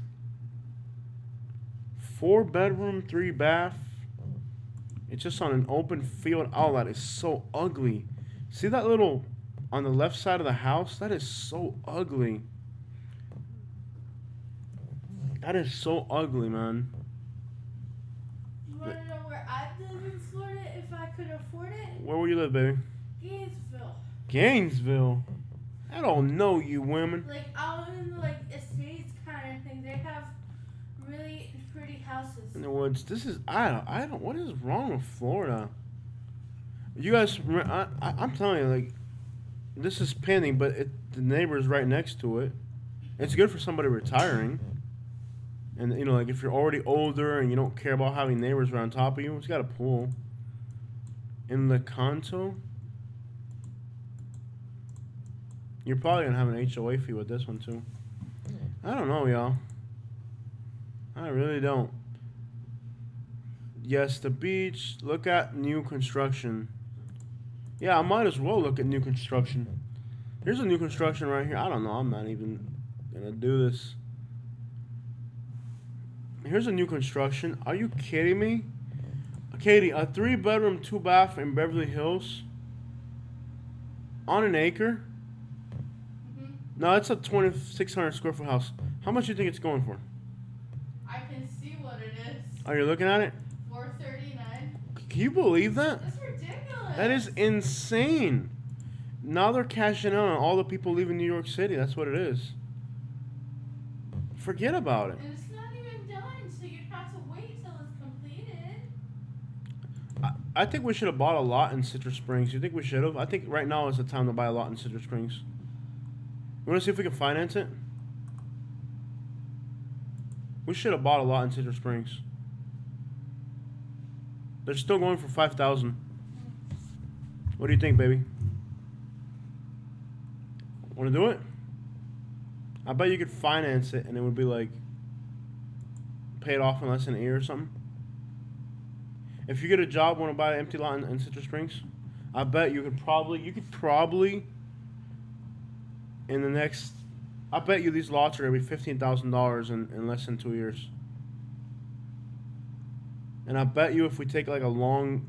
4-bedroom, 3-bath. It's just on an open field. Oh, that is so ugly. See that little on the left side of the house? That is so ugly. That is so ugly, man. You want to know where I'd live in Florida if I could afford it? Where will you live, baby? Gainesville. Gainesville? I don't know you women. Like out in the estates kind of thing. They have really pretty houses. In the woods. This is I don't. What is wrong with Florida? You guys, I'm telling you, this is pending, but the neighbor's right next to it. It's good for somebody retiring. And if you're already older and you don't care about having neighbors right on top of you, it's got a pool. In Lecanto, you're probably gonna have an HOA fee with this one too. I don't know, y'all. I really don't. Yes, the beach. Look at new construction. Yeah, I might as well look at new construction. Here's a new construction right here. I don't know. I'm not even gonna do this. Here's a new construction. Are you kidding me? Katie, a 3-bedroom, 2-bath in Beverly Hills on an acre? Mm-hmm. No, it's a 2,600 square foot house. How much do you think it's going for? I can see what it is. Are you looking at it? $439. Can you believe that? That's ridiculous. That is insane. Now they're cashing out on all the people leaving New York City. That's what it is. Forget about it. And it's not even done, so you'd have to wait till it's completed. I think we should have bought a lot in Citrus Springs. You think we should have? I think right now is the time to buy a lot in Citrus Springs. You want to see if we can finance it? We should have bought a lot in Citrus Springs. They're still going for $5,000. What do you think, baby? Want to do it? I bet you could finance it and it would be pay it off in less than a year or something. If you get a job, want to buy an empty lot in Citrus Springs, I bet you could probably in the next, I bet you these lots are going to be $15,000 in less than 2 years. And I bet you if we take a long,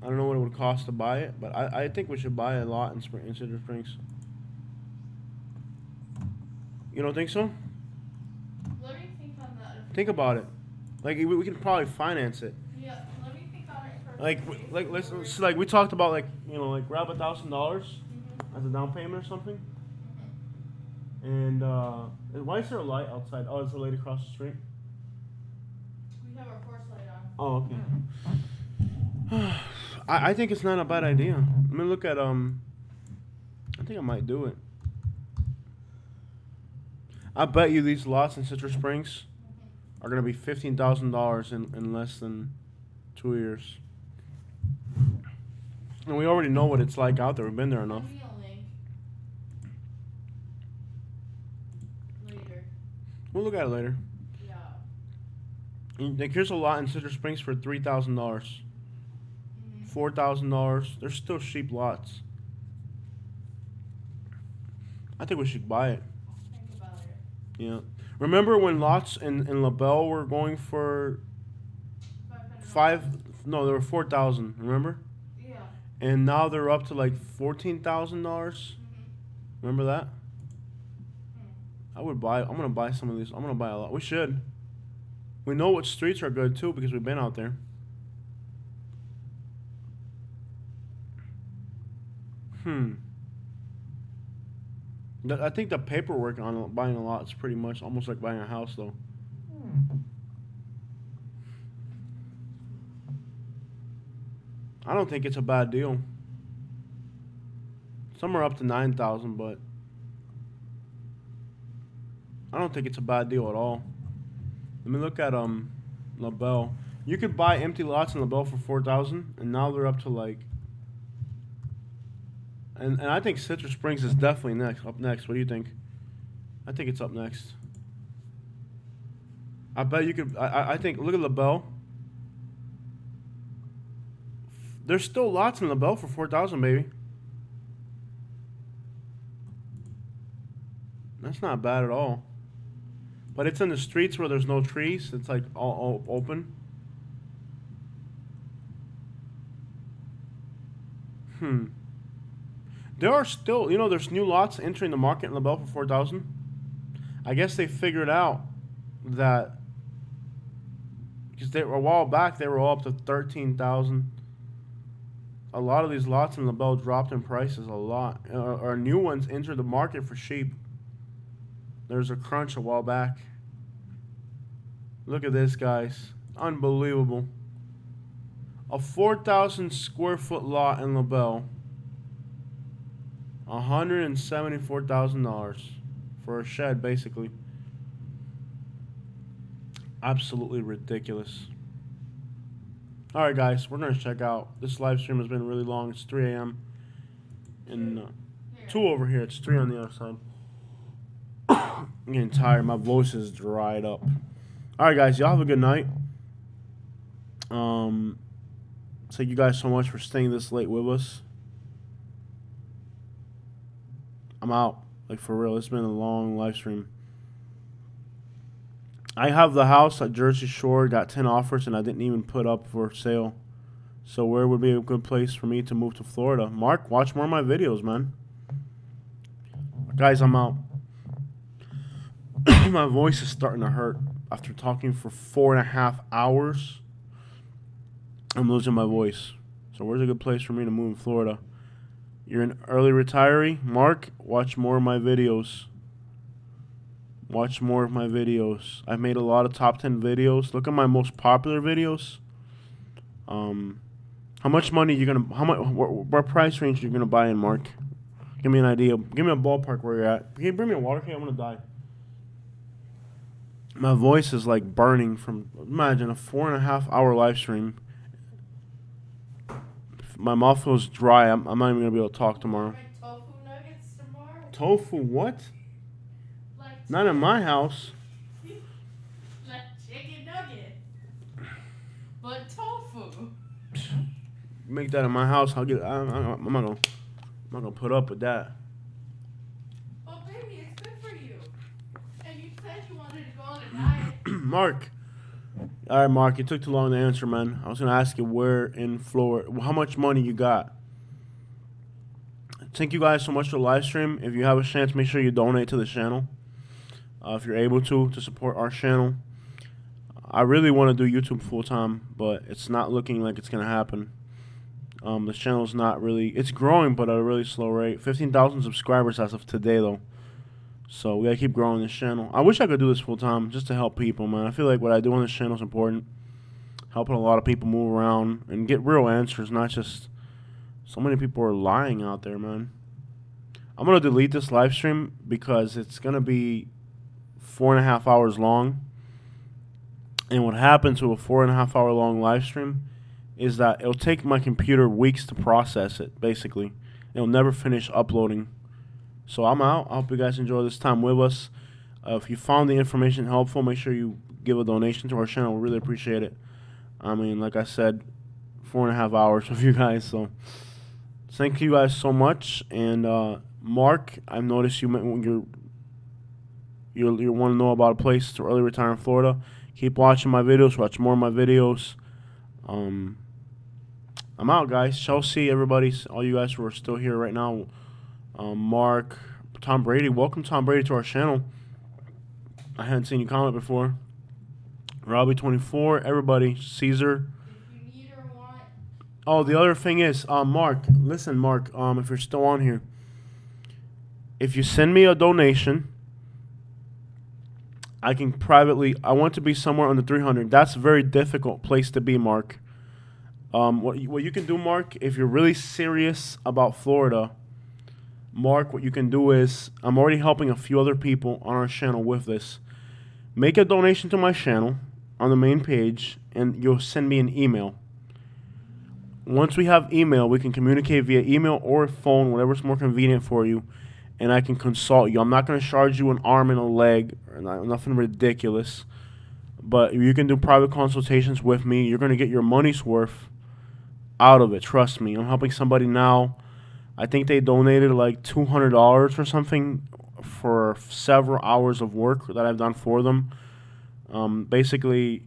I don't know what it would cost to buy it, but I think we should buy a lot in Citrus Springs. You don't think so? Let me think on that. Think about it. We can probably finance it. Yeah, let me think on it for Let's we talked about grab $1,000 Mm-hmm. as a down payment or something. Mm-hmm. And why is there a light outside? Oh, it's a lady across the street. We have our porch light on. Oh, okay. I think it's not a bad idea. Let me look at I think I might do it. I bet you these lots in Citrus Springs are gonna be $15,000 in less than 2 years. And we already know what it's like out there. We've been there enough. Send me a link. Later. We'll look at it later. Yeah. Like, here's a lot in Citrus Springs for $3,000, $4,000. They're still cheap lots. I think we should buy it. Think about it. Yeah. Remember when lots in LaBelle were going for $500. no, they were 4,000. Remember? Yeah. And now they're up to like $14,000. Remember that? I would buy. I'm gonna buy some of these. I'm gonna buy a lot. We should. We know what streets are good too because we've been out there. I think the paperwork on buying a lot is pretty much almost like buying a house, though. I don't think it's a bad deal. Some are up to 9,000, but I don't think it's a bad deal at all. Let me look at LaBelle. You could buy empty lots in LaBelle for 4,000, and now they're up to like. And I think Citrus Springs is definitely up next. What do you think? I think it's up next. I bet you could. I think. Look at LaBelle. There's still lots in LaBelle for 4,000, baby. That's not bad at all. But it's in the streets where there's no trees. It's like all open. There are still, there's new lots entering the market in LaBelle for 4,000. I guess they figured out that because a while back they were all up to 13,000. A lot of these lots in LaBelle dropped in prices a lot. Or new ones entered the market for cheap. There's a crunch a while back. Look at this, guys. Unbelievable. A 4,000 square foot lot in LaBelle. $174,000 for a shed, basically. Absolutely ridiculous. All right, guys, we're gonna check out. This live stream has been really long. It's 3 a.m. and 2 over here. It's 3 on the other side. I'm getting tired. My voice is dried up. All right, guys, y'all have a good night. Thank you guys so much for staying this late with us. I'm out. Like, for real. It's been a long live stream. I have the house at Jersey Shore. Got 10 offers, and I didn't even put up for sale. So where would be a good place for me to move to Florida? Mark, watch more of my videos, man. Guys, I'm out. My voice is starting to hurt. After talking for 4.5 hours, I'm losing my voice. So where's a good place for me to move in Florida? You're an early retiree? Mark, watch more of my videos. Watch more of my videos. I've made a lot of top 10 videos. Look at my most popular videos. How much money you gonna? What price range you gonna buy in, Mark? Give me an idea. Give me a ballpark where you're at. Can you bring me a water? Okay, I'm gonna die. My voice is like burning from. Imagine a 4.5 hour live stream. My mouth feels dry. I'm not even gonna be able to talk tomorrow. Make tofu nuggets tomorrow. Tofu? What? Like Not in my house. like chicken nugget, but tofu. Make that in my house. I'm not gonna put up with that. Oh baby, it's good for you. And you said you wanted to go on a diet. Mark. All right, Mark. You took too long to answer, man. I was gonna ask you where in Florida, how much money you got. Thank you guys so much for the live stream. If you have a chance, make sure you donate to the channel. If you're able to support our channel. I really want to do YouTube full time, but it's not looking like it's gonna happen. The channel's not really. It's growing, but at a really slow rate. 15,000 subscribers as of today, though. So we gotta keep growing this channel. I wish I could do this full time just to help people, man. I feel like what I do on this channel is important. helping a lot of people move around and get real answers, not just so many people are lying out there, man. I'm gonna delete this live stream because it's gonna be 4.5 hours long. And what happens with a 4.5 hour long live stream is that it'll take my computer weeks to process it, basically. It'll never finish uploading. So I'm out. I hope you guys enjoy this time with us. If you found the information helpful, make sure you give a donation to our channel. We really appreciate it. I mean, like I said, 4.5 hours with you guys. So thank you guys so much. And Mark, I've noticed you want to know about a place to early retire in Florida. Keep watching my videos. Watch more of my videos. I'm out, guys. Chelsea, everybody, all you guys who are still here right now. Mark, Tom Brady. Welcome, Tom Brady, to our channel. I hadn't seen you comment before. Robbie24, everybody. Caesar. If you need or want. Oh, the other thing is, Mark, listen, Mark, if you're still on here, if you send me a donation, I can privately, I want to be somewhere under 300. That's a very difficult place to be, Mark. What you can do, Mark, if you're really serious about Florida, Mark, what you can do is, I'm already helping a few other people on our channel with this. Make a donation to my channel on the main page, and you'll send me an email. Once we have email, we can communicate via email or phone, whatever's more convenient for you, and I can consult you. I'm not going to charge you an arm and a leg, or nothing ridiculous, but you can do private consultations with me. You're going to get your money's worth out of it. Trust me. I'm helping somebody now. I think they donated like $200 or something for several hours of work that I've done for them. Basically,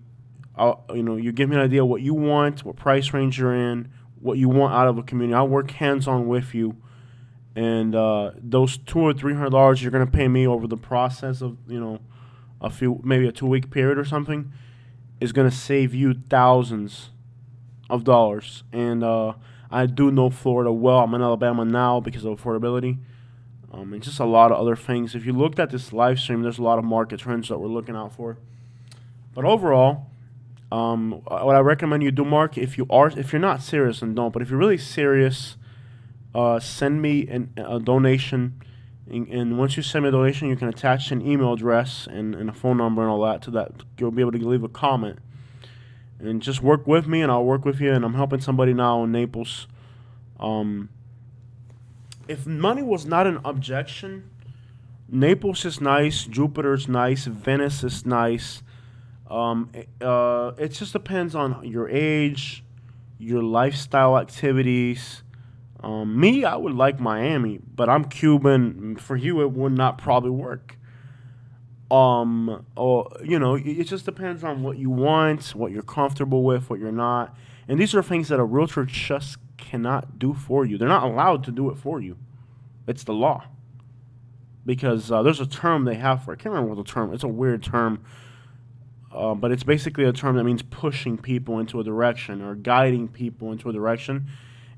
you give me an idea what you want, what price range you're in, what you want out of a community. I'll work hands-on with you, and those $200 or $300 you're gonna pay me over the process of maybe a 2-week period or something is gonna save you thousands of dollars. And I do know Florida well. I'm in Alabama now because of affordability. And just a lot of other things. If you looked at this live stream, there's a lot of market trends that we're looking out for. But overall, what I recommend you do, Mark, if you're not serious, then don't. But if you're really serious, send me a donation. And once you send me a donation, you can attach an email address and a phone number and all that to that. You'll be able to leave a comment. And just work with me, and I'll work with you. And I'm helping somebody now in Naples. If money was not an objection, Naples is nice, Jupiter's nice, Venice is nice. It just depends on your age, your lifestyle activities. Me, I would like Miami, but I'm Cuban. For you, it would not probably work. It just depends on what you want, what you're comfortable with, what you're not. And these are things that a realtor just cannot do for you. They're not allowed to do it for you. It's the law. Because there's a term they have for it. I can't remember what the term. It's a weird term. But it's basically a term that means pushing people into a direction or guiding people into a direction.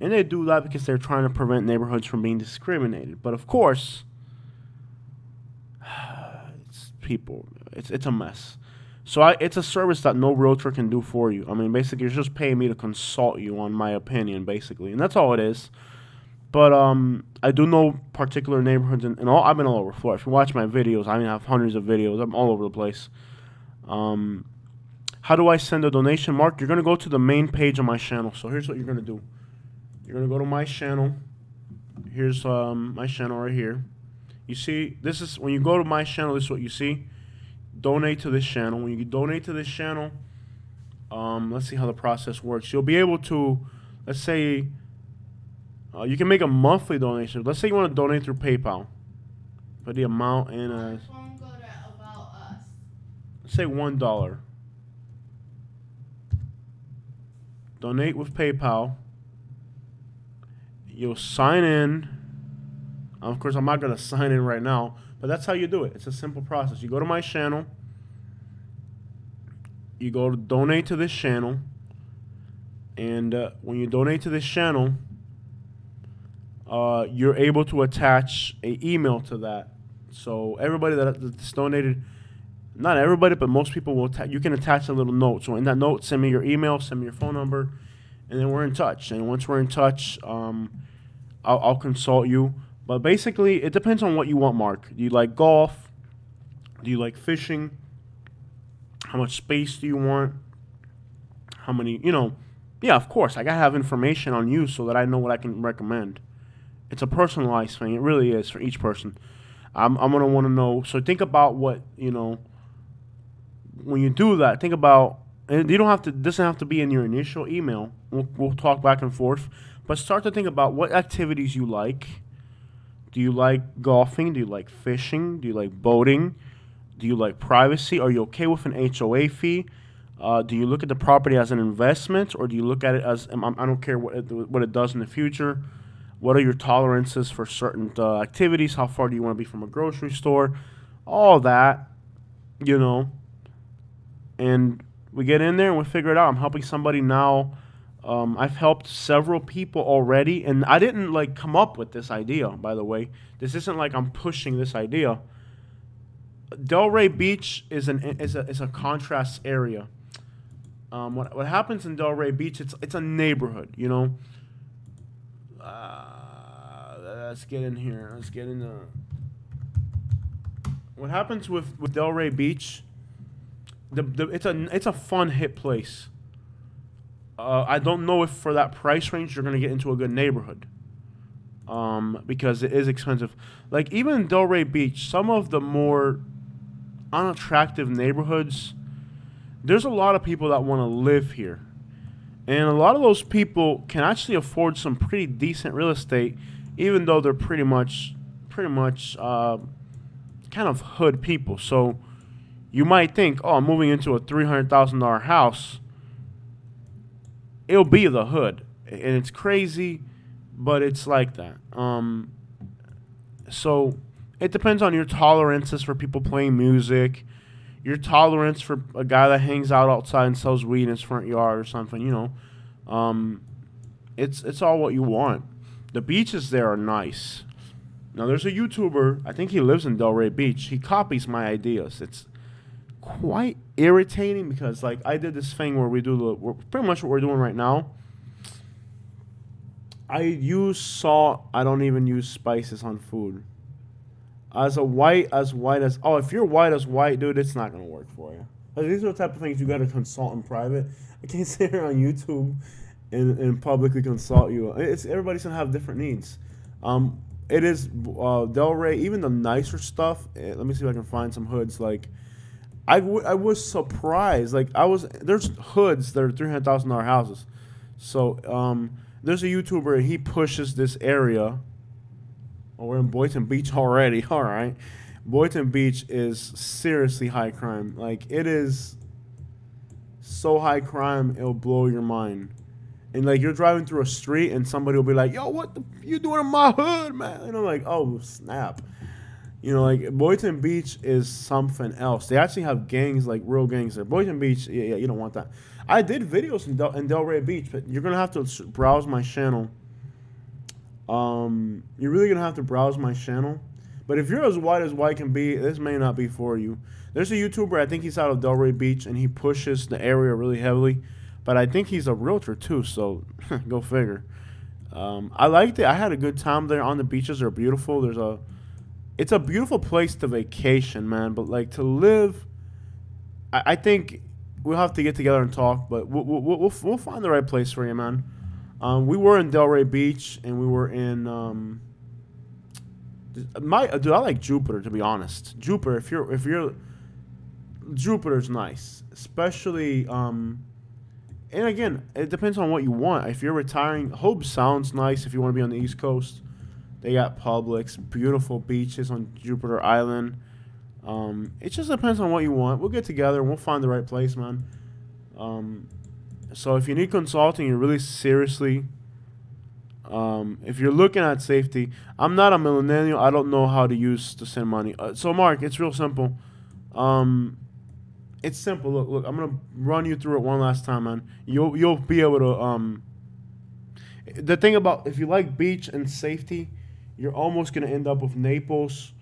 And they do that because they're trying to prevent neighborhoods from being discriminated. But of course, it's a mess. So it's a service that no realtor can do for you. I mean, basically, you're just paying me to consult you on my opinion, basically. And that's all it is. But I do know particular neighborhoods, and I've been all over Florida. If you watch my videos, I have hundreds of videos. I'm all over the place. How do I send a donation? Mark, you're going to go to the main page of my channel. So here's what you're going to do. You're going to go to my channel. Here's my channel right here. You see, this is when you go to my channel, this is what you see. Donate to this channel. When you donate to this channel, let's see how the process works. You'll be able to, let's say, you can make a monthly donation. Let's say you want to donate through PayPal. Put the amount in as, Phone go to About Us. let's say $1. Donate with PayPal. You'll sign in. Of course, I'm not going to sign in right now, but that's how you do it. It's a simple process. You go to my channel. You go to donate to this channel. And when you donate to this channel, you're able to attach an email to that. So everybody that's donated, Not everybody, but most people will. You can attach a little note. So in that note, send me your email, send me your phone number, and then we're in touch. And once we're in touch, I'll consult you. But basically, it depends on what you want, Mark. Do you like golf? Do you like fishing? How much space do you want? How many, yeah, of course. I got to have information on you so that I know what I can recommend. It's a personalized thing. It really is for each person. I'm going to want to know. So think about what, when you do that, think about, and you don't have to, doesn't have to be in your initial email. We'll talk back and forth. But start to think about what activities you like. Do you like golfing? Do you like fishing? Do you like boating? Do you like privacy? Are you okay with an HOA fee? Do you look at the property as an investment, or do you look at it as, I don't care what it does in the future? What are your tolerances for certain activities? How far do you want to be from a grocery store? All that, And we get in there and we figure it out. I'm helping somebody now. I've helped several people already, and I didn't come up with this idea. By the way, this isn't like I'm pushing this idea. Delray Beach is a contrast area. What happens in Delray Beach? It's a neighborhood. Let's get in here. Let's get in. What happens with Delray Beach? It's a fun hit place. I don't know if for that price range you're gonna get into a good neighborhood. Because it is expensive. Like even in Delray Beach, some of the more unattractive neighborhoods, there's a lot of people that want to live here. And a lot of those people can actually afford some pretty decent real estate, even though they're pretty much kind of hood people. So you might think, oh, I'm moving into a $300,000 house. It'll be the hood. And it's crazy, but it's like that. So it depends on your tolerances for people playing music, your tolerance for a guy that hangs out outside and sells weed in his front yard or something, It's all what you want. The beaches there are nice. Now, there's a YouTuber, I think he lives in Delray Beach. He copies my ideas. It's quite irritating because, I did this thing where we do pretty much what we're doing right now. I use salt. I don't even use spices on food. If you're white as white, dude, it's not going to work for you. These are the type of things you got to consult in private. I can't sit here on YouTube and publicly consult you. Everybody's going to have different needs. It is Delray, even the nicer stuff. Let me see if I can find some hoods. I was surprised. There's hoods that are $300,000 houses. So there's a YouTuber, and he pushes this area. Oh, we're in Boynton Beach already. All right. Boynton Beach is seriously high crime. It is so high crime, it'll blow your mind. And, you're driving through a street, and somebody will be like, yo, what the you doing in my hood, man? And I'm like, oh, snap. Boynton Beach is something else. They actually have gangs, real gangs there. Boynton Beach, yeah, you don't want that. I did videos in Delray Beach, but you're going to have to browse my channel. You're really going to have to browse my channel. But if you're as white can be, this may not be for you. There's a YouTuber, I think he's out of Delray Beach, and he pushes the area really heavily. But I think he's a realtor too, so go figure. I liked it. I had a good time there on the beaches. They're beautiful. It's a beautiful place to vacation, man. But to live, I think we'll have to get together and talk. But we'll find the right place for you, man. We were in Delray Beach, and we were in dude, I like Jupiter, to be honest. Jupiter, if you're Jupiter's nice, especially and again, it depends on what you want. If you're retiring, Hope sounds nice if you want to be on the East Coast. They got Publix, beautiful beaches on Jupiter Island. It just depends on what you want. We'll get together and we'll find the right place, man. So if you need consulting, you're really seriously, if you're looking at safety, I'm not a millennial. I don't know how to send money. So Mark, it's real simple. It's simple. Look. I'm gonna run you through it one last time, man. You'll be able to. The thing about if you like beach and safety, you're almost gonna end up with Naples,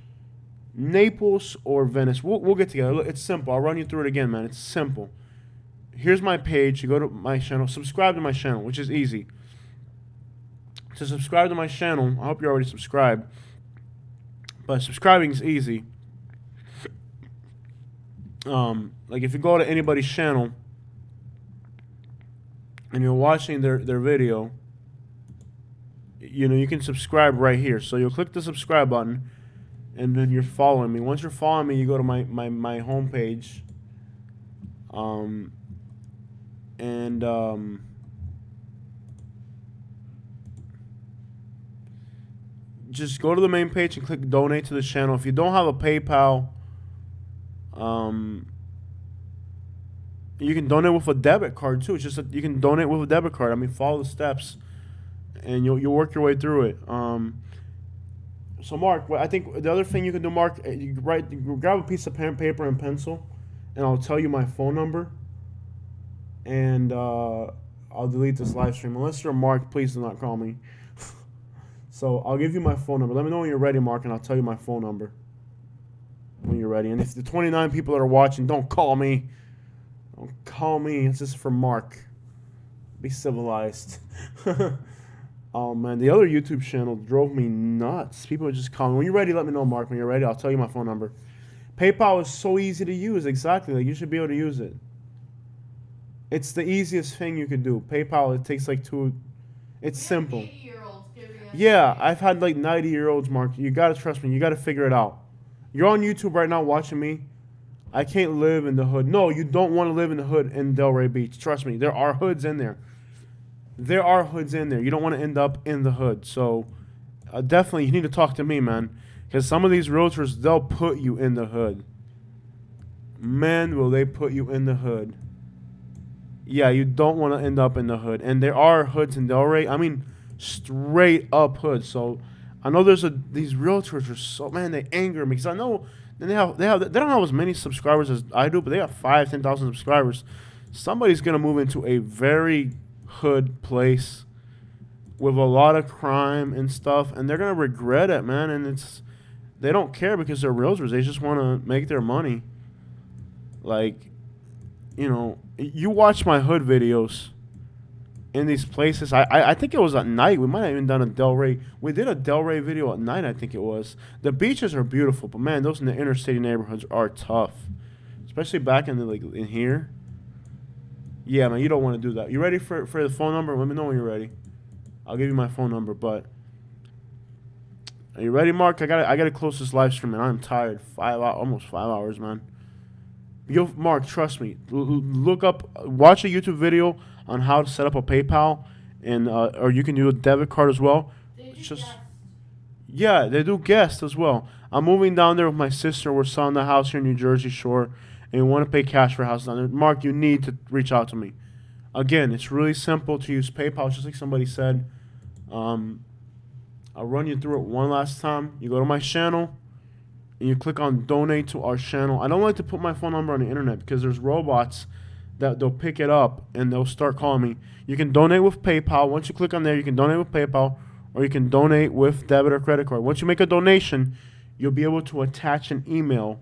Naples or Venice. We'll get together. Look, it's simple. I'll run you through it again, man. It's simple. Here's my page. You go to my channel. Subscribe to my channel, which is easy. To subscribe to my channel, I hope you're already subscribed. But subscribing is easy. Like if you go to anybody's channel and you're watching their video, you know, you can subscribe right here. So you'll click the subscribe button, and then you're following me. Once you're following me, you go to my homepage. Just go to the main page and click donate to the channel. If you don't have a PayPal, you can donate with a debit card too. It's just that you can donate with a debit card. I mean, follow the steps, and you'll work your way through it. So Mark, I think the other thing you can do, Mark, you grab a piece of paper and pencil, and I'll tell you my phone number, and I'll delete this live stream. Unless you're Mark, please do not call me. So I'll give you my phone number. Let me know when you're ready, Mark, and I'll tell you my phone number when you're ready. And if the 29 people that are watching, don't call me. Don't call me. It's just for Mark. Be civilized. Oh, man. The other YouTube channel drove me nuts. People are just calling. When you're ready, let me know, Mark. When you're ready, I'll tell you my phone number. PayPal is so easy to use. Exactly. Like, you should be able to use it. It's the easiest thing you could do. PayPal, it takes like It's simple. Yeah, I've had like 90-year-olds, Mark. You gotta trust me. You gotta figure it out. You're on YouTube right now watching me. I can't live in the hood. No, you don't want to live in the hood in Delray Beach. Trust me. There are hoods in there. There are hoods in there. You don't want to end up in the hood. So definitely you need to talk to me, man. Because some of these realtors, they'll put you in the hood. Man, will they put you in the hood. Yeah, you don't want to end up in the hood. And there are hoods in Delray. I mean, straight up hood. So I know these realtors are so, man, they anger me because I know they don't have as many subscribers as I do, but they have 10,000 subscribers. Somebody's gonna move into a very hood place with a lot of crime and stuff, and they're gonna regret it, man. And they don't care because they're realtors. They just want to make their money. Like, you know, you watch my hood videos in these places. I think it was at night. We might have even done a Delray. We did a Delray video at night, I think it was. The beaches are beautiful, but man, those in the inner city neighborhoods are tough. Especially back in here. Yeah, man, you don't want to do that. You ready for the phone number? Let me know when you're ready. I'll give you my phone number, but are you ready, Mark? I gotta close this live stream, man. I'm tired. Almost 5 hours, man. Mark, trust me. Look up, watch a YouTube video on how to set up a PayPal, and or you can do a debit card as well. Yeah, they do guests as well. I'm moving down there with my sister. We're selling the house here in New Jersey Shore, and we want to pay cash for a house down there. Mark, you need to reach out to me. Again, it's really simple to use PayPal, just like somebody said. I'll run you through it one last time. You go to my channel, and you click on donate to our channel. I don't like to put my phone number on the internet because there's robots that they'll pick it up and they'll start calling me. You can donate with PayPal. Once you click on there, you can donate with PayPal, or you can donate with debit or credit card. Once you make a donation, you'll be able to attach an email,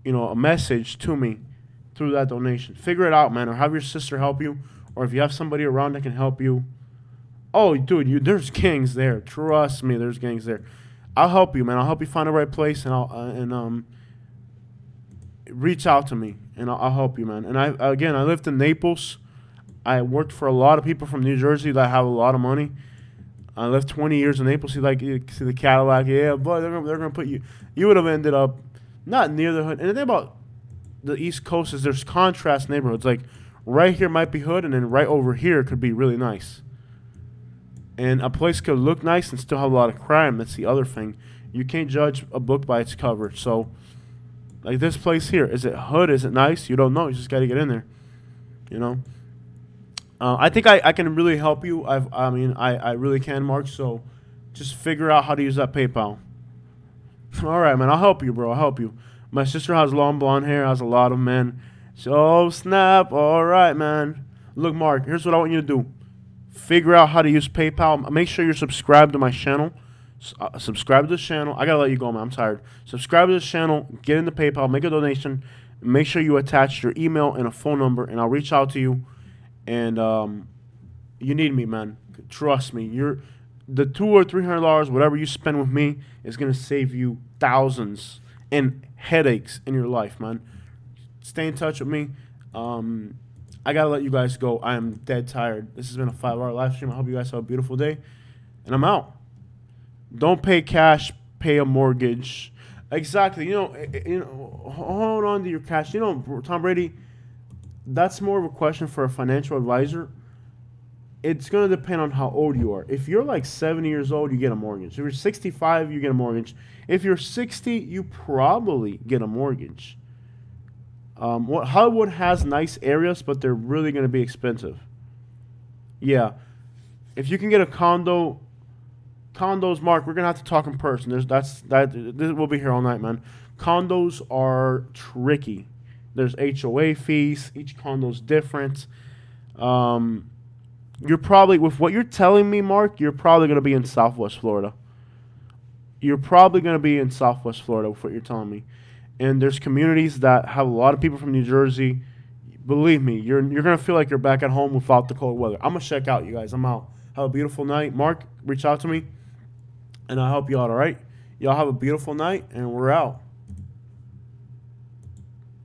you know, a message to me through that donation. Figure it out, man, or have your sister help you, or if you have somebody around that can help you. Oh, dude, there's gangs there. Trust me, there's gangs there. I'll help you, man. I'll help you find the right place, and reach out to me, and I'll help you, man. And I lived in Naples. I worked for a lot of people from New Jersey that have a lot of money. I lived 20 years in Naples. See the Cadillac, yeah, boy, they're gonna put you. You would have ended up not near the hood. And the thing about the East Coast is there's contrast neighborhoods. Like right here might be hood, and then right over here could be really nice. And a place could look nice and still have a lot of crime. That's the other thing. You can't judge a book by its cover. So, like this place here, is it hood? Is it nice? You don't know. You just got to get in there. You know. I think I can really help you. I really can, Mark. So, just figure out how to use that PayPal. All right, man. I'll help you, bro. I'll help you. My sister has long blonde hair. Has a lot of men. So snap. All right, man. Look, Mark. Here's what I want you to do. Figure out how to use PayPal. Make sure you're subscribed to my channel Subscribe to the channel. I gotta let you go, man. I'm tired. Subscribe to the channel. Get into PayPal. Make a donation. Make sure you attach your email and a phone number, and I'll reach out to you. And you need me, man. Trust me. The $200 or $300, whatever you spend with me, is gonna save you thousands and headaches in your life, man. Stay in touch with me. I gotta let you guys go. I am dead tired. This has been a 5-hour live stream. I hope you guys have a beautiful day, and I'm out. Don't pay cash. Pay a mortgage. Exactly. Hold on to your cash. Tom Brady. That's more of a question for a financial advisor. It's gonna depend on how old you are. If you're like 70 years old, you get a mortgage. If you're 65, you get a mortgage. If you're 60, you probably get a mortgage. Hollywood has nice areas, but they're really going to be expensive. Yeah. If you can get a condos, Mark, we're going to have to talk in person. We'll be here all night, man. Condos are tricky. There's HOA fees. Each condo's different. You're probably, with what you're telling me, Mark, you're probably going to be in Southwest Florida. You're probably going to be in Southwest Florida with what you're telling me. And there's communities that have a lot of people from New Jersey. Believe me, you're going to feel like you're back at home without the cold weather. I'm going to check out, you guys. I'm out. Have a beautiful night. Mark, reach out to me, and I'll help you out, all right? Y'all have a beautiful night, and we're out.